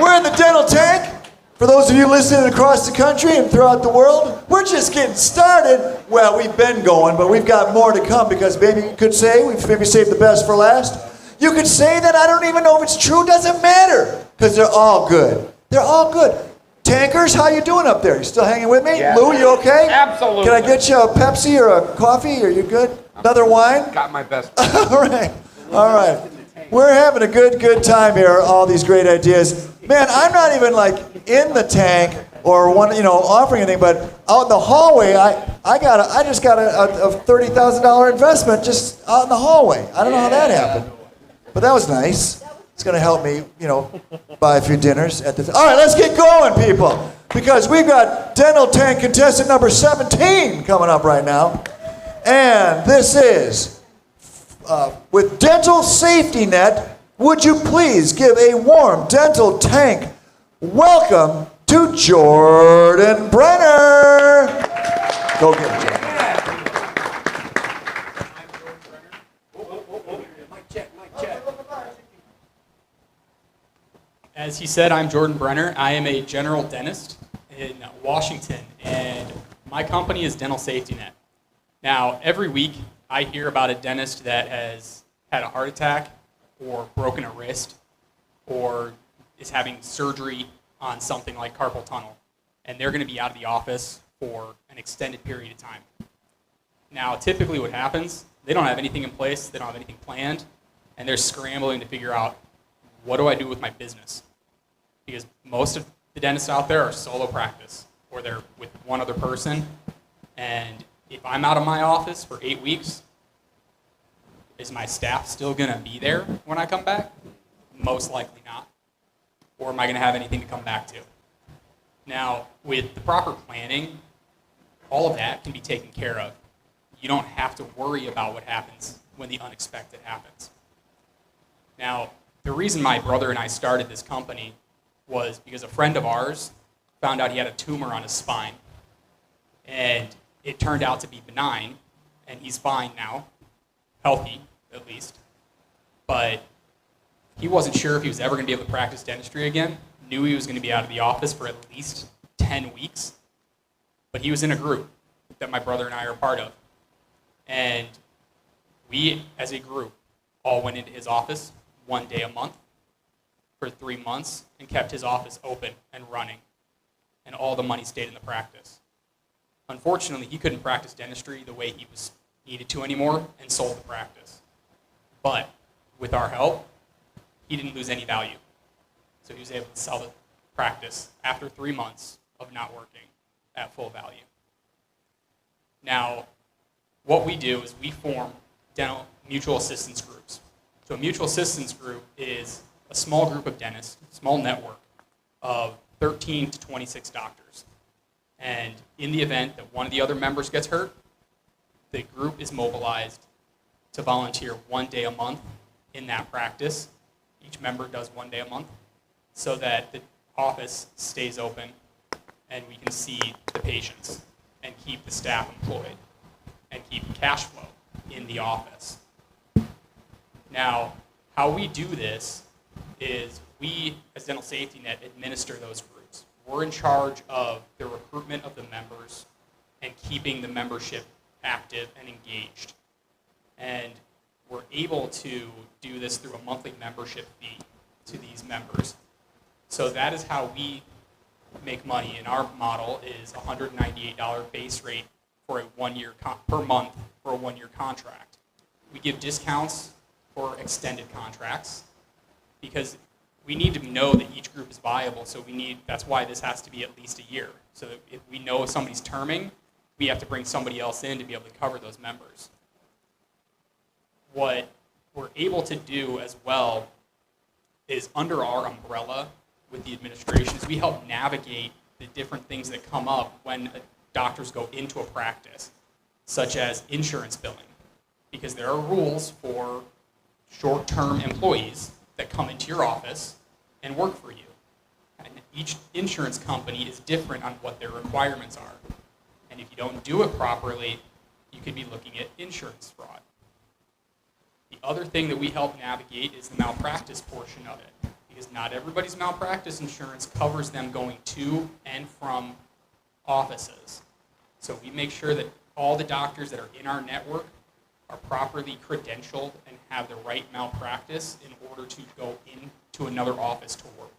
We're in the dental tank. For those of you listening across the country and throughout the world, we're just getting started. Well, we've been going, but we've got more to come because maybe you could say, we've maybe saved the best for last. You could say that I don't even know if it's true, doesn't matter, because they're all good. They're all good. Tankers, how you doing up there? You still hanging with me? Yeah. Lou, you okay? Absolutely. Can I get you a Pepsi or a coffee? Are you good? Another wine? Got my best. All right. All right. We're having a good time here, all these great ideas. Man, I'm not even like in the tank or offering anything, but out in the hallway, I just got a $30,000 investment just out in the hallway. I don't know how that happened, but that was nice. It's going to help me, buy a few dinners at the. All right, let's get going, people, because we've got dental tank contestant number 17 coming up right now, and this is with Dental Safety Net. Would you please give a warm dental tank welcome to Jordan Brenner? Go get it, Jordan. As he said, I'm Jordan Brenner. I am a general dentist in Washington, and my company is Dental Safety Net. Now, every week I hear about a dentist that has had a heart attack or broken a wrist or is having surgery on something like carpal tunnel, and they're going to be out of the office for an extended period of time. Now, typically what happens, they don't have anything in place, they don't have anything planned, and they're scrambling to figure out, what do I do with my business? Because most of the dentists out there are solo practice, or they're with one other person, and if I'm out of my office for 8 weeks, is my staff still going to be there when I come back? Most likely not. Or am I going to have anything to come back to? Now, with the proper planning, all of that can be taken care of. You don't have to worry about what happens when the unexpected happens. Now, the reason my brother and I started this company was because a friend of ours found out he had a tumor on his spine. And it turned out to be benign, and he's fine now, healthy at least. But he wasn't sure if he was ever going to be able to practice dentistry again, knew he was going to be out of the office for at least 10 weeks. But he was in a group that my brother and I are a part of. And we, as a group, all went into his office 1 day a month for 3 months and kept his office open and running, and all the money stayed in the practice. Unfortunately, he couldn't practice dentistry the way he was needed to anymore and sold the practice. But with our help, he didn't lose any value. So he was able to sell the practice after 3 months of not working at full value. Now, what we do is we form dental mutual assistance groups. So a mutual assistance group is a small group of dentists, small network of 13 to 26 doctors. And in the event that one of the other members gets hurt, the group is mobilized to volunteer 1 day a month in that practice. Each member does 1 day a month so that the office stays open and we can see the patients and keep the staff employed and keep cash flow in the office. Now, how we do this is we, as Dental Safety Net, administer those groups. We're in charge of the recruitment of the members and keeping the membership active and engaged. And we're able to do this through a monthly membership fee to these members. So that is how we make money. And our model is $198 base rate for a 1 year per month for a 1 year contract. We give discounts for extended contracts because we need to know that each group is viable. So that's why this has to be at least a year. So that if we know if somebody's terming, we have to bring somebody else in to be able to cover those members. What we're able to do as well is under our umbrella with the administration is we help navigate the different things that come up when doctors go into a practice, such as insurance billing, because there are rules for short-term employees that come into your office and work for you. And each insurance company is different on what their requirements are. And if you don't do it properly, you could be looking at insurance fraud. The other thing that we help navigate is the malpractice portion of it, because not everybody's malpractice insurance covers them going to and from offices. So we make sure that all the doctors that are in our network are properly credentialed and have the right malpractice in order to go into another office to work.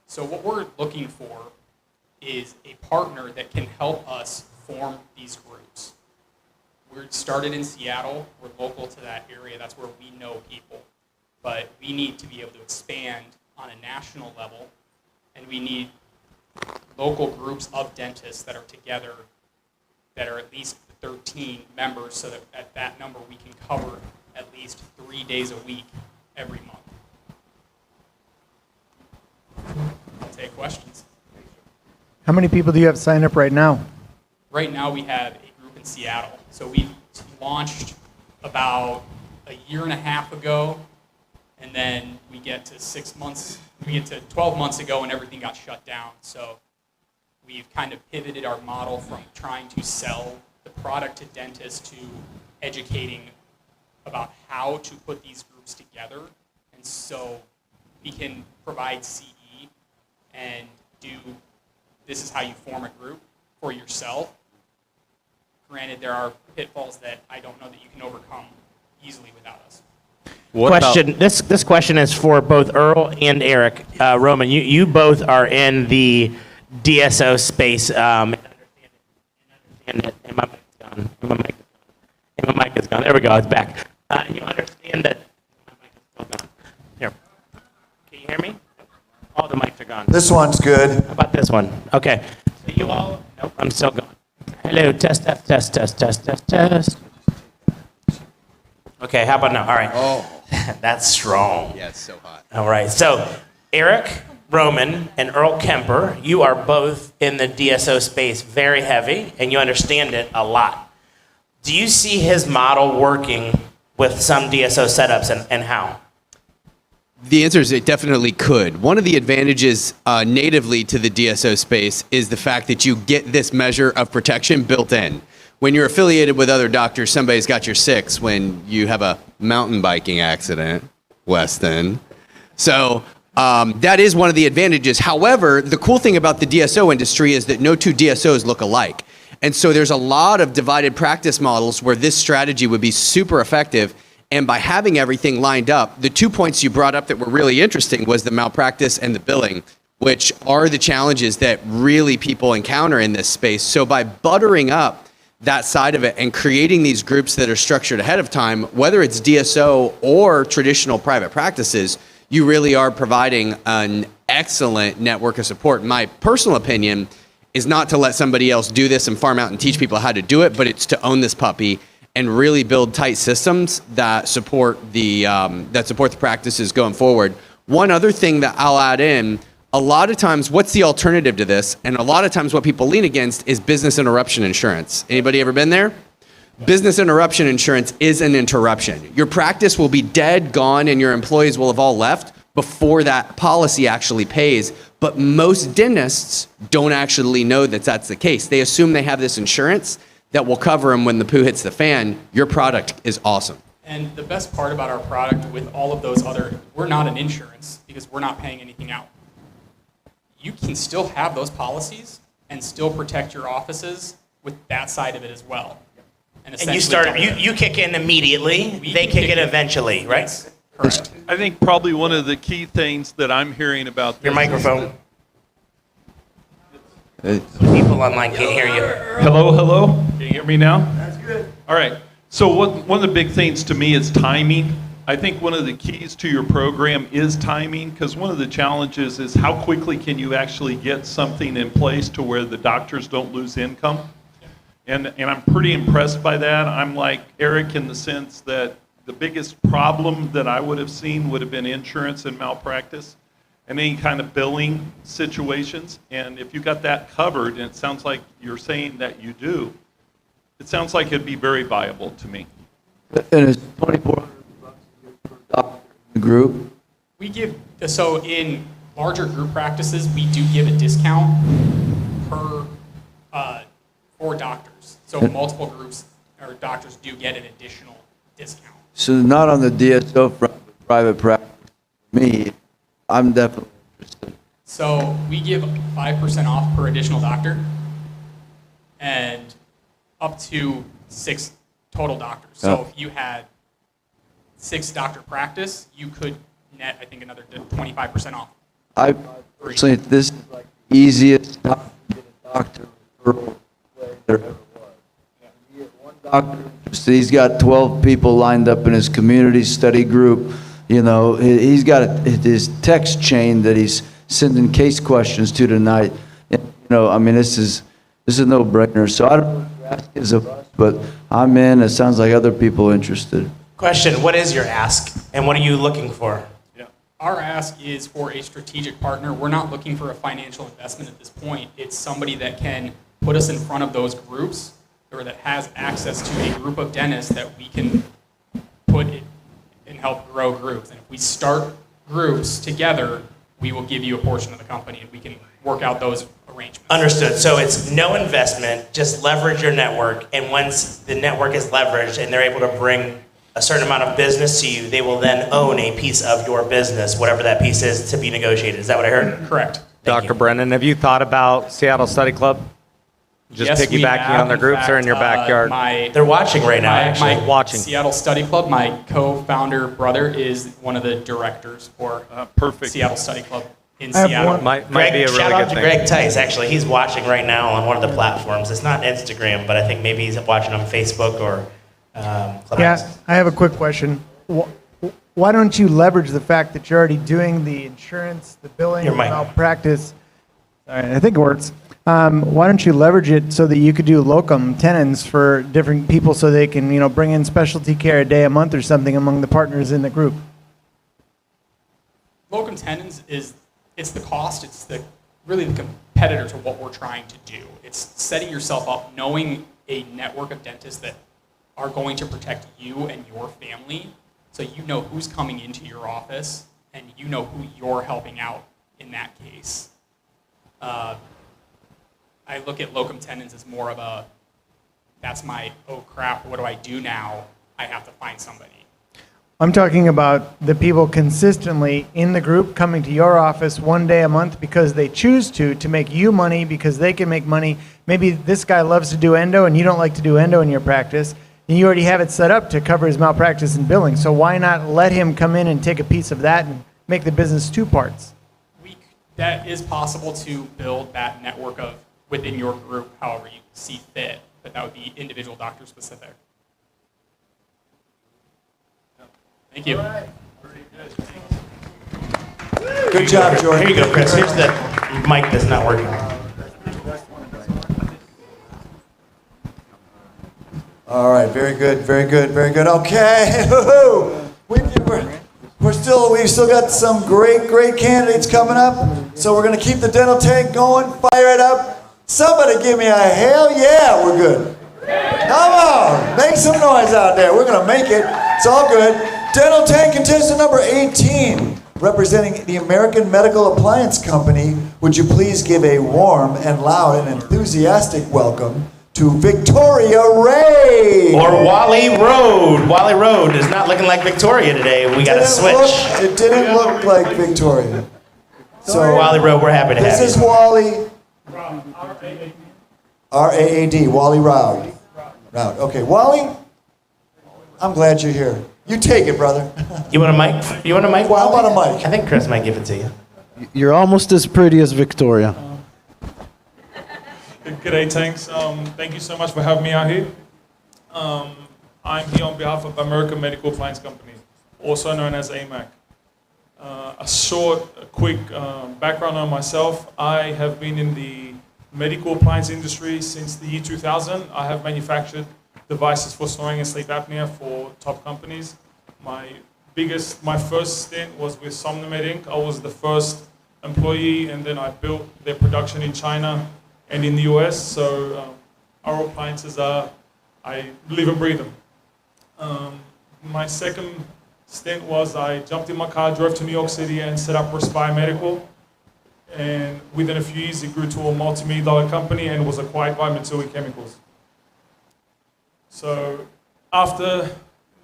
So what we're looking for is a partner that can help us form these groups. We're started in Seattle. We're local to that area. That's where we know people. But we need to be able to expand on a national level, and we need local groups of dentists that are together that are at least 13 members so that at that number we can cover at least 3 days a week every month. I'll take questions. How many people do you have signed up right now? Right now we have a group in Seattle. So we launched about a year and a half ago, and then we get to 12 months ago and everything got shut down. So we've kind of pivoted our model from trying to sell the product to dentists to educating about how to put these groups together. And so we can provide CE and this is how you form a group for yourself. Granted, there are pitfalls that I don't know that you can overcome easily without us. This question is for both Earl and Eric. Roman, you both are in the DSO space. And my mic's gone. My mic is gone. There we go. It's back. You understand that my mic is still gone. Here. Can you hear me? All the mics are gone. This one's good. How about this one? Okay. So you all. Nope. I'm still gone. Hello. Test. Okay. How about now? All right. Oh. That's strong. Yeah, it's so hot. All right. So, Eric Roman and Earl Kemper, you are both in the DSO space very heavy, and you understand it a lot. Do you see his model working with some DSO setups, and how? The answer is it definitely could. One of the advantages natively to the DSO space is the fact that you get this measure of protection built in. When you're affiliated with other doctors, somebody's got your six when you have a mountain biking accident, Weston. So that is one of the advantages. However, the cool thing about the DSO industry is that no two DSOs look alike. And so there's a lot of divided practice models where this strategy would be super effective. And by having everything lined up, the 2 points you brought up that were really interesting was the malpractice and the billing, which are the challenges that really people encounter in this space. So by buttering up that side of it and creating these groups that are structured ahead of time, whether it's DSO or traditional private practices, you really are providing an excellent network of support. My personal opinion is not to let somebody else do this and farm out and teach people how to do it, but it's to own this puppy and really build tight systems that support the practices going forward. One other thing that I'll add in, a lot of times, what's the alternative to this? And a lot of times what people lean against is business interruption insurance. Anybody ever been there? Business interruption insurance is an interruption. Your practice will be dead, gone, and your employees will have all left before that policy actually pays. But most dentists don't actually know that that's the case. They assume they have this insurance that will cover them when the poo hits the fan. Your product is awesome. And the best part about our product with all of those other, we're not an insurance because we're not paying anything out. You can still have those policies and still protect your offices with that side of it as well. And you start, you kick in immediately, they kick in eventually, right? Correct. I think probably one of the key things that I'm hearing about Your this microphone. People online can't hear you. Hello? Can you hear me now? That's good. All right. So one of the big things to me is timing. I think one of the keys to your program is timing, because one of the challenges is how quickly can you actually get something in place to where the doctors don't lose income. And I'm pretty impressed by that. I'm like Eric in the sense that the biggest problem that I would have seen would have been insurance and malpractice and any kind of billing situations. And if you got that covered, and it sounds like you're saying that you do, it sounds like it'd be very viable to me. And it's $2,400 per doctor in the group? We give, so in larger group practices, we do give a discount per, for doctors. So multiple groups or doctors do get an additional discount. So not on the DSO front, but private practice. Me, I'm definitely interested. So we give 5% off per additional doctor and up to 6 total doctors. So if you had 6 doctor practice, you could net, I think, another 25% off. I personally, this is like the easiest time to get a doctor referral there ever was. You get one doctor interested, he's got 12 people lined up in his community study group. You know, he's got his text chain that he's sending case questions to tonight. And, you know, I mean, this is a no-brainer. So I don't know what your ask is of us, but I'm in. It sounds like other people are interested. Question, what is your ask and what are you looking for? Our ask is for a strategic partner. We're not looking for a financial investment at this point. It's somebody that can put us in front of those groups or that has access to a group of dentists that we can put it and help grow groups. And if we start groups together, we will give you a portion of the company and we can work out those arrangements. Understood. So it's no investment, just leverage your network. And once the network is leveraged and they're able to bring a certain amount of business to you, they will then own a piece of your business, whatever that piece is to be negotiated. Is that what I heard? Correct. Dr. Brennan, have you thought about Seattle Study Club? Just Yes, we piggybacking have. on their groups or in your backyard? They're watching right now, actually. My Seattle Study Club, my co-founder brother is one of the directors for Seattle Study Club in Seattle. Might be a really shout out good to thing. Greg Tice, actually. He's watching right now on one of the platforms. It's not Instagram, but I think maybe he's watching on Facebook or Clubhouse. Yeah, I have a quick question. Why don't you leverage the fact that you're already doing the insurance, the billing, Your mic. malpractice? Sorry, I think it works. Why don't you leverage it so that you could do locum tenens for different people so they can, you know, bring in specialty care a day, a month or something among the partners in the group? Locum tenens it's the cost, it's really the competitor to what we're trying to do. It's setting yourself up, knowing a network of dentists that are going to protect you and your family, so you know who's coming into your office and you know who you're helping out in that case. I look at locum tenens as more of a, that's my, oh crap, what do I do now? I have to find somebody. I'm talking about the people consistently in the group coming to your office one day a month because they choose to make you money because they can make money. Maybe this guy loves to do endo and you don't like to do endo in your practice. and you already have it set up to cover his malpractice and billing. So why not let him come in and take a piece of that and make the business two parts? That is possible to build that network of within your group, however you see fit, but that would be individual doctor specific. Thank you. Good job, Jordan. Here you go, Chris. Here's the mic that's not working. All right, very good, very good, very good. Okay, we've still got some great candidates coming up. So we're gonna keep the dental tank going, fire it up. Somebody give me a hell yeah, we're good. Come on, make some noise out there. We're gonna make it, it's all good. Dental tank contestant number 18, representing the American Medical Appliance Company. Would you please give a warm and loud and enthusiastic welcome to Victoria Ray. Or Wally Road. Wally Road is not looking like Victoria today. We got to switch. It didn't look like Victoria. So Wally Road, we're happy to have you. This is Wally. R-A-A-D, Wally Roud. Roud. Okay, Wally, I'm glad you're here. You take it, brother. You want a mic? You want a mic, Wally? I want a mic. I think Chris might give it to you. You're almost as pretty as Victoria. G'day, Tanks. Thank you so much for having me out here. I'm here on behalf of American Medical Appliance Company, also known as AMAC. A quick background on myself. I have been in the medical appliance industry since the year 2000. I have manufactured devices for snoring and sleep apnea for top companies. My first stint was with Somnomed Inc. I was the first employee, and then I built their production in China and in the US, so our appliances I live and breathe them. My second stint was I jumped in my car, drove to New York City and set up Respire Medical. And within a few years, it grew to a multi-million-dollar company and was acquired by Mitsui Chemicals. So after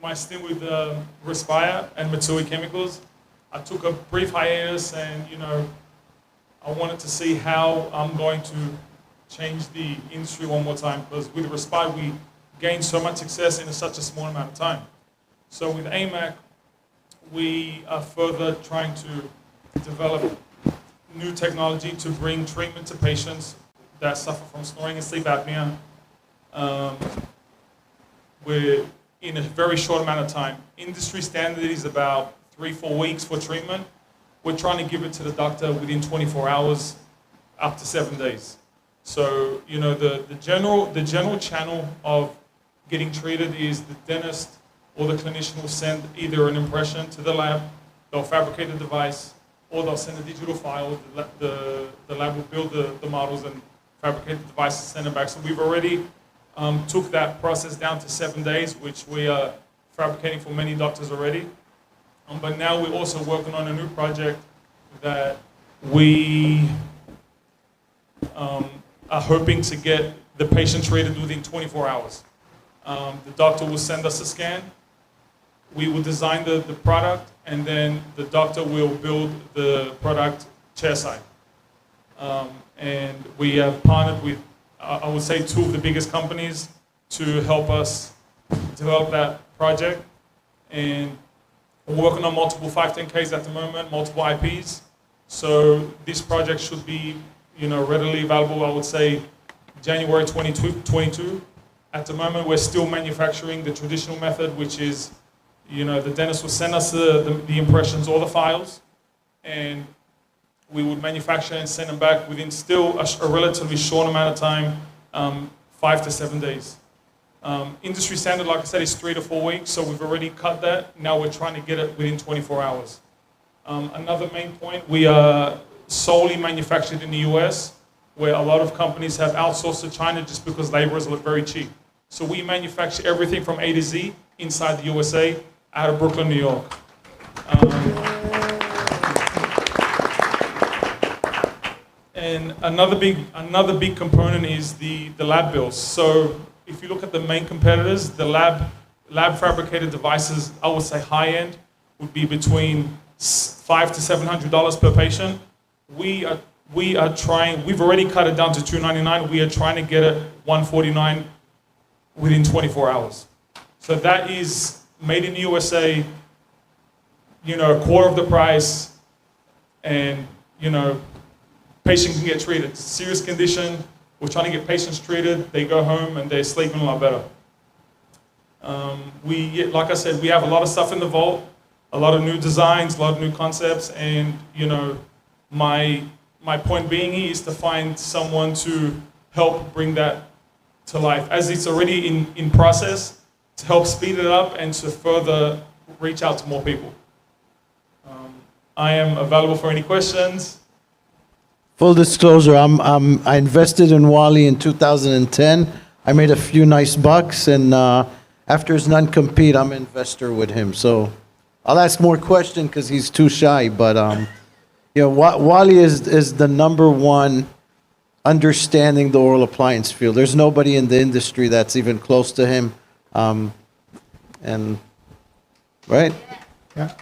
my stint with Respire and Mitsui Chemicals, I took a brief hiatus and, I wanted to see how I'm going to change the industry one more time, because with Respire we gained so much success in such a small amount of time. So with AMAC, we are further trying to develop new technology to bring treatment to patients that suffer from snoring and sleep apnea. We're in a very short amount of time. Industry standard is about 3-4 weeks for treatment. We're trying to give it to the doctor within 24 hours, up to 7 days. So, the general channel of getting treated is the dentist or the clinician will send either an impression to the lab, they'll fabricate the device, or they'll send a digital file. The lab will build the models and fabricate the device and send it back. So we've already took that process down to 7 days, which we are fabricating for many doctors already. But now we're also working on a new project that we are hoping to get the patient treated within 24 hours. The doctor will send us a scan. We will design the product, and then the doctor will build the product chairside. And we have partnered with, I would say, 2 of the biggest companies to help us develop that project. And we're working on multiple 510Ks at the moment, multiple IPs. So this project should be, readily available, I would say, January 2022. At the moment, we're still manufacturing the traditional method, which is, the dentist will send us the impressions or the files, and we would manufacture and send them back within still a relatively short amount of time, 5 to 7 days. Industry standard, like I said, is 3 to 4 weeks, so we've already cut that. Now we're trying to get it within 24 hours. Another main point, we are solely manufactured in the US, where a lot of companies have outsourced to China just because labor is very cheap. So we manufacture everything from A to Z inside the USA, out of Brooklyn, New York. And another big component is the lab bills. So if you look at the main competitors, the lab fabricated devices, I would say high end, would be between $500 to $700 per patient. We are trying, we've already cut it down to $299. We are trying to get it $149 within 24 hours. So that is made in the USA, you know, a quarter of the price, and, you know, patient can get treated. It's a serious condition. We're trying to get patients treated. They go home and they're sleeping a lot better. Like I said, we have a lot of stuff in the vault, a lot of new designs, a lot of new concepts, and, you know, my point being here is to find someone to help bring that to life, as it's already in process, to help speed it up and to further reach out to more people. I am available for any questions. Full disclosure, I invested in Wally in 2010. I made a few nice bucks, and after his non-compete, I'm an investor with him. So I'll ask more questions because he's too shy. But you know, Wally is the number one understanding the oral appliance field. There's nobody in the industry that's even close to him. And right? Yeah.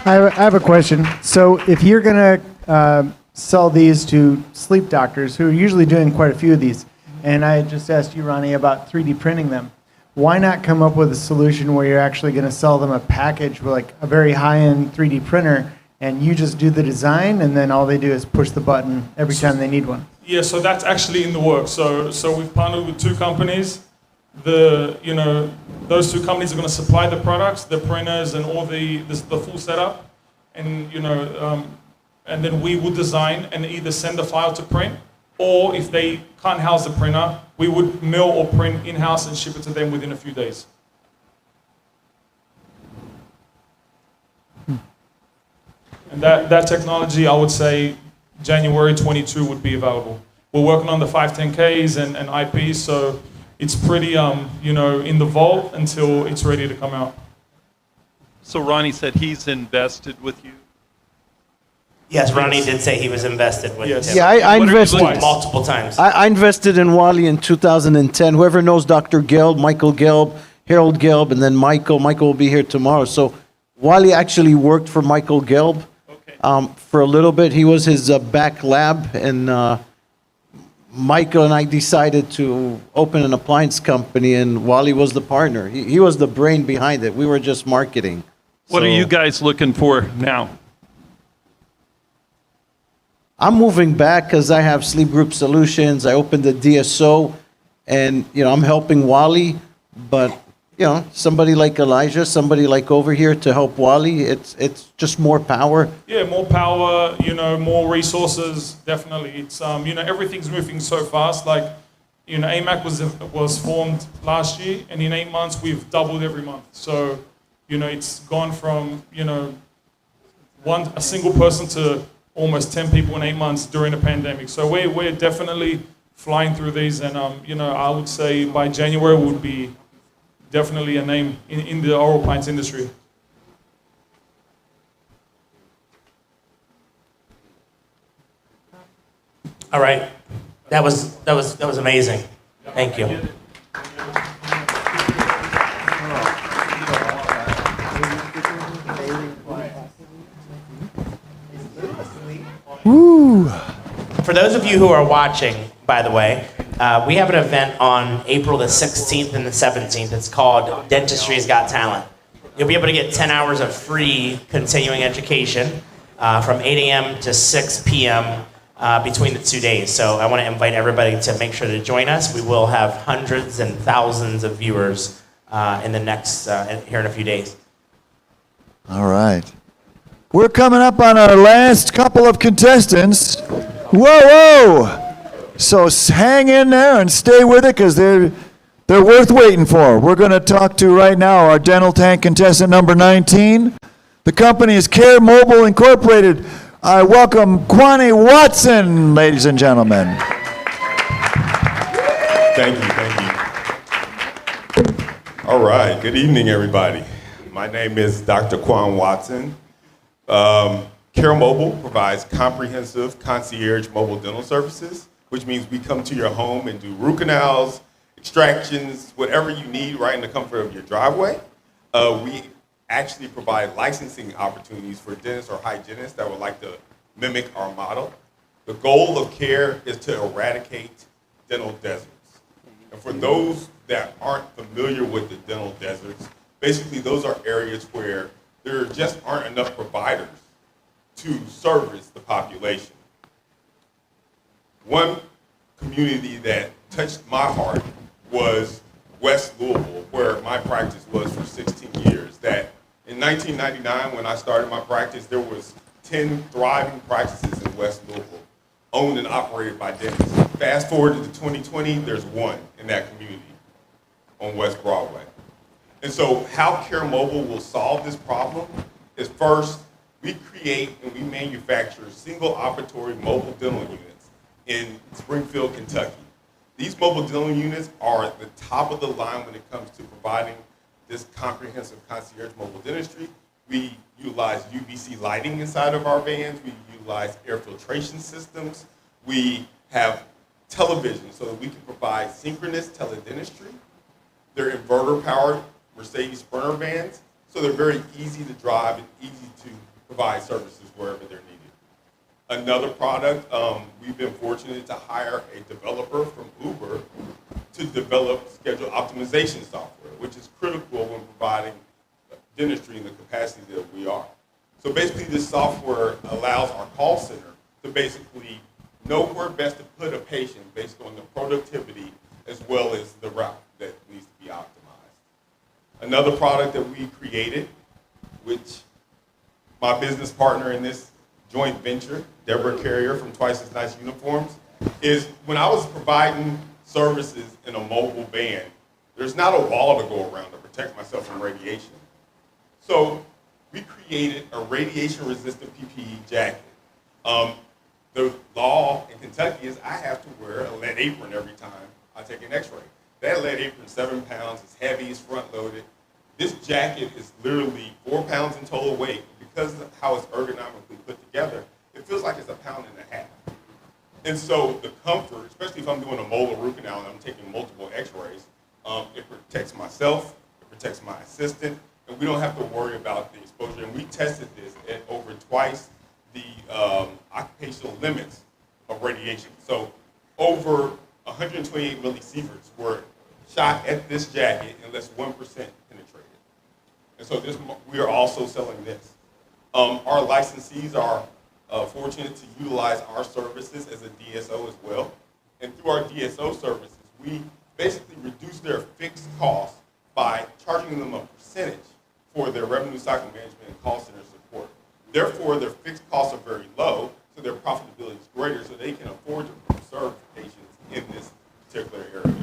I have a question. So if you're going to sell these to sleep doctors, who are usually doing quite a few of these, and I just asked you, Ronnie, about 3D printing them, why not come up with a solution where you're actually going to sell them a package with like a very high-end 3D printer, and you just do the design, and then all they do is push the button every time they need one? Yeah, so that's actually in the works. So we've partnered with two companies. Those two companies are going to supply the products, the printers, and all the full setup, and and then we would design and either send the file to print, or if they can't house the printer, we would mill or print in-house and ship it to them within a few days. And that technology, I would say, January 22 would be available. We're working on the 510Ks and IPs, so it's pretty, in the vault until it's ready to come out. So Ronnie said he's invested with you? Yes, Ronnie did say he was invested with him. Yeah, I invested multiple times. I invested in Wally in 2010. Whoever knows Dr. Gelb, Michael Gelb, Harold Gelb, and then Michael will be here tomorrow. So Wally actually worked for Michael Gelb for a little bit. He was his back lab, and Michael and I decided to open an appliance company, and Wally was the partner. He was the brain behind it. We were just marketing. What are you guys looking for now? I'm moving back because I have Sleep Group Solutions. I opened the DSO, and I'm helping Wally. But somebody like Elijah, somebody like over here to help Wally, it's just more power. Yeah, more power. More resources. Definitely, it's everything's moving so fast. Like, AMAC was formed last year, and in 8 months we've doubled every month. So, it's gone from a single person to almost 10 people in 8 months during the pandemic. So we're definitely flying through these, and I would say by January would be definitely a name in the oral appliance industry. All right, that was amazing. Thank you. Woo! For those of you who are watching, by the way, we have an event on April the 16th and the 17th. It's called Dentistry's Got Talent. You'll be able to get 10 hours of free continuing education from 8 a.m. to 6 p.m. Between the 2 days. So I want to invite everybody to make sure to join us. We will have hundreds and thousands of viewers in the next, here in a few days. All right. We're coming up on our last couple of contestants. Whoa! So hang in there and stay with it, because they're worth waiting for. We're going to talk to right now our dental tank contestant number 19. The company is Care Mobile Incorporated. I welcome Kwani Watson, ladies and gentlemen. Thank you. All right, good evening, everybody. My name is Dr. Quan Watson. Care Mobile provides comprehensive concierge mobile dental services, which means we come to your home and do root canals, extractions, whatever you need right in the comfort of your driveway. We actually provide licensing opportunities for dentists or hygienists that would like to mimic our model. The goal of Care is to eradicate dental deserts. And for those that aren't familiar with the dental deserts, basically those are areas where there just aren't enough providers to service the population. One community that touched my heart was West Louisville, where my practice was for 16 years. That in 1999, when I started my practice, there was 10 thriving practices in West Louisville, owned and operated by dentists. Fast forward to 2020, there's one in that community on West Broadway. And so how Care Mobile will solve this problem is, first, we create and we manufacture single operatory mobile dental units in Springfield, Kentucky. These mobile dental units are at the top of the line when it comes to providing this comprehensive concierge mobile dentistry. We utilize UVC lighting inside of our vans. We utilize air filtration systems. We have television so that we can provide synchronous teledentistry. They're inverter-powered Mercedes Sprinter vans, so they're very easy to drive and easy to provide services wherever they're needed. Another product, we've been fortunate to hire a developer from Uber to develop schedule optimization software, which is critical when providing dentistry in the capacity that we are. So basically this software allows our call center to basically know where best to put a patient based on the productivity as well as the route that needs to be optimized. Another product that we created, which my business partner in this joint venture, Deborah Carrier from Twice as Nice Uniforms, is when I was providing services in a mobile van, there's not a wall to go around to protect myself from radiation. So we created a radiation-resistant PPE jacket. The law in Kentucky is I have to wear a lead apron every time I take an x-ray. That lead apron is 7 pounds, it's heavy, it's front-loaded. This jacket is literally 4 pounds in total weight. Because of how it's ergonomically put together, it feels like it's 1.5 pounds. And so the comfort, especially if I'm doing a molar root canal and I'm taking multiple x-rays, it protects myself, it protects my assistant, and we don't have to worry about the exposure. And we tested this at over twice the occupational limits of radiation. So over 128 millisieverts were shot at this jacket and less 1% penetrated. And so we are also selling this. Our licensees are fortunate to utilize our services as a DSO as well. And through our DSO services, we basically reduce their fixed costs by charging them a percentage for their revenue cycle management and call center support. Therefore, their fixed costs are very low, so their profitability is greater, so they can afford to serve patients in this particular area.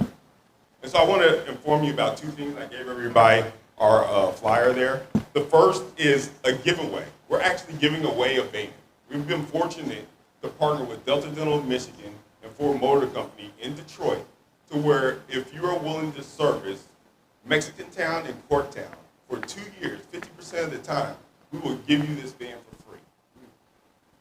And so I want to inform you about 2 things. I gave everybody our flyer there. The first is a giveaway. We're actually giving away a van. We've been fortunate to partner with Delta Dental of Michigan and Ford Motor Company in Detroit to where if you are willing to service Mexican Town and Corktown for 2 years, 50% of the time, we will give you this van for free.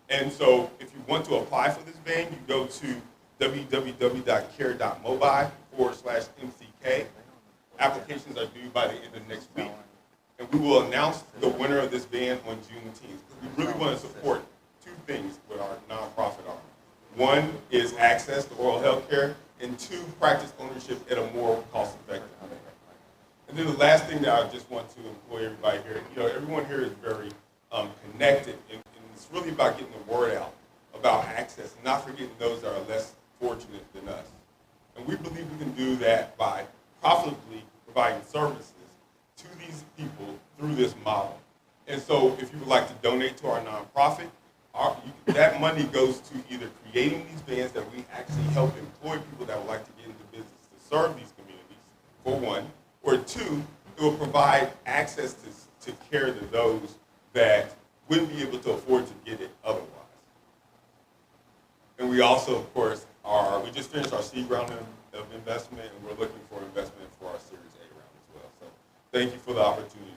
And so if you want to apply for this van, you go to www.care.mobi/MCK. Applications are due by the end of next week. And we will announce the winner of this van on Juneteenth. We really want to support 2 things with our nonprofit arm. One is access to oral health care, and 2, practice ownership at a more cost-effective way. And then the last thing that I just want to employ everybody here, everyone here is very connected, and it's really about getting the word out about access, and not forgetting those that are less fortunate than us. And we believe we can do that by profitably providing services to these people through this model. And so if you would like to donate to our nonprofit, that money goes to either creating these vans that we actually help employ people that would like to get into business to serve these communities, for one, or 2, it will provide access to care to those that wouldn't be able to afford to get it otherwise. And we also, of course, we just finished our seed round of investment, and we're looking for investment for our Series A round as well. So thank you for the opportunity.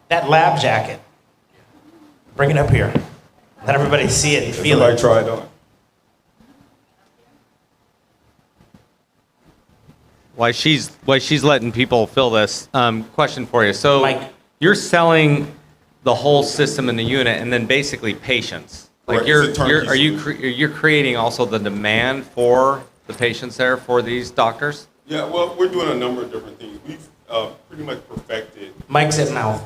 That lab jacket, bring it up here. Let everybody see it and feel it. Try it on. While she's letting people fill this, question for you. So you're selling the whole system in the unit, and then basically patients. Like Right, it's a turnkey you're creating also the demand for the patients there for these doctors? Yeah, well, we're doing a number of different things. We've pretty much perfected. Mike's at mouth.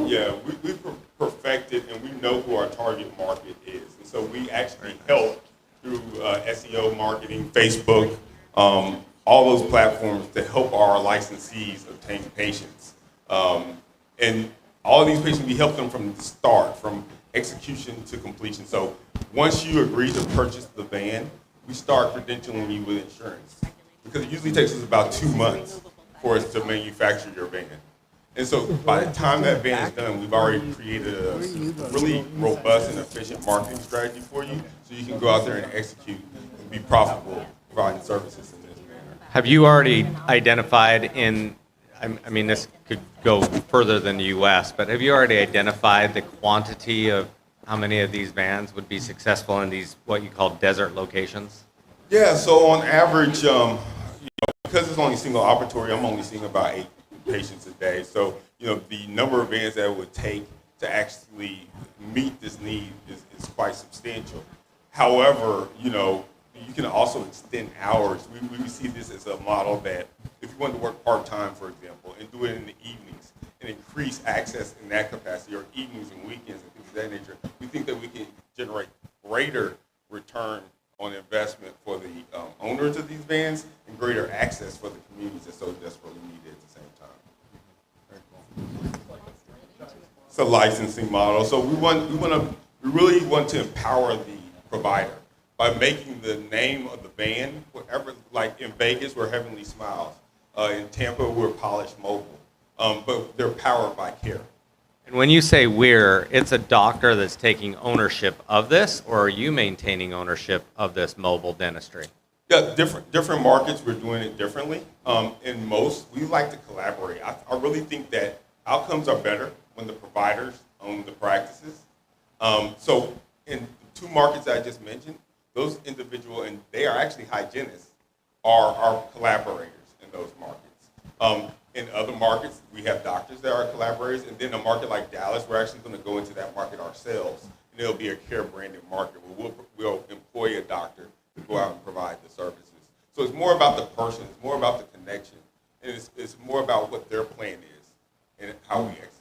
Yeah, we've perfected, and we know who our target market is. And so we actually help through SEO, marketing, Facebook, all those platforms to help our licensees obtain patients. And all of these patients, we help them from the start, from execution to completion. So once you agree to purchase the van, we start credentialing you with insurance. Because it usually takes us about 2 months for us to manufacture your van. And so by the time that van is done, we've already created a really robust and efficient marketing strategy for you, so you can go out there and execute and be profitable providing services in this manner. Have you already identified I mean, this could go further than the U.S., but have you already identified the quantity of how many of these vans would be successful in these, what you call desert locations? Yeah, so on average, because it's only single operatory, I'm only seeing about 8 patients a day. So, the number of vans that it would take to actually meet this need is quite substantial. However, you can also extend hours. We see this as a model that if you want to work part-time, for example, and do it in the evenings and increase access in that capacity, or evenings and weekends and things of that nature, we think that we can generate greater return on investment for the owners of these vans and greater access for the communities that so desperately need it at the same time. It's a licensing model. So we really want to empower the provider by making the name of the van, whatever, like in Vegas, we're Heavenly Smiles. In Tampa, we're Polished Mobile. But they're powered by care. And when you say it's a doctor that's taking ownership of this, or are you maintaining ownership of this mobile dentistry? Yeah, different markets, we're doing it differently. In most, we like to collaborate. I really think that outcomes are better when the providers own the practices. So in the 2 markets I just mentioned, those individual, and they are actually hygienists, are our collaborators in those markets. In other markets, we have doctors that are collaborators, and then a market like Dallas, we're actually going to go into that market ourselves, and it'll be a care-branded market where we'll employ a doctor to go out and provide the services. So it's more about the person, it's more about the connection, and it's more about what their plan is and how we execute.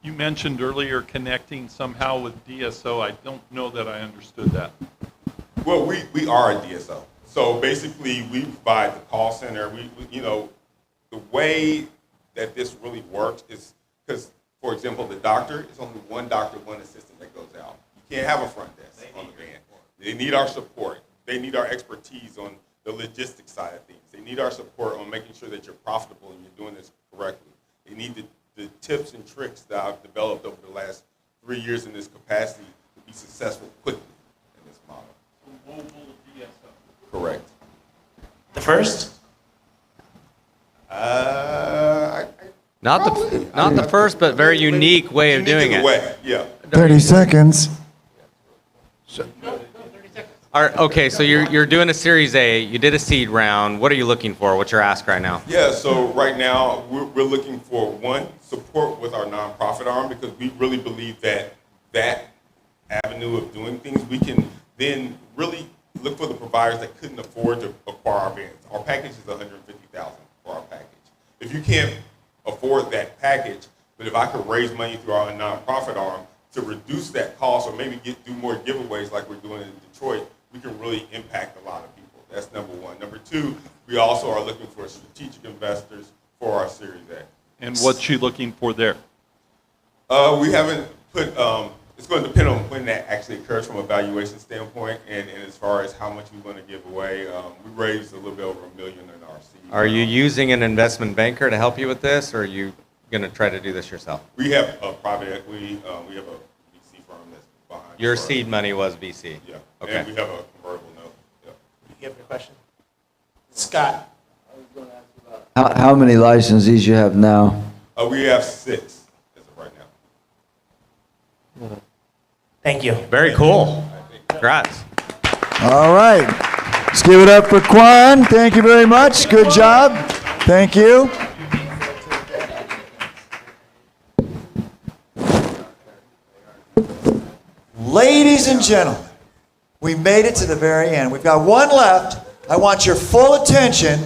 You mentioned earlier connecting somehow with DSO. I don't know that I understood that. Well, we are a DSO. So basically, we provide the call center. The way that this really works is because, for example, the doctor, it's only one doctor, one assistant that goes out. You can't have a front desk on the van. They need our support. They need our expertise on the logistics side of things. They need our support on making sure that you're profitable and you're doing this correctly. They need the tips and tricks that I've developed over the last 3 years in this capacity to be successful quickly in this model. Mobile DSO. Correct. The first? Not the first, but very unique way of doing it. Yeah. 30 seconds. Okay, so you're doing a Series A. You did a seed round. What are you looking for? What's your ask right now? Yeah, so right now we're looking for, one, support with our nonprofit arm, because we really believe that avenue of doing things, we can then really look for the providers that couldn't afford to acquire our vans. Our package is $150,000 for our package. If you can't afford that package, but if I could raise money through our nonprofit arm to reduce that cost, or maybe do more giveaways like we're doing in Detroit, we can really impact a lot of people. That's number one. Number two, we also are looking for strategic investors for our Series A. And what's she looking for there? We haven't put, it's going to depend on when that actually occurs from a valuation standpoint, and as far as how much we want to give away. We raised a little bit over $1 million in our seed. Are you using an investment banker to help you with this, or are you going to try to do this yourself? We have a private equity. We have a VC firm that's behind. Your seed money was VC? Yeah. Okay. And we have a convertible note. Yeah. You have a question? Scott. How many licensees you have now? We have 6 as of right now. Thank you. Very cool. Congrats. All right. Let's give it up for Quan. Thank you very much. Good job. Thank you. Ladies and gentlemen, we made it to the very end. We've got one left. I want your full attention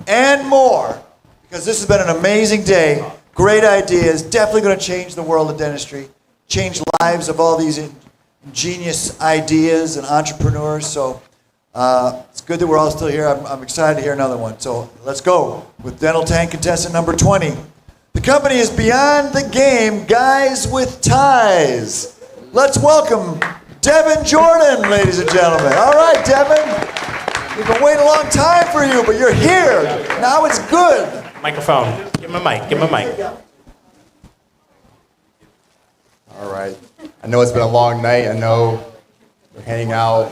and more, because this has been an amazing day. Great ideas, definitely going to change the world of dentistry, change lives of all these ingenious ideas and entrepreneurs. So it's good that we're all still here. I'm excited to hear another one. So let's go with Dental Tank contestant number 20. The company is Beyond the Game, Guys with Ties. Let's welcome Devin Jordan, ladies and gentlemen. All right, Devin. We've been waiting a long time for you, but you're here. Now it's good. Microphone. Give him a mic. Give him a mic. All right. I know it's been a long night. I know we're handing out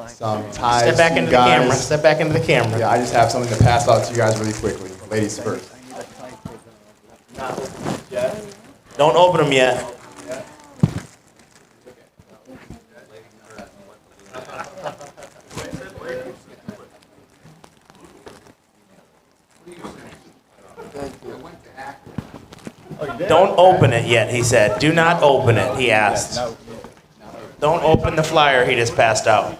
some ties. Step back to into you the guys. camera. Step back into the camera. Yeah, I just have something to pass out to you guys really quickly. Ladies first. Don't open them yet. Don't open it yet, he said. Do not open it, he asked. Don't open the flyer he just passed out.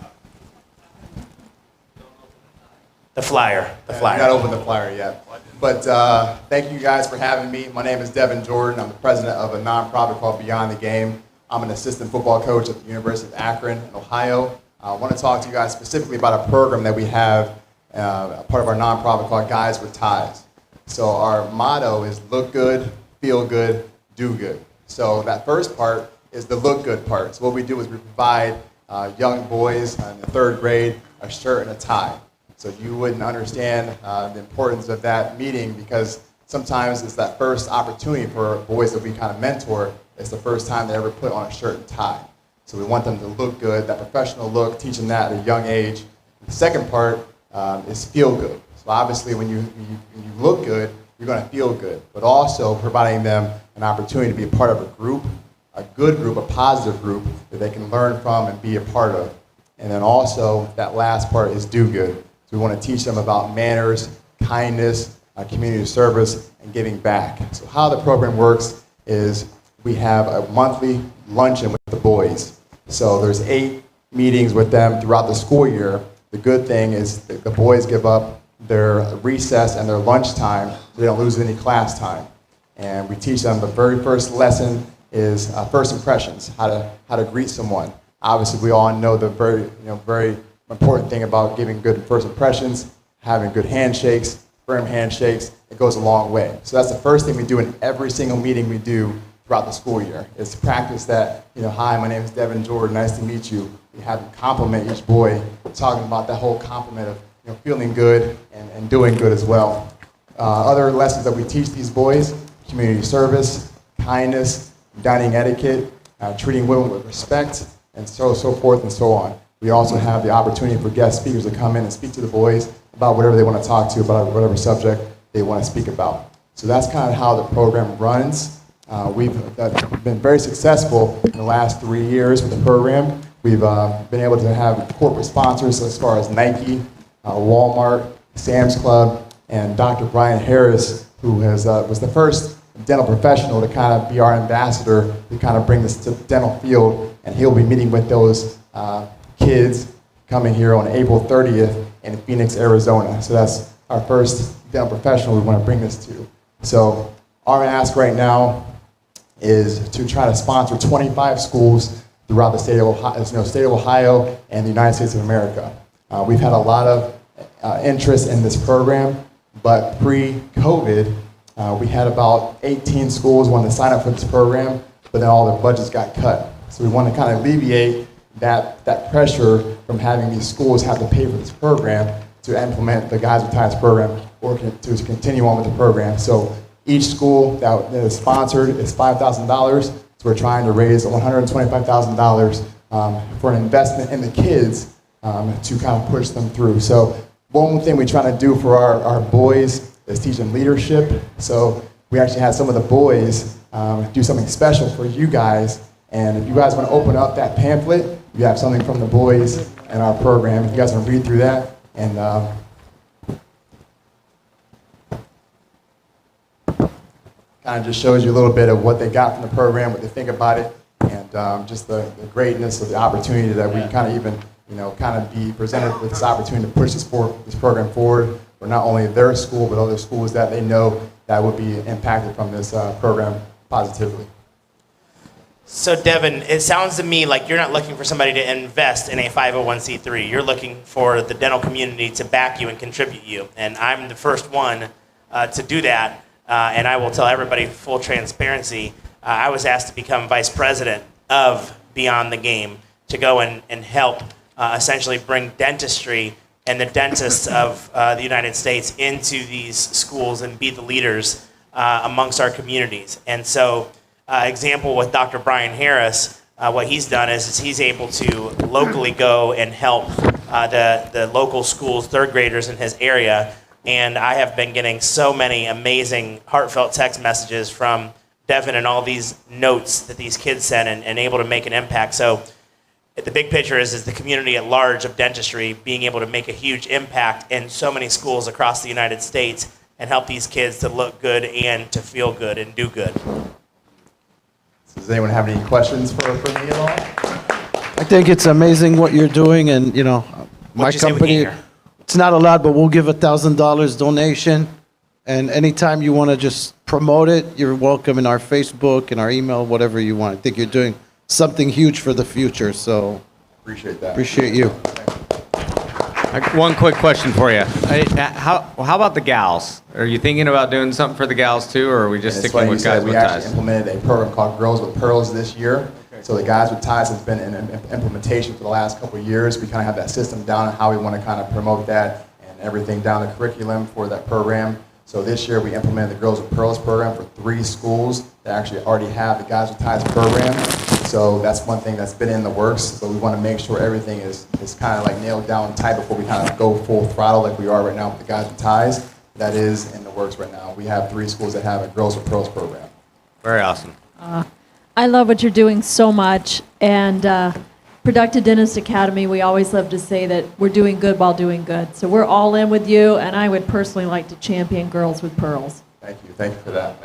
The flyer. The flyer. I'm not open the flyer yet. But thank you guys for having me. My name is Devin Jordan. I'm the president of a nonprofit called Beyond the Game. I'm an assistant football coach at the University of Akron in Ohio. I want to talk to you guys specifically about a program that we have, a part of our nonprofit called Guys with Ties. So our motto is look good, feel good, do good. So that first part is the look good part. So what we do is we provide young boys in the 3rd grade a shirt and a tie. So you wouldn't understand the importance of that meeting, because sometimes it's that first opportunity for boys that we kind of mentor. It's the first time they ever put on a shirt and tie. So we want them to look good, that professional look, teach them that at a young age. The second part is feel good. So obviously when you look good, you're going to feel good, but also providing them an opportunity to be a part of a group, a good group, a positive group that they can learn from and be a part of. And then also that last part is do good. So we want to teach them about manners, kindness, community service, and giving back. So how the program works is we have a monthly luncheon with the boys. So there's 8 meetings with them throughout the school year. The good thing is that the boys give up their recess and their lunchtime so they don't lose any class time. And we teach them the very first lesson is first impressions, how to greet someone. Obviously, we all know the very important thing about giving good first impressions, having good handshakes, firm handshakes. It goes a long way. So that's the first thing we do in every single meeting we do throughout the school year, is to practice that, hi, my name is Devin Jordan, nice to meet you. We have them compliment each boy, talking about that whole compliment of feeling good and doing good as well. Other lessons that we teach these boys: community service, kindness, dining etiquette, treating women with respect, and so forth and so on. We also have the opportunity for guest speakers to come in and speak to the boys about whatever they want to talk to, about whatever subject they want to speak about. So that's kind of how the program runs. We've been very successful in the last 3 years with the program. We've been able to have corporate sponsors as far as Nike, Walmart, Sam's Club, and Dr. Brian Harris, who was the first dental professional to kind of be our ambassador to kind of bring this to the dental field, and he'll be meeting with those kids coming here on April 30th in Phoenix, Arizona. So that's our first dental professional we want to bring this to. So our ask right now is to try to sponsor 25 schools throughout the state of Ohio and the United States of America. We've had a lot of interest in this program, but pre-COVID, we had about 18 schools wanting to sign up for this program, but then all their budgets got cut. So we want to kind of alleviate that pressure from having these schools have to pay for this program to implement the Guys with Ties program or to continue on with the program. So each school that is sponsored is $5,000. So we're trying to raise $125,000 for an investment in the kids to kind of push them through. So one thing we try to do for our boys is teach them leadership. So we actually had some of the boys do something special for you guys. And if you guys want to open up that pamphlet, you have something from the boys in our program. If you guys want to read through that, and kind of just shows you a little bit of what they got from the program, what they think about it. and just the greatness of the opportunity that we kind of even, kind of be presented with this opportunity to push this program forward for not only their school, but other schools that they know that would be impacted from this program positively. So Devin, it sounds to me like you're not looking for somebody to invest in a 501c3. You're looking for the dental community to back you and contribute you. And I'm the first one to do that. And I will tell everybody full transparency, I was asked to become vice president of Beyond the Game to go and help essentially bring dentistry and the dentists of the United States into these schools and be the leaders amongst our communities. And so, example with Dr. Brian Harris, what he's done is he's able to locally go and help the local schools, third graders in his area. And I have been getting so many amazing heartfelt text messages from Devin and all these notes that these kids send and able to make an impact. So the big picture is the community at large of dentistry being able to make a huge impact in so many schools across the United States and help these kids to look good and to feel good and do good. Does anyone have any questions for me at all? I think it's amazing what you're doing, and my company. It's not a lot, but we'll give $1,000 donation, and anytime you want to just promote it, you're welcome in our Facebook, in our email, whatever you want. I think you're doing something huge for the future, so appreciate that. Appreciate you. One quick question for you. How about the gals? Are you thinking about doing something for the gals too, or are we just sticking with guys with we actually ties? implemented a program called Girls with Pearls this year. So the Guys with Ties has been in implementation for the last couple of years. We kind of have that system down and how we want to kind of promote that and everything down the curriculum for that program. So this year we implemented the Girls with Pearls program for 3 schools that actually already have the Guys with Ties program. So that's one thing that's been in the works, but we want to make sure everything is kind of like nailed down tight before we kind of go full throttle like we are right now with the Guys with Ties. That is in the works right now. We have 3 schools that have a Girls with Pearls program. Very awesome. I love what you're doing so much. And Productive Dentist Academy, we always love to say that we're doing good while doing good. So we're all in with you, and I would personally like to champion Girls with Pearls. Thank you. Thank you for that.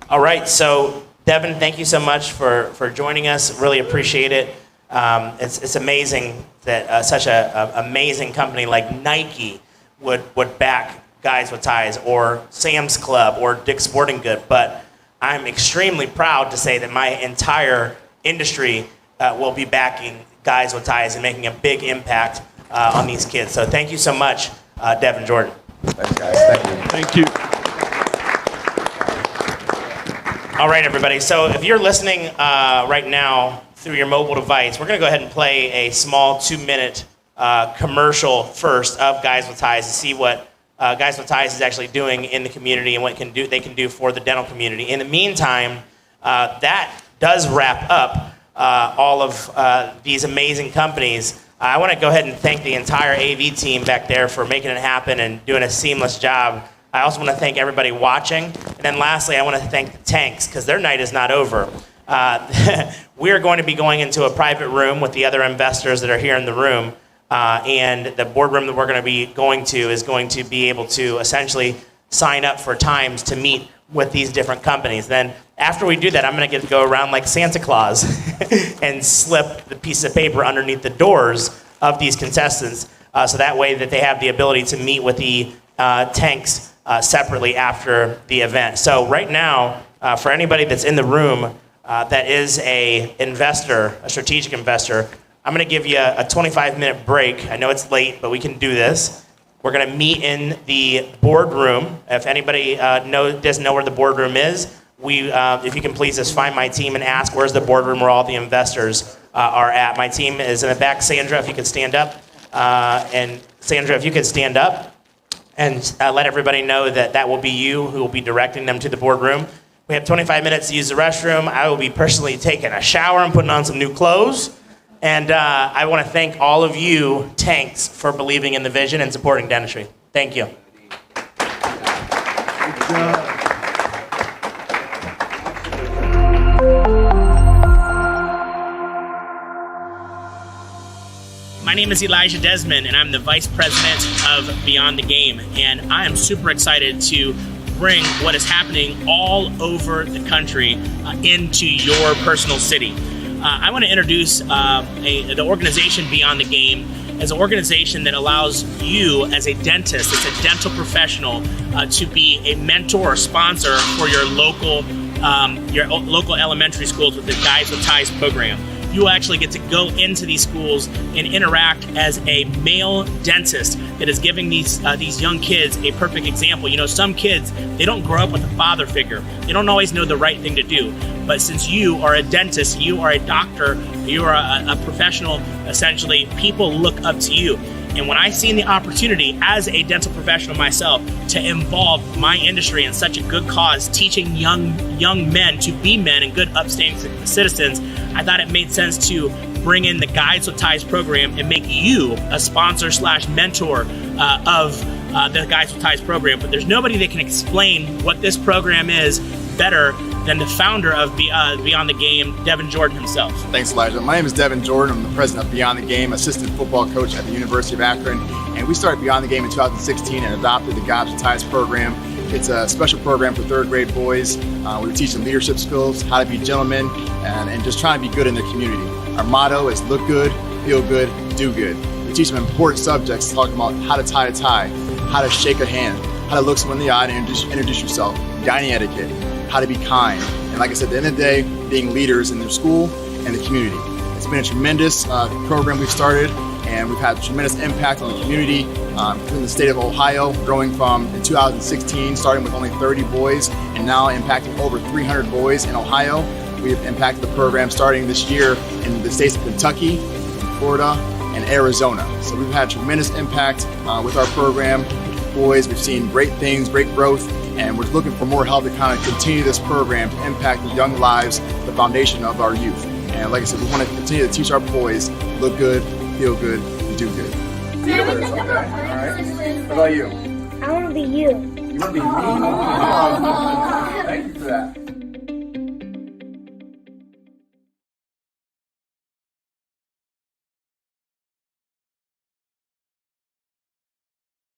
All right, so Devin, thank you so much for joining us. Really appreciate it. It's amazing that such an amazing company like Nike would back Guys with Ties or Sam's Club or Dick's Sporting Good, but I'm extremely proud to say that my entire industry will be backing Guys with Ties and making a big impact on these kids. So thank you so much, Devin Jordan. Thanks, guys. Thank you. Thank you. All right, everybody. So if you're listening right now through your mobile device, we're going to go ahead and play a small 2-minute commercial first of Guys with Ties to see what Guys with Ties is actually doing in the community and what they can do for the dental community. In the meantime, that does wrap up all of these amazing companies. I want to go ahead and thank the entire AV team back there for making it happen and doing a seamless job. I also want to thank everybody watching. And then lastly, I want to thank the Tanks, because their night is not over. We are going to be going into a private room with the other investors that are here in the room. And the boardroom that we're going to be going to is going to be able to essentially sign up for times to meet with these different companies. Then after we do that, I'm going to get to go around like Santa Claus and slip the piece of paper underneath the doors of these contestants, so that way that they have the ability to meet with the Tanks separately after the event. So right now, for anybody that's in the room that is a investor, a strategic investor, I'm going to give you a 25-minute break. I know it's late, but we can do this. We're going to meet in the boardroom. If anybody doesn't know where the boardroom is, if you can please just find my team and ask where's the boardroom where all the investors are at. My team is in the back. Sandra, if you could stand up. And Sandra, if you could stand up and let everybody know that that will be you who will be directing them to the boardroom. We have 25 minutes to use the restroom. I will be personally taking a shower and putting on some new clothes. And I want to thank all of you, Tanks, for believing in the vision and supporting dentistry. Thank you. My name is Elijah Desmond, and I'm the Vice President of Beyond the Game. And I am super excited to bring what is happening all over the country into your personal city. I want to introduce the organization Beyond the Game as an organization that allows you as a dentist, as a dental professional, to be a mentor or sponsor for your local elementary schools with the Guides with Ties program. You will actually get to go into these schools and interact as a male dentist that is giving these young kids a perfect example. You know, some kids, they don't grow up with a father figure. They don't always know the right thing to do. But since you are a dentist, you are a doctor, you are a professional, essentially, people look up to you. And when I seen the opportunity as a dental professional myself to involve my industry in such a good cause, teaching young men to be men and good upstanding citizens, I thought it made sense to bring in the Guides with Ties program and make you a sponsor / mentor of the Guides with Ties program. But there's nobody that can explain what this program is better than the founder of Beyond the Game, Devin Jordan himself. Thanks, Elijah. My name is Devin Jordan. I'm the president of Beyond the Game, assistant football coach at the University of Akron. And we started Beyond the Game in 2016 and adopted the Guides with Ties program. It's a special program for third grade boys. We teach them leadership skills, how to be gentlemen, and just trying to be good in the community. Our motto is look good, feel good, do good. We teach them important subjects, talking about how to tie a tie, how to shake a hand, how to look someone in the eye and introduce yourself, dining etiquette, how to be kind. And like I said, at the end of the day, being leaders in their school and the community. It's been a tremendous program we've started, and we've had tremendous impact on the community in the state of Ohio, growing from in 2016, starting with only 30 boys, and now impacting over 300 boys in Ohio. We've impacted the program starting this year in the states of Kentucky, Florida, and Arizona. So we've had tremendous impact with our program. Boys, we've seen great things, great growth, and we're looking for more help to kind of continue this program to impact the young lives, the foundation of our youth. And like I said, we want to continue to teach our boys, look good, feel good, and do good. Okay, all right. What about you? I want to be you. You want to be me?